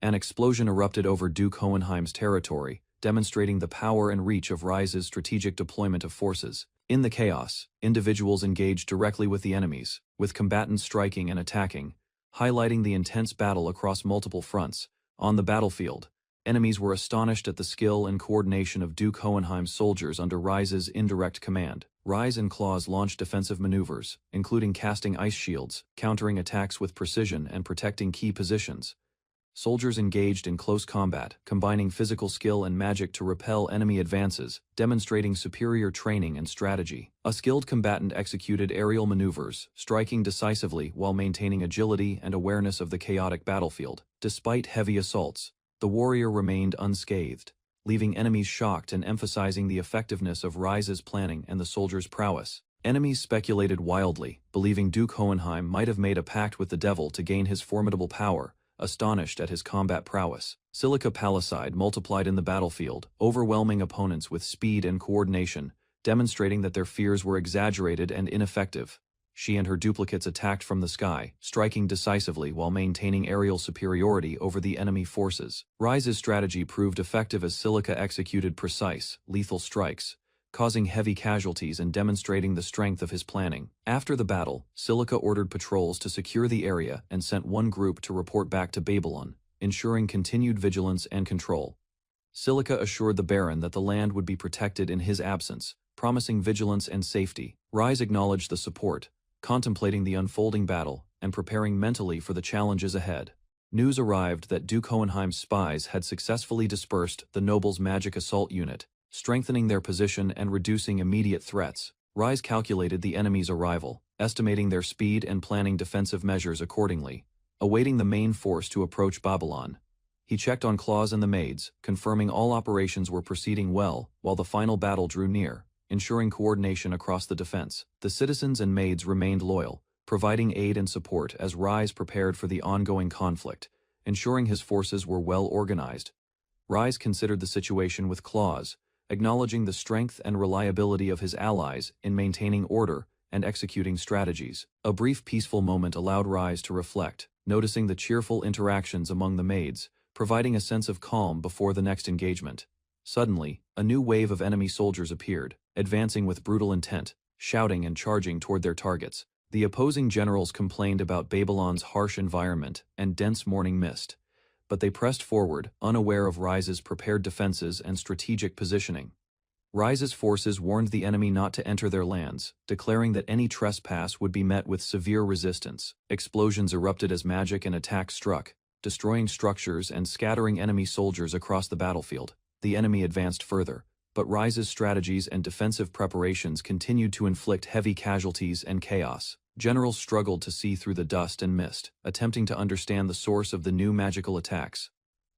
Speaker 1: An explosion erupted over Duke Hohenheim's territory, demonstrating the power and reach of Rise's strategic deployment of forces. In the chaos, individuals engaged directly with the enemies, with combatants striking and attacking, highlighting the intense battle across multiple fronts. On the battlefield, Enemies were astonished at the skill and coordination of Duke Hohenheim's soldiers under Rise's indirect command. Rise and Claws launched defensive maneuvers, including casting ice shields, countering attacks with precision and protecting key positions. Soldiers engaged in close combat, combining physical skill and magic to repel enemy advances, demonstrating superior training and strategy. A skilled combatant executed aerial maneuvers, striking decisively while maintaining agility and awareness of the chaotic battlefield. Despite heavy assaults, the warrior remained unscathed, leaving enemies shocked and emphasizing the effectiveness of Rise's planning and the soldier's prowess. Enemies speculated wildly, believing Duke Hohenheim might have made a pact with the devil to gain his formidable power, astonished at his combat prowess. Silica Palisade multiplied in the battlefield, overwhelming opponents with speed and coordination, demonstrating that their fears were exaggerated and ineffective. She and her duplicates attacked from the sky, striking decisively while maintaining aerial superiority over the enemy forces. Rise's strategy proved effective as Silica executed precise, lethal strikes, causing heavy casualties and demonstrating the strength of his planning. After the battle, Silica ordered patrols to secure the area and sent one group to report back to Babylon, ensuring continued vigilance and control. Silica assured the Baron that the land would be protected in his absence, promising vigilance and safety. Rise acknowledged the support, contemplating the unfolding battle and preparing mentally for the challenges ahead. News arrived that Duke Hohenheim's spies had successfully dispersed the noble's magic assault unit, strengthening their position and reducing immediate threats. Rise calculated the enemy's arrival, estimating their speed and planning defensive measures accordingly, awaiting the main force to approach Babylon. He checked on Claws and the maids, confirming all operations were proceeding well while the final battle drew near, ensuring coordination across the defense. The citizens and maids remained loyal, providing aid and support as Rise prepared for the ongoing conflict, ensuring his forces were well organized. Rise considered the situation with Claws, acknowledging the strength and reliability of his allies in maintaining order and executing strategies. A brief peaceful moment allowed Rise to reflect, noticing the cheerful interactions among the maids, providing a sense of calm before the next engagement. Suddenly, a new wave of enemy soldiers appeared, advancing with brutal intent, shouting and charging toward their targets. The opposing generals complained about Babylon's harsh environment and dense morning mist, but they pressed forward, unaware of Rise's prepared defenses and strategic positioning. Rise's forces warned the enemy not to enter their lands, declaring that any trespass would be met with severe resistance. Explosions erupted as magic and attack struck, destroying structures and scattering enemy soldiers across the battlefield. The enemy advanced further, but Rise's strategies and defensive preparations continued to inflict heavy casualties and chaos. Generals struggled to see through the dust and mist, attempting to understand the source of the new magical attacks.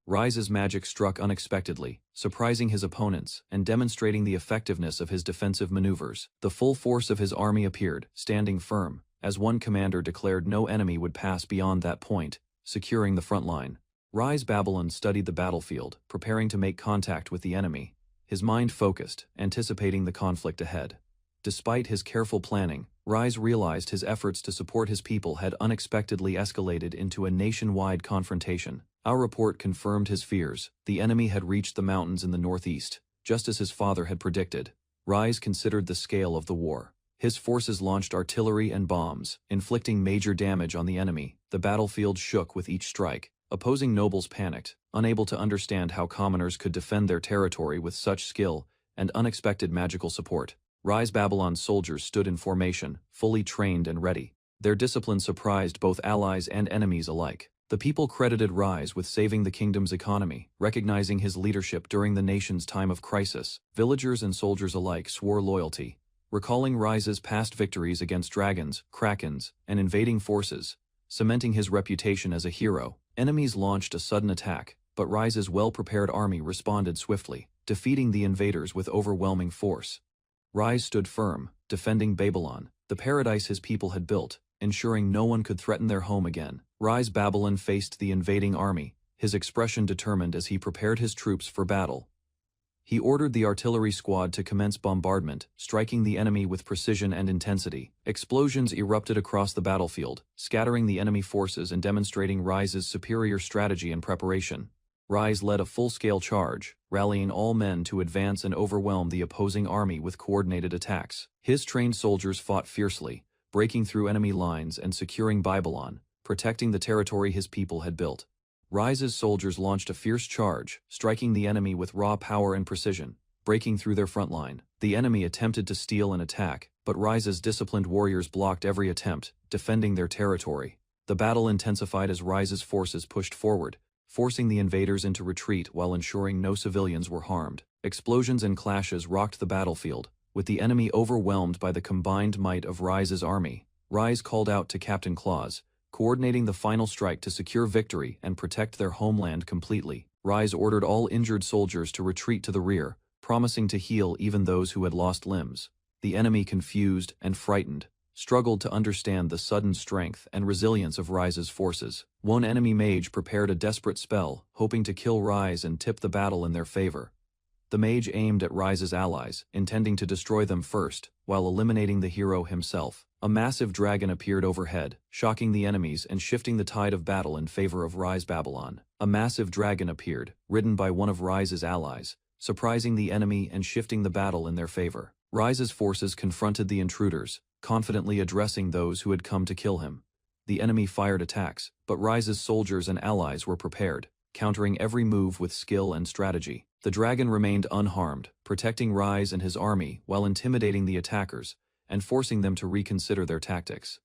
Speaker 1: Rise's magic struck unexpectedly, surprising his opponents and demonstrating the effectiveness of his defensive maneuvers. The full force of his army appeared, standing firm, as one commander declared no enemy would pass beyond that point, securing the front line. Rise Babylon studied the battlefield, preparing to make contact with the enemy, his mind focused, anticipating the conflict ahead. Despite his careful planning, Rise realized his efforts to support his people had unexpectedly escalated into a nationwide confrontation. Our report confirmed his fears. The enemy had reached the mountains in the northeast, just as his father had predicted. Rise considered the scale of the war. His forces launched artillery and bombs, inflicting major damage on the enemy. The battlefield shook with each strike. Opposing nobles panicked, unable to understand how commoners could defend their territory with such skill and unexpected magical support. Rise Babylon's soldiers stood in formation, fully trained and ready. Their discipline surprised both allies and enemies alike. The people credited Rise with saving the kingdom's economy, recognizing his leadership during the nation's time of crisis. Villagers and soldiers alike swore loyalty, recalling Rise's past victories against dragons, krakens, and invading forces, cementing his reputation as a hero. Enemies launched a sudden attack, but Rise's well-prepared army responded swiftly, defeating the invaders with overwhelming force. Rise stood firm, defending Babylon, the paradise his people had built, ensuring no one could threaten their home again. Rise Babylon faced the invading army, his expression determined as he prepared his troops for battle. He ordered the artillery squad to commence bombardment, striking the enemy with precision and intensity. Explosions erupted across the battlefield, scattering the enemy forces and demonstrating Rise's superior strategy and preparation. Rise led a full-scale charge, rallying all men to advance and overwhelm the opposing army with coordinated attacks. His trained soldiers fought fiercely, breaking through enemy lines and securing Babylon, protecting the territory his people had built. Rise's soldiers launched a fierce charge, striking the enemy with raw power and precision, breaking through their front line. The enemy attempted to steal and attack, but Rise's disciplined warriors blocked every attempt, defending their territory. The battle intensified as Rise's forces pushed forward, forcing the invaders into retreat while ensuring no civilians were harmed. Explosions and clashes rocked the battlefield, with the enemy overwhelmed by the combined might of Rise's army. Rise called out to Captain Claus, coordinating the final strike to secure victory and protect their homeland completely. Rise ordered all injured soldiers to retreat to the rear, promising to heal even those who had lost limbs. The enemy, confused and frightened, struggled to understand the sudden strength and resilience of Rise's forces. One enemy mage prepared a desperate spell, hoping to kill Rise and tip the battle in their favor. The mage aimed at Rise's allies, intending to destroy them first, while eliminating the hero himself. A massive dragon appeared overhead, shocking the enemies and shifting the tide of battle in favor of Rise Babylon. A massive dragon appeared, ridden by one of Rise's allies, surprising the enemy and shifting the battle in their favor. Rise's forces confronted the intruders, confidently addressing those who had come to kill him. The enemy fired attacks, but Rise's soldiers and allies were prepared, countering every move with skill and strategy. The dragon remained unharmed, protecting Rise and his army while intimidating the attackers and forcing them to reconsider their tactics.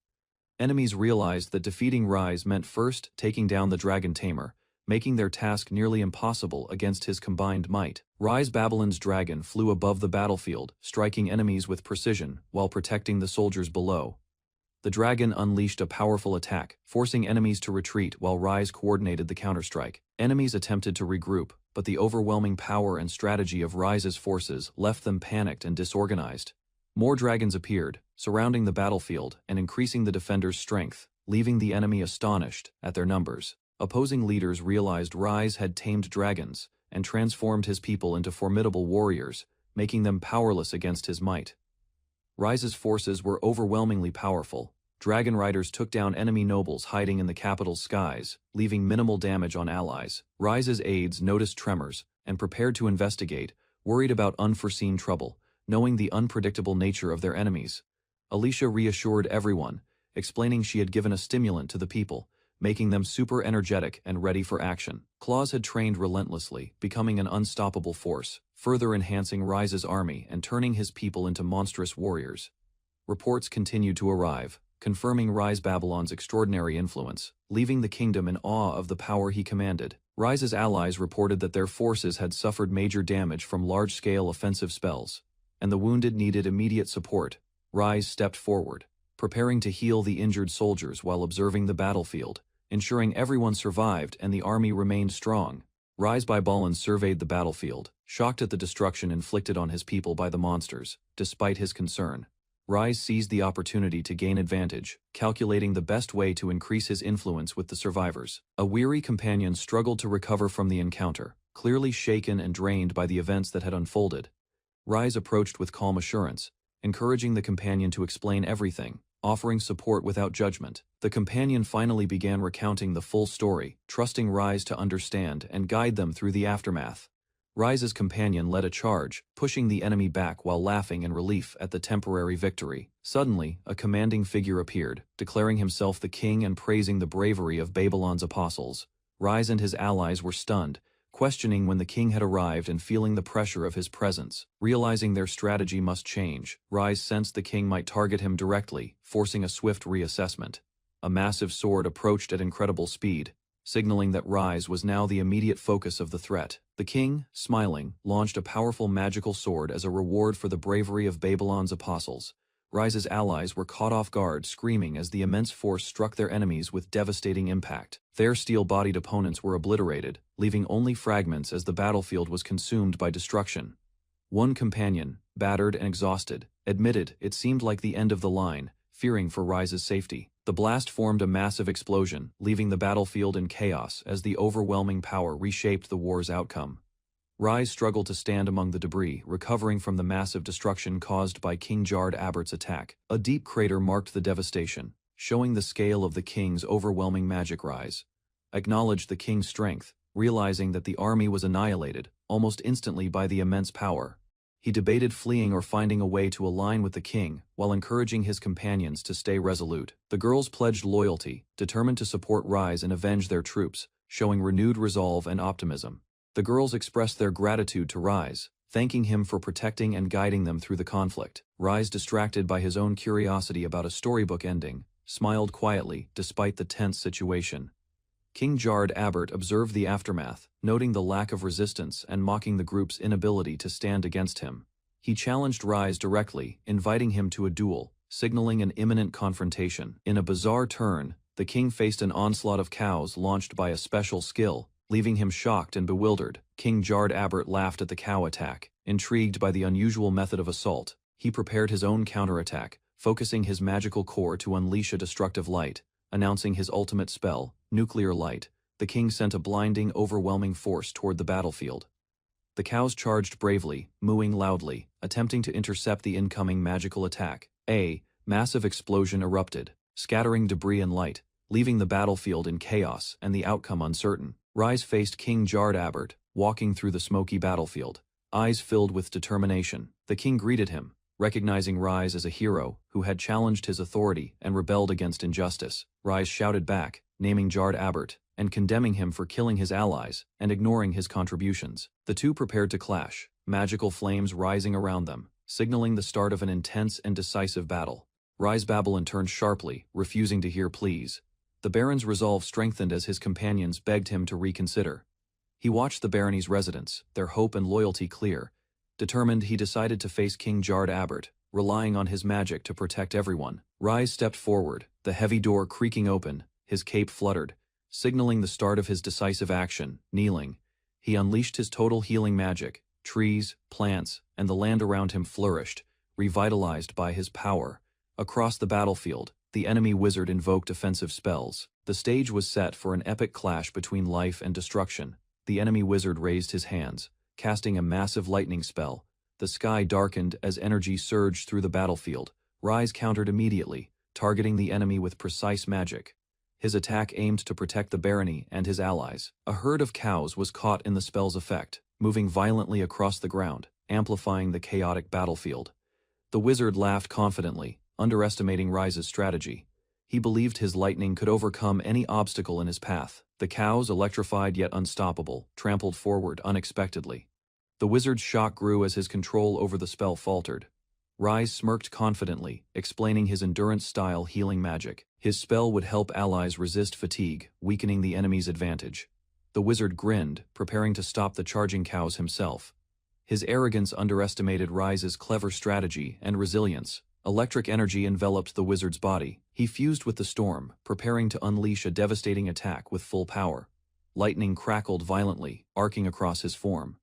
Speaker 1: Enemies realized that defeating Rise meant first taking down the dragon tamer, making their task nearly impossible against his combined might. Rise Babylon's dragon flew above the battlefield, striking enemies with precision while protecting the soldiers below. The dragon unleashed a powerful attack, forcing enemies to retreat while Rise coordinated the counterstrike. Enemies attempted to regroup, but the overwhelming power and strategy of Rise's forces left them panicked and disorganized. More dragons appeared, surrounding the battlefield and increasing the defenders' strength, leaving the enemy astonished at their numbers. Opposing leaders realized Rise had tamed dragons and transformed his people into formidable warriors, making them powerless against his might. Rise's forces were overwhelmingly powerful. Dragon riders took down enemy nobles hiding in the capital's skies, leaving minimal damage on allies. Rise's aides noticed tremors and prepared to investigate, worried about unforeseen trouble, knowing the unpredictable nature of their enemies. Alicia reassured everyone, explaining she had given a stimulant to the people, making them super energetic and ready for action. Claus had trained relentlessly, becoming an unstoppable force, further enhancing Rise's army and turning his people into monstrous warriors. Reports continued to arrive, confirming Rise Babylon's extraordinary influence, leaving the kingdom in awe of the power he commanded. Rise's allies reported that their forces had suffered major damage from large-scale offensive spells, and the wounded needed immediate support. Rise stepped forward, preparing to heal the injured soldiers while observing the battlefield, ensuring everyone survived and the army remained strong. Rise Babylon surveyed the battlefield, shocked at the destruction inflicted on his people by the monsters. Despite his concern, Rise seized the opportunity to gain advantage, calculating the best way to increase his influence with the survivors. A weary companion struggled to recover from the encounter, clearly shaken and drained by the events that had unfolded. Rise approached with calm assurance, encouraging the companion to explain everything, offering support without judgment. The companion finally began recounting the full story, trusting Rise to understand and guide them through the aftermath. Rise's companion led a charge, pushing the enemy back while laughing in relief at the temporary victory. Suddenly, a commanding figure appeared, declaring himself the king and praising the bravery of Babylon's apostles. Rise and his allies were stunned, questioning when the king had arrived and feeling the pressure of his presence. Realizing their strategy must change, Rise sensed the king might target him directly, forcing a swift reassessment. A massive sword approached at incredible speed, signaling that Rise was now the immediate focus of the threat. The king, smiling, launched a powerful magical sword as a reward for the bravery of Babylon's apostles. Rise's allies were caught off guard, screaming as the immense force struck their enemies with devastating impact. Their steel-bodied opponents were obliterated, leaving only fragments as the battlefield was consumed by destruction. One companion, battered and exhausted, admitted it seemed like the end of the line, fearing for Rise's safety. The blast formed a massive explosion, leaving the battlefield in chaos as the overwhelming power reshaped the war's outcome. Rise struggled to stand among the debris, recovering from the massive destruction caused by King Jard Abert's attack. A deep crater marked the devastation, showing the scale of the king's overwhelming magic. Rise acknowledged the king's strength, realizing that the army was annihilated almost instantly by the immense power. He debated fleeing or finding a way to align with the king, while encouraging his companions to stay resolute. The girls pledged loyalty, determined to support Rise and avenge their troops, showing renewed resolve and optimism. The girls expressed their gratitude to Rise, thanking him for protecting and guiding them through the conflict. Rise, distracted by his own curiosity about a storybook ending, smiled quietly despite the tense situation. King Jard Abert observed the aftermath, noting the lack of resistance and mocking the group's inability to stand against him. He challenged Rise directly, inviting him to a duel, signaling an imminent confrontation. In a bizarre turn, the king faced an onslaught of cows launched by a special skill, leaving him shocked and bewildered. King Jard Abert laughed at the cow attack. Intrigued by the unusual method of assault, he prepared his own counterattack, focusing his magical core to unleash a destructive light. Announcing his ultimate spell, Nuclear Light, the king sent a blinding, overwhelming force toward the battlefield. The cows charged bravely, mooing loudly, attempting to intercept the incoming magical attack. A massive explosion erupted, scattering debris and light, leaving the battlefield in chaos and the outcome uncertain. Rise faced King Jard Abert, walking through the smoky battlefield, eyes filled with determination. The king greeted him, recognizing Rise as a hero who had challenged his authority and rebelled against injustice. Rise shouted back, naming Jard Abert and condemning him for killing his allies and ignoring his contributions. The two prepared to clash, magical flames rising around them, signaling the start of an intense and decisive battle. Rise Babylon turned sharply, refusing to hear pleas. The Baron's resolve strengthened as his companions begged him to reconsider. He watched the barony's residents, their hope and loyalty clear. Determined, he decided to face King Jard Abert, relying on his magic to protect everyone. Rise stepped forward, the heavy door creaking open, his cape fluttered, signaling the start of his decisive action. Kneeling, he unleashed his total healing magic. Trees, plants, and the land around him flourished, revitalized by his power. Across the battlefield, the enemy wizard invoked offensive spells. The stage was set for an epic clash between life and destruction. The enemy wizard raised his hands, casting a massive lightning spell. The sky darkened as energy surged through the battlefield. Rise countered immediately, targeting the enemy with precise magic. His attack aimed to protect the barony and his allies. A herd of cows was caught in the spell's effect, moving violently across the ground, amplifying the chaotic battlefield. The wizard laughed confidently, underestimating Rise's strategy. He believed his lightning could overcome any obstacle in his path. The cows, electrified yet unstoppable, trampled forward unexpectedly. The wizard's shock grew as his control over the spell faltered. Rise smirked confidently, explaining his endurance-style healing magic. His spell would help allies resist fatigue, weakening the enemy's advantage. The wizard grinned, preparing to stop the charging cows himself. His arrogance underestimated Rise's clever strategy and resilience. Electric energy enveloped the wizard's body. He fused with the storm, preparing to unleash a devastating attack with full power. Lightning crackled violently, arcing across his form.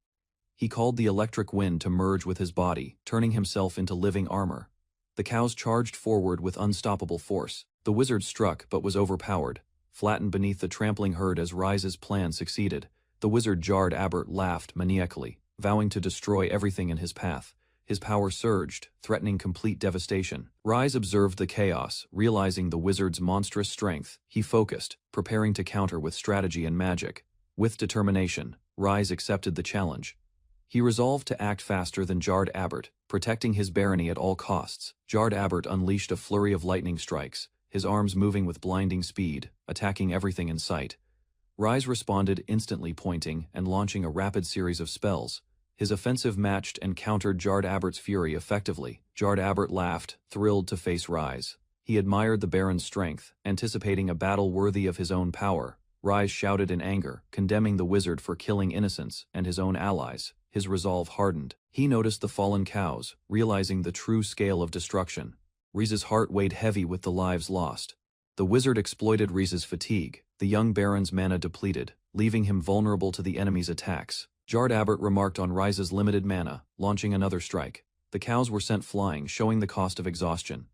Speaker 1: He called the electric wind to merge with his body, turning himself into living armor. The cows charged forward with unstoppable force. The wizard struck but was overpowered, flattened beneath the trampling herd as Rise's plan succeeded. The wizard Jard Abert laughed maniacally, vowing to destroy everything in his path. His power surged, threatening complete devastation. Rise observed the chaos, realizing the wizard's monstrous strength. He focused, preparing to counter with strategy and magic. With determination, Rise accepted the challenge. He resolved to act faster than Jard Abert, protecting his barony at all costs. Jard Abert unleashed a flurry of lightning strikes, his arms moving with blinding speed, attacking everything in sight. Rise responded, instantly pointing and launching a rapid series of spells. His offensive matched and countered Jard Abert's fury effectively. Jard Abert laughed, thrilled to face Rise. He admired the Baron's strength, anticipating a battle worthy of his own power. Rise shouted in anger, condemning the wizard for killing innocents and his own allies. His resolve hardened. He noticed the fallen cows, realizing the true scale of destruction. Rise's heart weighed heavy with the lives lost. The wizard exploited Rise's fatigue. The young Baron's mana depleted, leaving him vulnerable to the enemy's attacks. Jard Abert remarked on Rise's limited mana, launching another strike. The cows were sent flying, showing the cost of exhaustion.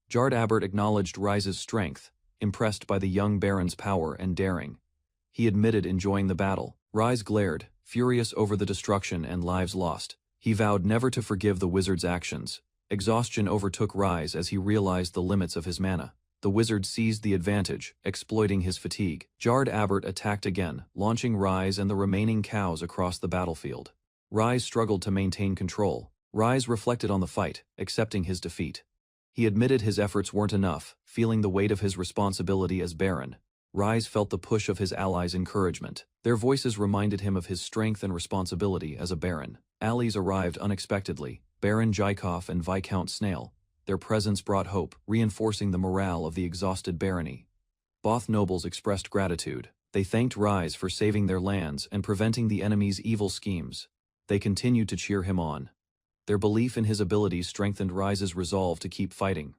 Speaker 1: Jard Abert acknowledged Rise's strength, impressed by the young Baron's power and daring. He admitted enjoying the battle. Rise glared, furious over the destruction and lives lost. He vowed never to forgive the wizard's actions. Exhaustion overtook Rise as he realized the limits of his mana. The wizard seized the advantage, exploiting his fatigue. Jard Abert attacked again, launching Rise and the remaining cows across the battlefield. Rise struggled to maintain control. Rise reflected on the fight, accepting his defeat. He admitted his efforts weren't enough, feeling the weight of his responsibility as Baron. Rise felt the push of his allies' encouragement. Their voices reminded him of his strength and responsibility as a baron. Allies arrived unexpectedly, Baron Jykov and Viscount Snail. Their presence brought hope, reinforcing the morale of the exhausted barony. Both nobles expressed gratitude. They thanked Rise for saving their lands and preventing the enemy's evil schemes. They continued to cheer him on. Their belief in his abilities strengthened Rise's resolve to keep fighting.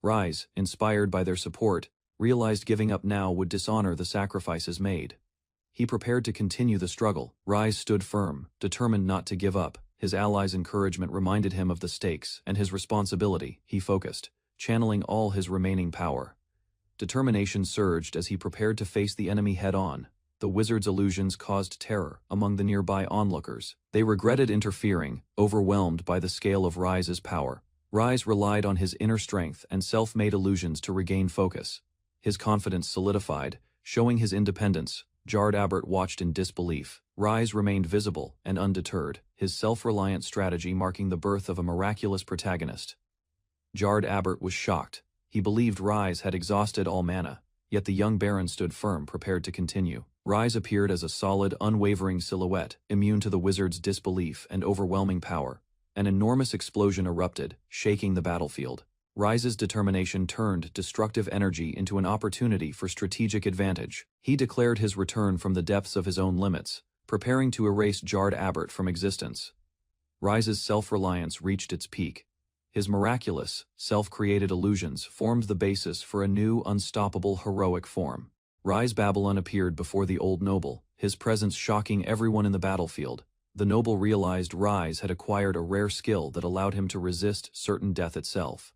Speaker 1: Rise, inspired by their support, realized giving up now would dishonor the sacrifices made. He prepared to continue the struggle. Rise stood firm, determined not to give up. His allies' encouragement reminded him of the stakes and his responsibility. He focused, channeling all his remaining power. Determination surged as he prepared to face the enemy head-on. The wizard's illusions caused terror among the nearby onlookers. They regretted interfering, overwhelmed by the scale of Rise's power. Rise relied on his inner strength and self-made illusions to regain focus. His confidence solidified, showing his independence. Jard Abbott watched in disbelief. Rise remained visible and undeterred, his self-reliant strategy marking the birth of a miraculous protagonist. Jard Abbott was shocked. He believed Rise had exhausted all mana, yet the young baron stood firm, prepared to continue. Rise appeared as a solid, unwavering silhouette, immune to the wizard's disbelief and overwhelming power. An enormous explosion erupted, shaking the battlefield. Rise's determination turned destructive energy into an opportunity for strategic advantage. He declared his return from the depths of his own limits, preparing to erase Jard Abbott from existence. Rise's self-reliance reached its peak. His miraculous, self-created illusions formed the basis for a new, unstoppable, heroic form. Rise Babylon appeared before the old noble, his presence shocking everyone in the battlefield. The noble realized Rise had acquired a rare skill that allowed him to resist certain death itself.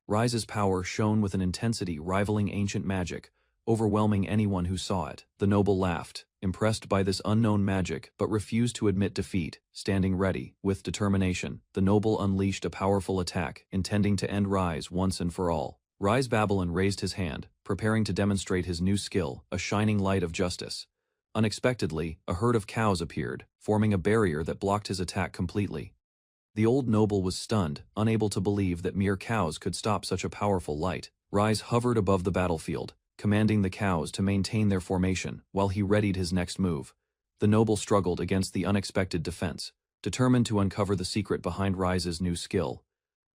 Speaker 1: Rise's power shone with an intensity rivaling ancient magic, overwhelming anyone who saw it. The noble laughed, impressed by this unknown magic, but refused to admit defeat. Standing ready, with determination, the noble unleashed a powerful attack, intending to end Rise once and for all. Rise Babylon raised his hand, preparing to demonstrate his new skill, a shining light of justice. Unexpectedly, a herd of cows appeared, forming a barrier that blocked his attack completely. The old noble was stunned, unable to believe that mere cows could stop such a powerful light. Rise hovered above the battlefield, commanding the cows to maintain their formation, while he readied his next move. The noble struggled against the unexpected defense, determined to uncover the secret behind Rise's new skill.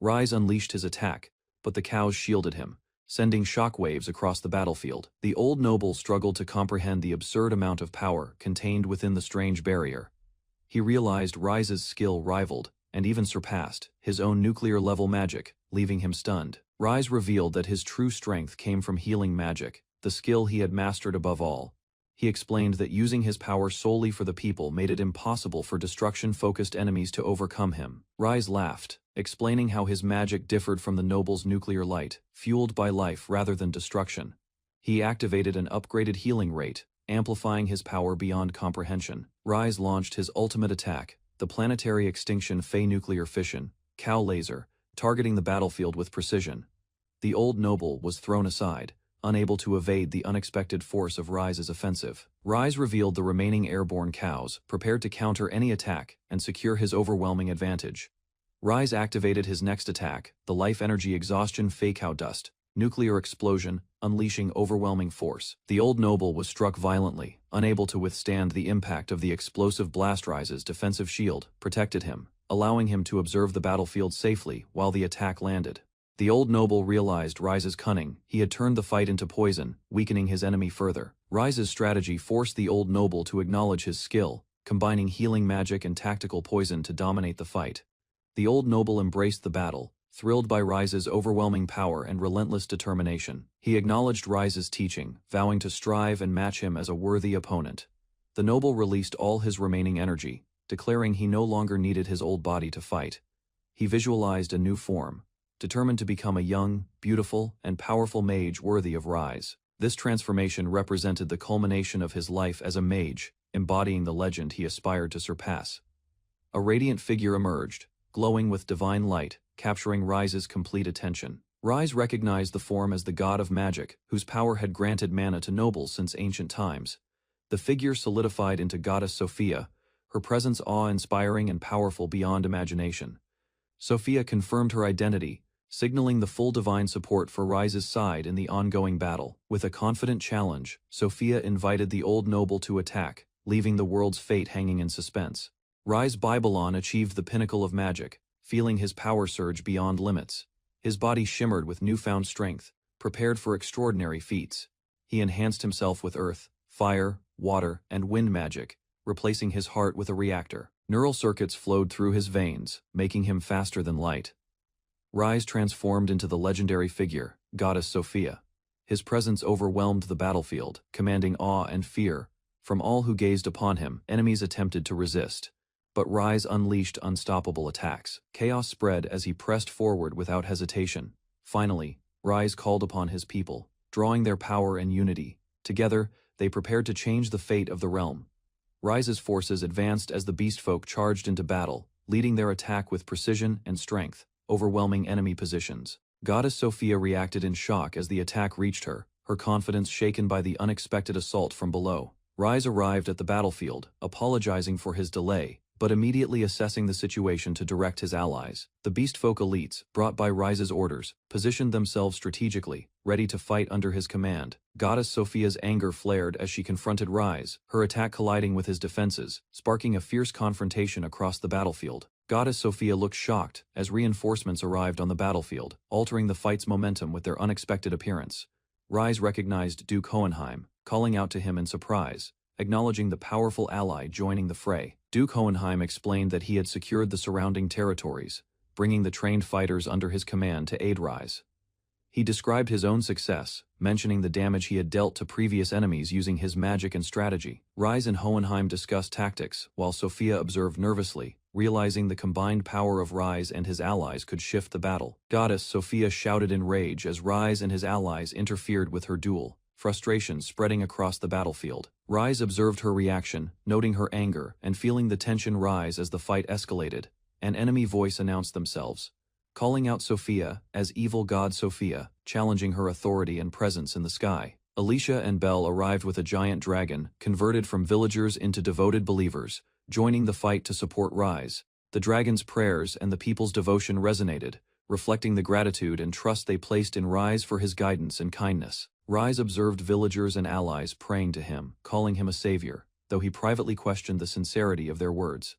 Speaker 1: Rise unleashed his attack, but the cows shielded him, sending shockwaves across the battlefield. The old noble struggled to comprehend the absurd amount of power contained within the strange barrier. He realized Rise's skill rivaled, and even surpassed, his own nuclear-level magic, leaving him stunned. Rise revealed that his true strength came from healing magic, the skill he had mastered above all. He explained that using his power solely for the people made it impossible for destruction-focused enemies to overcome him. Rise laughed, explaining how his magic differed from the noble's nuclear light, fueled by life rather than destruction. He activated an upgraded healing rate, amplifying his power beyond comprehension. Rise launched his ultimate attack, the planetary extinction Fey nuclear fission, cow laser, targeting the battlefield with precision. The old noble was thrown aside, unable to evade the unexpected force of Rise's offensive. Rise revealed the remaining airborne cows, prepared to counter any attack and secure his overwhelming advantage. Rise activated his next attack, the life energy exhaustion Fey cow dust, nuclear explosion, unleashing overwhelming force. The old noble was struck violently, unable to withstand the impact of the explosive blast. Rise's defensive shield protected him, allowing him to observe the battlefield safely while the attack landed. The old noble realized Rise's cunning. He had turned the fight into poison, weakening his enemy further. Rise's strategy forced the old noble to acknowledge his skill, combining healing magic and tactical poison to dominate the fight. The old noble embraced the battle, thrilled by Rise's overwhelming power and relentless determination. He acknowledged Rise's teaching, vowing to strive and match him as a worthy opponent. The noble released all his remaining energy, declaring he no longer needed his old body to fight. He visualized a new form, determined to become a young, beautiful, and powerful mage worthy of Rise. This transformation represented the culmination of his life as a mage, embodying the legend he aspired to surpass. A radiant figure emerged, glowing with divine light, capturing Rise's complete attention. Rise recognized the form as the god of magic, whose power had granted mana to nobles since ancient times. The figure solidified into goddess Sophia, her presence awe-inspiring and powerful beyond imagination. Sophia confirmed her identity, signaling the full divine support for Rise's side in the ongoing battle. With a confident challenge, Sophia invited the old noble to attack, leaving the world's fate hanging in suspense. Rise Babylon achieved the pinnacle of magic, feeling his power surge beyond limits. His body shimmered with newfound strength, prepared for extraordinary feats. He enhanced himself with earth, fire, water, and wind magic, replacing his heart with a reactor. Neural circuits flowed through his veins, making him faster than light. Rise transformed into the legendary figure, Goddess Sophia. His presence overwhelmed the battlefield, commanding awe and fear. From all who gazed upon him, enemies attempted to resist. But Rise unleashed unstoppable attacks. Chaos spread as he pressed forward without hesitation. Finally, Rise called upon his people, drawing their power and unity. Together, they prepared to change the fate of the realm. Rise's forces advanced as the beastfolk charged into battle, leading their attack with precision and strength, overwhelming enemy positions. Goddess Sophia reacted in shock as the attack reached her, her confidence shaken by the unexpected assault from below. Rise arrived at the battlefield, apologizing for his delay, but immediately assessing the situation to direct his allies. The beastfolk elites, brought by Rise's orders, positioned themselves strategically, ready to fight under his command. Goddess Sophia's anger flared as she confronted Rise, her attack colliding with his defenses, sparking a fierce confrontation across the battlefield. Goddess Sophia looked shocked as reinforcements arrived on the battlefield, altering the fight's momentum with their unexpected appearance. Rise recognized Duke Hohenheim, calling out to him in surprise, acknowledging the powerful ally joining the fray. Duke Hohenheim explained that he had secured the surrounding territories, bringing the trained fighters under his command to aid Rise. He described his own success, mentioning the damage he had dealt to previous enemies using his magic and strategy. Rise and Hohenheim discussed tactics, while Sophia observed nervously, realizing the combined power of Rise and his allies could shift the battle. Goddess Sophia shouted in rage as Rise and his allies interfered with her duel, frustration spreading across the battlefield. Rise observed her reaction, noting her anger and feeling the tension rise as the fight escalated. An enemy voice announced themselves, calling out Sophia as Evil God Sophia, challenging her authority and presence in the sky. Alicia and Belle arrived with a giant dragon, converted from villagers into devoted believers, joining the fight to support Rise. The dragon's prayers and the people's devotion resonated, reflecting the gratitude and trust they placed in Rise for his guidance and kindness. Rise observed villagers and allies praying to him, calling him a savior, though he privately questioned the sincerity of their words.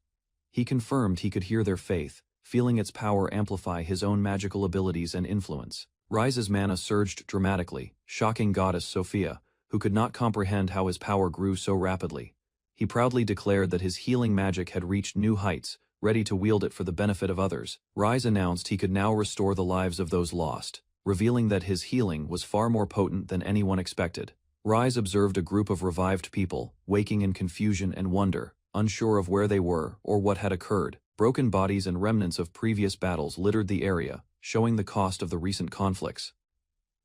Speaker 1: He confirmed he could hear their faith, feeling its power amplify his own magical abilities and influence. Rise's mana surged dramatically, shocking Goddess Sophia, who could not comprehend how his power grew so rapidly. He proudly declared that his healing magic had reached new heights, ready to wield it for the benefit of others. Rise announced he could now restore the lives of those lost, revealing that his healing was far more potent than anyone expected. Rise observed a group of revived people, waking in confusion and wonder, unsure of where they were or what had occurred. Broken bodies and remnants of previous battles littered the area, showing the cost of the recent conflicts.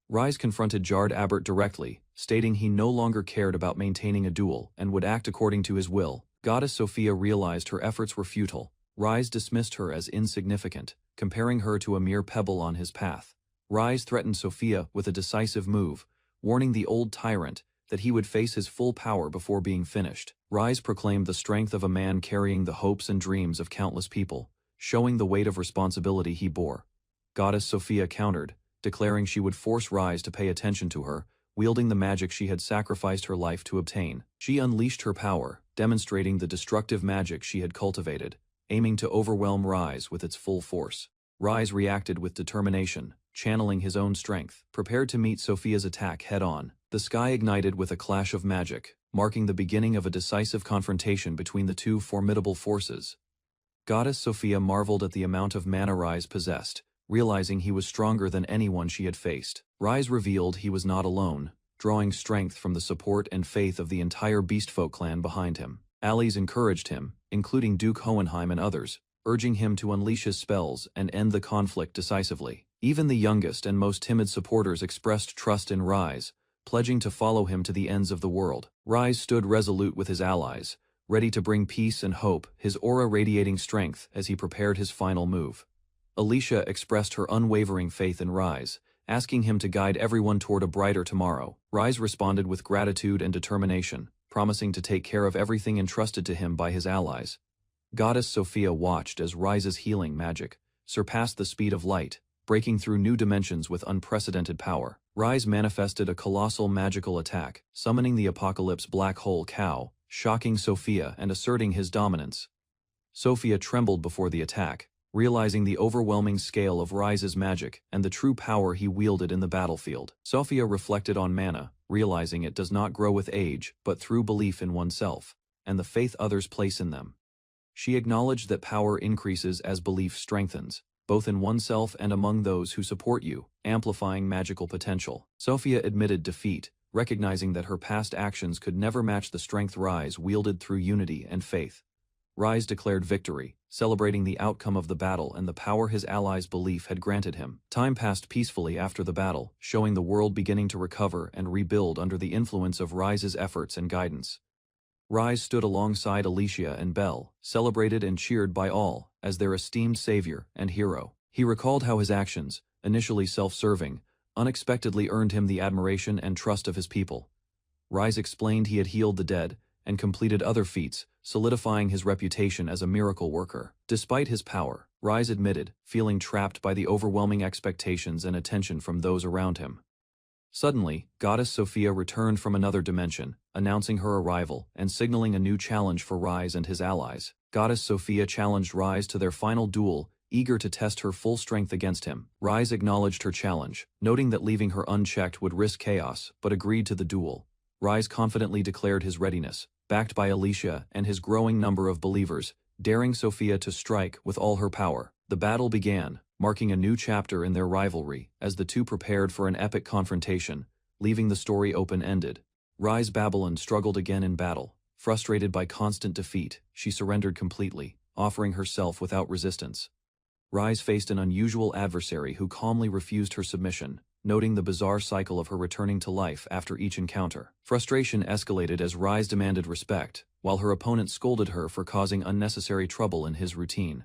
Speaker 1: Rise confronted Jard Abert directly, stating he no longer cared about maintaining a duel and would act according to his will. Goddess Sophia realized her efforts were futile. Rise dismissed her as insignificant, comparing her to a mere pebble on his path. Rise threatened Sophia with a decisive move, warning the old tyrant that he would face his full power before being finished. Rise proclaimed the strength of a man carrying the hopes and dreams of countless people, showing the weight of responsibility he bore. Goddess Sophia countered, declaring she would force Rise to pay attention to her, wielding the magic she had sacrificed her life to obtain. She unleashed her power, demonstrating the destructive magic she had cultivated, aiming to overwhelm Rise with its full force. Rise reacted with determination, channeling his own strength, prepared to meet Sophia's attack head-on. The sky ignited with a clash of magic, marking the beginning of a decisive confrontation between the two formidable forces. Goddess Sophia marveled at the amount of mana Rise possessed, realizing he was stronger than anyone she had faced. Rise revealed he was not alone, drawing strength from the support and faith of the entire Beastfolk clan behind him. Allies encouraged him, including Duke Hohenheim and others, urging him to unleash his spells and end the conflict decisively. Even the youngest and most timid supporters expressed trust in Rise, pledging to follow him to the ends of the world. Rise stood resolute with his allies, ready to bring peace and hope, his aura radiating strength as he prepared his final move. Alicia expressed her unwavering faith in Rise, asking him to guide everyone toward a brighter tomorrow. Rise responded with gratitude and determination, promising to take care of everything entrusted to him by his allies. Goddess Sophia watched as Rise's healing magic surpassed the speed of light, breaking through new dimensions with unprecedented power. Rise manifested a colossal magical attack, summoning the Apocalypse Black Hole Cow, shocking Sophia and asserting his dominance. Sophia trembled before the attack, realizing the overwhelming scale of Rise's magic and the true power he wielded in the battlefield. Sophia reflected on mana, realizing it does not grow with age but through belief in oneself, and the faith others place in them. She acknowledged that power increases as belief strengthens, both in oneself and among those who support you, amplifying magical potential. Sophia admitted defeat, recognizing that her past actions could never match the strength Rise wielded through unity and faith. Rise declared victory, celebrating the outcome of the battle and the power his allies' belief had granted him. Time passed peacefully after the battle, showing the world beginning to recover and rebuild under the influence of Rise's efforts and guidance. Rise stood alongside Alicia and Belle, celebrated and cheered by all as their esteemed savior and hero. He recalled how his actions, initially self-serving, unexpectedly earned him the admiration and trust of his people. Rise explained he had healed the dead and completed other feats, solidifying his reputation as a miracle worker. Despite his power, Rise admitted, feeling trapped by the overwhelming expectations and attention from those around him. Suddenly, Goddess Sophia returned from another dimension, announcing her arrival and signaling a new challenge for Rise and his allies. Goddess Sophia challenged Rise to their final duel, eager to test her full strength against him. Rise acknowledged her challenge, noting that leaving her unchecked would risk chaos, but agreed to the duel. Rise confidently declared his readiness, backed by Alicia and his growing number of believers, daring Sophia to strike with all her power. The battle began, marking a new chapter in their rivalry, as the two prepared for an epic confrontation, leaving the story open-ended. Rise Babylon struggled again in battle. Frustrated by constant defeat, she surrendered completely, offering herself without resistance. Rise faced an unusual adversary who calmly refused her submission, noting the bizarre cycle of her returning to life after each encounter. Frustration escalated as Rise demanded respect, while her opponent scolded her for causing unnecessary trouble in his routine.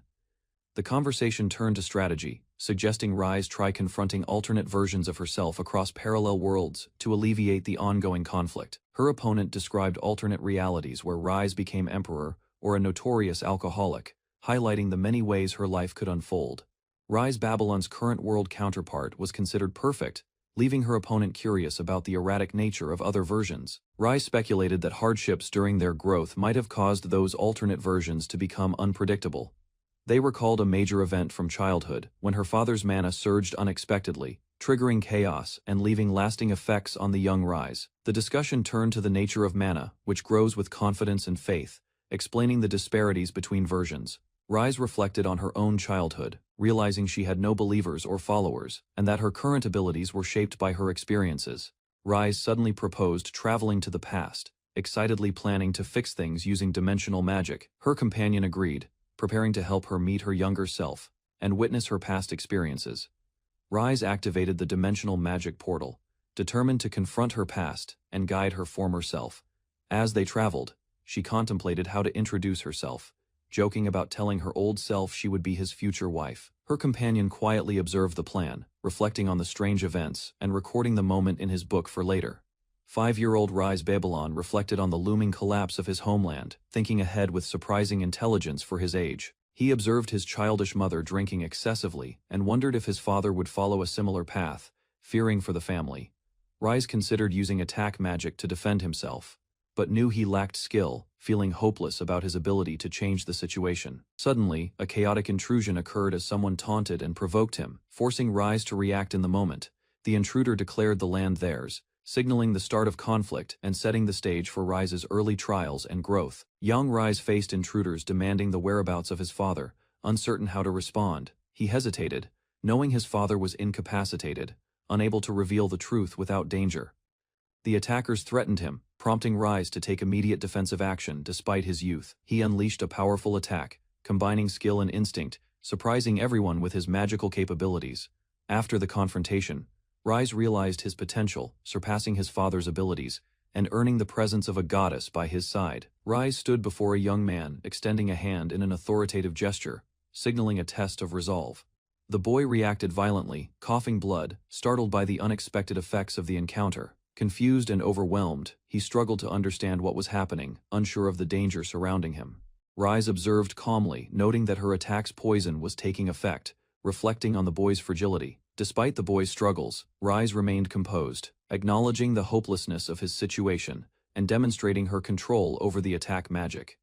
Speaker 1: The conversation turned to strategy, suggesting Rise try confronting alternate versions of herself across parallel worlds to alleviate the ongoing conflict. Her opponent described alternate realities where Rise became emperor or a notorious alcoholic, highlighting the many ways her life could unfold. Rise Babylon's current world counterpart was considered perfect, leaving her opponent curious about the erratic nature of other versions. Rise speculated that hardships during their growth might have caused those alternate versions to become unpredictable. They recalled a major event from childhood, when her father's mana surged unexpectedly, triggering chaos and leaving lasting effects on the young Rise. The discussion turned to the nature of mana, which grows with confidence and faith, explaining the disparities between versions. Rise reflected on her own childhood, realizing she had no believers or followers, and that her current abilities were shaped by her experiences. Rise suddenly proposed traveling to the past, excitedly planning to fix things using dimensional magic. Her companion agreed, preparing to help her meet her younger self and witness her past experiences. Rise activated the dimensional magic portal, determined to confront her past and guide her former self. As they traveled, she contemplated how to introduce herself, joking about telling her old self she would be his future wife. Her companion quietly observed the plan, reflecting on the strange events and recording the moment in his book for later. 5-year-old Rise Babylon reflected on the looming collapse of his homeland, thinking ahead with surprising intelligence for his age. He observed his childish mother drinking excessively and wondered if his father would follow a similar path, fearing for the family. Rise considered using attack magic to defend himself, but knew he lacked skill, feeling hopeless about his ability to change the situation. Suddenly, a chaotic intrusion occurred as someone taunted and provoked him, forcing Rise to react in the moment. The intruder declared the land theirs, signaling the start of conflict and setting the stage for Rise's early trials and growth. Young Rise faced intruders demanding the whereabouts of his father, uncertain how to respond. He hesitated, knowing his father was incapacitated, unable to reveal the truth without danger. The attackers threatened him, prompting Rise to take immediate defensive action despite his youth. He unleashed a powerful attack, combining skill and instinct, surprising everyone with his magical capabilities. After the confrontation, Rise realized his potential, surpassing his father's abilities, and earning the presence of a goddess by his side. Rise stood before a young man, extending a hand in an authoritative gesture, signaling a test of resolve. The boy reacted violently, coughing blood, startled by the unexpected effects of the encounter. Confused and overwhelmed, he struggled to understand what was happening, unsure of the danger surrounding him. Rise observed calmly, noting that her attack's poison was taking effect, reflecting on the boy's fragility. Despite the boy's struggles, Rise remained composed, acknowledging the hopelessness of his situation and demonstrating her control over the attack magic.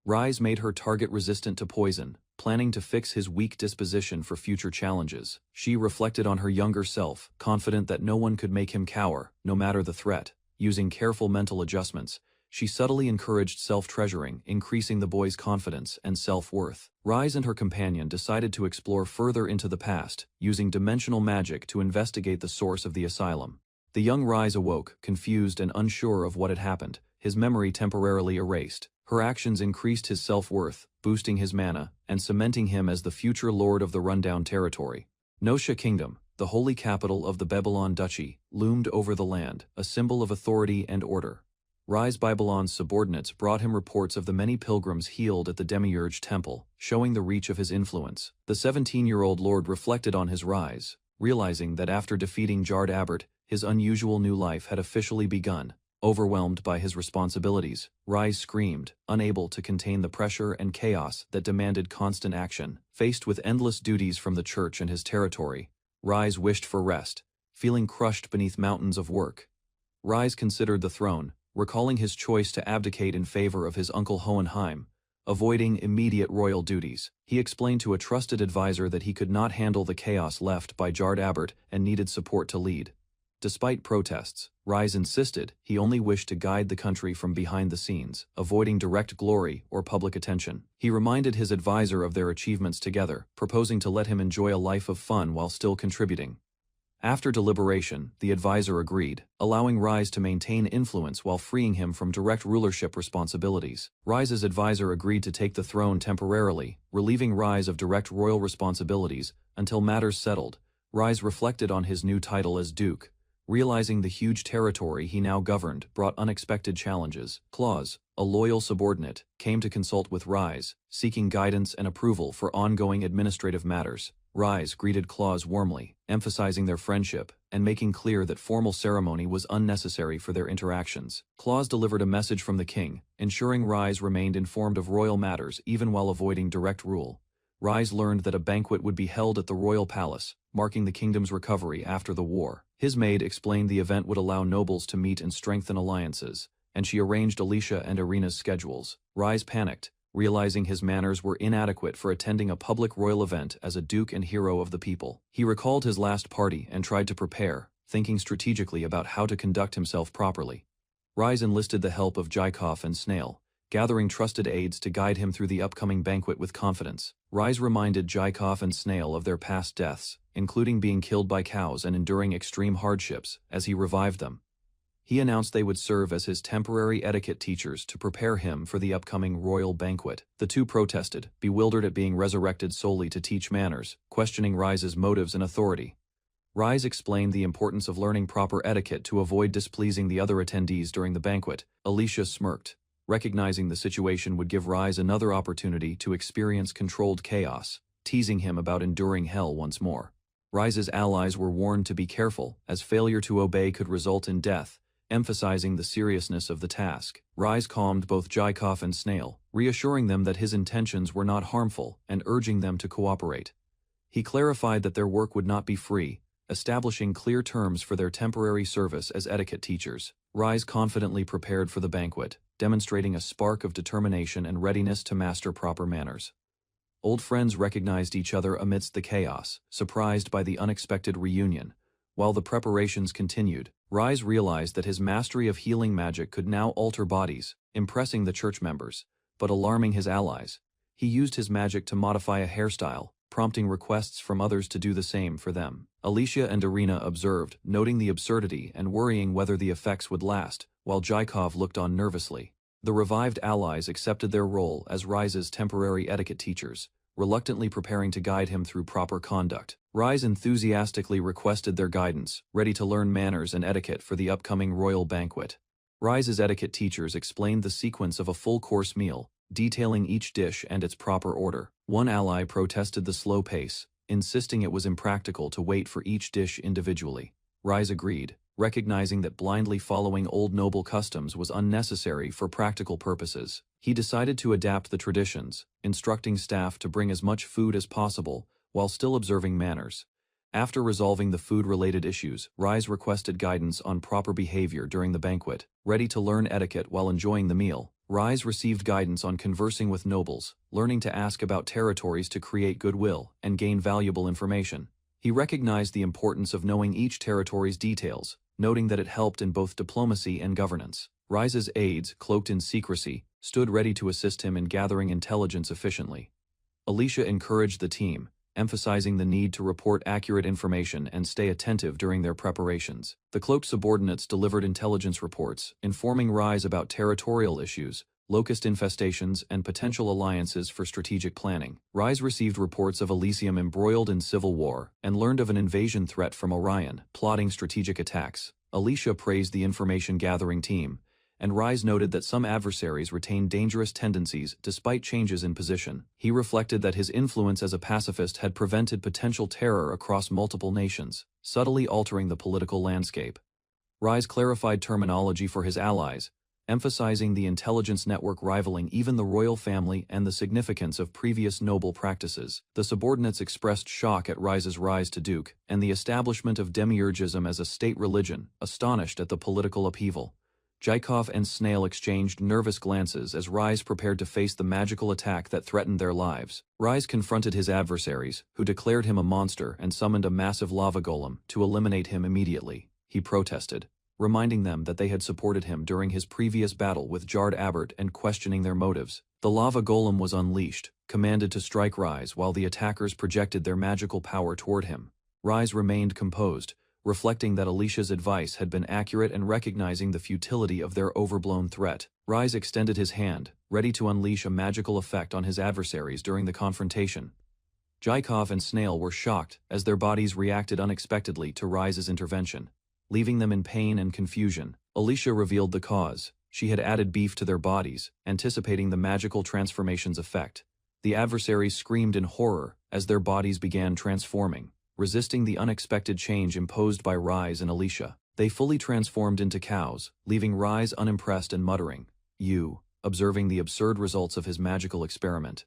Speaker 1: Rise made her target resistant to poison, planning to fix his weak disposition for future challenges. She reflected on her younger self, confident that no one could make him cower, no matter the threat. Using careful mental adjustments, she subtly encouraged self-treasuring, increasing the boy's confidence and self-worth. Rise and her companion decided to explore further into the past, using dimensional magic to investigate the source of the asylum. The young Rise awoke, confused and unsure of what had happened, his memory temporarily erased. Her actions increased his self-worth, boosting his mana, and cementing him as the future lord of the rundown territory. Nosha Kingdom, the holy capital of the Babylon Duchy, loomed over the land, a symbol of authority and order. Rise Babylon's subordinates brought him reports of the many pilgrims healed at the Demiurge Temple, showing the reach of his influence. The 17-year-old lord reflected on his rise, realizing that after defeating Jard Abert, his unusual new life had officially begun. Overwhelmed by his responsibilities, Rise screamed, unable to contain the pressure and chaos that demanded constant action. Faced with endless duties from the church and his territory, Rise wished for rest, feeling crushed beneath mountains of work. Rise considered the throne, recalling his choice to abdicate in favor of his uncle Hohenheim, avoiding immediate royal duties. He explained to a trusted advisor that he could not handle the chaos left by Jard Abert and needed support to lead. Despite protests, Rise insisted he only wished to guide the country from behind the scenes, avoiding direct glory or public attention. He reminded his advisor of their achievements together, proposing to let him enjoy a life of fun while still contributing. After deliberation, the advisor agreed, allowing Rise to maintain influence while freeing him from direct rulership responsibilities. Rise's advisor agreed to take the throne temporarily, relieving Rise of direct royal responsibilities until matters settled. Rise reflected on his new title as Duke, realizing the huge territory he now governed brought unexpected challenges. Claus, a loyal subordinate, came to consult with Rise, seeking guidance and approval for ongoing administrative matters. Rise greeted Claus warmly, emphasizing their friendship and making clear that formal ceremony was unnecessary for their interactions. Claus delivered a message from the king, ensuring Rise remained informed of royal matters even while avoiding direct rule. Rise learned that a banquet would be held at the royal palace, marking the kingdom's recovery after the war. His maid explained the event would allow nobles to meet and strengthen alliances, and she arranged Alicia and Irina's schedules. Rise panicked, realizing his manners were inadequate for attending a public royal event as a duke and hero of the people. He recalled his last party and tried to prepare, thinking strategically about how to conduct himself properly. Rise enlisted the help of Jaikov and Snail, gathering trusted aides to guide him through the upcoming banquet with confidence. Rise reminded Jaikov and Snail of their past deaths, including being killed by cows and enduring extreme hardships, as he revived them. He announced they would serve as his temporary etiquette teachers to prepare him for the upcoming royal banquet. The two protested, bewildered at being resurrected solely to teach manners, questioning Rise's motives and authority. Rise explained the importance of learning proper etiquette to avoid displeasing the other attendees during the banquet. Alicia smirked, recognizing the situation would give Rise another opportunity to experience controlled chaos, teasing him about enduring hell once more. Rise's allies were warned to be careful, as failure to obey could result in death, emphasizing the seriousness of the task. Rise calmed both Jaikov and Snail, reassuring them that his intentions were not harmful and urging them to cooperate. He clarified that their work would not be free, establishing clear terms for their temporary service as etiquette teachers. Rise confidently prepared for the banquet, demonstrating a spark of determination and readiness to master proper manners. Old friends recognized each other amidst the chaos, surprised by the unexpected reunion. While the preparations continued, Rise realized that his mastery of healing magic could now alter bodies, impressing the church members, but alarming his allies. He used his magic to modify a hairstyle, prompting requests from others to do the same for them. Alicia and Irina observed, noting the absurdity and worrying whether the effects would last, while Jaikov looked on nervously. The revived allies accepted their role as Rise's temporary etiquette teachers, reluctantly preparing to guide him through proper conduct. Rise enthusiastically requested their guidance, ready to learn manners and etiquette for the upcoming royal banquet. Rise's etiquette teachers explained the sequence of a full-course meal, detailing each dish and its proper order. One ally protested the slow pace, insisting it was impractical to wait for each dish individually. Rise agreed, recognizing that blindly following old noble customs was unnecessary for practical purposes. He decided to adapt the traditions, instructing staff to bring as much food as possible, while still observing manners. After resolving the food-related issues, Rise requested guidance on proper behavior during the banquet. Ready to learn etiquette while enjoying the meal, Rise received guidance on conversing with nobles, learning to ask about territories to create goodwill and gain valuable information. He recognized the importance of knowing each territory's details, noting that it helped in both diplomacy and governance. Rise's aides, cloaked in secrecy, stood ready to assist him in gathering intelligence efficiently. Alicia encouraged the team, emphasizing the need to report accurate information and stay attentive during their preparations. The cloaked subordinates delivered intelligence reports, informing Rise about territorial issues, locust infestations, and potential alliances for strategic planning. Rise received reports of Elysium embroiled in civil war and learned of an invasion threat from Orion, plotting strategic attacks. Alicia praised the information-gathering team, and Rise noted that some adversaries retained dangerous tendencies despite changes in position. He reflected that his influence as a pacifist had prevented potential terror across multiple nations, subtly altering the political landscape. Rise clarified terminology for his allies, emphasizing the intelligence network rivaling even the royal family and the significance of previous noble practices. The subordinates expressed shock at Rise's rise to duke and the establishment of demiurgism as a state religion, astonished at the political upheaval. Jykov and Snail exchanged nervous glances as Rise prepared to face the magical attack that threatened their lives. Rise confronted his adversaries, who declared him a monster and summoned a massive lava golem to eliminate him immediately. He protested, reminding them that they had supported him during his previous battle with Jard Abert and questioning their motives. The lava golem was unleashed, commanded to strike Rise while the attackers projected their magical power toward him. Rise remained composed, reflecting that Alicia's advice had been accurate and recognizing the futility of their overblown threat. Rise extended his hand, ready to unleash a magical effect on his adversaries during the confrontation. Jykov and Snail were shocked as their bodies reacted unexpectedly to Rise's intervention, leaving them in pain and confusion. Alicia revealed the cause. She had added beef to their bodies, anticipating the magical transformation's effect. The adversaries screamed in horror as their bodies began transforming, resisting the unexpected change imposed by Rise and Alicia. They fully transformed into cows, leaving Rise unimpressed and muttering, "You," observing the absurd results of his magical experiment.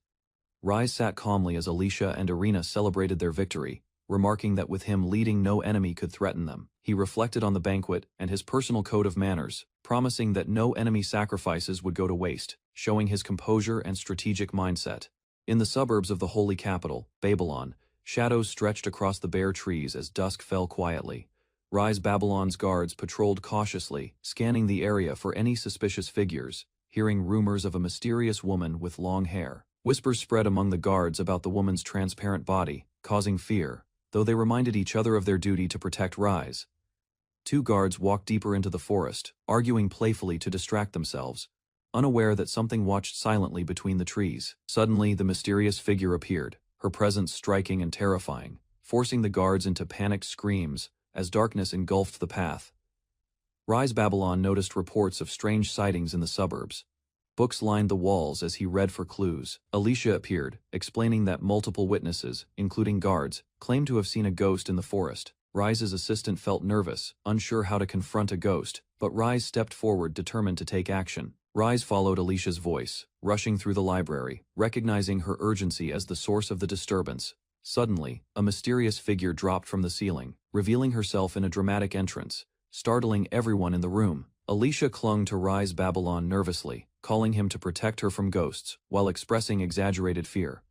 Speaker 1: Rise sat calmly as Alicia and Irina celebrated their victory, remarking that with him leading no enemy could threaten them. He reflected on the banquet and his personal code of manners, promising that no enemy sacrifices would go to waste, showing his composure and strategic mindset. In the suburbs of the holy capital, Babylon, shadows stretched across the bare trees as dusk fell quietly. Rise Babylon's guards patrolled cautiously, scanning the area for any suspicious figures, hearing rumors of a mysterious woman with long hair. Whispers spread among the guards about the woman's transparent body, causing fear, though they reminded each other of their duty to protect Rise. Two guards walked deeper into the forest, arguing playfully to distract themselves, unaware that something watched silently between the trees. Suddenly, the mysterious figure appeared, her presence striking and terrifying, forcing the guards into panicked screams as darkness engulfed the path. Rise Babylon noticed reports of strange sightings in the suburbs. Books lined the walls as he read for clues. Alicia appeared, explaining that multiple witnesses, including guards, claimed to have seen a ghost in the forest. Rise's assistant felt nervous, unsure how to confront a ghost, but Rise stepped forward determined to take action. Rise followed Alicia's voice, rushing through the library, recognizing her urgency as the source of the disturbance. Suddenly, a mysterious figure dropped from the ceiling, revealing herself in a dramatic entrance, startling everyone in the room. Alicia clung to Rise Babylon nervously, calling him to protect her from ghosts, while expressing exaggerated fear.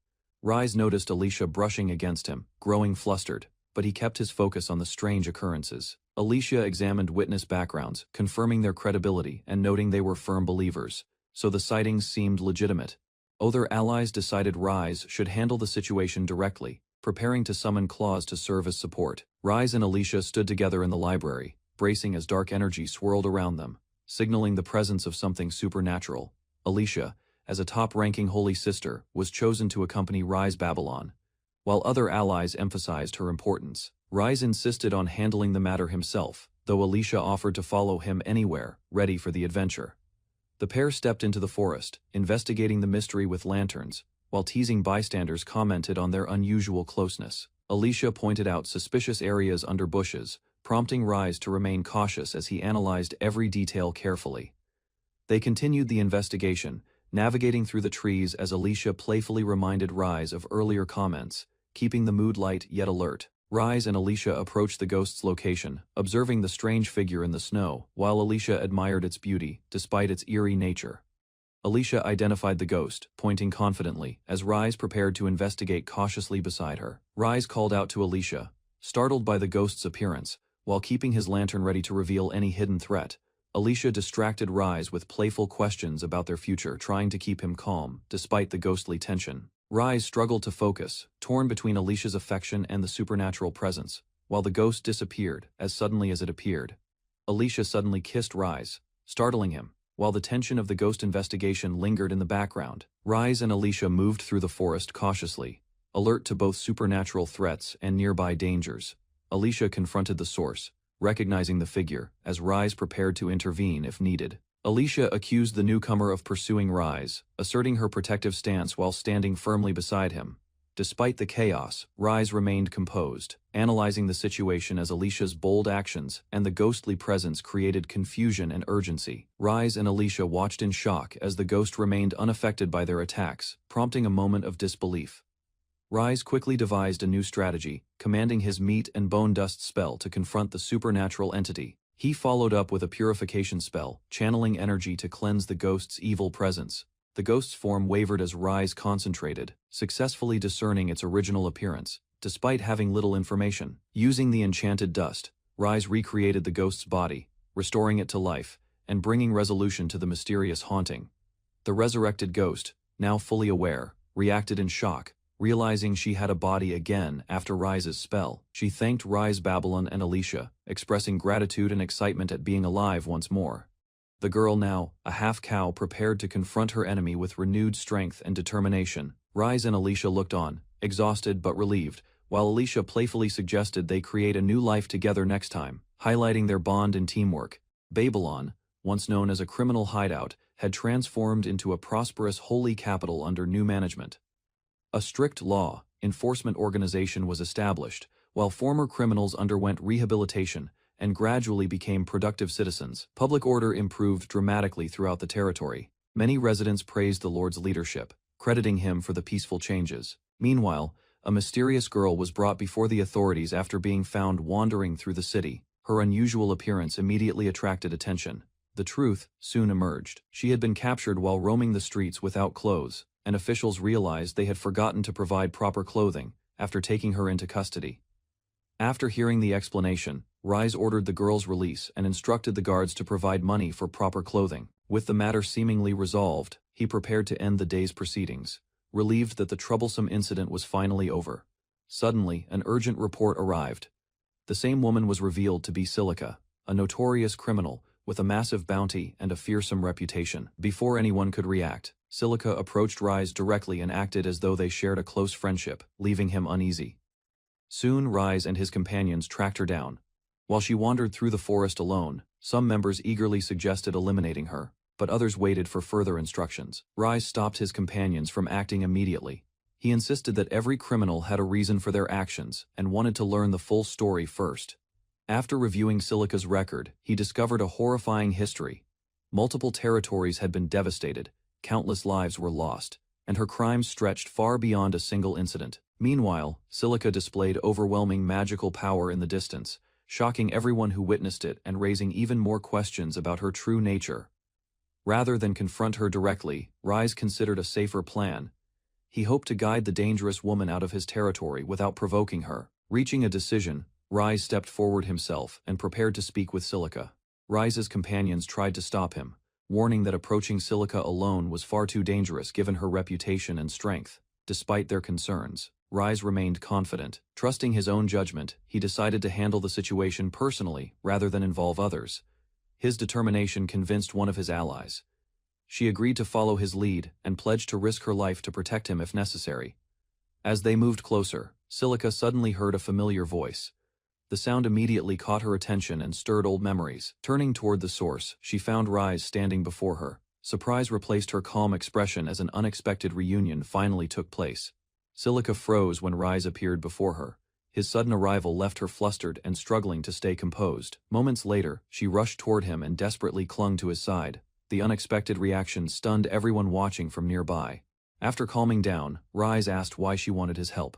Speaker 1: Rise noticed Alicia brushing against him, growing flustered, but he kept his focus on the strange occurrences. Alicia examined witness backgrounds, confirming their credibility and noting they were firm believers, so the sightings seemed legitimate. Other allies decided Rise should handle the situation directly, preparing to summon Claws to serve as support. Rise and Alicia stood together in the library, bracing as dark energy swirled around them, signaling the presence of something supernatural. Alicia, as a top-ranking holy sister, was chosen to accompany Rise Babylon, while other allies emphasized her importance. Rise insisted on handling the matter himself, though Alicia offered to follow him anywhere, ready for the adventure. The pair stepped into the forest, investigating the mystery with lanterns, while teasing bystanders commented on their unusual closeness. Alicia pointed out suspicious areas under bushes, prompting Rise to remain cautious as he analyzed every detail carefully. They continued the investigation, navigating through the trees as Alicia playfully reminded Rise of earlier comments, keeping the mood light yet alert. Rise and Alicia approached the ghost's location, observing the strange figure in the snow, while Alicia admired its beauty, despite its eerie nature. Alicia identified the ghost, pointing confidently, as Rise prepared to investigate cautiously beside her. Rise called out to Alicia, startled by the ghost's appearance, while keeping his lantern ready to reveal any hidden threat. Alicia distracted Rise with playful questions about their future, trying to keep him calm, despite the ghostly tension. Rise struggled to focus, torn between Alicia's affection and the supernatural presence, while the ghost disappeared as suddenly as it appeared. Alicia suddenly kissed Rise, startling him, while the tension of the ghost investigation lingered in the background. Rise and Alicia moved through the forest cautiously, alert to both supernatural threats and nearby dangers. Alicia confronted the source, recognizing the figure, as Rise prepared to intervene if needed. Alicia accused the newcomer of pursuing Rise, asserting her protective stance while standing firmly beside him. Despite the chaos, Rise remained composed, analyzing the situation as Alicia's bold actions and the ghostly presence created confusion and urgency. Rise and Alicia watched in shock as the ghost remained unaffected by their attacks, prompting a moment of disbelief. Rise quickly devised a new strategy, commanding his meat and bone dust spell to confront the supernatural entity. He followed up with a purification spell, channeling energy to cleanse the ghost's evil presence. The ghost's form wavered as Rise concentrated, successfully discerning its original appearance, despite having little information. Using the enchanted dust, Rise recreated the ghost's body, restoring it to life, and bringing resolution to the mysterious haunting. The resurrected ghost, now fully aware, reacted in shock, realizing she had a body again after Rise's spell. She thanked Rise, Babylon, and Alicia, expressing gratitude and excitement at being alive once more. The girl now, a half-cow, prepared to confront her enemy with renewed strength and determination. Rise and Alicia looked on, exhausted but relieved, while Alicia playfully suggested they create a new life together next time, highlighting their bond and teamwork. Babylon, once known as a criminal hideout, had transformed into a prosperous holy capital under new management. A strict law enforcement organization was established, while former criminals underwent rehabilitation and gradually became productive citizens. Public order improved dramatically throughout the territory. Many residents praised the Lord's leadership, crediting him for the peaceful changes. Meanwhile, a mysterious girl was brought before the authorities after being found wandering through the city. Her unusual appearance immediately attracted attention. The truth soon emerged. She had been captured while roaming the streets without clothes, and officials realized they had forgotten to provide proper clothing after taking her into custody. After hearing the explanation, Rise ordered the girl's release and instructed the guards to provide money for proper clothing. With the matter seemingly resolved, he prepared to end the day's proceedings, relieved that the troublesome incident was finally over. Suddenly, an urgent report arrived. The same woman was revealed to be Silica, a notorious criminal with a massive bounty and a fearsome reputation. Before anyone could react, Silica approached Rise directly and acted as though they shared a close friendship, leaving him uneasy. Soon Rise and his companions tracked her down. While she wandered through the forest alone, some members eagerly suggested eliminating her, but others waited for further instructions. Rise stopped his companions from acting immediately. He insisted that every criminal had a reason for their actions and wanted to learn the full story first. After reviewing Silica's record, he discovered a horrifying history. Multiple territories had been devastated, countless lives were lost, and her crimes stretched far beyond a single incident. Meanwhile, Silica displayed overwhelming magical power in the distance, shocking everyone who witnessed it and raising even more questions about her true nature. Rather than confront her directly, Rise considered a safer plan. He hoped to guide the dangerous woman out of his territory without provoking her. Reaching a decision, Rise stepped forward himself and prepared to speak with Silica. Rise's companions tried to stop him, warning that approaching Silica alone was far too dangerous given her reputation and strength. Despite their concerns, Rise remained confident. Trusting his own judgment, he decided to handle the situation personally rather than involve others. His determination convinced one of his allies. She agreed to follow his lead and pledged to risk her life to protect him if necessary. As they moved closer, Silica suddenly heard a familiar voice. The sound immediately caught her attention and stirred old memories. Turning toward the source, she found Rise standing before her. Surprise replaced her calm expression as an unexpected reunion finally took place. Silica froze when Rise appeared before her. His sudden arrival left her flustered and struggling to stay composed. Moments later, she rushed toward him and desperately clung to his side. The unexpected reaction stunned everyone watching from nearby. After calming down, Rise asked why she wanted his help.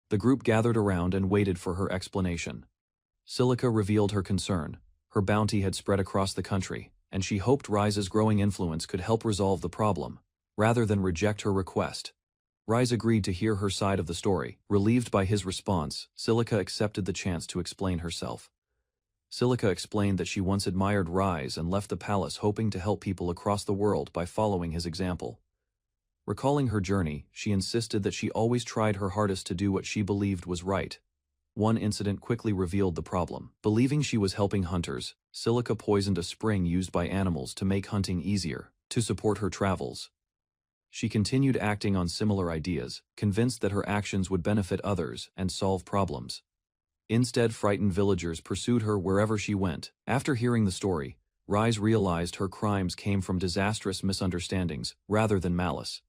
Speaker 1: The group gathered around and waited for her explanation. Silica revealed her concern. Her bounty had spread across the country, and she hoped Rise's growing influence could help resolve the problem, rather than reject her request. Rise agreed to hear her side of the story. Relieved by his response, Silica accepted the chance to explain herself. Silica explained that she once admired Rise and left the palace hoping to help people across the world by following his example. Recalling her journey, she insisted that she always tried her hardest to do what she believed was right. One incident quickly revealed the problem. Believing she was helping hunters, Silica poisoned a spring used by animals to make hunting easier, to support her travels. She continued acting on similar ideas, convinced that her actions would benefit others and solve problems. Instead, frightened villagers pursued her wherever she went. After hearing the story, Rise realized her crimes came from disastrous misunderstandings rather than malice.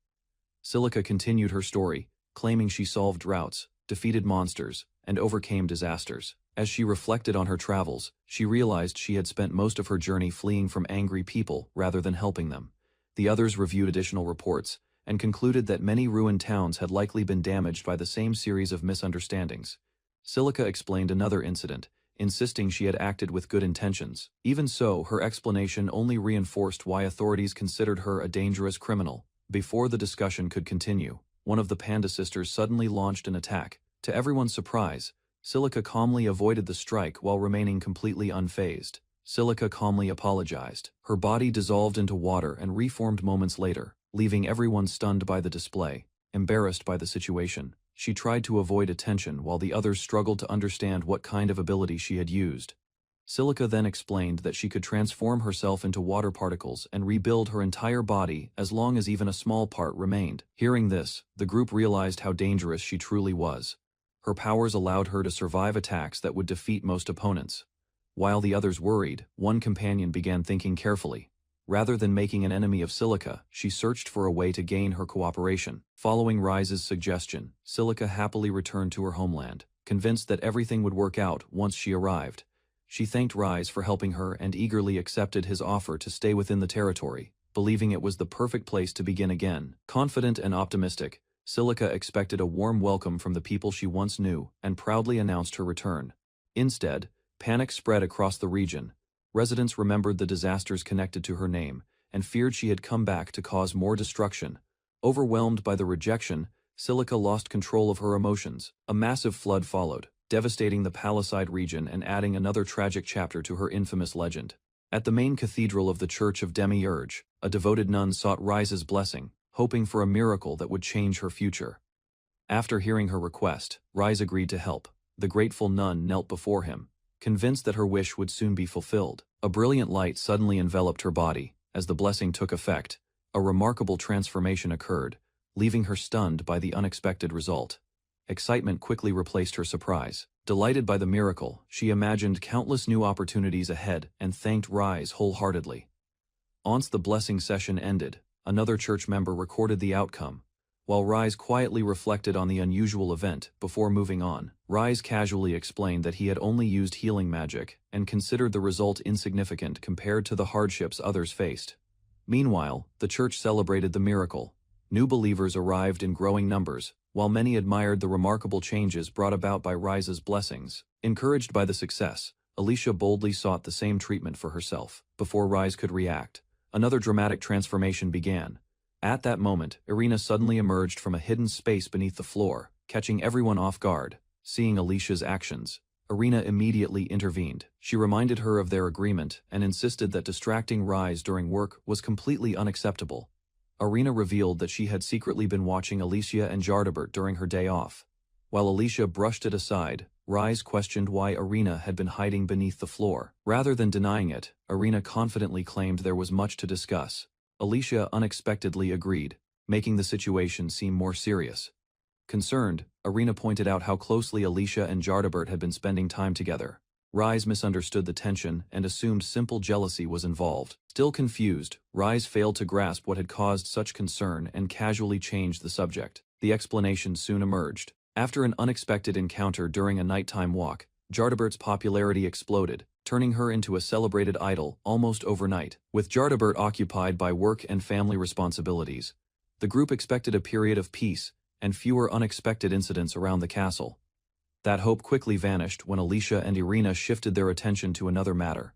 Speaker 1: Silica continued her story, claiming she solved droughts, defeated monsters, and overcame disasters. As she reflected on her travels, she realized she had spent most of her journey fleeing from angry people rather than helping them. The others reviewed additional reports and concluded that many ruined towns had likely been damaged by the same series of misunderstandings. Silica explained another incident, insisting she had acted with good intentions. Even so, her explanation only reinforced why authorities considered her a dangerous criminal. Before the discussion could continue, one of the Panda sisters suddenly launched an attack. To everyone's surprise, Silica calmly avoided the strike while remaining completely unfazed. Silica calmly apologized. Her body dissolved into water and reformed moments later, leaving everyone stunned by the display. Embarrassed by the situation, she tried to avoid attention while the others struggled to understand what kind of ability she had used. Silica then explained that she could transform herself into water particles and rebuild her entire body as long as even a small part remained. Hearing this, the group realized how dangerous she truly was. Her powers allowed her to survive attacks that would defeat most opponents. While the others worried, one companion began thinking carefully. Rather than making an enemy of Silica, she searched for a way to gain her cooperation. Following Rise's suggestion, Silica happily returned to her homeland, convinced that everything would work out once she arrived. She thanked Rise for helping her and eagerly accepted his offer to stay within the territory, believing it was the perfect place to begin again. Confident and optimistic, Silica expected a warm welcome from the people she once knew and proudly announced her return. Instead, panic spread across the region. Residents remembered the disasters connected to her name and feared she had come back to cause more destruction. Overwhelmed by the rejection, Silica lost control of her emotions. A massive flood followed, devastating the Palisade region and adding another tragic chapter to her infamous legend. At the main cathedral of the Church of Demiurge, a devoted nun sought Rise's blessing, hoping for a miracle that would change her future. After hearing her request, Rise agreed to help. The grateful nun knelt before him, convinced that her wish would soon be fulfilled. A brilliant light suddenly enveloped her body. As the blessing took effect, a remarkable transformation occurred, leaving her stunned by the unexpected result. Excitement quickly replaced her surprise. Delighted by the miracle, she imagined countless new opportunities ahead and thanked Rise wholeheartedly. Once the blessing session ended, another church member recorded the outcome. While Rise quietly reflected on the unusual event before moving on, Rise casually explained that he had only used healing magic and considered the result insignificant compared to the hardships others faced. Meanwhile, the church celebrated the miracle. New believers arrived in growing numbers, while many admired the remarkable changes brought about by Rise's blessings. Encouraged by the success, Alicia boldly sought the same treatment for herself. Before Rise could react, another dramatic transformation began. At that moment, Irina suddenly emerged from a hidden space beneath the floor, catching everyone off guard. Seeing Alicia's actions, Irina immediately intervened. She reminded her of their agreement and insisted that distracting Rise during work was completely unacceptable. Irina revealed that she had secretly been watching Alicia and Jardabert during her day off. While Alicia brushed it aside, Rise questioned why Irina had been hiding beneath the floor. Rather than denying it, Irina confidently claimed there was much to discuss. Alicia unexpectedly agreed, making the situation seem more serious. Concerned, Irina pointed out how closely Alicia and Jardabert had been spending time together. Rise misunderstood the tension and assumed simple jealousy was involved. Still confused, Rise failed to grasp what had caused such concern and casually changed the subject. The explanation soon emerged. After an unexpected encounter during a nighttime walk, Jardabert's popularity exploded, turning her into a celebrated idol almost overnight. With Jardabert occupied by work and family responsibilities, the group expected a period of peace, and fewer unexpected incidents around the castle. That hope quickly vanished when Alicia and Irina shifted their attention to another matter.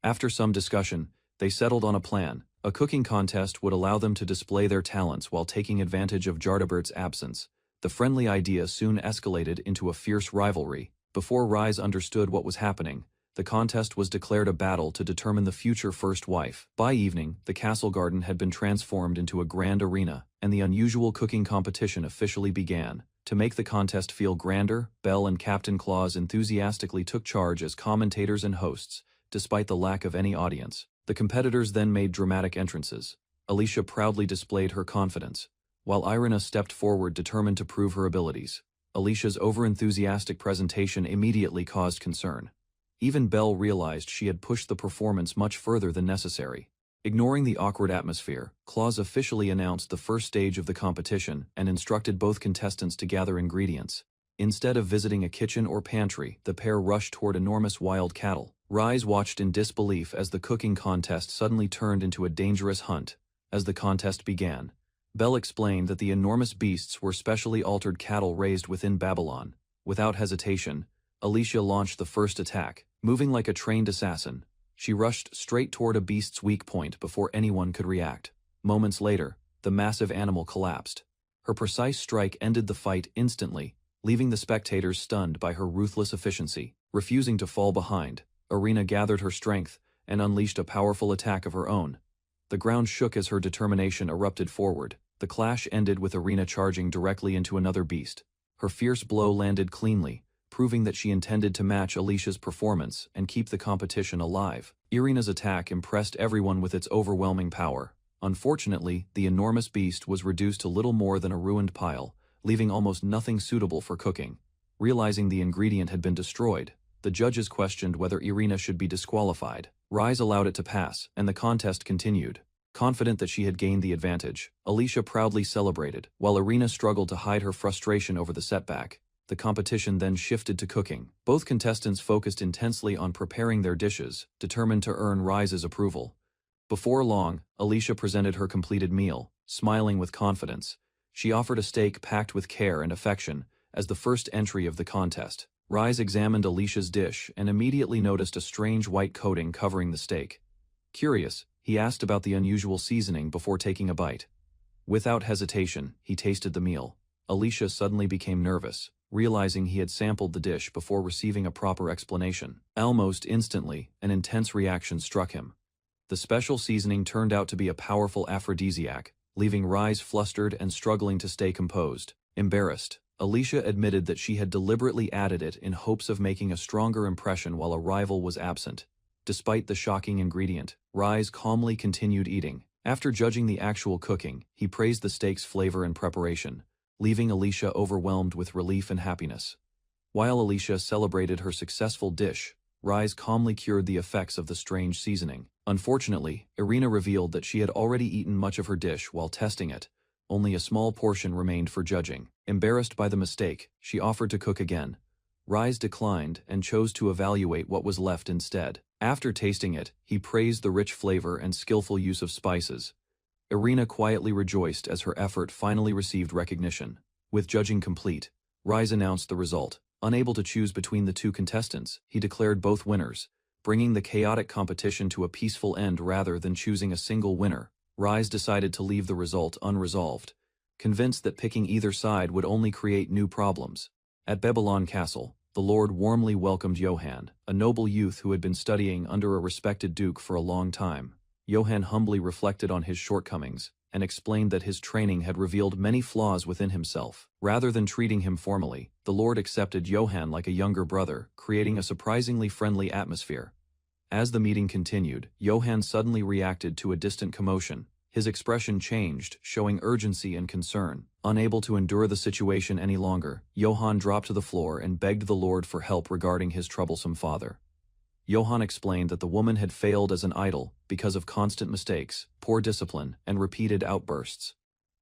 Speaker 1: After some discussion, they settled on a plan. A cooking contest would allow them to display their talents while taking advantage of Jardabert's absence. The friendly idea soon escalated into a fierce rivalry. Before Rise understood what was happening, the contest was declared a battle to determine the future first wife. By evening, the castle garden had been transformed into a grand arena, and the unusual cooking competition officially began. To make the contest feel grander, Belle and Captain Claus enthusiastically took charge as commentators and hosts, despite the lack of any audience. The competitors then made dramatic entrances. Alicia proudly displayed her confidence, while Irina stepped forward determined to prove her abilities. Alicia's overenthusiastic presentation immediately caused concern. Even Belle realized she had pushed the performance much further than necessary. Ignoring the awkward atmosphere, Claus officially announced the first stage of the competition and instructed both contestants to gather ingredients. Instead of visiting a kitchen or pantry, the pair rushed toward enormous wild cattle. Rise watched in disbelief as the cooking contest suddenly turned into a dangerous hunt. As the contest began, Belle explained that the enormous beasts were specially altered cattle raised within Babylon. Without hesitation, Alicia launched the first attack. Moving like a trained assassin, she rushed straight toward a beast's weak point before anyone could react. Moments later, the massive animal collapsed. Her precise strike ended the fight instantly, leaving the spectators stunned by her ruthless efficiency. Refusing to fall behind, Irina gathered her strength and unleashed a powerful attack of her own. The ground shook as her determination erupted forward. The clash ended with Irina charging directly into another beast. Her fierce blow landed cleanly, proving that she intended to match Alicia's performance and keep the competition alive. Irina's attack impressed everyone with its overwhelming power. Unfortunately, the enormous beast was reduced to little more than a ruined pile, leaving almost nothing suitable for cooking. Realizing the ingredient had been destroyed, the judges questioned whether Irina should be disqualified. Rise allowed it to pass, and the contest continued. Confident that she had gained the advantage, Alicia proudly celebrated, while Irina struggled to hide her frustration over the setback. The competition then shifted to cooking. Both contestants focused intensely on preparing their dishes, determined to earn Rise's approval. Before long, Alicia presented her completed meal, smiling with confidence. She offered a steak packed with care and affection as the first entry of the contest. Rise examined Alicia's dish and immediately noticed a strange white coating covering the steak. Curious, he asked about the unusual seasoning before taking a bite. Without hesitation, he tasted the meal. Alicia suddenly became nervous, realizing he had sampled the dish before receiving a proper explanation. Almost instantly, an intense reaction struck him. The special seasoning turned out to be a powerful aphrodisiac, leaving Rise flustered and struggling to stay composed. Embarrassed, Alicia admitted that she had deliberately added it in hopes of making a stronger impression while a rival was absent. Despite the shocking ingredient, Rise calmly continued eating. After judging the actual cooking, he praised the steak's flavor and preparation, leaving Alicia overwhelmed with relief and happiness. While Alicia celebrated her successful dish, Rise calmly cured the effects of the strange seasoning. Unfortunately, Irina revealed that she had already eaten much of her dish while testing it. Only a small portion remained for judging. Embarrassed by the mistake, she offered to cook again. Rise declined and chose to evaluate what was left instead. After tasting it, he praised the rich flavor and skillful use of spices. Irina quietly rejoiced as her effort finally received recognition. With judging complete, Rise announced the result. Unable to choose between the two contestants, he declared both winners, bringing the chaotic competition to a peaceful end rather than choosing a single winner. Rise decided to leave the result unresolved, convinced that picking either side would only create new problems. At Babylon Castle, the Lord warmly welcomed Johann, a noble youth who had been studying under a respected duke for a long time. Johann humbly reflected on his shortcomings and explained that his training had revealed many flaws within himself. Rather than treating him formally, the Lord accepted Johann like a younger brother, creating a surprisingly friendly atmosphere. As the meeting continued, Johann suddenly reacted to a distant commotion. His expression changed, showing urgency and concern. Unable to endure the situation any longer, Johann dropped to the floor and begged the Lord for help regarding his troublesome father. Johann explained that the woman had failed as an idol because of constant mistakes, poor discipline, and repeated outbursts.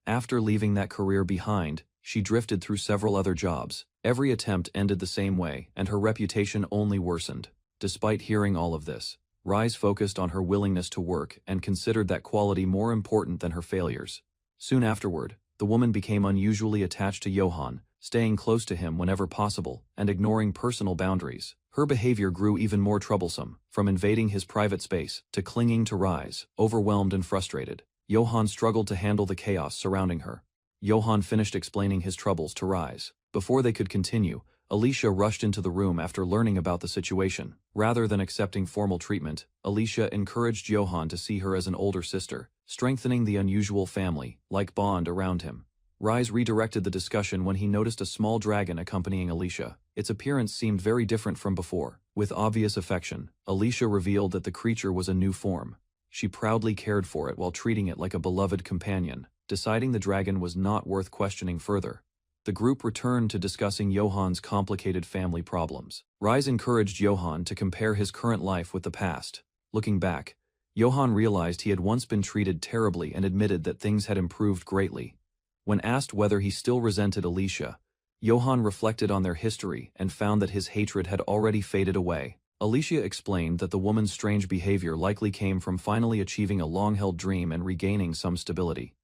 Speaker 1: After leaving that career behind, she drifted through several other jobs. Every attempt ended the same way, and her reputation only worsened. Despite hearing all of this, Rise focused on her willingness to work and considered that quality more important than her failures. Soon afterward, The woman became unusually attached to Johann, staying close to him whenever possible, and ignoring personal boundaries. Her behavior grew even more troublesome, from invading his private space to clinging to Rise, overwhelmed and frustrated. Johann struggled to handle the chaos surrounding her. Johann finished explaining his troubles to Rise. Before they could continue, Alicia rushed into the room after learning about the situation. Rather than accepting formal treatment, Alicia encouraged Johann to see her as an older sister, strengthening the unusual family-like bond around him. Rise redirected the discussion when he noticed a small dragon accompanying Alicia. Its appearance seemed very different from before. With obvious affection, Alicia revealed that the creature was a new form. She proudly cared for it while treating it like a beloved companion, deciding the dragon was not worth questioning further. The group returned to discussing Johann's complicated family problems. Rise encouraged Johann to compare his current life with the past. Looking back, Johann realized he had once been treated terribly and admitted that things had improved greatly. When asked whether he still resented Alicia, Johann reflected on their history and found that his hatred had already faded away. Alicia explained that the woman's strange behavior likely came from finally achieving a long-held dream and regaining some stability.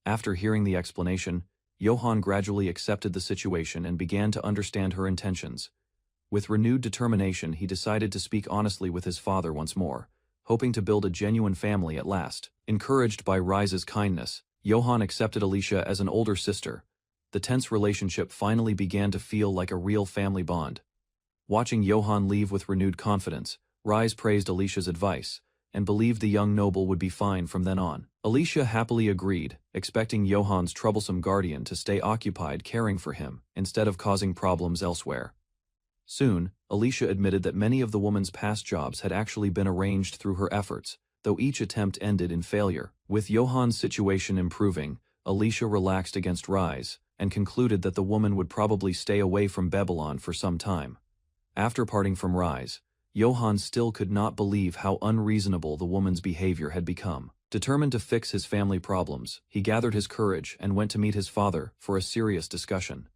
Speaker 1: After hearing the explanation, Johann gradually accepted the situation and began to understand her intentions. With renewed determination, he decided to speak honestly with his father once more, hoping to build a genuine family at last. Encouraged by Rise's kindness, Johann accepted Alicia as an older sister. The tense relationship finally began to feel like a real family bond. Watching Johann leave with renewed confidence, Rise praised Alicia's advice, and believed the young noble would be fine from then on. Alicia happily agreed, expecting Johann's troublesome guardian to stay occupied caring for him, instead of causing problems elsewhere. Soon, Alicia admitted that many of the woman's past jobs had actually been arranged through her efforts, though each attempt ended in failure. With Johann's situation improving, Alicia relaxed against Rise, and concluded that the woman would probably stay away from Babylon for some time. After parting from Rise, Johann still could not believe how unreasonable the woman's behavior had become. Determined to fix his family problems, he gathered his courage and went to meet his father for a serious discussion.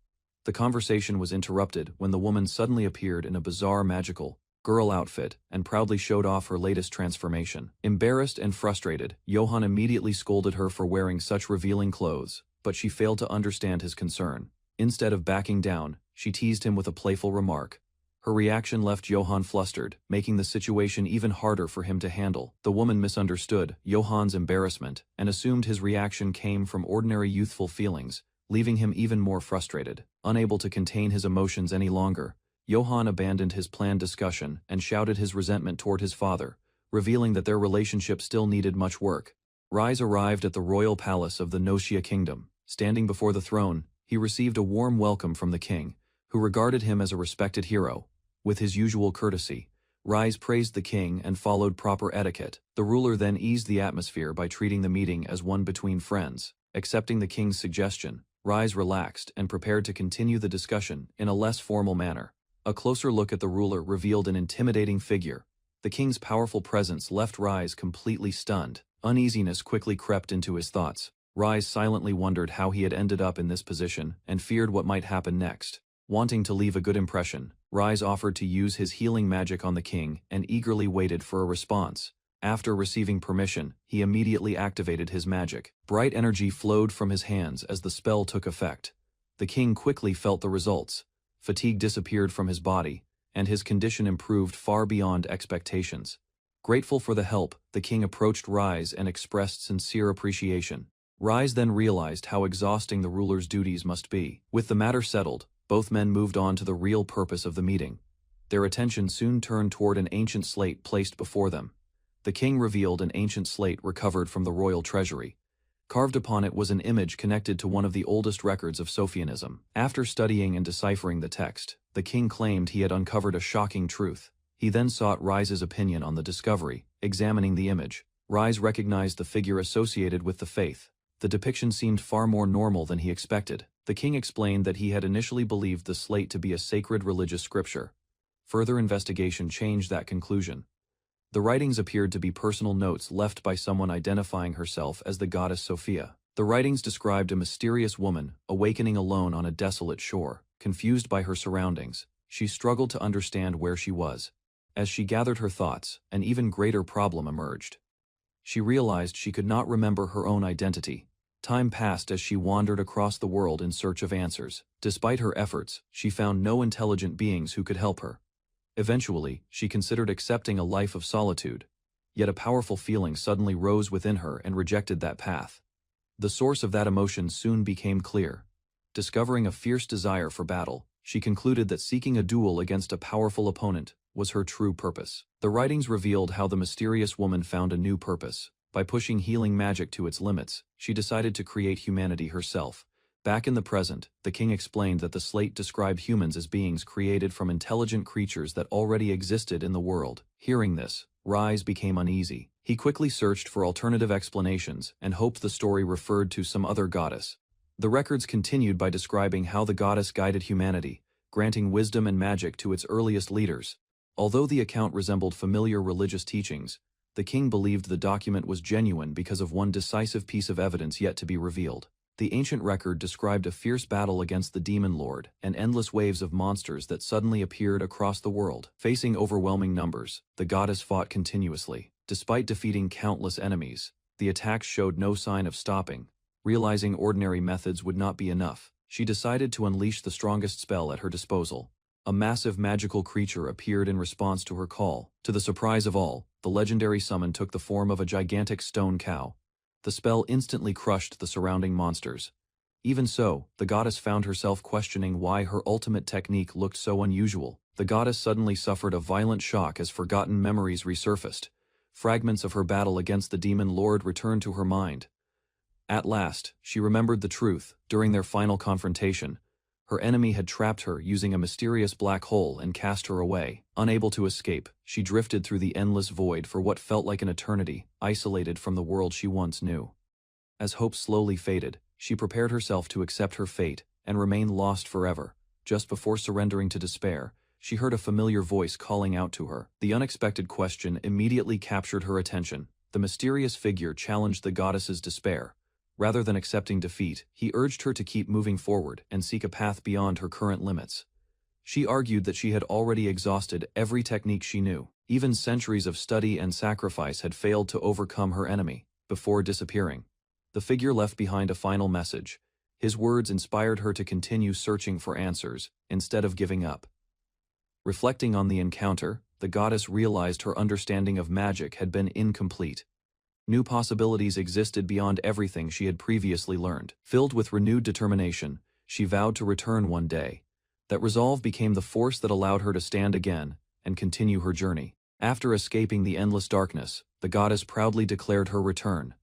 Speaker 1: The conversation was interrupted when the woman suddenly appeared in a bizarre magical girl outfit and proudly showed off her latest transformation. Embarrassed and frustrated, Johann immediately scolded her for wearing such revealing clothes, but she failed to understand his concern. Instead of backing down, she teased him with a playful remark. Her reaction left Johann flustered, making the situation even harder for him to handle. The woman misunderstood Johann's embarrassment and assumed his reaction came from ordinary youthful feelings, leaving him even more frustrated. Unable to contain his emotions any longer, Johann abandoned his planned discussion and shouted his resentment toward his father, revealing that their relationship still needed much work. Rise arrived at the royal palace of the Nocia kingdom. Standing before the throne, he received a warm welcome from the king, who regarded him as a respected hero. With his usual courtesy, Rise praised the king and followed proper etiquette. The ruler then eased the atmosphere by treating the meeting as one between friends. Accepting the king's suggestion, Rise relaxed and prepared to continue the discussion in a less formal manner. A closer look at the ruler revealed an intimidating figure. The king's powerful presence left Rise completely stunned. Uneasiness quickly crept into his thoughts. Rise silently wondered how he had ended up in this position and feared what might happen next. Wanting to leave a good impression, Rise offered to use his healing magic on the king and eagerly waited for a response. After receiving permission, he immediately activated his magic. Bright energy flowed from his hands as the spell took effect. The king quickly felt the results. Fatigue disappeared from his body, and his condition improved far beyond expectations. Grateful for the help, the king approached Rise and expressed sincere appreciation. Rise then realized how exhausting the ruler's duties must be. With the matter settled, both men moved on to the real purpose of the meeting. Their attention soon turned toward an ancient slate placed before them. The king revealed an ancient slate recovered from the royal treasury. Carved upon it was an image connected to one of the oldest records of Sophianism. After studying and deciphering the text, the king claimed he had uncovered a shocking truth. He then sought Rise's opinion on the discovery. Examining the image, Rise recognized the figure associated with the faith. The depiction seemed far more normal than he expected. The king explained that he had initially believed the slate to be a sacred religious scripture. Further investigation changed that conclusion. The writings appeared to be personal notes left by someone identifying herself as the goddess Sophia. The writings described a mysterious woman, awakening alone on a desolate shore. Confused by her surroundings, she struggled to understand where she was. As she gathered her thoughts, an even greater problem emerged. She realized she could not remember her own identity. Time passed as she wandered across the world in search of answers. Despite her efforts, she found no intelligent beings who could help her. Eventually, she considered accepting a life of solitude. Yet a powerful feeling suddenly rose within her and rejected that path. The source of that emotion soon became clear. Discovering a fierce desire for battle, she concluded that seeking a duel against a powerful opponent was her true purpose. The writings revealed how the mysterious woman found a new purpose. By pushing healing magic to its limits, she decided to create humanity herself. Back in the present, the king explained that the slate described humans as beings created from intelligent creatures that already existed in the world. Hearing this, Rise became uneasy. He quickly searched for alternative explanations and hoped the story referred to some other goddess. The records continued by describing how the goddess guided humanity, granting wisdom and magic to its earliest leaders. Although the account resembled familiar religious teachings, the king believed the document was genuine because of one decisive piece of evidence yet to be revealed. The ancient record described a fierce battle against the demon lord and endless waves of monsters that suddenly appeared across the world. Facing overwhelming numbers, the goddess fought continuously. Despite defeating countless enemies, the attacks showed no sign of stopping. Realizing ordinary methods would not be enough, she decided to unleash the strongest spell at her disposal. A massive magical creature appeared in response to her call. To the surprise of all, the legendary summon took the form of a gigantic stone cow. The spell instantly crushed the surrounding monsters. Even so, the goddess found herself questioning why her ultimate technique looked so unusual. The goddess suddenly suffered a violent shock as forgotten memories resurfaced. Fragments of her battle against the demon lord returned to her mind. At last, she remembered the truth. During their final confrontation, her enemy had trapped her using a mysterious black hole and cast her away. Unable to escape, she drifted through the endless void for what felt like an eternity, isolated from the world she once knew. As hope slowly faded, she prepared herself to accept her fate and remain lost forever. Just before surrendering to despair, she heard a familiar voice calling out to her. The unexpected question immediately captured her attention. The mysterious figure challenged the goddess's despair. Rather than accepting defeat, he urged her to keep moving forward and seek a path beyond her current limits. She argued that she had already exhausted every technique she knew. Even centuries of study and sacrifice had failed to overcome her enemy. Before disappearing, the figure left behind a final message. His words inspired her to continue searching for answers, instead of giving up. Reflecting on the encounter, the goddess realized her understanding of magic had been incomplete. New possibilities existed beyond everything she had previously learned. Filled with renewed determination, she vowed to return one day. That resolve became the force that allowed her to stand again and continue her journey. After escaping the endless darkness, the goddess proudly declared her return.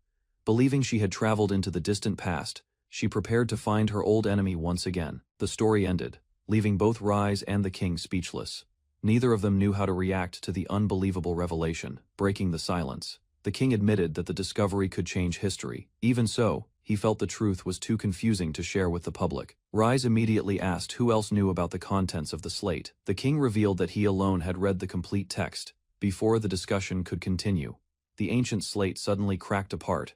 Speaker 1: Believing she had traveled into the distant past, she prepared to find her old enemy once again. The story ended, leaving both Rise and the king speechless. Neither of them knew how to react to the unbelievable revelation. Breaking the silence, the king admitted that the discovery could change history. Even so, he felt the truth was too confusing to share with the public. Rise immediately asked who else knew about the contents of the slate. The king revealed that he alone had read the complete text. Before the discussion could continue, the ancient slate suddenly cracked apart.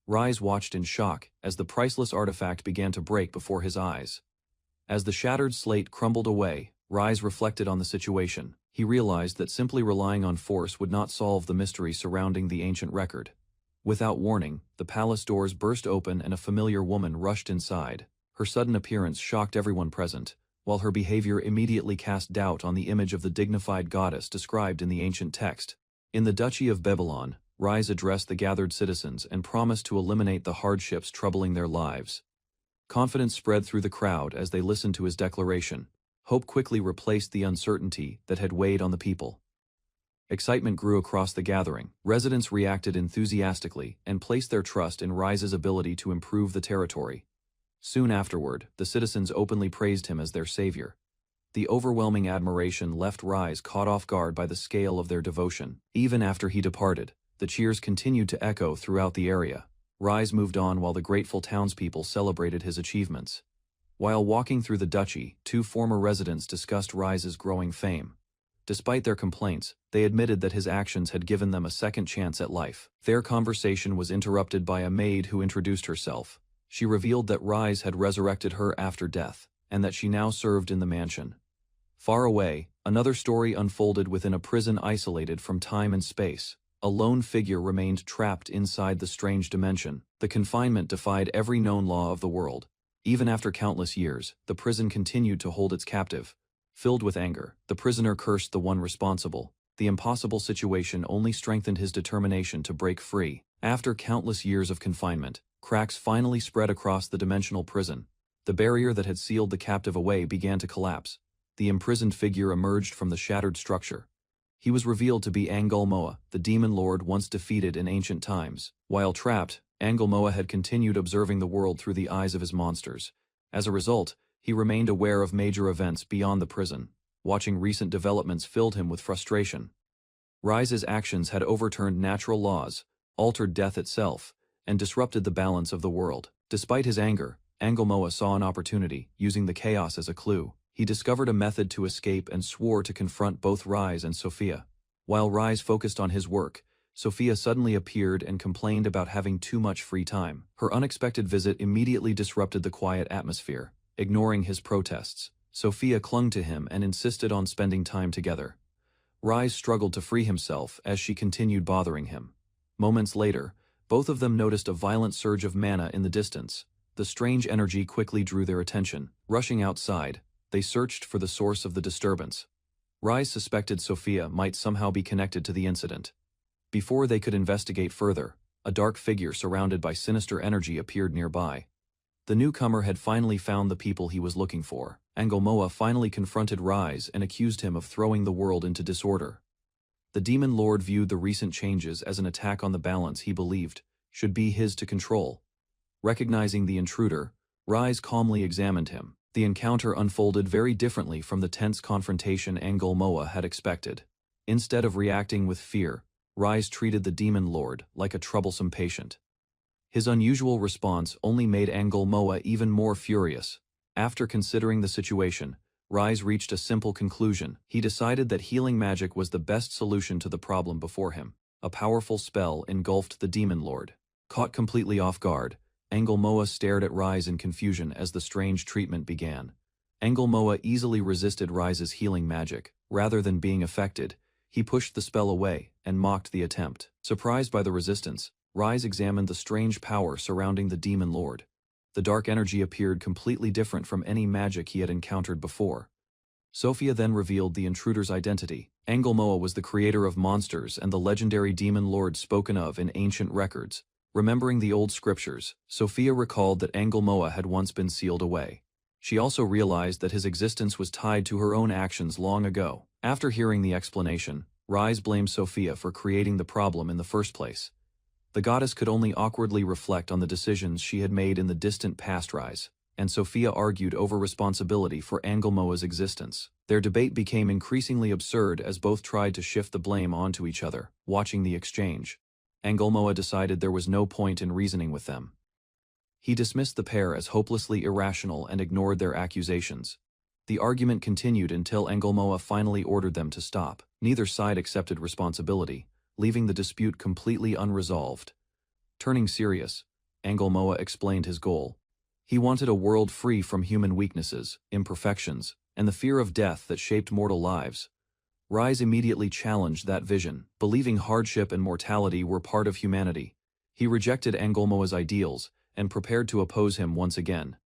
Speaker 1: Rise watched in shock as the priceless artifact began to break before his eyes. As the shattered slate crumbled away, Rise reflected on the situation. He realized that simply relying on force would not solve the mystery surrounding the ancient record. Without warning, the palace doors burst open and a familiar woman rushed inside. Her sudden appearance shocked everyone present, while her behavior immediately cast doubt on the image of the dignified goddess described in the ancient text. In the Duchy of Babylon, Rise addressed the gathered citizens and promised to eliminate the hardships troubling their lives. Confidence spread through the crowd as they listened to his declaration. Hope quickly replaced the uncertainty that had weighed on the people. Excitement grew across the gathering. Residents reacted enthusiastically and placed their trust in Rise's ability to improve the territory. Soon afterward, the citizens openly praised him as their savior. The overwhelming admiration left Rise caught off guard by the scale of their devotion. Even after he departed, the cheers continued to echo throughout the area. Rise moved on while the grateful townspeople celebrated his achievements. While walking through the duchy, two former residents discussed Rise's growing fame. Despite their complaints, they admitted that his actions had given them a second chance at life. Their conversation was interrupted by a maid who introduced herself. She revealed that Rise had resurrected her after death, and that she now served in the mansion. Far away, another story unfolded within a prison isolated from time and space. A lone figure remained trapped inside the strange dimension. The confinement defied every known law of the world. Even after countless years, the prison continued to hold its captive. Filled with anger, the prisoner cursed the one responsible. The impossible situation only strengthened his determination to break free. After countless years of confinement, cracks finally spread across the dimensional prison. The barrier that had sealed the captive away began to collapse. The imprisoned figure emerged from the shattered structure. He was revealed to be Angulmoa, the demon lord once defeated in ancient times. While trapped, Angulmoa had continued observing the world through the eyes of his monsters. As a result, he remained aware of major events beyond the prison. Watching recent developments filled him with frustration. Rise's actions had overturned natural laws, altered death itself, and disrupted the balance of the world. Despite his anger, Angulmoa saw an opportunity, using the chaos as a clue. He discovered a method to escape and swore to confront both Rise and Sophia. While Rise focused on his work, Sophia suddenly appeared and complained about having too much free time. Her unexpected visit immediately disrupted the quiet atmosphere. Ignoring his protests, Sophia clung to him and insisted on spending time together. Rise struggled to free himself as she continued bothering him. Moments later, both of them noticed a violent surge of mana in the distance. The strange energy quickly drew their attention. Rushing outside, they searched for the source of the disturbance. Rise suspected Sophia might somehow be connected to the incident. Before they could investigate further, a dark figure surrounded by sinister energy appeared nearby. The newcomer had finally found the people he was looking for. Angulmoa finally confronted Rise and accused him of throwing the world into disorder. The demon lord viewed the recent changes as an attack on the balance he believed should be his to control. Recognizing the intruder, Rise calmly examined him. The encounter unfolded very differently from the tense confrontation Angulmoa had expected. Instead of reacting with fear, Rise treated the demon lord like a troublesome patient. His unusual response only made Angulmoa even more furious. After considering the situation, Rise reached a simple conclusion. He decided that healing magic was the best solution to the problem before him. A powerful spell engulfed the demon lord. Caught completely off guard, Angulmoa stared at Rise in confusion as the strange treatment began. Angulmoa easily resisted Rise's healing magic. Rather than being affected, he pushed the spell away and mocked the attempt. Surprised by the resistance, Rise examined the strange power surrounding the demon lord. The dark energy appeared completely different from any magic he had encountered before. Sophia then revealed the intruder's identity. Angulmoa was the creator of monsters and the legendary demon lord spoken of in ancient records. Remembering the old scriptures, Sophia recalled that Angulmoa had once been sealed away. She also realized that his existence was tied to her own actions long ago. After hearing the explanation, Rise blamed Sophia for creating the problem in the first place. The goddess could only awkwardly reflect on the decisions she had made in the distant past. Rise and Sophia argued over responsibility for Angulmoa's existence. Their debate became increasingly absurd as both tried to shift the blame onto each other. Watching the exchange, Angulmoa decided there was no point in reasoning with them. He dismissed the pair as hopelessly irrational and ignored their accusations. The argument continued until Angulmoa finally ordered them to stop. Neither side accepted responsibility, leaving the dispute completely unresolved. Turning serious, Angulmoa explained his goal. He wanted a world free from human weaknesses, imperfections, and the fear of death that shaped mortal lives. Rise immediately challenged that vision, believing hardship and mortality were part of humanity. He rejected Angulmoa's ideals and prepared to oppose him once again.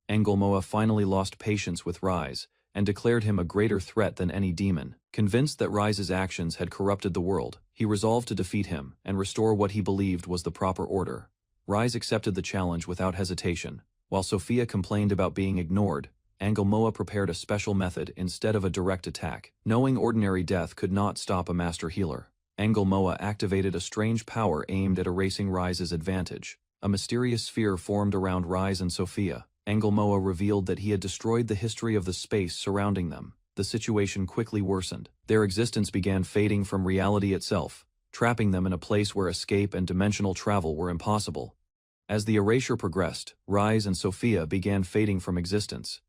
Speaker 1: Angulmoa finally lost patience with Rise and declared him a greater threat than any demon. Convinced that Rise's actions had corrupted the world, he resolved to defeat him and restore what he believed was the proper order. Rise accepted the challenge without hesitation. While Sophia complained about being ignored, Angulmoa prepared a special method instead of a direct attack. Knowing ordinary death could not stop a master healer, Angulmoa activated a strange power aimed at erasing Rise's advantage. A mysterious sphere formed around Rise and Sophia. Angulmoa revealed that he had destroyed the history of the space surrounding them. The situation quickly worsened. Their existence began fading from reality itself, trapping them in a place where escape and dimensional travel were impossible. As the erasure progressed, Rise and Sophia began fading from existence.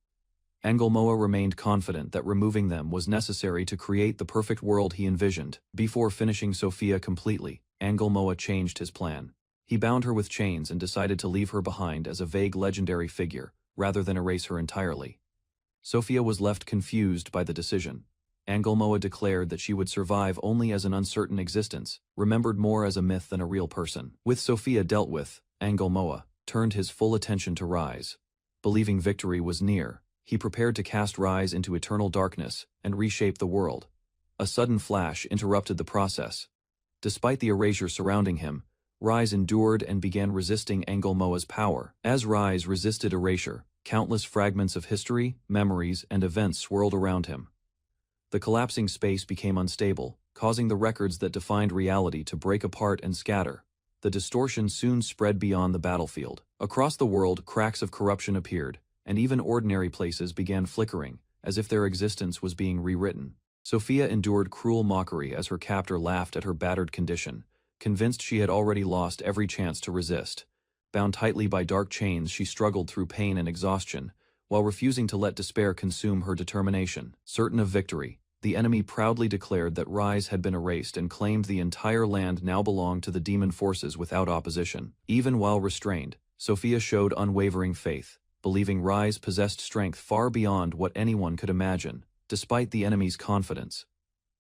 Speaker 1: Angulmoa remained confident that removing them was necessary to create the perfect world he envisioned. Before finishing Sophia completely, Angulmoa changed his plan. He bound her with chains and decided to leave her behind as a vague legendary figure, rather than erase her entirely. Sophia was left confused by the decision. Angelmoa declared that she would survive only as an uncertain existence, remembered more as a myth than a real person. With Sophia dealt with, Angelmoa turned his full attention to Rise. Believing victory was near, he prepared to cast Rise into eternal darkness and reshape the world. A sudden flash interrupted the process. Despite the erasure surrounding him, Rise endured and began resisting Angelmoa's power. As Rise resisted erasure, countless fragments of history, memories, and events swirled around him. The collapsing space became unstable, causing the records that defined reality to break apart and scatter. The distortion soon spread beyond the battlefield. Across the world, cracks of corruption appeared, and even ordinary places began flickering, as if their existence was being rewritten. Sophia endured cruel mockery as her captor laughed at her battered condition, convinced she had already lost every chance to resist. Bound tightly by dark chains, she struggled through pain and exhaustion, while refusing to let despair consume her determination. Certain of victory, the enemy proudly declared that Rise had been erased and claimed the entire land now belonged to the demon forces without opposition. Even while restrained, Sophia showed unwavering faith, believing Rise possessed strength far beyond what anyone could imagine, despite the enemy's confidence.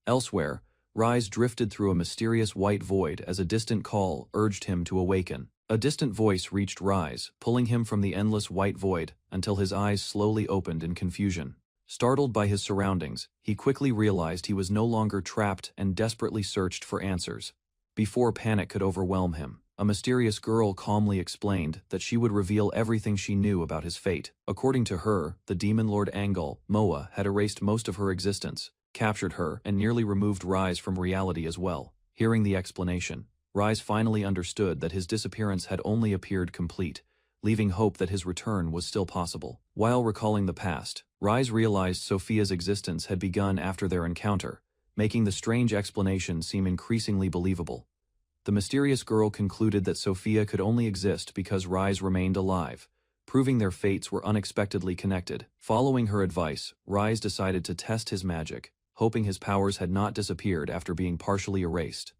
Speaker 1: Elsewhere, Rise drifted through a mysterious white void as a distant call urged him to awaken. A distant voice reached Rise, pulling him from the endless white void until his eyes slowly opened in confusion. Startled by his surroundings, he quickly realized he was no longer trapped and desperately searched for answers. Before panic could overwhelm him, a mysterious girl calmly explained that she would reveal everything she knew about his fate. According to her, the demon lord Angelmoa had erased most of her existence, captured her, and nearly removed Rise from reality as well. Hearing the explanation, Rise finally understood that his disappearance had only appeared complete, leaving hope that his return was still possible. While recalling the past, Rise realized Sophia's existence had begun after their encounter, making the strange explanation seem increasingly believable. The mysterious girl concluded that Sophia could only exist because Rise remained alive, proving their fates were unexpectedly connected. Following her advice, Rise decided to test his magic, hoping his powers had not disappeared after being partially erased.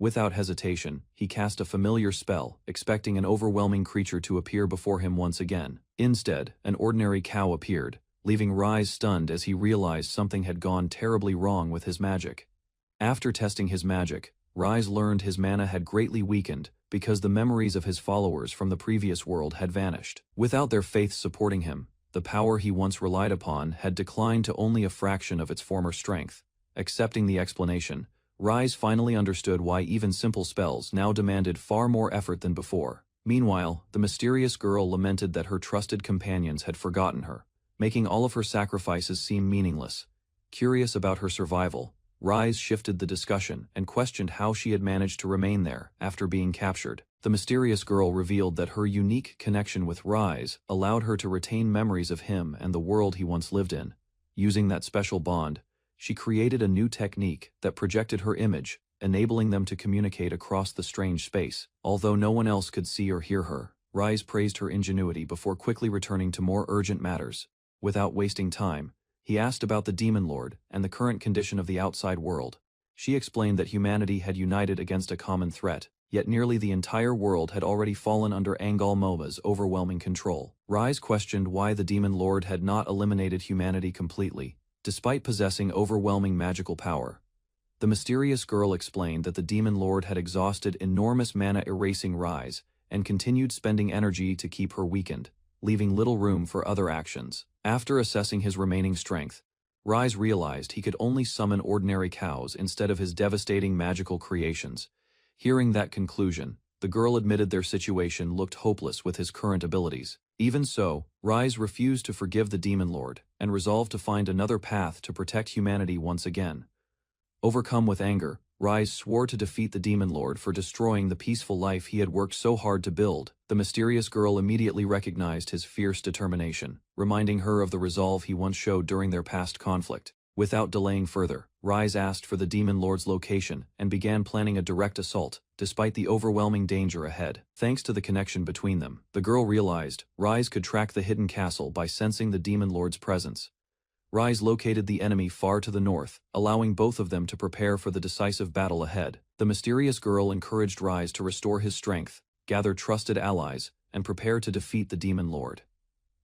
Speaker 1: Without hesitation, he cast a familiar spell, expecting an overwhelming creature to appear before him once again. Instead, an ordinary cow appeared, leaving Rise stunned as he realized something had gone terribly wrong with his magic. After testing his magic, Rise learned his mana had greatly weakened because the memories of his followers from the previous world had vanished. Without their faith supporting him, the power he once relied upon had declined to only a fraction of its former strength. Accepting the explanation, Rise finally understood why even simple spells now demanded far more effort than before. Meanwhile, the mysterious girl lamented that her trusted companions had forgotten her, making all of her sacrifices seem meaningless. Curious about her survival, Rise shifted the discussion and questioned how she had managed to remain there after being captured. The mysterious girl revealed that her unique connection with Rise allowed her to retain memories of him and the world he once lived in. Using that special bond, she created a new technique that projected her image, enabling them to communicate across the strange space. Although no one else could see or hear her, Rise praised her ingenuity before quickly returning to more urgent matters. Without wasting time, he asked about the Demon Lord and the current condition of the outside world. She explained that humanity had united against a common threat, yet nearly the entire world had already fallen under Angelmoa's overwhelming control. Rise questioned why the Demon Lord had not eliminated humanity completely, despite possessing overwhelming magical power. The mysterious girl explained that the Demon Lord had exhausted enormous mana erasing Rise and continued spending energy to keep her weakened, leaving little room for other actions. After assessing his remaining strength, Rise realized he could only summon ordinary cows instead of his devastating magical creations. Hearing that conclusion, the girl admitted their situation looked hopeless with his current abilities. Even so, Rise refused to forgive the Demon Lord and resolved to find another path to protect humanity once again. Overcome with anger, Rise swore to defeat the Demon Lord for destroying the peaceful life he had worked so hard to build. The mysterious girl immediately recognized his fierce determination, reminding her of the resolve he once showed during their past conflict. Without delaying further, Rise asked for the Demon Lord's location and began planning a direct assault, despite the overwhelming danger ahead. Thanks to the connection between them, the girl realized Rise could track the hidden castle by sensing the Demon Lord's presence. Rise located the enemy far to the north, allowing both of them to prepare for the decisive battle ahead. The mysterious girl encouraged Rise to restore his strength, gather trusted allies, and prepare to defeat the Demon Lord.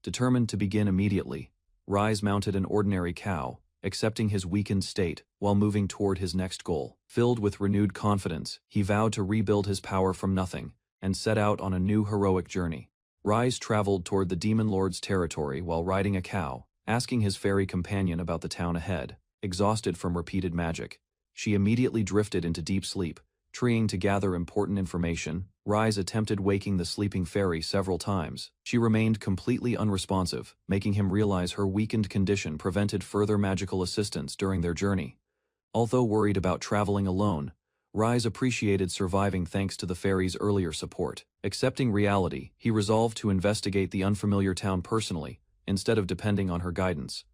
Speaker 1: Determined to begin immediately, Rise mounted an ordinary cow, accepting his weakened state while moving toward his next goal. Filled with renewed confidence, he vowed to rebuild his power from nothing and set out on a new heroic journey. Rise traveled toward the Demon Lord's territory while riding a cow, asking his fairy companion about the town ahead. Exhausted from repeated magic, she immediately drifted into deep sleep. Trying to gather important information, Rise attempted waking the sleeping fairy several times. She remained completely unresponsive, making him realize her weakened condition prevented further magical assistance during their journey. Although worried about traveling alone, Rise appreciated surviving thanks to the fairy's earlier support. Accepting reality, he resolved to investigate the unfamiliar town personally, instead of depending on her guidance.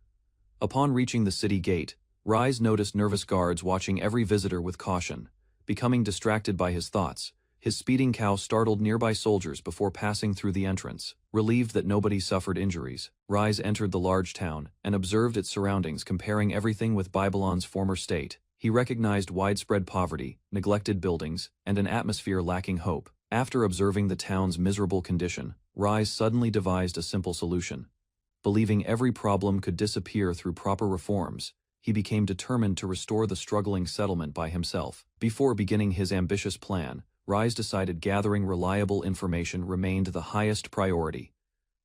Speaker 1: Upon reaching the city gate, Rise noticed nervous guards watching every visitor with caution. Becoming distracted by his thoughts, his speeding cow startled nearby soldiers before passing through the entrance. Relieved that nobody suffered injuries, Rise entered the large town and observed its surroundings, comparing everything with Babylon's former state. He recognized widespread poverty, neglected buildings, and an atmosphere lacking hope. After observing the town's miserable condition, Rise suddenly devised a simple solution. Believing every problem could disappear through proper reforms, he became determined to restore the struggling settlement by himself. Before beginning his ambitious plan, Rise decided gathering reliable information remained the highest priority.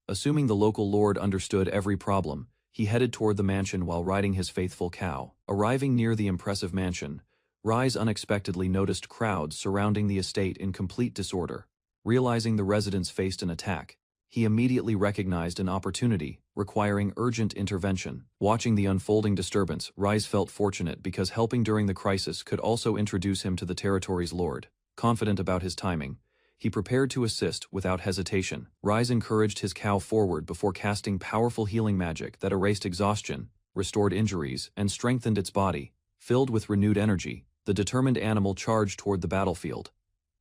Speaker 1: Assuming the local lord understood every problem, he headed toward the mansion while riding his faithful cow. Arriving near the impressive mansion, Rise unexpectedly noticed crowds surrounding the estate in complete disorder. Realizing the residents faced an attack, he immediately recognized an opportunity, requiring urgent intervention. Watching the unfolding disturbance, Rise felt fortunate because helping during the crisis could also introduce him to the territory's lord. Confident about his timing, he prepared to assist without hesitation. Rise encouraged his cow forward before casting powerful healing magic that erased exhaustion, restored injuries, and strengthened its body. Filled with renewed energy, the determined animal charged toward the battlefield.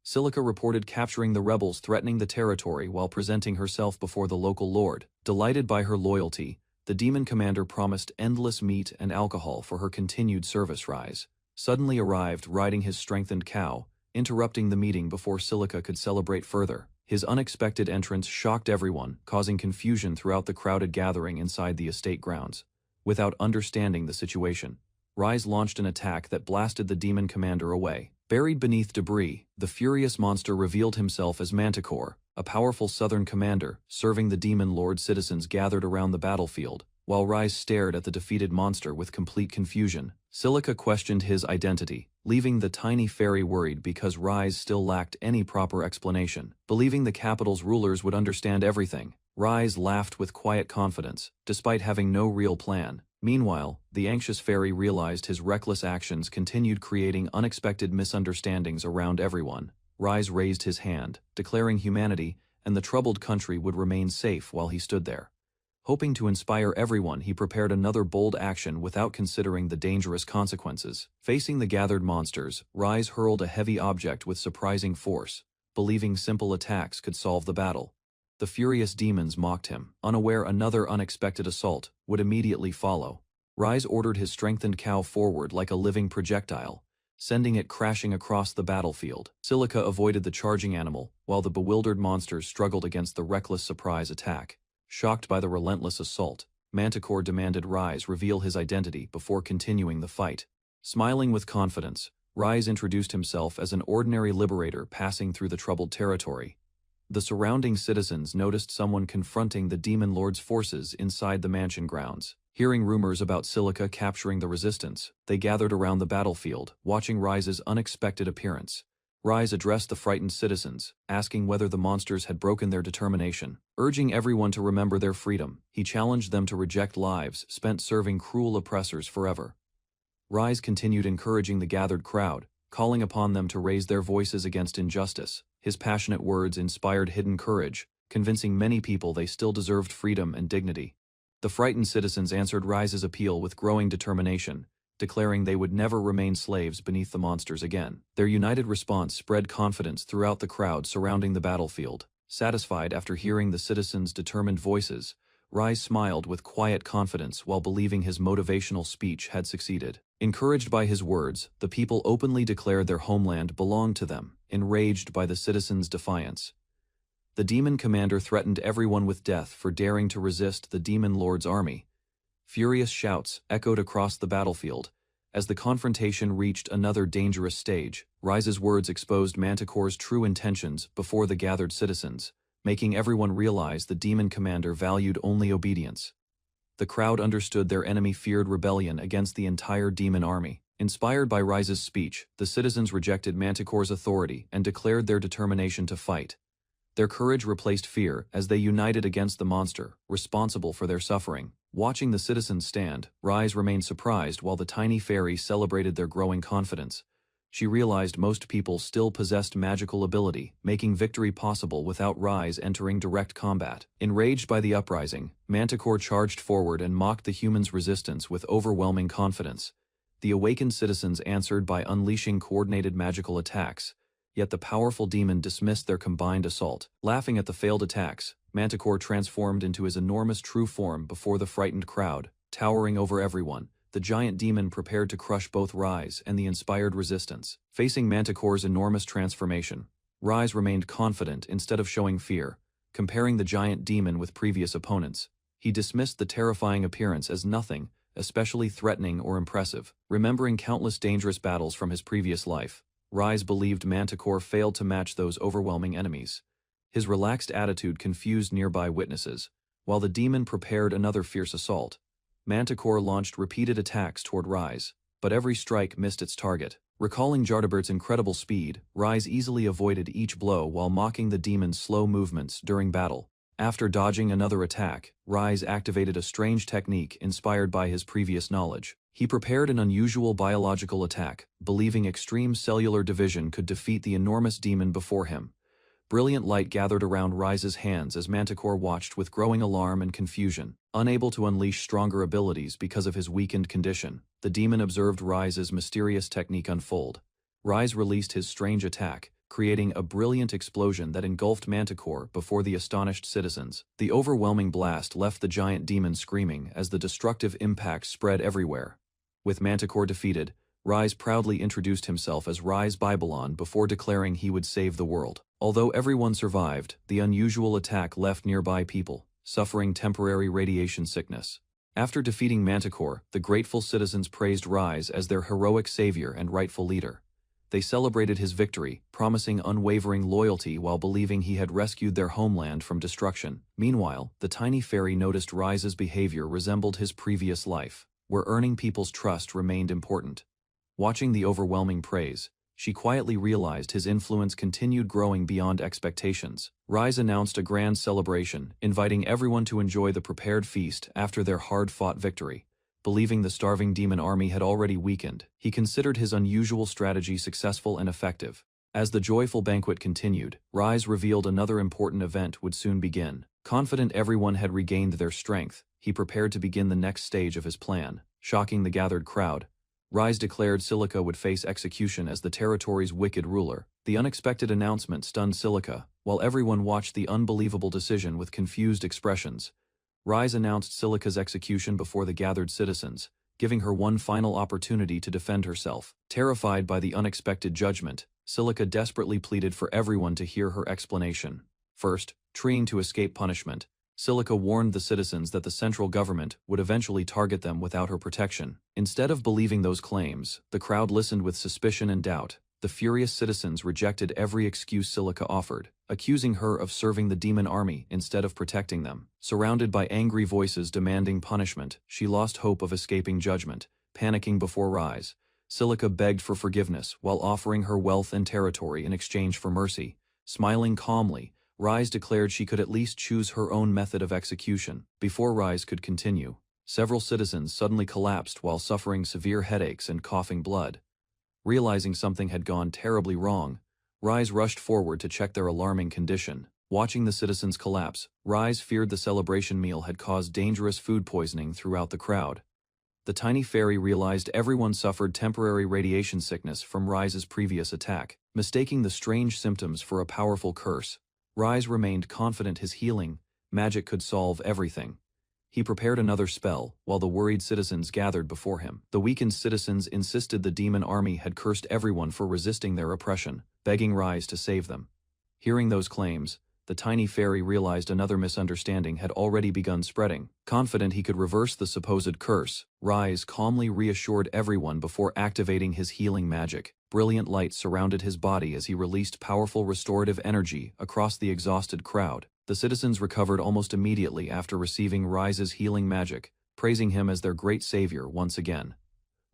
Speaker 1: Silica reported capturing the rebels threatening the territory while presenting herself before the local lord. Delighted by her loyalty, the demon commander promised endless meat and alcohol for her continued service. Rise suddenly arrived riding his strengthened cow, interrupting the meeting before Silica could celebrate further. His unexpected entrance shocked everyone, causing confusion throughout the crowded gathering inside the estate grounds. Without understanding the situation, Rise launched an attack that blasted the demon commander away. Buried beneath debris, the furious monster revealed himself as Manticore, a powerful southern commander, serving the demon lord. Citizens gathered around the battlefield, while Rise stared at the defeated monster with complete confusion. Silica questioned his identity, leaving the tiny fairy worried because Rise still lacked any proper explanation. Believing the capital's rulers would understand everything, Rise laughed with quiet confidence, despite having no real plan. Meanwhile, the anxious fairy realized his reckless actions continued creating unexpected misunderstandings around everyone. Rise raised his hand, declaring humanity and the troubled country would remain safe while he stood there. Hoping to inspire everyone, he prepared another bold action without considering the dangerous consequences. Facing the gathered monsters, Rise hurled a heavy object with surprising force, believing simple attacks could solve the battle. The furious demons mocked him, unaware another unexpected assault would immediately follow. Rise ordered his strengthened cow forward like a living projectile, sending it crashing across the battlefield. Silica avoided the charging animal, while the bewildered monsters struggled against the reckless surprise attack. Shocked by the relentless assault, Manticore demanded Rise reveal his identity before continuing the fight. Smiling with confidence, Rise introduced himself as an ordinary liberator passing through the troubled territory. The surrounding citizens noticed someone confronting the demon lord's forces inside the mansion grounds. Hearing rumors about Silica capturing the resistance, they gathered around the battlefield, watching Rise's unexpected appearance. Rise addressed the frightened citizens, asking whether the monsters had broken their determination. Urging everyone to remember their freedom, he challenged them to reject lives spent serving cruel oppressors forever. Rise continued encouraging the gathered crowd, calling upon them to raise their voices against injustice. His passionate words inspired hidden courage, convincing many people they still deserved freedom and dignity. The frightened citizens answered Rise's appeal with growing determination, declaring they would never remain slaves beneath the monsters again. Their united response spread confidence throughout the crowd surrounding the battlefield. Satisfied after hearing the citizens' determined voices, Rise smiled with quiet confidence while believing his motivational speech had succeeded. Encouraged by his words, the people openly declared their homeland belonged to them, enraged by the citizens' defiance. The demon commander threatened everyone with death for daring to resist the demon lord's army. Furious shouts echoed across the battlefield. As the confrontation reached another dangerous stage, Rise's words exposed Manticore's true intentions before the gathered citizens, making everyone realize the demon commander valued only obedience. The crowd understood their enemy feared rebellion against the entire demon army. Inspired by Rise's speech, the citizens rejected Manticore's authority and declared their determination to fight. Their courage replaced fear as they united against the monster, responsible for their suffering. Watching the citizens stand, Rise remained surprised while the tiny fairy celebrated their growing confidence. She realized most people still possessed magical ability, making victory possible without Rise entering direct combat. Enraged by the uprising, Manticore charged forward and mocked the humans' resistance with overwhelming confidence. The awakened citizens answered by unleashing coordinated magical attacks, yet the powerful demon dismissed their combined assault. Laughing at the failed attacks, Manticore transformed into his enormous true form before the frightened crowd, towering over everyone. The giant demon prepared to crush both Rise and the inspired resistance. Facing Manticore's enormous transformation, Rise remained confident instead of showing fear. Comparing the giant demon with previous opponents, he dismissed the terrifying appearance as nothing, especially threatening or impressive. Remembering countless dangerous battles from his previous life, Rise believed Manticore failed to match those overwhelming enemies. His relaxed attitude confused nearby witnesses. While the demon prepared another fierce assault, Manticore launched repeated attacks toward Rise, but every strike missed its target. Recalling Jardabert's incredible speed, Rise easily avoided each blow while mocking the demon's slow movements during battle. After dodging another attack, Rise activated a strange technique inspired by his previous knowledge. He prepared an unusual biological attack, believing extreme cellular division could defeat the enormous demon before him. Brilliant light gathered around Rise's hands as Manticore watched with growing alarm and confusion. Unable to unleash stronger abilities because of his weakened condition, the demon observed Rise's mysterious technique unfold. Rise released his strange attack, creating a brilliant explosion that engulfed Manticore before the astonished citizens. The overwhelming blast left the giant demon screaming as the destructive impact spread everywhere. With Manticore defeated, Rise proudly introduced himself as Rise Babylon before declaring he would save the world. Although everyone survived, the unusual attack left nearby people suffering temporary radiation sickness. After defeating Manticore, the grateful citizens praised Rise as their heroic savior and rightful leader. They celebrated his victory, promising unwavering loyalty while believing he had rescued their homeland from destruction. Meanwhile, the tiny fairy noticed Rise's behavior resembled his previous life, where earning people's trust remained important. Watching the overwhelming praise, she quietly realized his influence continued growing beyond expectations. Rise announced a grand celebration, inviting everyone to enjoy the prepared feast after their hard-fought victory. Believing the starving demon army had already weakened, he considered his unusual strategy successful and effective. As the joyful banquet continued, Rise revealed another important event would soon begin. Confident everyone had regained their strength, he prepared to begin the next stage of his plan. Shocking the gathered crowd, Rise declared Silica would face execution as the territory's wicked ruler. The unexpected announcement stunned Silica, while everyone watched the unbelievable decision with confused expressions. Rise announced Silica's execution before the gathered citizens, giving her one final opportunity to defend herself. Terrified by the unexpected judgment, Silica desperately pleaded for everyone to hear her explanation. First, trying to escape punishment, Silica warned the citizens that the central government would eventually target them without her protection. Instead of believing those claims, the crowd listened with suspicion and doubt. The furious citizens rejected every excuse Silica offered, accusing her of serving the demon army instead of protecting them. Surrounded by angry voices demanding punishment, she lost hope of escaping judgment. Panicking before Rise, Silica begged for forgiveness while offering her wealth and territory in exchange for mercy. Smiling calmly, Rise declared she could at least choose her own method of execution. Before Rise could continue, several citizens suddenly collapsed while suffering severe headaches and coughing blood. Realizing something had gone terribly wrong, Rise rushed forward to check their alarming condition. Watching the citizens collapse, Rise feared the celebration meal had caused dangerous food poisoning throughout the crowd. The tiny fairy realized everyone suffered temporary radiation sickness from Rise's previous attack. Mistaking the strange symptoms for a powerful curse, Rise remained confident his healing magic could solve everything. He prepared another spell, while the worried citizens gathered before him. The weakened citizens insisted the demon army had cursed everyone for resisting their oppression, begging Rise to save them. Hearing those claims, the tiny fairy realized another misunderstanding had already begun spreading. Confident he could reverse the supposed curse, Rise calmly reassured everyone before activating his healing magic. Brilliant light surrounded his body as he released powerful restorative energy across the exhausted crowd. The citizens recovered almost immediately after receiving Rise's healing magic, praising him as their great savior once again.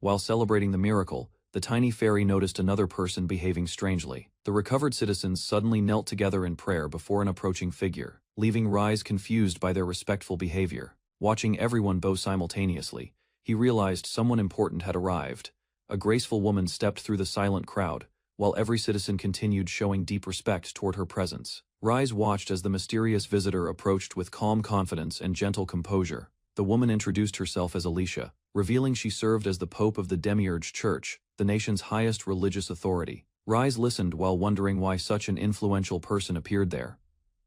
Speaker 1: While celebrating the miracle, the tiny fairy noticed another person behaving strangely. The recovered citizens suddenly knelt together in prayer before an approaching figure, leaving Rise confused by their respectful behavior. Watching everyone bow simultaneously, he realized someone important had arrived. A graceful woman stepped through the silent crowd, while every citizen continued showing deep respect toward her presence. Rise watched as the mysterious visitor approached with calm confidence and gentle composure. The woman introduced herself as Alicia, revealing she served as the Pope of the Demiurge Church, the nation's highest religious authority. Rise listened while wondering why such an influential person appeared there.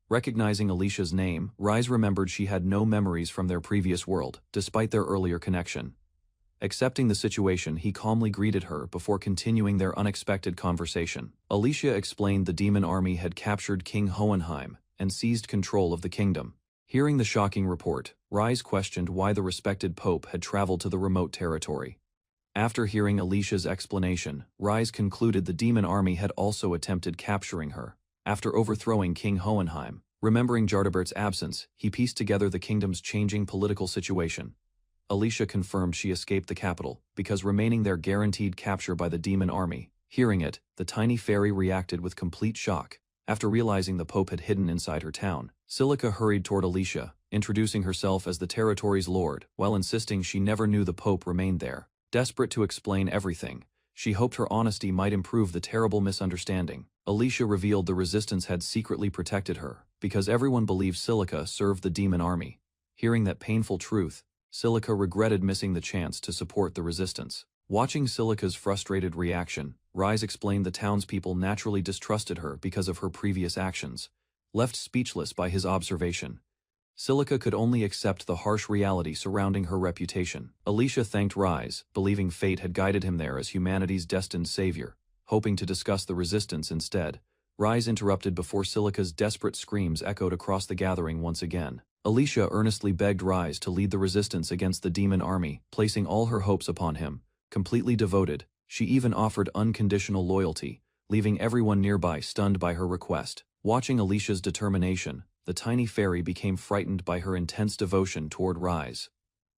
Speaker 1: Recognizing Alicia's name, Rise remembered she had no memories from their previous world, despite their earlier connection. Accepting the situation, he calmly greeted her before continuing their unexpected conversation. Alicia explained the demon army had captured King Hohenheim and seized control of the kingdom. Hearing the shocking report, Rise questioned why the respected Pope had traveled to the remote territory. After hearing Alicia's explanation, Rise concluded the demon army had also attempted capturing her. After overthrowing King Hohenheim, remembering Jardabert's absence, he pieced together the kingdom's changing political situation. Alicia confirmed she escaped the capital, because remaining there guaranteed capture by the demon army. Hearing it, the tiny fairy reacted with complete shock. After realizing the Pope had hidden inside her town, Silica hurried toward Alicia, introducing herself as the territory's lord, while insisting she never knew the Pope remained there. Desperate to explain everything, she hoped her honesty might improve the terrible misunderstanding. Alicia revealed the resistance had secretly protected her, because everyone believed Silica served the demon army. Hearing that painful truth, Silica regretted missing the chance to support the resistance. Watching Silica's frustrated reaction, Rise explained the townspeople naturally distrusted her because of her previous actions. Left speechless by his observation, Silica could only accept the harsh reality surrounding her reputation. Alicia thanked Rise, believing fate had guided him there as humanity's destined savior. Hoping to discuss the resistance instead, Rise interrupted before Silica's desperate screams echoed across the gathering once again. Alicia earnestly begged Rise to lead the resistance against the demon army, placing all her hopes upon him. Completely devoted, she even offered unconditional loyalty, leaving everyone nearby stunned by her request. Watching Alicia's determination, the tiny fairy became frightened by her intense devotion toward Rise.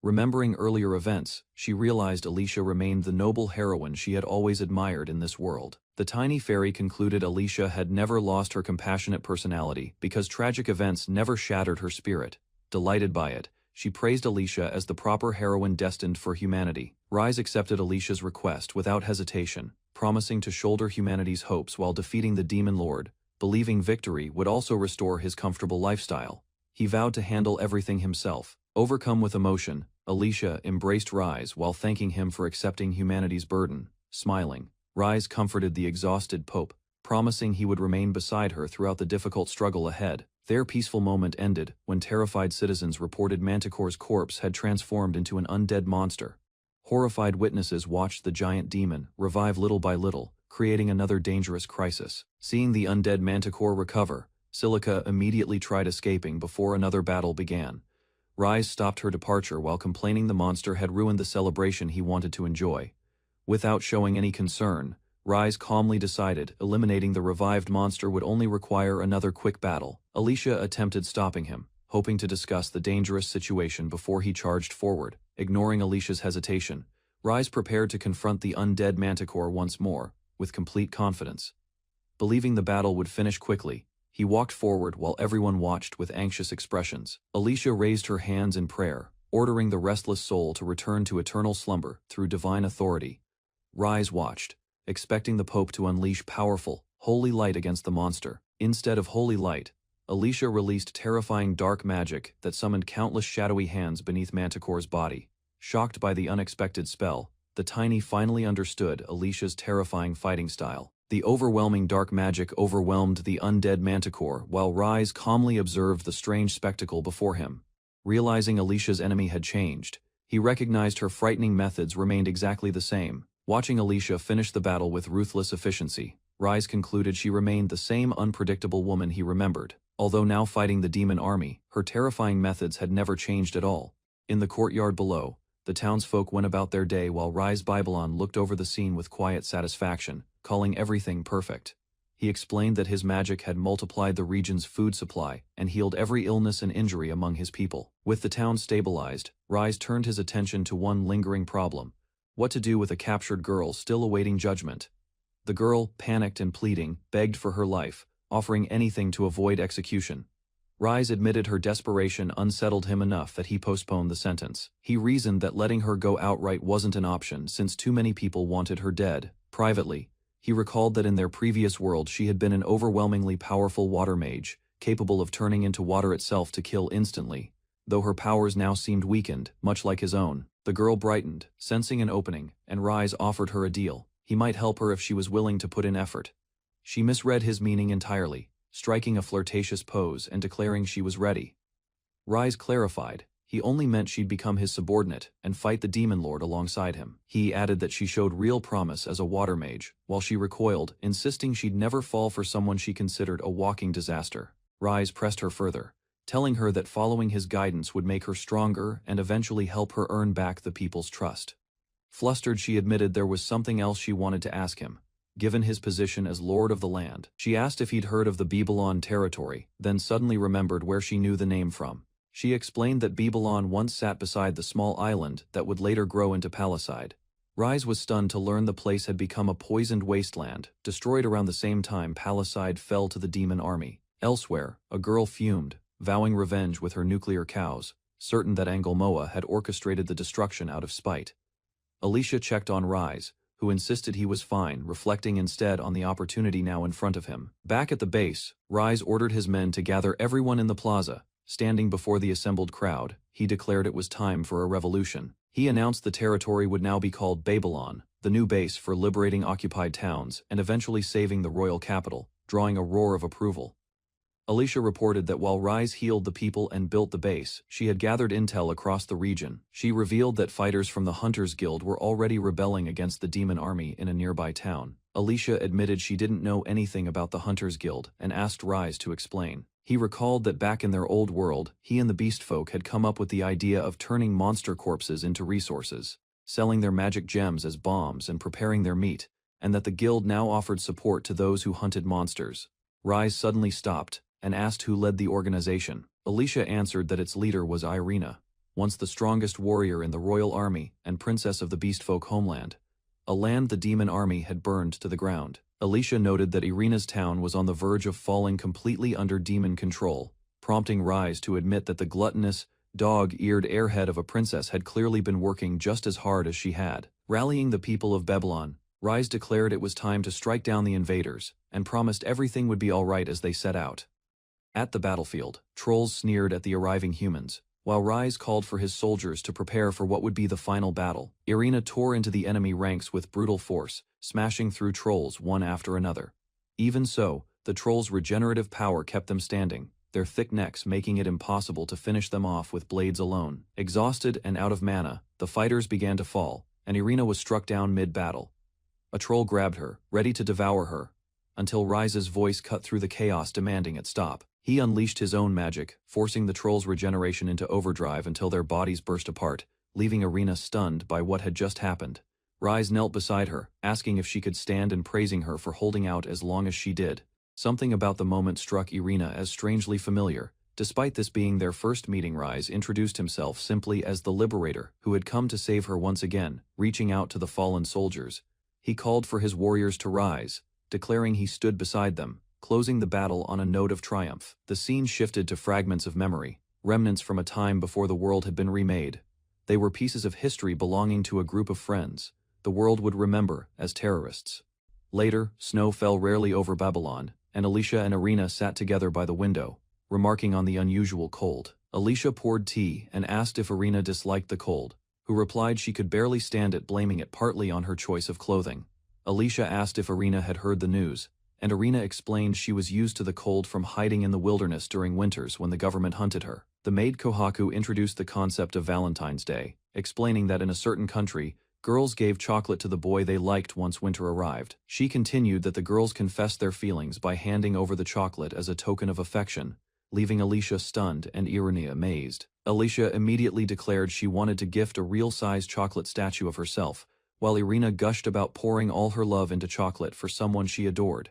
Speaker 1: Remembering earlier events, she realized Alicia remained the noble heroine she had always admired in this world. The tiny fairy concluded Alicia had never lost her compassionate personality because tragic events never shattered her spirit. Delighted by it, she praised Alicia as the proper heroine destined for humanity. Rise accepted Alicia's request without hesitation, promising to shoulder humanity's hopes while defeating the demon lord, believing victory would also restore his comfortable lifestyle. He vowed to handle everything himself. Overcome with emotion, Alicia embraced Rise while thanking him for accepting humanity's burden. Smiling, Rise comforted the exhausted Pope, promising he would remain beside her throughout the difficult struggle ahead. Their peaceful moment ended when terrified citizens reported Manticore's corpse had transformed into an undead monster. Horrified witnesses watched the giant demon revive little by little, creating another dangerous crisis. Seeing the undead Manticore recover, Silica immediately tried escaping before another battle began. Rise stopped her departure while complaining the monster had ruined the celebration he wanted to enjoy. Without showing any concern, Rise calmly decided eliminating the revived monster would only require another quick battle. Alicia attempted stopping him, hoping to discuss the dangerous situation before he charged forward. Ignoring Alicia's hesitation, Rise prepared to confront the undead Manticore once more, with complete confidence. Believing the battle would finish quickly, he walked forward while everyone watched with anxious expressions. Alicia raised her hands in prayer, ordering the restless soul to return to eternal slumber through divine authority. Rise watched, expecting the Pope to unleash powerful, holy light against the monster. Instead of holy light, Alicia released terrifying dark magic that summoned countless shadowy hands beneath Manticore's body. Shocked by the unexpected spell, the tiny finally understood Alicia's terrifying fighting style. The overwhelming dark magic overwhelmed the undead Manticore while Rise calmly observed the strange spectacle before him. Realizing Alicia's enemy had changed, he recognized her frightening methods remained exactly the same. Watching Alicia finish the battle with ruthless efficiency, Rise concluded she remained the same unpredictable woman he remembered. Although now fighting the demon army, her terrifying methods had never changed at all. In the courtyard below, the townsfolk went about their day while Rise Babylon looked over the scene with quiet satisfaction, calling everything perfect. He explained that his magic had multiplied the region's food supply and healed every illness and injury among his people. With the town stabilized, Rise turned his attention to one lingering problem: what to do with a captured girl still awaiting judgment. The girl, panicked and pleading, begged for her life, offering anything to avoid execution. Rise admitted her desperation unsettled him enough that he postponed the sentence. He reasoned that letting her go outright wasn't an option since too many people wanted her dead. Privately, he recalled that in their previous world she had been an overwhelmingly powerful water mage, capable of turning into water itself to kill instantly. Though her powers now seemed weakened, much like his own, the girl brightened, sensing an opening, and Rise offered her a deal. He might help her if she was willing to put in effort. She misread his meaning entirely, striking a flirtatious pose and declaring she was ready. Rise clarified, he only meant she'd become his subordinate and fight the demon lord alongside him. He added that she showed real promise as a water mage, while she recoiled, insisting she'd never fall for someone she considered a walking disaster. Rise pressed her further, telling her that following his guidance would make her stronger and eventually help her earn back the people's trust. Flustered, she admitted there was something else she wanted to ask him. Given his position as lord of the land, she asked if he'd heard of the Babylon territory, then suddenly remembered where she knew the name from. She explained that Babylon once sat beside the small island that would later grow into Palisade. Rise was stunned to learn the place had become a poisoned wasteland, destroyed around the same time Palisade fell to the demon army. Elsewhere, a girl fumed, vowing revenge with her nuclear cows, certain that Angelmoa had orchestrated the destruction out of spite. Alicia checked on Rise, who insisted he was fine, reflecting instead on the opportunity now in front of him. Back at the base, Rise ordered his men to gather everyone in the plaza. Standing before the assembled crowd, he declared it was time for a revolution. He announced the territory would now be called Babylon, the new base for liberating occupied towns and eventually saving the royal capital, drawing a roar of approval. Alicia reported that while Rise healed the people and built the base, she had gathered intel across the region. She revealed that fighters from the Hunters Guild were already rebelling against the demon army in a nearby town. Alicia admitted she didn't know anything about the Hunters Guild and asked Rise to explain. He recalled that back in their old world, he and the beast folk had come up with the idea of turning monster corpses into resources, selling their magic gems as bombs and preparing their meat, and that the guild now offered support to those who hunted monsters. Rise suddenly stopped and asked who led the organization. Alicia answered that its leader was Irina, once the strongest warrior in the royal army and princess of the beastfolk homeland, a land the demon army had burned to the ground. Alicia noted that Irina's town was on the verge of falling completely under demon control, prompting Rise to admit that the gluttonous, dog-eared airhead of a princess had clearly been working just as hard as she had. Rallying the people of Babylon, Rise declared it was time to strike down the invaders, and promised everything would be all right as they set out. At the battlefield, trolls sneered at the arriving humans, while Rise called for his soldiers to prepare for what would be the final battle. Irina tore into the enemy ranks with brutal force, smashing through trolls one after another. Even so, the trolls' regenerative power kept them standing, their thick necks making it impossible to finish them off with blades alone. Exhausted and out of mana, the fighters began to fall, and Irina was struck down mid-battle. A troll grabbed her, ready to devour her, until Rise's voice cut through the chaos demanding it stop. He unleashed his own magic, forcing the trolls' regeneration into overdrive until their bodies burst apart, leaving Irina stunned by what had just happened. Rise knelt beside her, asking if she could stand and praising her for holding out as long as she did. Something about the moment struck Irina as strangely familiar. Despite this being their first meeting, Rise introduced himself simply as the Liberator, who had come to save her once again, reaching out to the fallen soldiers. He called for his warriors to rise, declaring he stood beside them, closing the battle on a note of triumph. The scene shifted to fragments of memory, remnants from a time before the world had been remade. They were pieces of history belonging to a group of friends the world would remember as terrorists. Later, snow fell rarely over Babylon, and Alicia and Irina sat together by the window, remarking on the unusual cold. Alicia poured tea and asked if Irina disliked the cold, who replied she could barely stand it, blaming it partly on her choice of clothing. Alicia asked if Irina had heard the news, and Irina explained she was used to the cold from hiding in the wilderness during winters when the government hunted her. The maid Kohaku introduced the concept of Valentine's Day, explaining that in a certain country, girls gave chocolate to the boy they liked once winter arrived. She continued that the girls confessed their feelings by handing over the chocolate as a token of affection, leaving Alicia stunned and Irina amazed. Alicia immediately declared she wanted to gift a real-size chocolate statue of herself, while Irina gushed about pouring all her love into chocolate for someone she adored.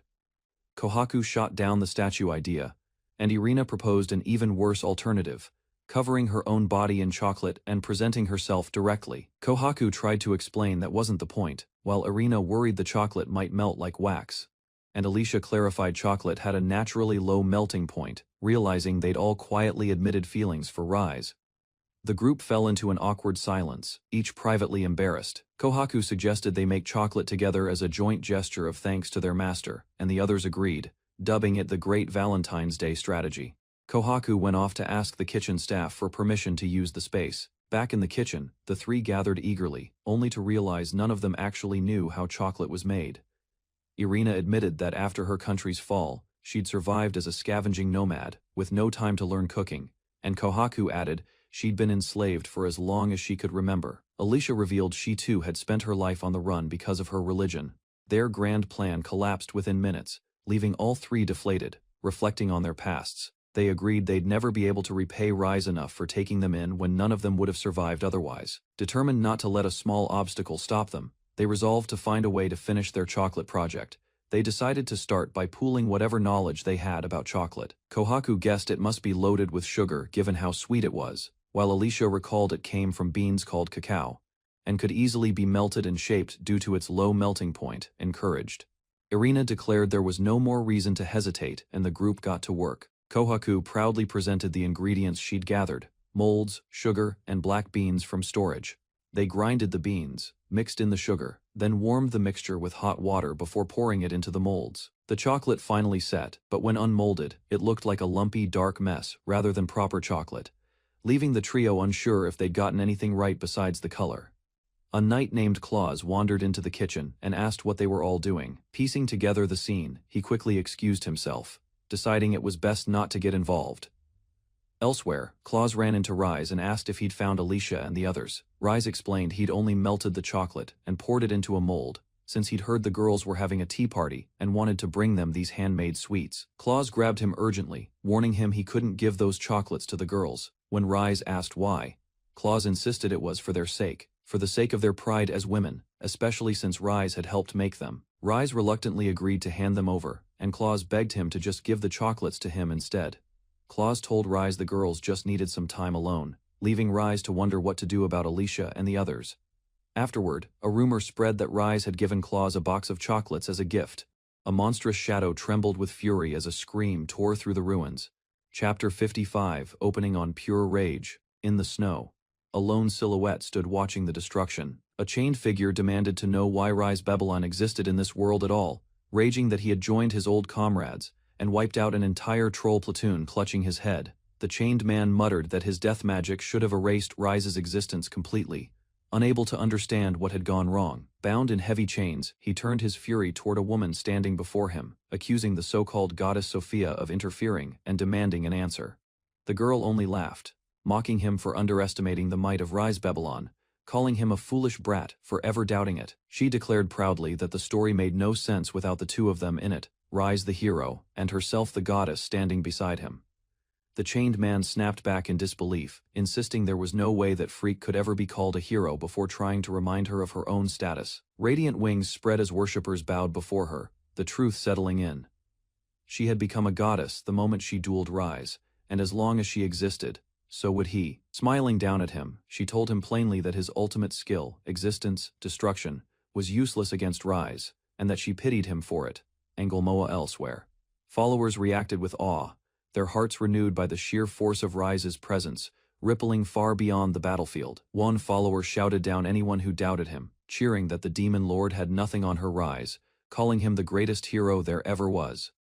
Speaker 1: Kohaku shot down the statue idea, and Irina proposed an even worse alternative, covering her own body in chocolate and presenting herself directly. Kohaku tried to explain that wasn't the point, while Irina worried the chocolate might melt like wax. And Alicia clarified chocolate had a naturally low melting point, realizing they'd all quietly admitted feelings for Rise. The group fell into an awkward silence, each privately embarrassed. Kohaku suggested they make chocolate together as a joint gesture of thanks to their master, and the others agreed, dubbing it the Great Valentine's Day Strategy. Kohaku went off to ask the kitchen staff for permission to use the space. Back in the kitchen, the three gathered eagerly, only to realize none of them actually knew how chocolate was made. Irina admitted that after her country's fall, she'd survived as a scavenging nomad, with no time to learn cooking, and Kohaku added she'd been enslaved for as long as she could remember. Alicia revealed she too had spent her life on the run because of her religion. Their grand plan collapsed within minutes, leaving all three deflated, reflecting on their pasts. They agreed they'd never be able to repay Rise enough for taking them in when none of them would have survived otherwise. Determined not to let a small obstacle stop them, they resolved to find a way to finish their chocolate project. They decided to start by pooling whatever knowledge they had about chocolate. Kohaku guessed it must be loaded with sugar given how sweet it was, while Alicia recalled it came from beans called cacao, and could easily be melted and shaped due to its low melting point, encouraged. Irina declared there was no more reason to hesitate, and the group got to work. Kohaku proudly presented the ingredients she'd gathered: molds, sugar, and black beans from storage. They grinded the beans, mixed in the sugar, then warmed the mixture with hot water before pouring it into the molds. The chocolate finally set, but when unmolded, it looked like a lumpy, dark mess rather than proper chocolate, leaving the trio unsure if they'd gotten anything right besides the color. A knight named Claus wandered into the kitchen and asked what they were all doing. Piecing together the scene, he quickly excused himself, deciding it was best not to get involved. Elsewhere, Claus ran into Rise and asked if he'd found Alicia and the others. Rise explained he'd only melted the chocolate and poured it into a mold, since he'd heard the girls were having a tea party and wanted to bring them these handmade sweets. Claus grabbed him urgently, warning him he couldn't give those chocolates to the girls. When Rise asked why, Claus insisted it was for their sake, for the sake of their pride as women, especially since Rise had helped make them. Rise reluctantly agreed to hand them over, and Claus begged him to just give the chocolates to him instead. Claus told Rise the girls just needed some time alone, leaving Rise to wonder what to do about Alicia and the others. Afterward, a rumor spread that Rise had given Claus a box of chocolates as a gift. A monstrous shadow trembled with fury as a scream tore through the ruins. Chapter 55, opening on pure rage. In the snow, a lone silhouette stood watching the destruction. A chained figure demanded to know why Rise Babylon existed in this world at all, raging that he had joined his old comrades and wiped out an entire troll platoon. Clutching his head, the chained man muttered that his death magic should have erased Rise's existence completely. Unable to understand what had gone wrong, bound in heavy chains, he turned his fury toward a woman standing before him, accusing the so-called goddess Sophia of interfering and demanding an answer. The girl only laughed, mocking him for underestimating the might of Rise Babylon, calling him a foolish brat for ever doubting it. She declared proudly that the story made no sense without the two of them in it, Rise the hero, and herself the goddess standing beside him. The chained man snapped back in disbelief, insisting there was no way that Freak could ever be called a hero before trying to remind her of her own status. Radiant wings spread as worshippers bowed before her, the truth settling in. She had become a goddess the moment she dueled Rise, and as long as she existed, so would he. Smiling down at him, she told him plainly that his ultimate skill, existence, destruction, was useless against Rise, and that she pitied him for it. Engelmoa elsewhere. Followers reacted with awe, their hearts renewed by the sheer force of Rise's presence, rippling far beyond the battlefield. One follower shouted down anyone who doubted him, cheering that the demon lord had nothing on her Rise, calling him the greatest hero there ever was.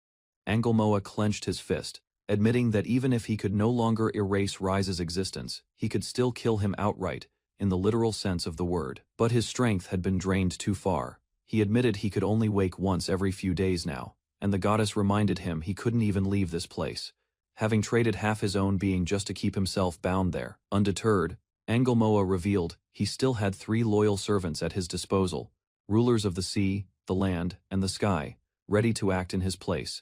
Speaker 1: Engelmoa clenched his fist, admitting that even if he could no longer erase Rise's existence, he could still kill him outright, in the literal sense of the word. But his strength had been drained too far. He admitted he could only wake once every few days now, and the goddess reminded him he couldn't even leave this place, having traded half his own being just to keep himself bound there. Undeterred, Engelmoa revealed he still had 3 loyal servants at his disposal, rulers of the sea, the land, and the sky, ready to act in his place.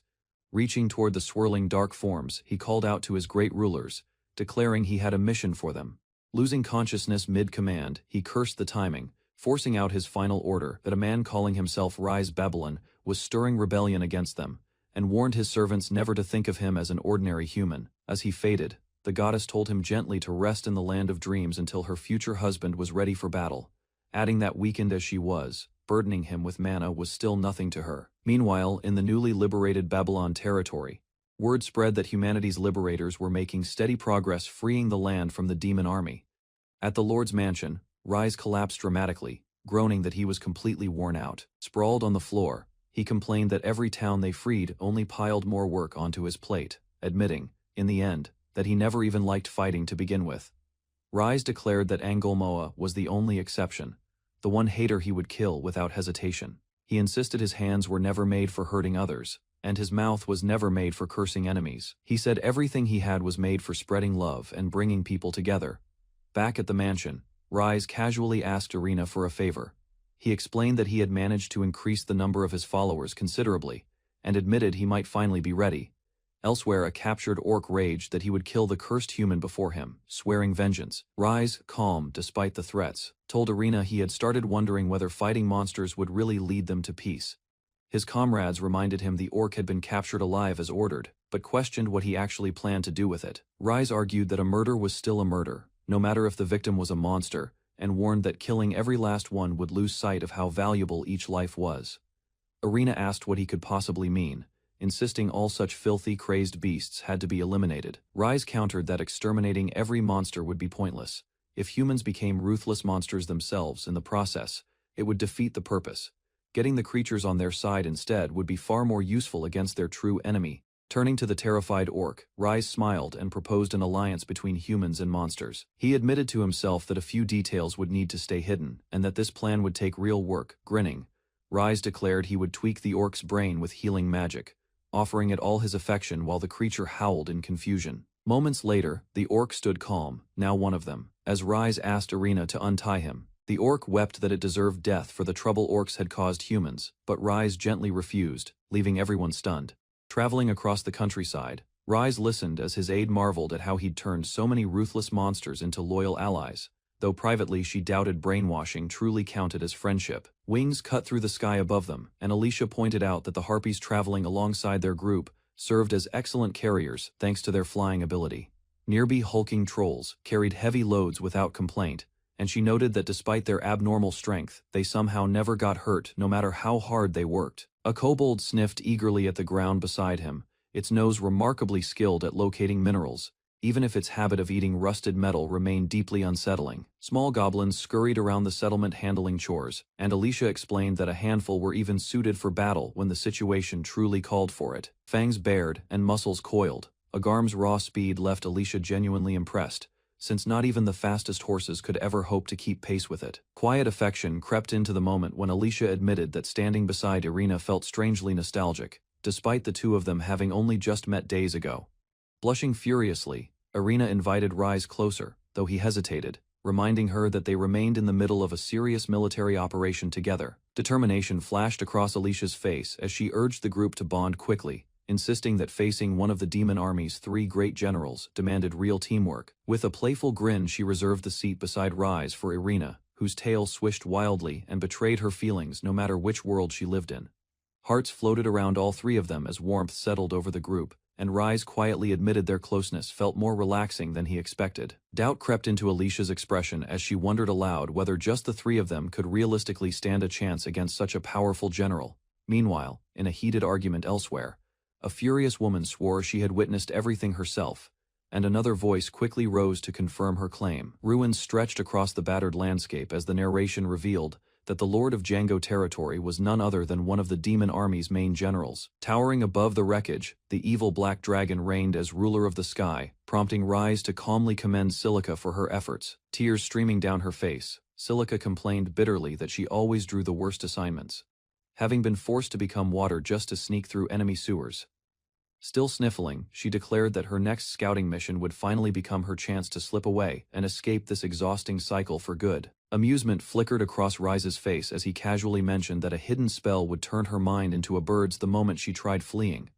Speaker 1: Reaching toward the swirling dark forms, he called out to his great rulers, declaring he had a mission for them. Losing consciousness mid-command, he cursed the timing, forcing out his final order that a man calling himself Rise Babylon was stirring rebellion against them, and warned his servants never to think of him as an ordinary human. As he faded, the goddess told him gently to rest in the land of dreams until her future husband was ready for battle, adding that weakened as she was, burdening him with mana was still nothing to her. Meanwhile, in the newly liberated Babylon territory, word spread that humanity's liberators were making steady progress freeing the land from the demon army. At the Lord's mansion, Rise collapsed dramatically, groaning that he was completely worn out. Sprawled on the floor, he complained that every town they freed only piled more work onto his plate, admitting, in the end, that he never even liked fighting to begin with. Rise declared that Angolmoa was the only exception, the one hater he would kill without hesitation. He insisted his hands were never made for hurting others, and his mouth was never made for cursing enemies. He said everything he had was made for spreading love and bringing people together. Back at the mansion, Rise casually asked Irina for a favor. He explained that he had managed to increase the number of his followers considerably, and admitted he might finally be ready. Elsewhere, a captured orc raged that he would kill the cursed human before him, swearing vengeance. Rise, calm despite the threats, told Irina he had started wondering whether fighting monsters would really lead them to peace. His comrades reminded him the orc had been captured alive as ordered, but questioned what he actually planned to do with it. Rise argued that a murder was still a murder, no matter if the victim was a monster, and warned that killing every last one would lose sight of how valuable each life was. Irina asked what he could possibly mean, insisting all such filthy, crazed beasts had to be eliminated. Rise countered that exterminating every monster would be pointless. If humans became ruthless monsters themselves in the process, it would defeat the purpose. Getting the creatures on their side instead would be far more useful against their true enemy. Turning to the terrified orc, Rise smiled and proposed an alliance between humans and monsters. He admitted to himself that a few details would need to stay hidden, and that this plan would take real work. Grinning, Rise declared he would tweak the orc's brain with healing magic, offering it all his affection while the creature howled in confusion. Moments later, the orc stood calm, now one of them. As Rise asked Irina to untie him, the orc wept that it deserved death for the trouble orcs had caused humans, but Rise gently refused, leaving everyone stunned. Traveling across the countryside, Rise listened as his aide marveled at how he'd turned so many ruthless monsters into loyal allies, though privately she doubted brainwashing truly counted as friendship. Wings cut through the sky above them, and Alicia pointed out that the harpies traveling alongside their group served as excellent carriers thanks to their flying ability. Nearby hulking trolls carried heavy loads without complaint, and she noted that despite their abnormal strength, they somehow never got hurt no matter how hard they worked. A kobold sniffed eagerly at the ground beside him, its nose remarkably skilled at locating minerals, even if its habit of eating rusted metal remained deeply unsettling. Small goblins scurried around the settlement handling chores, and Alicia explained that a handful were even suited for battle when the situation truly called for it. Fangs bared and muscles coiled, Agarm's raw speed left Alicia genuinely impressed, since not even the fastest horses could ever hope to keep pace with it. Quiet affection crept into the moment when Alicia admitted that standing beside Irina felt strangely nostalgic, despite the two of them having only just met days ago. Blushing furiously, Irina invited Rise closer, though he hesitated, reminding her that they remained in the middle of a serious military operation together. Determination flashed across Alicia's face as she urged the group to bond quickly, insisting that facing one of the demon army's three great generals demanded real teamwork. With a playful grin, she reserved the seat beside Rise for Irina, whose tail swished wildly and betrayed her feelings no matter which world she lived in. Hearts floated around all three of them as warmth settled over the group, and Rise quietly admitted their closeness felt more relaxing than he expected. Doubt crept into Alicia's expression as she wondered aloud whether just the three of them could realistically stand a chance against such a powerful general. Meanwhile, in a heated argument elsewhere, a furious woman swore she had witnessed everything herself, and another voice quickly rose to confirm her claim. Ruins stretched across the battered landscape as the narration revealed that the Lord of Django territory was none other than one of the demon army's main generals. Towering above the wreckage, the evil Black Dragon reigned as ruler of the sky, prompting Rise to calmly commend Silica for her efforts. Tears streaming down her face, Silica complained bitterly that she always drew the worst assignments, having been forced to become water just to sneak through enemy sewers. Still sniffling, she declared that her next scouting mission would finally become her chance to slip away and escape this exhausting cycle for good. Amusement flickered across Rise's face as he casually mentioned that a hidden spell would turn her mind into a bird's the moment she tried fleeing.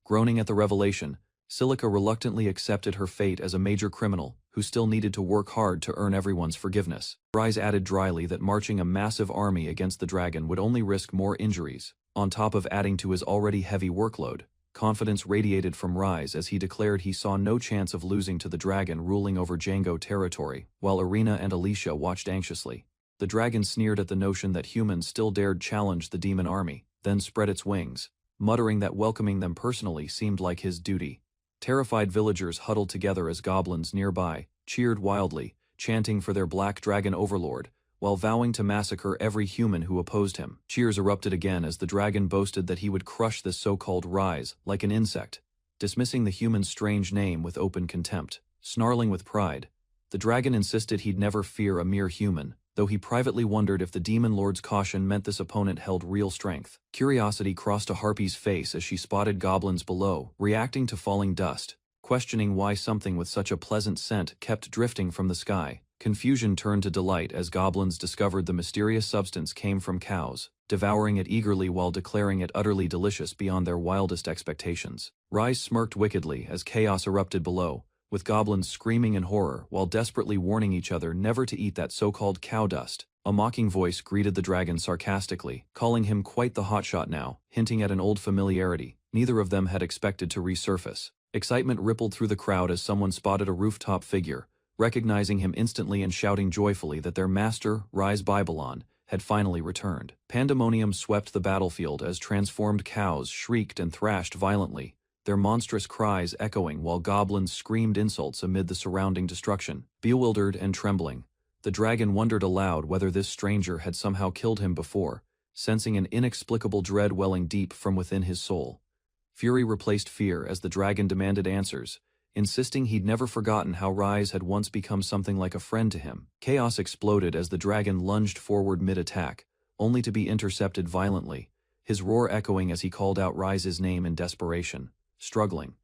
Speaker 1: Groaning at the revelation, Silica reluctantly accepted her fate as a major criminal who still needed to work hard to earn everyone's forgiveness. Rise added dryly that marching a massive army against the dragon would only risk more injuries, on top of adding to his already heavy workload. Confidence radiated from Rise as he declared he saw no chance of losing to the dragon ruling over Django territory, while Irina and Alicia watched anxiously. The dragon sneered at the notion that humans still dared challenge the demon army, then spread its wings, muttering that welcoming them personally seemed like his duty. Terrified villagers huddled together as goblins nearby cheered wildly, chanting for their black dragon overlord, while vowing to massacre every human who opposed him. Cheers erupted again as the dragon boasted that he would crush this so-called Rise like an insect, dismissing the human's strange name with open contempt. Snarling with pride, the dragon insisted he'd never fear a mere human, though he privately wondered if the demon lord's caution meant this opponent held real strength. Curiosity crossed a harpy's face as she spotted goblins below, reacting to falling dust, questioning why something with such a pleasant scent kept drifting from the sky. Confusion turned to delight as goblins discovered the mysterious substance came from cows, devouring it eagerly while declaring it utterly delicious beyond their wildest expectations. Rise smirked wickedly as chaos erupted below, with goblins screaming in horror while desperately warning each other never to eat that so-called cow dust. A mocking voice greeted the dragon sarcastically, calling him quite the hotshot now, hinting at an old familiarity neither of them had expected to resurface. Excitement rippled through the crowd as someone spotted a rooftop figure, recognizing him instantly and shouting joyfully that their master, Rise Babylon, had finally returned. Pandemonium swept the battlefield as transformed cows shrieked and thrashed violently, their monstrous cries echoing while goblins screamed insults amid the surrounding destruction. Bewildered and trembling, the dragon wondered aloud whether this stranger had somehow killed him before, sensing an inexplicable dread welling deep from within his soul. Fury replaced fear as the dragon demanded answers, insisting he'd never forgotten how Rise had once become something like a friend to him. Chaos exploded as the dragon lunged forward mid-attack, only to be intercepted violently, his roar echoing as he called out Rise's name in desperation. Struggling,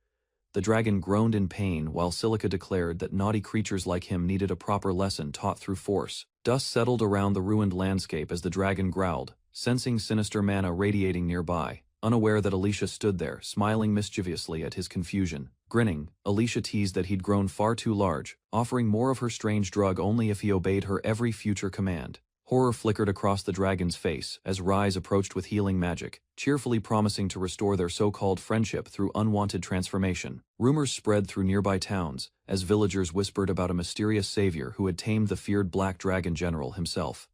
Speaker 1: the dragon groaned in pain while Silica declared that naughty creatures like him needed a proper lesson taught through force. Dust settled around the ruined landscape as the dragon growled, sensing sinister mana radiating nearby. Unaware that Alicia stood there, smiling mischievously at his confusion. Grinning, Alicia teased that he'd grown far too large, offering more of her strange drug only if he obeyed her every future command. Horror flickered across the dragon's face as Rise approached with healing magic, cheerfully promising to restore their so-called friendship through unwanted transformation. Rumors spread through nearby towns as villagers whispered about a mysterious savior who had tamed the feared Black Dragon General himself.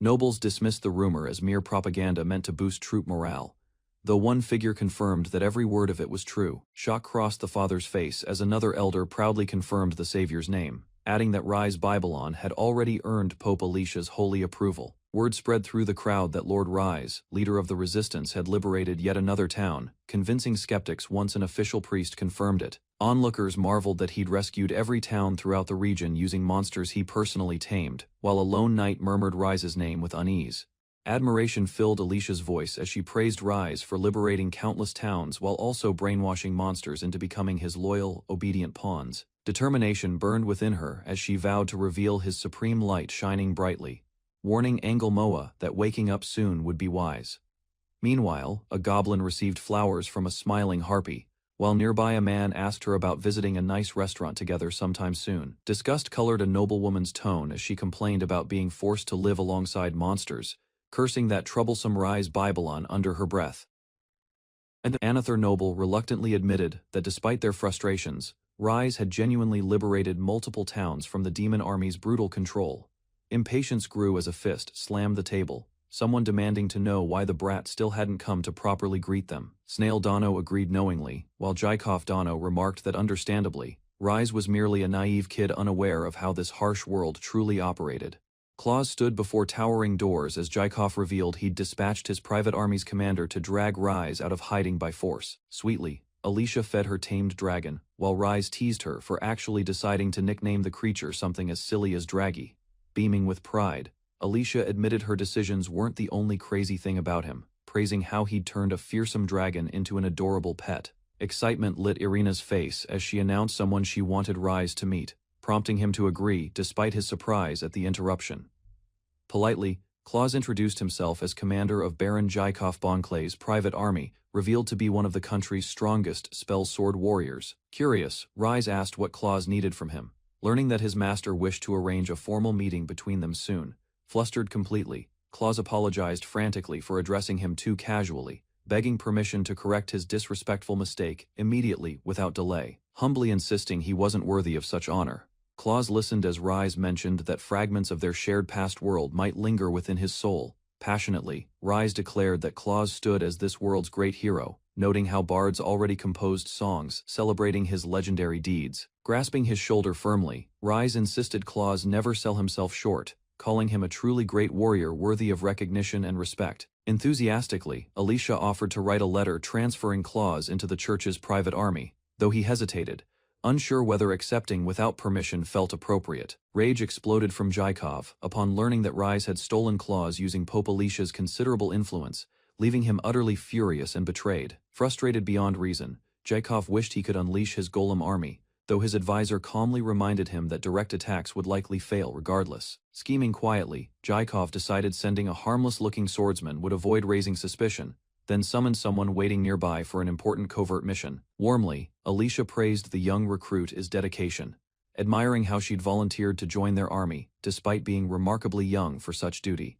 Speaker 1: Nobles dismissed the rumor as mere propaganda meant to boost troop morale, though one figure confirmed that every word of it was true. Shock crossed the father's face as another elder proudly confirmed the savior's name, adding that Rise Babylon had already earned Pope Alicia's holy approval. Word spread through the crowd that Lord Rise, leader of the resistance, had liberated yet another town, convincing skeptics once an official priest confirmed it. Onlookers marveled that he'd rescued every town throughout the region using monsters he personally tamed, while a lone knight murmured Rise's name with unease. Admiration filled Alicia's voice as she praised Rise for liberating countless towns while also brainwashing monsters into becoming his loyal, obedient pawns. Determination burned within her as she vowed to reveal his supreme light shining brightly, warning Angelmoa that waking up soon would be wise. Meanwhile, a goblin received flowers from a smiling harpy, while nearby a man asked her about visiting a nice restaurant together sometime soon. Disgust colored a noblewoman's tone as she complained about being forced to live alongside monsters, cursing that troublesome Rise Babylon under her breath. And another noble reluctantly admitted that despite their frustrations, Rise had genuinely liberated multiple towns from the demon army's brutal control. Impatience grew as a fist slammed the table, someone demanding to know why the brat still hadn't come to properly greet them. Snail Dono agreed knowingly, while Jaikov Dono remarked that understandably, Rise was merely a naive kid unaware of how this harsh world truly operated. Claus stood before towering doors as Jaikov revealed he'd dispatched his private army's commander to drag Rise out of hiding by force. Sweetly, Alicia fed her tamed dragon, while Rise teased her for actually deciding to nickname the creature something as silly as Draggy. Beaming with pride, Alicia admitted her decisions weren't the only crazy thing about him, praising how he'd turned a fearsome dragon into an adorable pet. Excitement lit Irina's face as she announced someone she wanted Rise to meet, prompting him to agree despite his surprise at the interruption. Politely, Claus introduced himself as commander of Baron Jaikov Bonclay's private army, revealed to be one of the country's strongest spell sword warriors. Curious, Rise asked what Claus needed from him. Learning that his master wished to arrange a formal meeting between them soon, flustered completely, Claus apologized frantically for addressing him too casually, begging permission to correct his disrespectful mistake immediately without delay, humbly insisting he wasn't worthy of such honor. Claus listened as Rise mentioned that fragments of their shared past world might linger within his soul. Passionately, Rise declared that Claus stood as this world's great hero, noting how bards already composed songs celebrating his legendary deeds. Grasping his shoulder firmly, Rise insisted Claus never sell himself short, calling him a truly great warrior worthy of recognition and respect. Enthusiastically, Alicia offered to write a letter transferring Claus into the church's private army, though he hesitated, unsure whether accepting without permission felt appropriate. Rage exploded from Jaikov upon learning that Rise had stolen Claus using Pope Alicia's considerable influence, leaving him utterly furious and betrayed. Frustrated beyond reason, Jaikov wished he could unleash his golem army, though his advisor calmly reminded him that direct attacks would likely fail regardless. Scheming quietly, Jaikov decided sending a harmless-looking swordsman would avoid raising suspicion, then summoned someone waiting nearby for an important covert mission. Warmly, Alicia praised the young recruit's dedication, admiring how she'd volunteered to join their army, despite being remarkably young for such duty.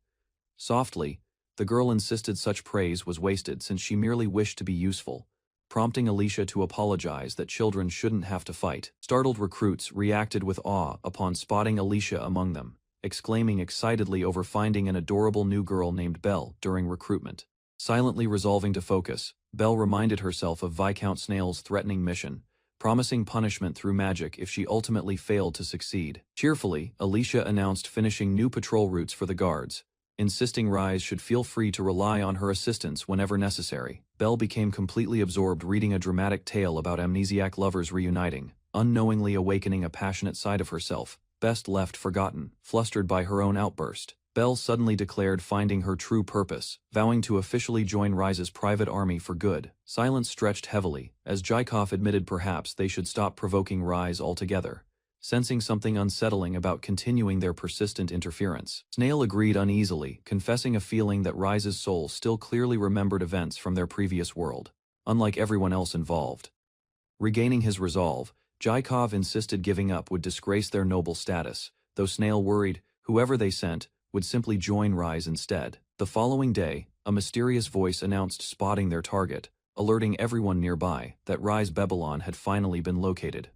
Speaker 1: Softly, the girl insisted such praise was wasted since she merely wished to be useful, prompting Alicia to apologize that children shouldn't have to fight. Startled recruits reacted with awe upon spotting Alicia among them, exclaiming excitedly over finding an adorable new girl named Belle during recruitment. Silently resolving to focus, Belle reminded herself of Viscount Snail's threatening mission, promising punishment through magic if she ultimately failed to succeed. Cheerfully, Alicia announced finishing new patrol routes for the guards, insisting Rise should feel free to rely on her assistance whenever necessary. Belle became completely absorbed reading a dramatic tale about amnesiac lovers reuniting, unknowingly awakening a passionate side of herself, best left forgotten. Flustered by her own outburst, Belle suddenly declared finding her true purpose, vowing to officially join Rise's private army for good. Silence stretched heavily, as Jaikov admitted perhaps they should stop provoking Rise altogether, sensing something unsettling about continuing their persistent interference. Snail agreed uneasily, confessing a feeling that Rise's soul still clearly remembered events from their previous world, unlike everyone else involved. Regaining his resolve, Jaikov insisted giving up would disgrace their noble status, though Snail worried whoever they sent would simply join Rise instead. The following day, a mysterious voice announced spotting their target, alerting everyone nearby that Rise Babylon had finally been located.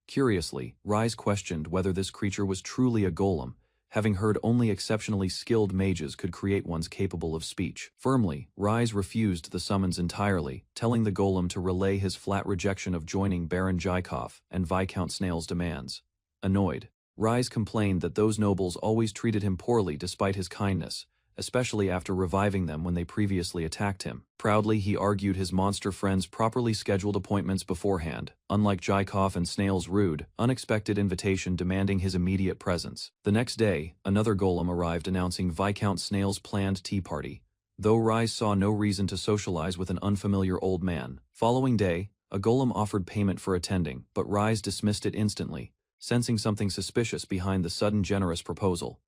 Speaker 1: Curiously, Rise questioned whether this creature was truly a golem, having heard only exceptionally skilled mages could create ones capable of speech. Firmly, Rise refused the summons entirely, telling the golem to relay his flat rejection of joining Baron Jaikov and Viscount Snail's demands. Annoyed, Rise complained that those nobles always treated him poorly despite his kindness, especially after reviving them when they previously attacked him. Proudly, he argued his monster friends properly scheduled appointments beforehand, unlike Jaikov and Snail's rude, unexpected invitation demanding his immediate presence. The next day, another golem arrived announcing Viscount Snail's planned tea party, though Rise saw no reason to socialize with an unfamiliar old man. Following day, a golem offered payment for attending, but Rise dismissed it instantly, sensing something suspicious behind the sudden generous proposal.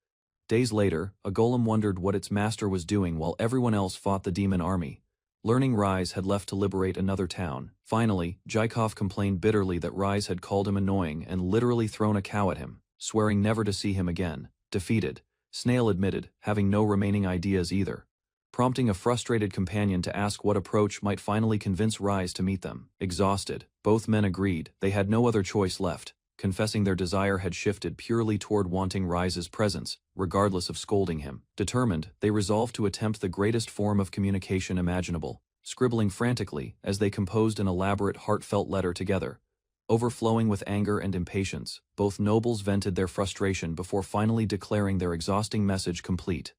Speaker 1: Days later, a golem wondered what its master was doing while everyone else fought the demon army, learning Rise had left to liberate another town. Finally, Jaikov complained bitterly that Rise had called him annoying and literally thrown a cow at him, swearing never to see him again. Defeated, Snail admitted, having no remaining ideas either, prompting a frustrated companion to ask what approach might finally convince Rise to meet them. Exhausted, both men agreed they had no other choice left, confessing their desire had shifted purely toward wanting Rise's presence, regardless of scolding him. Determined, they resolved to attempt the greatest form of communication imaginable, scribbling frantically as they composed an elaborate heartfelt letter together. Overflowing with anger and impatience, both nobles vented their frustration before finally declaring their exhausting message complete.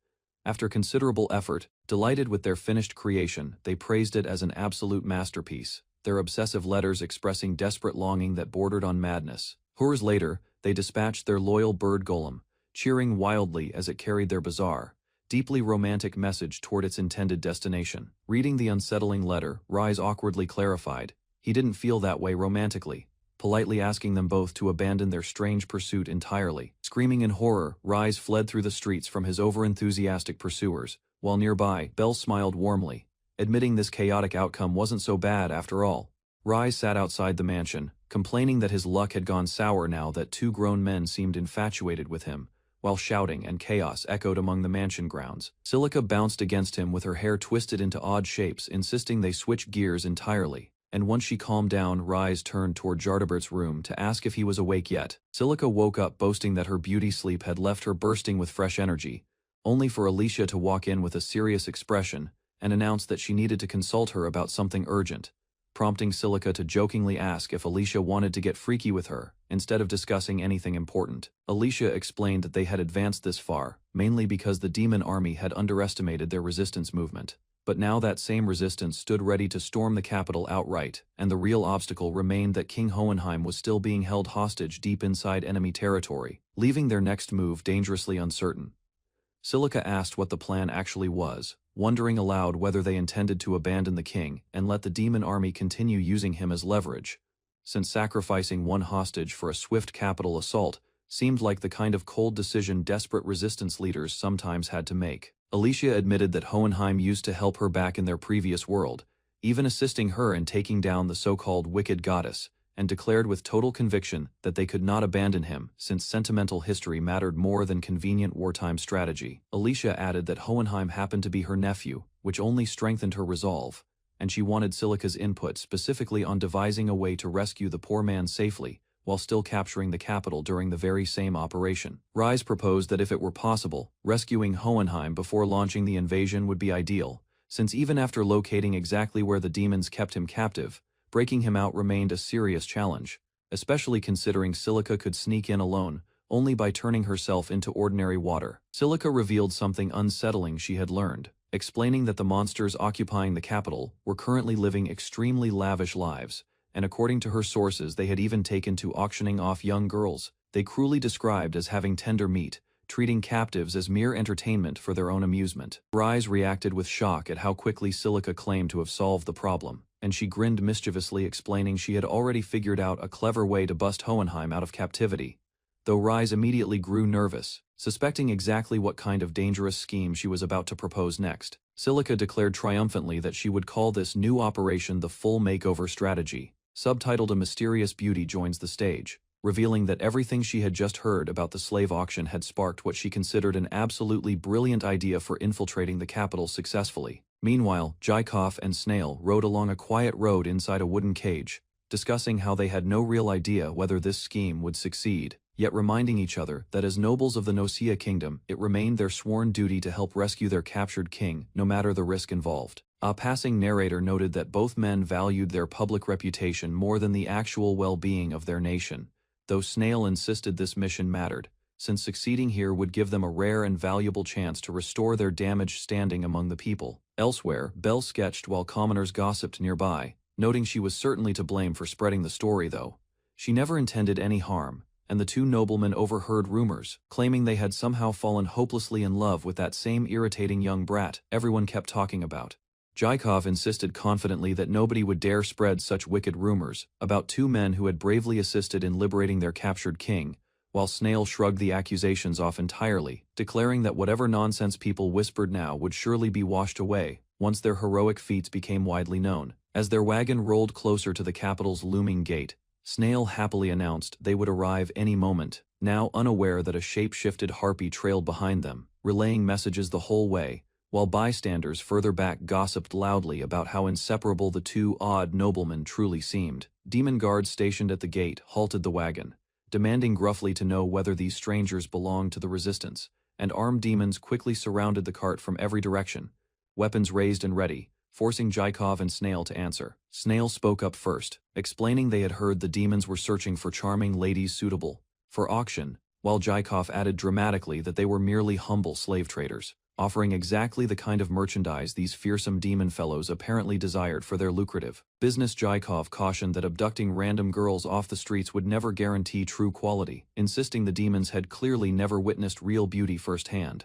Speaker 1: After considerable effort, delighted with their finished creation, they praised it as an absolute masterpiece, their obsessive letters expressing desperate longing that bordered on madness. Hours later, they dispatched their loyal bird golem, cheering wildly as it carried their bizarre, deeply romantic message toward its intended destination. Reading the unsettling letter, Rise awkwardly clarified, he didn't feel that way romantically, politely asking them both to abandon their strange pursuit entirely. Screaming in horror, Rise fled through the streets from his overenthusiastic pursuers, while nearby, Belle smiled warmly, admitting this chaotic outcome wasn't so bad after all. Rise sat outside the mansion, complaining that his luck had gone sour now that two grown men seemed infatuated with him, while shouting and chaos echoed among the mansion grounds. Silica bounced against him with her hair twisted into odd shapes, insisting they switch gears entirely. And once she calmed down, Rise turned toward Jardabert's room to ask if he was awake yet. Silica woke up boasting that her beauty sleep had left her bursting with fresh energy, only for Alicia to walk in with a serious expression and announce that she needed to consult her about something urgent, prompting Silica to jokingly ask if Alicia wanted to get freaky with her, instead of discussing anything important. Alicia explained that they had advanced this far, mainly because the demon army had underestimated their resistance movement. But now that same resistance stood ready to storm the capital outright, and the real obstacle remained that King Hohenheim was still being held hostage deep inside enemy territory, leaving their next move dangerously uncertain. Silica asked what the plan actually was, wondering aloud whether they intended to abandon the king and let the demon army continue using him as leverage, since sacrificing one hostage for a swift capital assault seemed like the kind of cold decision desperate resistance leaders sometimes had to make. Alicia admitted that Hohenheim used to help her back in their previous world, even assisting her in taking down the so-called wicked goddess, and declared with total conviction that they could not abandon him since sentimental history mattered more than convenient wartime strategy. Alicia added that Hohenheim happened to be her nephew, which only strengthened her resolve, and she wanted Silica's input specifically on devising a way to rescue the poor man safely, while still capturing the capital during the very same operation. Rise proposed that if it were possible, rescuing Hohenheim before launching the invasion would be ideal, since even after locating exactly where the demons kept him captive, breaking him out remained a serious challenge, especially considering Silica could sneak in alone, only by turning herself into ordinary water. Silica revealed something unsettling she had learned, explaining that the monsters occupying the capital were currently living extremely lavish lives, and according to her sources they had even taken to auctioning off young girls they cruelly described as having tender meat, treating captives as mere entertainment for their own amusement. Rise reacted with shock at how quickly Silica claimed to have solved the problem, and she grinned mischievously, explaining she had already figured out a clever way to bust Hohenheim out of captivity, though Rise immediately grew nervous, suspecting exactly what kind of dangerous scheme she was about to propose next. Silica declared triumphantly that she would call this new operation the Full Makeover Strategy. Subtitled A Mysterious Beauty Joins the Stage, revealing that everything she had just heard about the slave auction had sparked what she considered an absolutely brilliant idea for infiltrating the capital successfully. Meanwhile, Jaikov and Snail rode along a quiet road inside a wooden cage, discussing how they had no real idea whether this scheme would succeed, yet reminding each other that as nobles of the Nocia kingdom, it remained their sworn duty to help rescue their captured king, no matter the risk involved. A passing narrator noted that both men valued their public reputation more than the actual well-being of their nation, though Snail insisted this mission mattered, since succeeding here would give them a rare and valuable chance to restore their damaged standing among the people. Elsewhere, Belle sketched while commoners gossiped nearby, noting she was certainly to blame for spreading the story though. She never intended any harm, and the two noblemen overheard rumors, claiming they had somehow fallen hopelessly in love with that same irritating young brat everyone kept talking about. Jaikov insisted confidently that nobody would dare spread such wicked rumors about two men who had bravely assisted in liberating their captured king, while Snail shrugged the accusations off entirely, declaring that whatever nonsense people whispered now would surely be washed away once their heroic feats became widely known. As their wagon rolled closer to the capital's looming gate, Snail happily announced they would arrive any moment, now unaware that a shape-shifted harpy trailed behind them, relaying messages the whole way, while bystanders further back gossiped loudly about how inseparable the two odd noblemen truly seemed. Demon guards stationed at the gate halted the wagon, demanding gruffly to know whether these strangers belonged to the resistance, and armed demons quickly surrounded the cart from every direction, weapons raised and ready, forcing Jaikov and Snail to answer. Snail spoke up first, explaining they had heard the demons were searching for charming ladies suitable for auction, while Jaikov added dramatically that they were merely humble slave traders, offering exactly the kind of merchandise these fearsome demon fellows apparently desired for their lucrative business. Jaikov cautioned that abducting random girls off the streets would never guarantee true quality, insisting the demons had clearly never witnessed real beauty firsthand.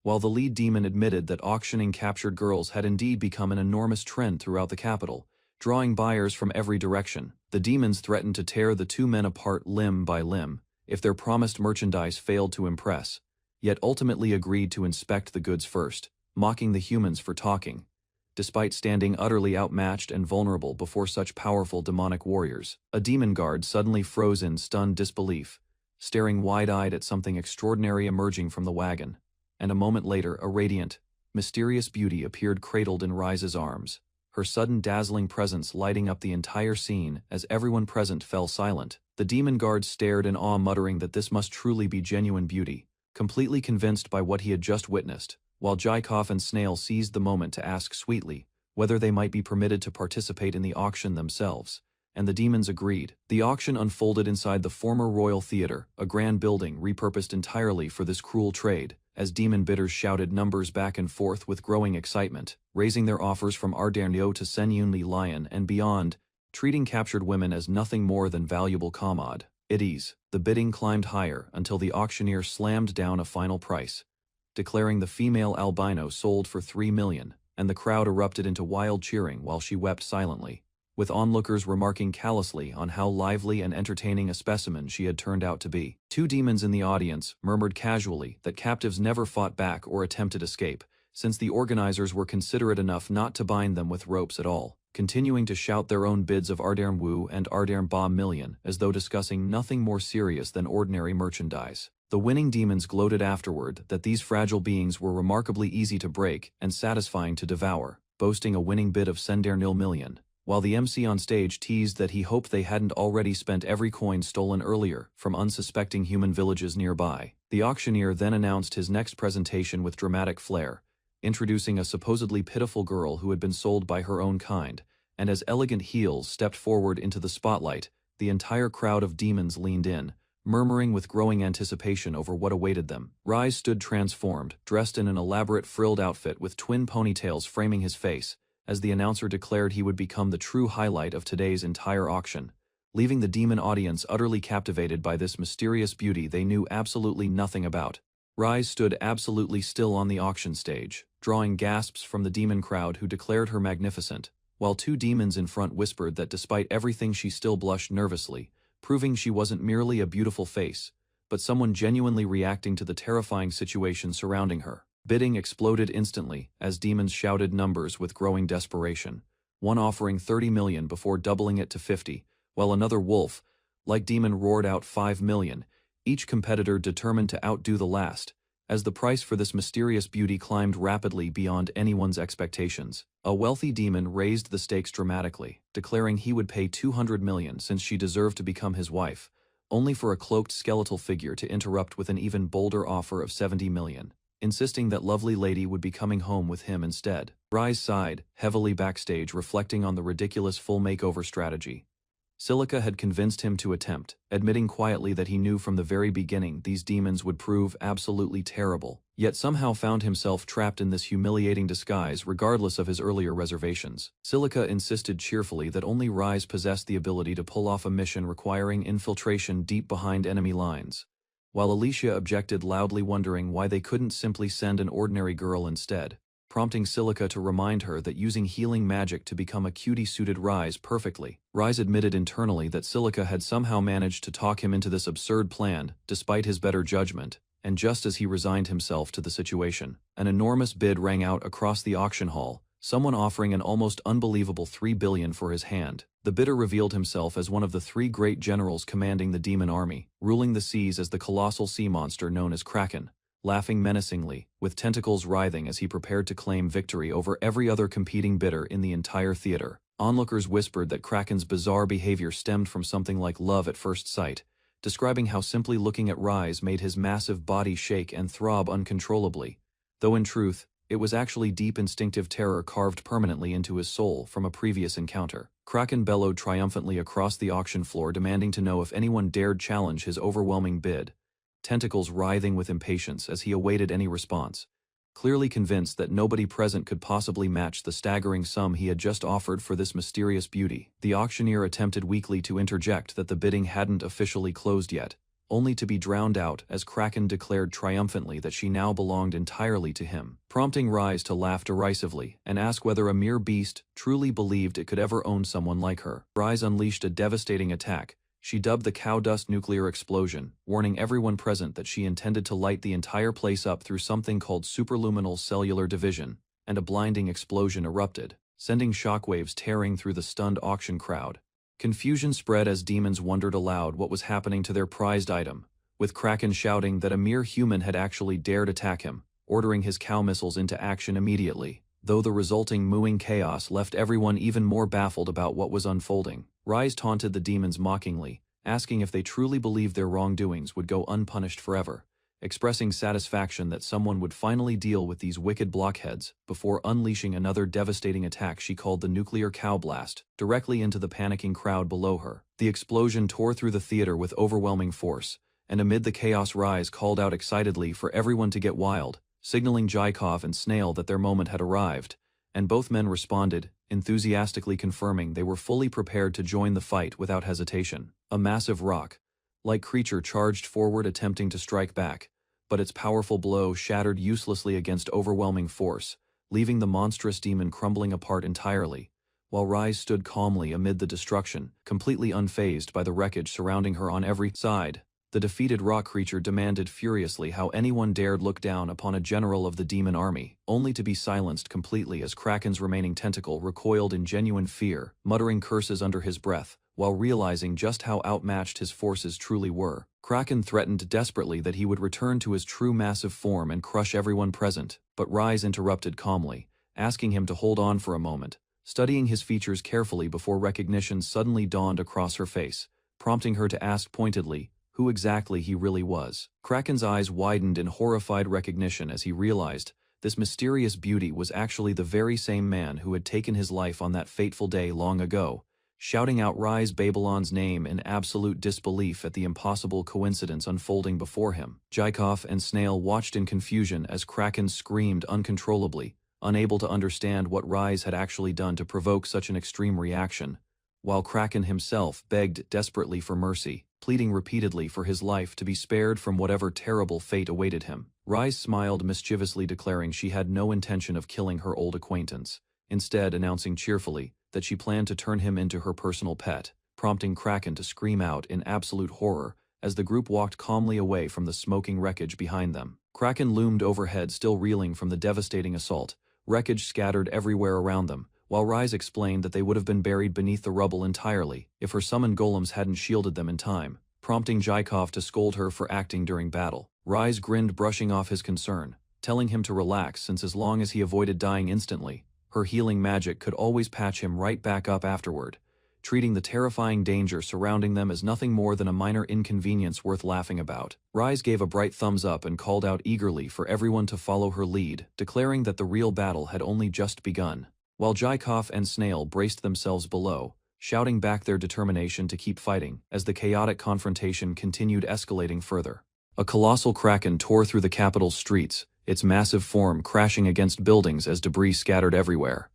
Speaker 1: While the lead demon admitted that auctioning captured girls had indeed become an enormous trend throughout the capital, drawing buyers from every direction. The demons threatened to tear the two men apart limb by limb if their promised merchandise failed to impress, yet ultimately agreed to inspect the goods first, mocking the humans for talking. Despite standing utterly outmatched and vulnerable before such powerful demonic warriors, a demon guard suddenly froze in stunned disbelief, staring wide-eyed at something extraordinary emerging from the wagon, and a moment later a radiant, mysterious beauty appeared cradled in Rise's arms, her sudden dazzling presence lighting up the entire scene as everyone present fell silent. The demon guard stared in awe, muttering that this must truly be genuine beauty, completely convinced by what he had just witnessed, while Jaikov and Snail seized the moment to ask sweetly whether they might be permitted to participate in the auction themselves, and the demons agreed. The auction unfolded inside the former Royal Theatre, a grand building repurposed entirely for this cruel trade, as demon bidders shouted numbers back and forth with growing excitement, raising their offers from Ardernio to Senyunli Lion and beyond, treating captured women as nothing more than valuable commodities. The bidding climbed higher until the auctioneer slammed down a final price, declaring the female albino sold for 3 million, and the crowd erupted into wild cheering while she wept silently, with onlookers remarking callously on how lively and entertaining a specimen she had turned out to be. Two demons in the audience murmured casually that captives never fought back or attempted escape, since the organizers were considerate enough not to bind them with ropes at all, continuing to shout their own bids of Ardern Wu and Ardern Ba million as though discussing nothing more serious than ordinary merchandise. The winning demons gloated afterward that these fragile beings were remarkably easy to break and satisfying to devour, boasting a winning bid of Sendernil million, while the MC on stage teased that he hoped they hadn't already spent every coin stolen earlier from unsuspecting human villages nearby. The auctioneer then announced his next presentation with dramatic flair, introducing a supposedly pitiful girl who had been sold by her own kind, and as elegant heels stepped forward into the spotlight, the entire crowd of demons leaned in, murmuring with growing anticipation over what awaited them. Rise stood transformed, dressed in an elaborate frilled outfit with twin ponytails framing his face, as the announcer declared he would become the true highlight of today's entire auction, leaving the demon audience utterly captivated by this mysterious beauty they knew absolutely nothing about. Rise stood absolutely still on the auction stage, drawing gasps from the demon crowd who declared her magnificent, while two demons in front whispered that despite everything she still blushed nervously, proving she wasn't merely a beautiful face, but someone genuinely reacting to the terrifying situation surrounding her. Bidding exploded instantly as demons shouted numbers with growing desperation, one offering 30 million before doubling it to 50, while another wolf-like demon roared out 5 million, each competitor determined to outdo the last, as the price for this mysterious beauty climbed rapidly beyond anyone's expectations. A wealthy demon raised the stakes dramatically, declaring he would pay 200 million since she deserved to become his wife, only for a cloaked skeletal figure to interrupt with an even bolder offer of 70 million, insisting that lovely lady would be coming home with him instead. Rise sighed, heavily backstage, reflecting on the ridiculous full makeover strategy Silica had convinced him to attempt, admitting quietly that he knew from the very beginning these demons would prove absolutely terrible, yet somehow found himself trapped in this humiliating disguise regardless of his earlier reservations. Silica insisted cheerfully that only Rise possessed the ability to pull off a mission requiring infiltration deep behind enemy lines, while Alicia objected loudly, wondering why they couldn't simply send an ordinary girl instead, prompting Silica to remind her that using healing magic to become a cutie suited Rise perfectly. Rise admitted internally that Silica had somehow managed to talk him into this absurd plan, despite his better judgment, and just as he resigned himself to the situation, an enormous bid rang out across the auction hall, someone offering an almost unbelievable 3 billion for his hand. The bidder revealed himself as one of the 3 great generals commanding the demon army, ruling the seas as the colossal sea monster known as Kraken, laughing menacingly, with tentacles writhing as he prepared to claim victory over every other competing bidder in the entire theater. Onlookers whispered that Kraken's bizarre behavior stemmed from something like love at first sight, describing how simply looking at Rise made his massive body shake and throb uncontrollably, though in truth, it was actually deep instinctive terror carved permanently into his soul from a previous encounter. Kraken bellowed triumphantly across the auction floor, demanding to know if anyone dared challenge his overwhelming bid, tentacles writhing with impatience as he awaited any response, clearly convinced that nobody present could possibly match the staggering sum he had just offered for this mysterious beauty. The auctioneer attempted weakly to interject that the bidding hadn't officially closed yet, only to be drowned out as Kraken declared triumphantly that she now belonged entirely to him, prompting Rise to laugh derisively and ask whether a mere beast truly believed it could ever own someone like her. Rise unleashed a devastating attack. She dubbed the cow dust nuclear explosion, warning everyone present that she intended to light the entire place up through something called superluminal cellular division, and a blinding explosion erupted, sending shockwaves tearing through the stunned auction crowd. Confusion spread as demons wondered aloud what was happening to their prized item, with Kraken shouting that a mere human had actually dared attack him, ordering his cow missiles into action immediately. Though the resulting mooing chaos left everyone even more baffled about what was unfolding, Rise taunted the demons mockingly, asking if they truly believed their wrongdoings would go unpunished forever, expressing satisfaction that someone would finally deal with these wicked blockheads before unleashing another devastating attack she called the nuclear cow blast, directly into the panicking crowd below her. The explosion tore through the theater with overwhelming force, and amid the chaos Rise called out excitedly for everyone to get wild, signaling Jaikov and Snail that their moment had arrived, and both men responded, enthusiastically confirming they were fully prepared to join the fight without hesitation. A massive rock-like creature charged forward attempting to strike back, but its powerful blow shattered uselessly against overwhelming force, leaving the monstrous demon crumbling apart entirely, while Rise stood calmly amid the destruction, completely unfazed by the wreckage surrounding her on every side. The defeated rock creature demanded furiously how anyone dared look down upon a general of the demon army, only to be silenced completely as Kraken's remaining tentacle recoiled in genuine fear, muttering curses under his breath, while realizing just how outmatched his forces truly were. Kraken threatened desperately that he would return to his true massive form and crush everyone present, but Rise interrupted calmly, asking him to hold on for a moment, studying his features carefully before recognition suddenly dawned across her face, prompting her to ask pointedly who exactly he really was. Kraken's eyes widened in horrified recognition as he realized this mysterious beauty was actually the very same man who had taken his life on that fateful day long ago, shouting out Rise Babylon's name in absolute disbelief at the impossible coincidence unfolding before him. Jaikov and Snail watched in confusion as Kraken screamed uncontrollably, unable to understand what Rise had actually done to provoke such an extreme reaction, while Kraken himself begged desperately for mercy, pleading repeatedly for his life to be spared from whatever terrible fate awaited him. Rise smiled mischievously, declaring she had no intention of killing her old acquaintance, instead announcing cheerfully that she planned to turn him into her personal pet, prompting Kraken to scream out in absolute horror as the group walked calmly away from the smoking wreckage behind them. Kraken loomed overhead, still reeling from the devastating assault, wreckage scattered everywhere around them, while Rise explained that they would have been buried beneath the rubble entirely if her summoned golems hadn't shielded them in time, prompting Jaikov to scold her for acting during battle. Rise grinned, brushing off his concern, telling him to relax since as long as he avoided dying instantly, her healing magic could always patch him right back up afterward, treating the terrifying danger surrounding them as nothing more than a minor inconvenience worth laughing about. Rise gave a bright thumbs up and called out eagerly for everyone to follow her lead, declaring that the real battle had only just begun, while Jaikov and Snail braced themselves below, shouting back their determination to keep fighting as the chaotic confrontation continued escalating further. A colossal kraken tore through the capital's streets, its massive form crashing against buildings as debris scattered everywhere.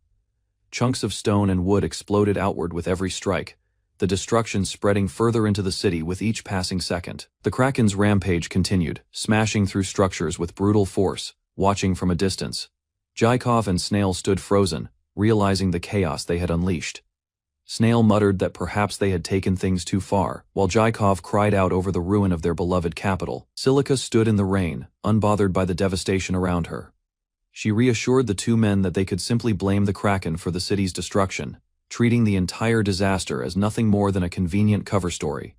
Speaker 1: Chunks of stone and wood exploded outward with every strike, the destruction spreading further into the city with each passing second. The kraken's rampage continued, smashing through structures with brutal force, watching from a distance. Jaikov and Snail stood frozen, realizing the chaos they had unleashed. Snail muttered that perhaps they had taken things too far, while Jaikov cried out over the ruin of their beloved capital. Silica stood in the rain, unbothered by the devastation around her. She reassured the two men that they could simply blame the Kraken for the city's destruction, treating the entire disaster as nothing more than a convenient cover story.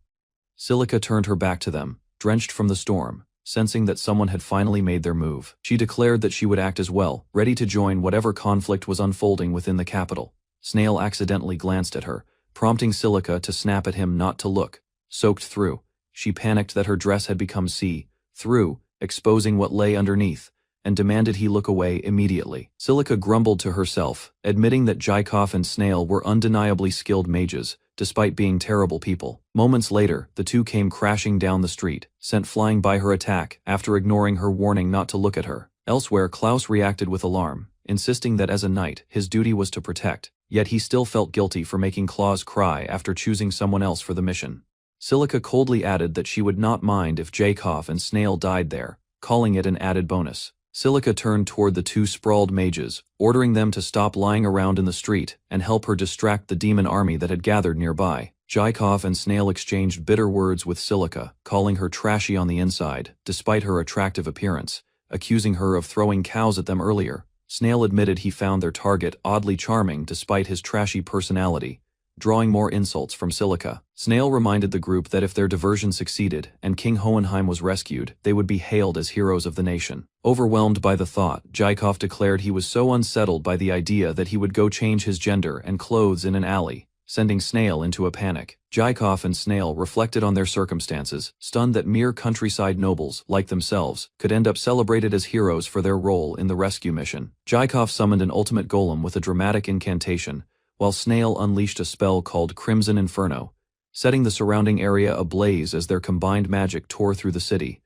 Speaker 1: Silica turned her back to them, drenched from the storm, sensing that someone had finally made their move. She declared that she would act as well, ready to join whatever conflict was unfolding within the capital. Snail accidentally glanced at her, prompting Silica to snap at him not to look. Soaked through, she panicked that her dress had become see-through, exposing what lay underneath, and demanded he look away immediately. Silica grumbled to herself, admitting that Jaikov and Snail were undeniably skilled mages, despite being terrible people. Moments later, the two came crashing down the street, sent flying by her attack after ignoring her warning not to look at her. Elsewhere, Klaus reacted with alarm, insisting that as a knight, his duty was to protect, yet he still felt guilty for making Claus cry after choosing someone else for the mission. Silica coldly added that she would not mind if Jacob and Snail died there, calling it an added bonus. Silica turned toward the two sprawled mages, ordering them to stop lying around in the street and help her distract the demon army that had gathered nearby. Jacob and Snail exchanged bitter words with Silica, calling her trashy on the inside, despite her attractive appearance, accusing her of throwing cows at them earlier. Snail admitted he found their target oddly charming despite his trashy personality, drawing more insults from Silica. Snail reminded the group that if their diversion succeeded and King Hohenheim was rescued, they would be hailed as heroes of the nation. Overwhelmed by the thought, Jacob declared he was so unsettled by the idea that he would go change his gender and clothes in an alley, sending Snail into a panic. Jacob and Snail reflected on their circumstances, stunned that mere countryside nobles, like themselves, could end up celebrated as heroes for their role in the rescue mission. Jacob summoned an ultimate golem with a dramatic incantation, while Snail unleashed a spell called Crimson Inferno, setting the surrounding area ablaze as their combined magic tore through the city.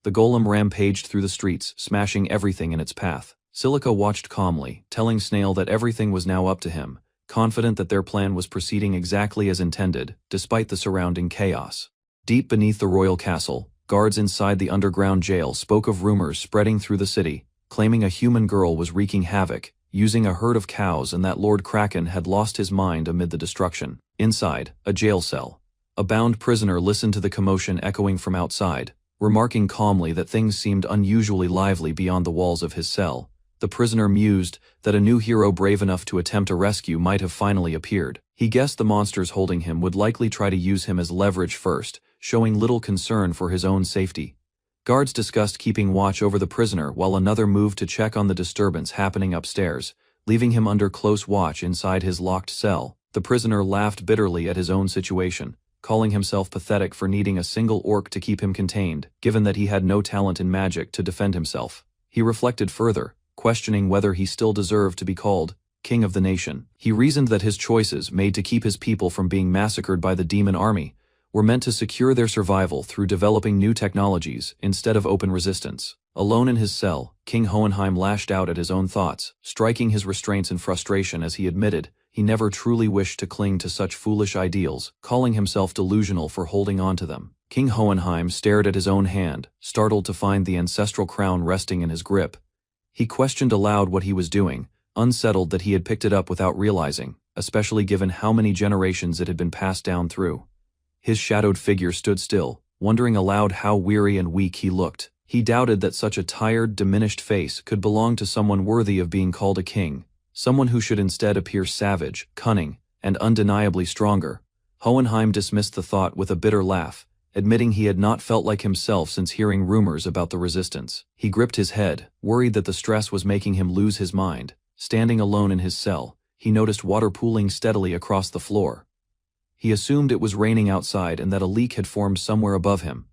Speaker 1: The golem rampaged through the streets, smashing everything in its path. Silica watched calmly, telling Snail that everything was now up to him, confident that their plan was proceeding exactly as intended, despite the surrounding chaos. Deep beneath the royal castle, guards inside the underground jail spoke of rumors spreading through the city, claiming a human girl was wreaking havoc, using a herd of cows, and that Lord Kraken had lost his mind amid the destruction. Inside, a jail cell, a bound prisoner listened to the commotion echoing from outside, remarking calmly that things seemed unusually lively beyond the walls of his cell. The prisoner mused that a new hero brave enough to attempt a rescue might have finally appeared. He guessed the monsters holding him would likely try to use him as leverage first, showing little concern for his own safety. Guards discussed keeping watch over the prisoner while another moved to check on the disturbance happening upstairs, leaving him under close watch inside his locked cell. The prisoner laughed bitterly at his own situation, calling himself pathetic for needing a single orc to keep him contained, given that he had no talent in magic to defend himself. He reflected further, questioning whether he still deserved to be called king of the nation. He reasoned that his choices, made to keep his people from being massacred by the demon army, were meant to secure their survival through developing new technologies instead of open resistance. Alone in his cell, King Hohenheim lashed out at his own thoughts, striking his restraints in frustration as he admitted he never truly wished to cling to such foolish ideals, calling himself delusional for holding on to them. King Hohenheim stared at his own hand, startled to find the ancestral crown resting in his grip. He questioned aloud what he was doing, unsettled that he had picked it up without realizing, especially given how many generations it had been passed down through. His shadowed figure stood still, wondering aloud how weary and weak he looked. He doubted that such a tired, diminished face could belong to someone worthy of being called a king, someone who should instead appear savage, cunning, and undeniably stronger. Hohenheim dismissed the thought with a bitter laugh, admitting he had not felt like himself since hearing rumors about the resistance. He gripped his head, worried that the stress was making him lose his mind. Standing alone in his cell, he noticed water pooling steadily across the floor. He assumed it was raining outside and that a leak had formed somewhere above him.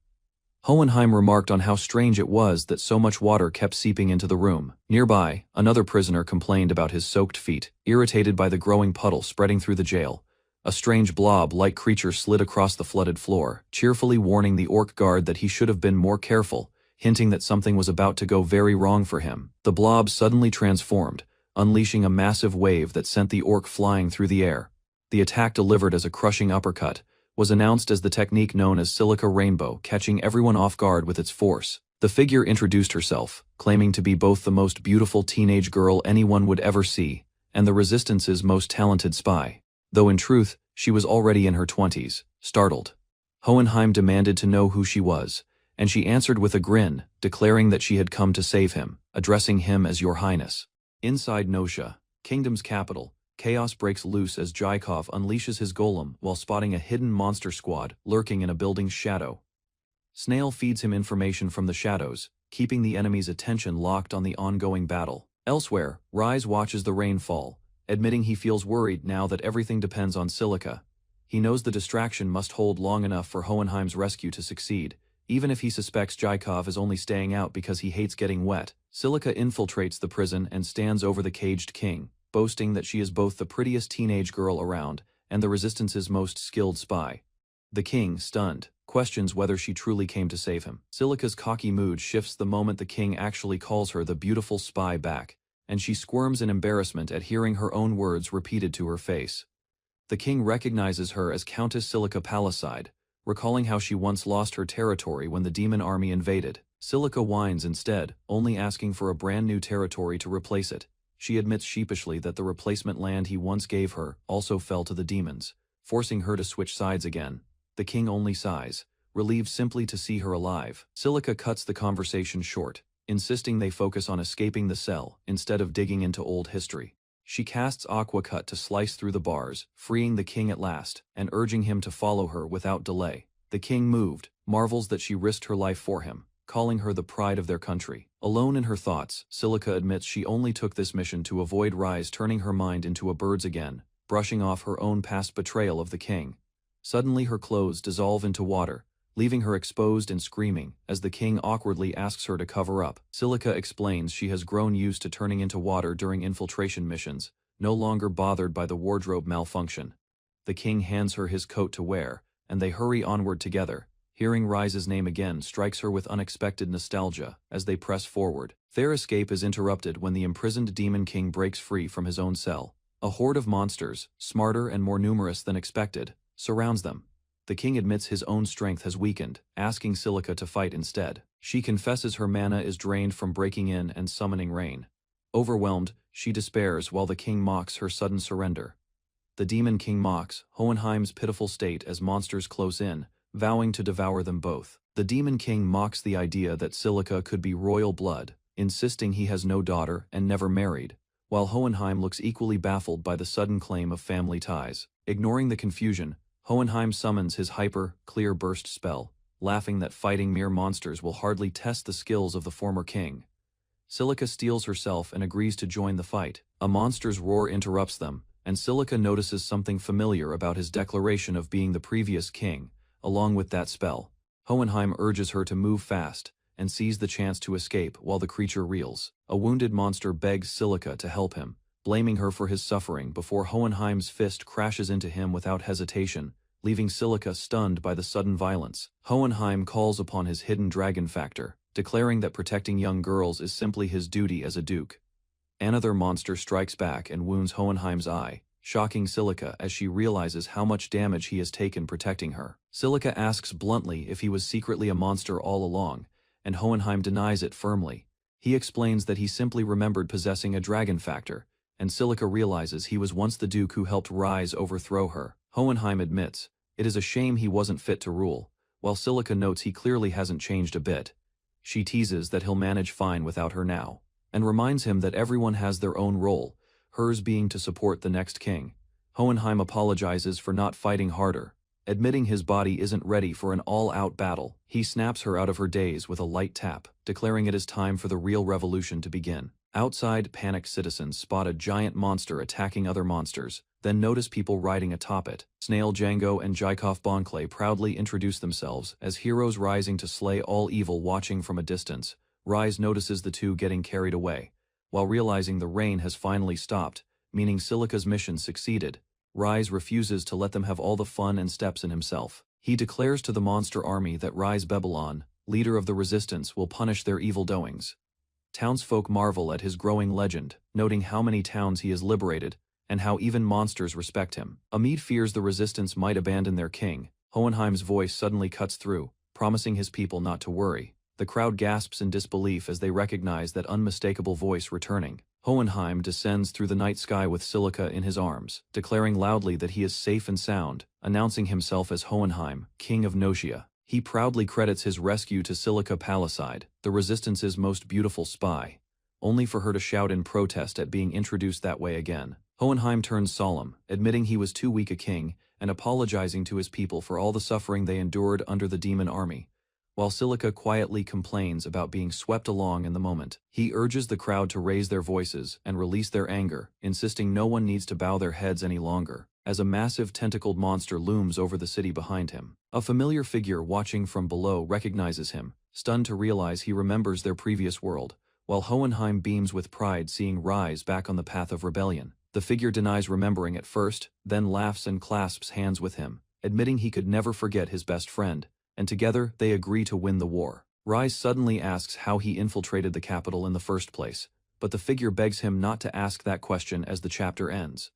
Speaker 1: Hohenheim remarked on how strange it was that so much water kept seeping into the room. Nearby, another prisoner complained about his soaked feet, irritated by the growing puddle spreading through the jail. A strange blob-like creature slid across the flooded floor, cheerfully warning the orc guard that he should have been more careful, hinting that something was about to go very wrong for him. The blob suddenly transformed, unleashing a massive wave that sent the orc flying through the air. The attack, delivered as a crushing uppercut, was announced as the technique known as Silica Rainbow, catching everyone off guard with its force. The figure introduced herself, claiming to be both the most beautiful teenage girl anyone would ever see, and the Resistance's most talented spy. Though in truth, she was already in her 20s. Startled, Hohenheim demanded to know who she was, and she answered with a grin, declaring that she had come to save him, addressing him as Your Highness. Inside Nosha, Kingdom's capital, chaos breaks loose as Jaikov unleashes his golem while spotting a hidden monster squad lurking in a building's shadow. Snail feeds him information from the shadows, keeping the enemy's attention locked on the ongoing battle. Elsewhere, Rise watches the rain fall, admitting he feels worried now that everything depends on Silica. He knows the distraction must hold long enough for Hohenheim's rescue to succeed, even if he suspects Jaikov is only staying out because he hates getting wet. Silica infiltrates the prison and stands over the caged king, boasting that she is both the prettiest teenage girl around and the Resistance's most skilled spy. The king, stunned, questions whether she truly came to save him. Silica's cocky mood shifts the moment the king actually calls her the beautiful spy back, and she squirms in embarrassment at hearing her own words repeated to her face. The king recognizes her as Countess Silica Palicide, recalling how she once lost her territory when the demon army invaded. Silica whines instead, only asking for a brand new territory to replace it. She admits sheepishly that the replacement land he once gave her also fell to the demons, forcing her to switch sides again. The king only sighs, relieved simply to see her alive. Silica cuts the conversation short, insisting they focus on escaping the cell instead of digging into old history. She casts Aqua Cut to slice through the bars, freeing the king at last, and urging him to follow her without delay. The king, moved, marvels that she risked her life for him, calling her the pride of their country. Alone in her thoughts, Silica admits she only took this mission to avoid Rise turning her mind into a bird's again, brushing off her own past betrayal of the king. Suddenly her clothes dissolve into water, leaving her exposed and screaming as the king awkwardly asks her to cover up. Silica explains she has grown used to turning into water during infiltration missions, no longer bothered by the wardrobe malfunction. The king hands her his coat to wear, and they hurry onward together. Hearing Rise's name again strikes her with unexpected nostalgia as they press forward. Their escape is interrupted when the imprisoned demon king breaks free from his own cell. A horde of monsters, smarter and more numerous than expected, surrounds them. The king admits his own strength has weakened, asking Silica to fight instead. She confesses her mana is drained from breaking in and summoning rain. Overwhelmed, she despairs while the king mocks her sudden surrender. The demon king mocks Hohenheim's pitiful state as monsters close in, vowing to devour them both. The demon king mocks the idea that Silica could be royal blood, insisting he has no daughter and never married, while Hohenheim looks equally baffled by the sudden claim of family ties. Ignoring the confusion, Hohenheim summons his hyper-clear burst spell, laughing that fighting mere monsters will hardly test the skills of the former king. Silica steels herself and agrees to join the fight. A monster's roar interrupts them, and Silica notices something familiar about his declaration of being the previous king. Along with that spell, Hohenheim urges her to move fast and seize the chance to escape while the creature reels. A wounded monster begs Silica to help him, blaming her for his suffering before Hohenheim's fist crashes into him without hesitation, leaving Silica stunned by the sudden violence. Hohenheim calls upon his hidden dragon factor, declaring that protecting young girls is simply his duty as a duke. Another monster strikes back and wounds Hohenheim's eye, shocking Silica as she realizes how much damage he has taken protecting her. Silica asks bluntly if he was secretly a monster all along, and Hohenheim denies it firmly. He explains that he simply remembered possessing a dragon factor, and Silica realizes he was once the duke who helped Rise overthrow her. Hohenheim admits it is a shame he wasn't fit to rule, while Silica notes he clearly hasn't changed a bit. She teases that he'll manage fine without her now, and reminds him that everyone has their own role, hers being to support the next king. Hohenheim apologizes for not fighting harder, admitting his body isn't ready for an all-out battle. He snaps her out of her daze with a light tap, declaring it is time for the real revolution to begin. Outside, panicked citizens spot a giant monster attacking other monsters, then notice people riding atop it. Snail Django and Jaikov Bonclay proudly introduce themselves as heroes rising to slay all evil. Watching from a distance, Rise notices the two getting carried away. While realizing the rain has finally stopped, meaning Silica's mission succeeded, Rise refuses to let them have all the fun and steps in himself. He declares to the monster army that Rise Babylon, leader of the resistance, will punish their evil doings. Townsfolk marvel at his growing legend, noting how many towns he has liberated, and how even monsters respect him. Amid fears the resistance might abandon their king. Hohenheim's voice suddenly cuts through, promising his people not to worry. The crowd gasps in disbelief as they recognize that unmistakable voice returning. Hohenheim descends through the night sky with Silica in his arms, declaring loudly that he is safe and sound, announcing himself as Hohenheim, king of Notia. He proudly credits his rescue to Silica Palisade, the Resistance's most beautiful spy, only for her to shout in protest at being introduced that way again. Hohenheim turns solemn, admitting he was too weak a king, and apologizing to his people for all the suffering they endured under the demon army. While Silica quietly complains about being swept along in the moment, he urges the crowd to raise their voices and release their anger, insisting no one needs to bow their heads any longer, as a massive tentacled monster looms over the city behind him. A familiar figure watching from below recognizes him, stunned to realize he remembers their previous world, while Hohenheim beams with pride seeing Rise back on the path of rebellion. The figure denies remembering at first, then laughs and clasps hands with him, admitting he could never forget his best friend, and together they agree to win the war. Rise suddenly asks how he infiltrated the capital in the first place, but the figure begs him not to ask that question as the chapter ends.